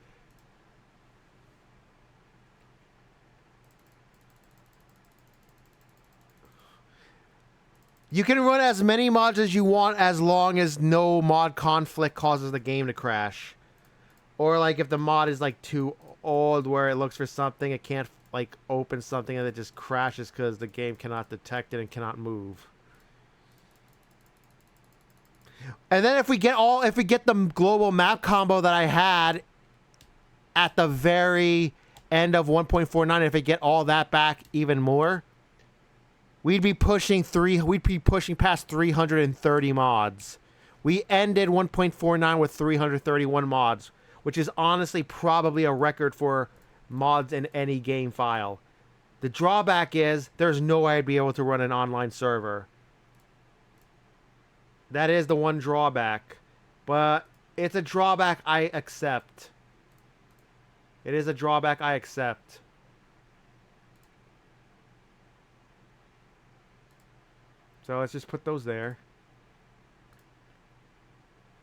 You can run as many mods as you want as long as no mod conflict causes the game to crash. Or like if the mod is like too old where it looks for something, it can't like open something and it just crashes because the game cannot detect it and cannot move. And then if we get the global map combo that I had at the very end of 1.49, if we get all that back even more, we'd be pushing past 330 mods. We ended 1.49 with 331 mods, which is honestly probably a record for mods in any game file. The drawback is there's no way I'd be able to run an online server. That is the one drawback. But it's a drawback I accept. It is a drawback I accept. So let's just put those there.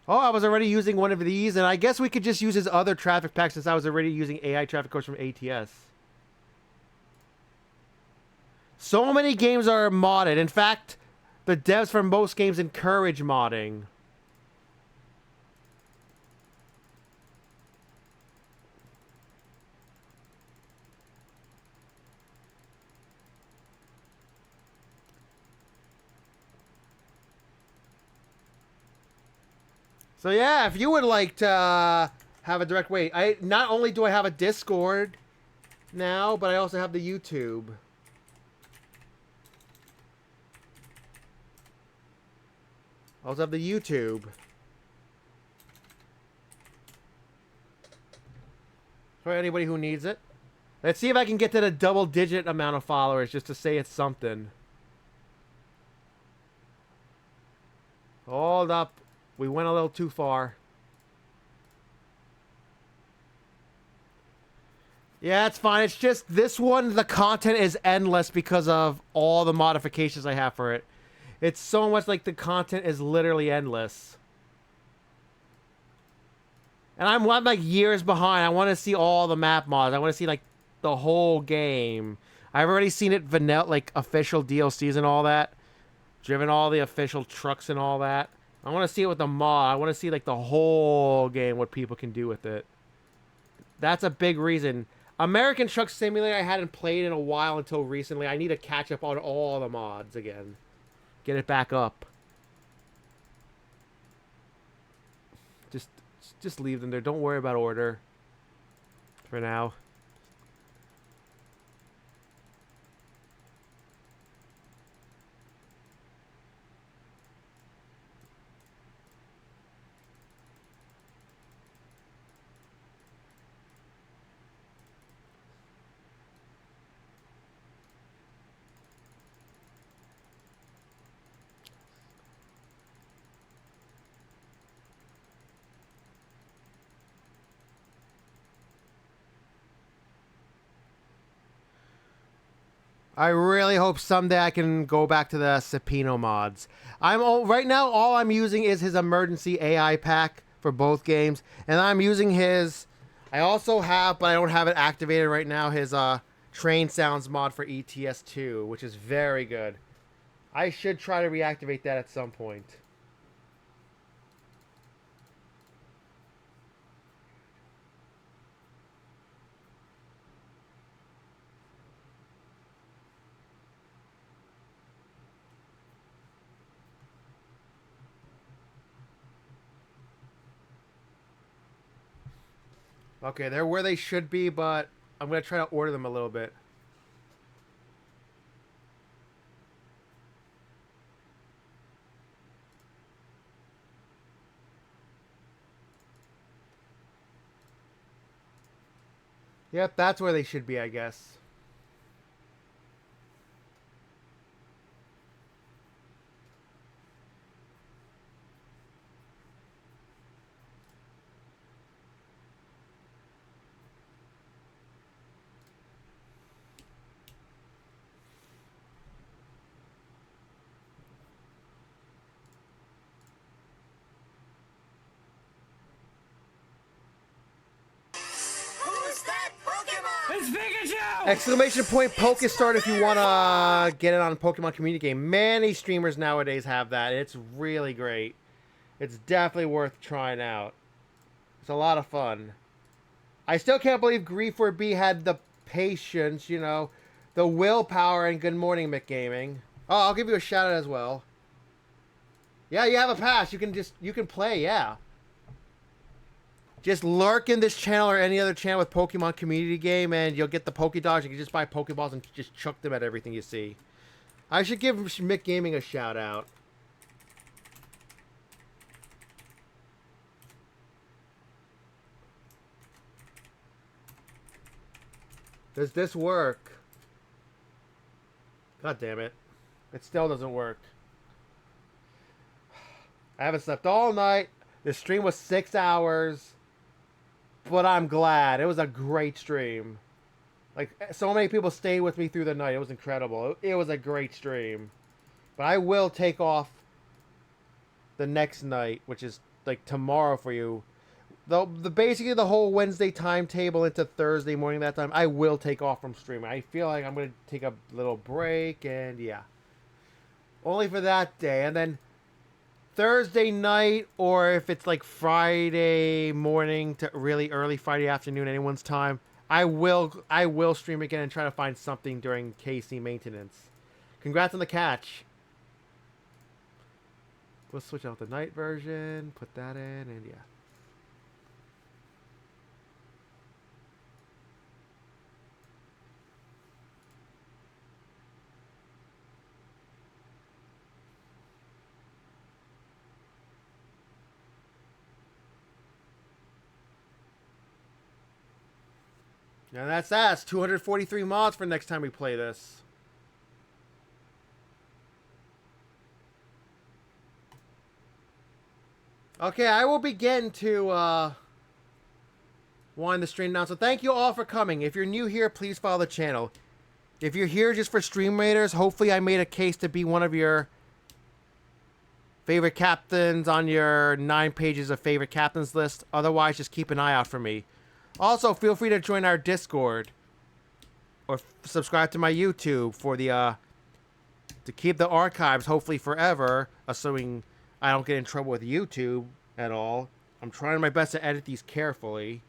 Oh, I was already using one of these, and I guess we could just use his other traffic pack since I was already using AI traffic codes from ATS. So many games are modded. In fact, the devs for most games encourage modding. So yeah, if you would like to have a direct way, I not only do I have a Discord now, but I also have the YouTube. I also have the YouTube. For anybody who needs it. Let's see if I can get to the double-digit amount of followers just to say it's something. Hold up. We went a little too far. Yeah, it's fine. It's just this one, the content is endless because of all the modifications I have for it. It's so much like the content is literally endless. And I'm like years behind. I want to see all the map mods. I want to see like the whole game. I've already seen it vanilla, like official DLCs and all that. Driven all the official trucks and all that. I want to see it with the mod. I want to see like the whole game, what people can do with it. That's a big reason. American Truck Simulator I hadn't played in a while until recently. I need to catch up on all the mods again. Get it back up. Just leave them there. Don't worry about order. For now. I really hope someday I can go back to the Sapino mods. Right now all I'm using is his emergency AI pack for both games, and I'm using his. I also have, but I don't have it activated right now, his train sounds mod for ETS2, which is very good. I should try to reactivate that at some point. Okay, they're where they should be, but I'm going to try to order them a little bit. Yep, that's where they should be, I guess. Who's that Pokemon? It's Pikachu! Exclamation point Poke Start if you want to get it on a Pokemon community game. Many streamers nowadays have that. It's really great. It's definitely worth trying out. It's a lot of fun. I still can't believe Grief4B had the patience, you know, the willpower, and good morning, Mick Gaming. Oh, I'll give you a shout out as well. Yeah, you have a pass. You can play, yeah. Just lurk in this channel or any other channel with Pokemon community game, and you'll get the Pokédogs. You can just buy Pokeballs and just chuck them at everything you see. I should give Mick Gaming a shout out. Does this work? God damn it. It still doesn't work. I haven't slept all night. The stream was 6 hours. But I'm glad. It was a great stream. Like, so many people stayed with me through the night. It was incredible. It was a great stream. But I will take off the next night, which is like tomorrow for you. Basically the whole Wednesday timetable into Thursday morning that time, I will take off from streaming. I feel like I'm going to take a little break, and yeah. Only for that day. And then Thursday night, or if it's like Friday morning to really early Friday afternoon, anyone's time, I will stream again and try to find something during KC maintenance. Congrats on the catch. We'll switch out the night version, put that in, and yeah. And that's that. It's 243 mods for next time we play this. Okay, I will be getting to wind the stream down. So thank you all for coming. If you're new here, please follow the channel. If you're here just for Stream Raiders, hopefully I made a case to be one of your favorite captains on your 9 pages of favorite captains list. Otherwise, just keep an eye out for me. Also, feel free to join our Discord or subscribe to my YouTube for the to keep the archives hopefully forever, assuming I don't get in trouble with YouTube at all. I'm trying my best to edit these carefully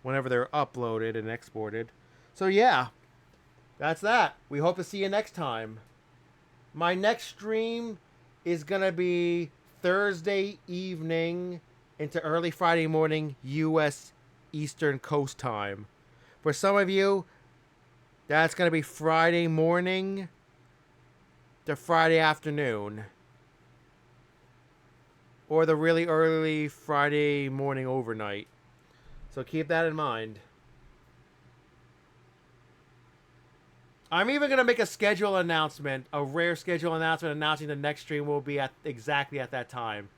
whenever they're uploaded and exported. So yeah, that's that. We hope to see you next time. My next stream is gonna be Thursday evening into early Friday morning U.S. Eastern Coast time. For some of you, that's going to be Friday morning to Friday afternoon. Or the really early Friday morning overnight. So keep that in mind. I'm even going to make a schedule announcement, a rare schedule announcement announcing the next stream will be at exactly at that time.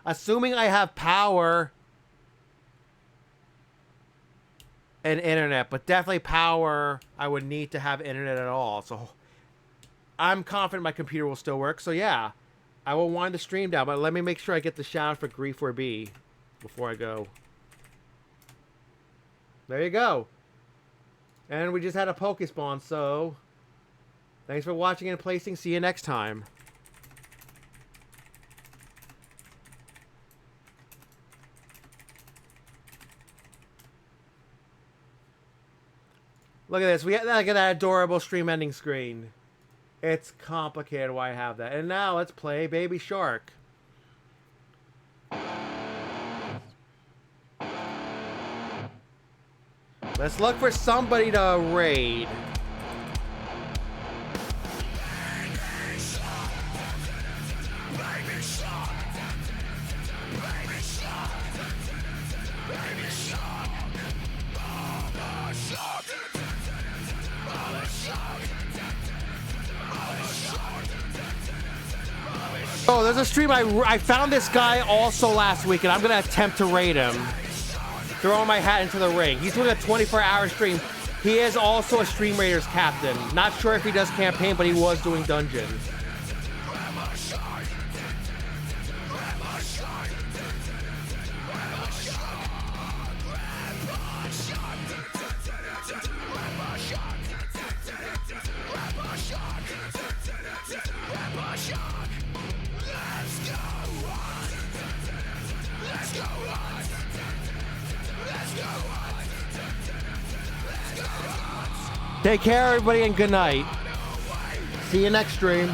Assuming I have power and internet, but definitely power, I would need to have internet at all. So I'm confident my computer will still work. So yeah, I will wind the stream down, but let me make sure I get the shout out for Grief 4B before I go. There you go. And we just had a Pokespawn, so thanks for watching and placing. See you next time. Look at this. Look at that adorable stream ending screen. It's complicated why I have that. And now let's play Baby Shark. Let's look for somebody to raid. Oh, there's a stream. I found this guy also last week, and I'm going to attempt to raid him. Throw my hat into the ring. He's doing a 24-hour stream. He is also a Stream Raiders captain. Not sure if he does campaign, but he was doing dungeons. Take care, everybody, and good night. See you next stream.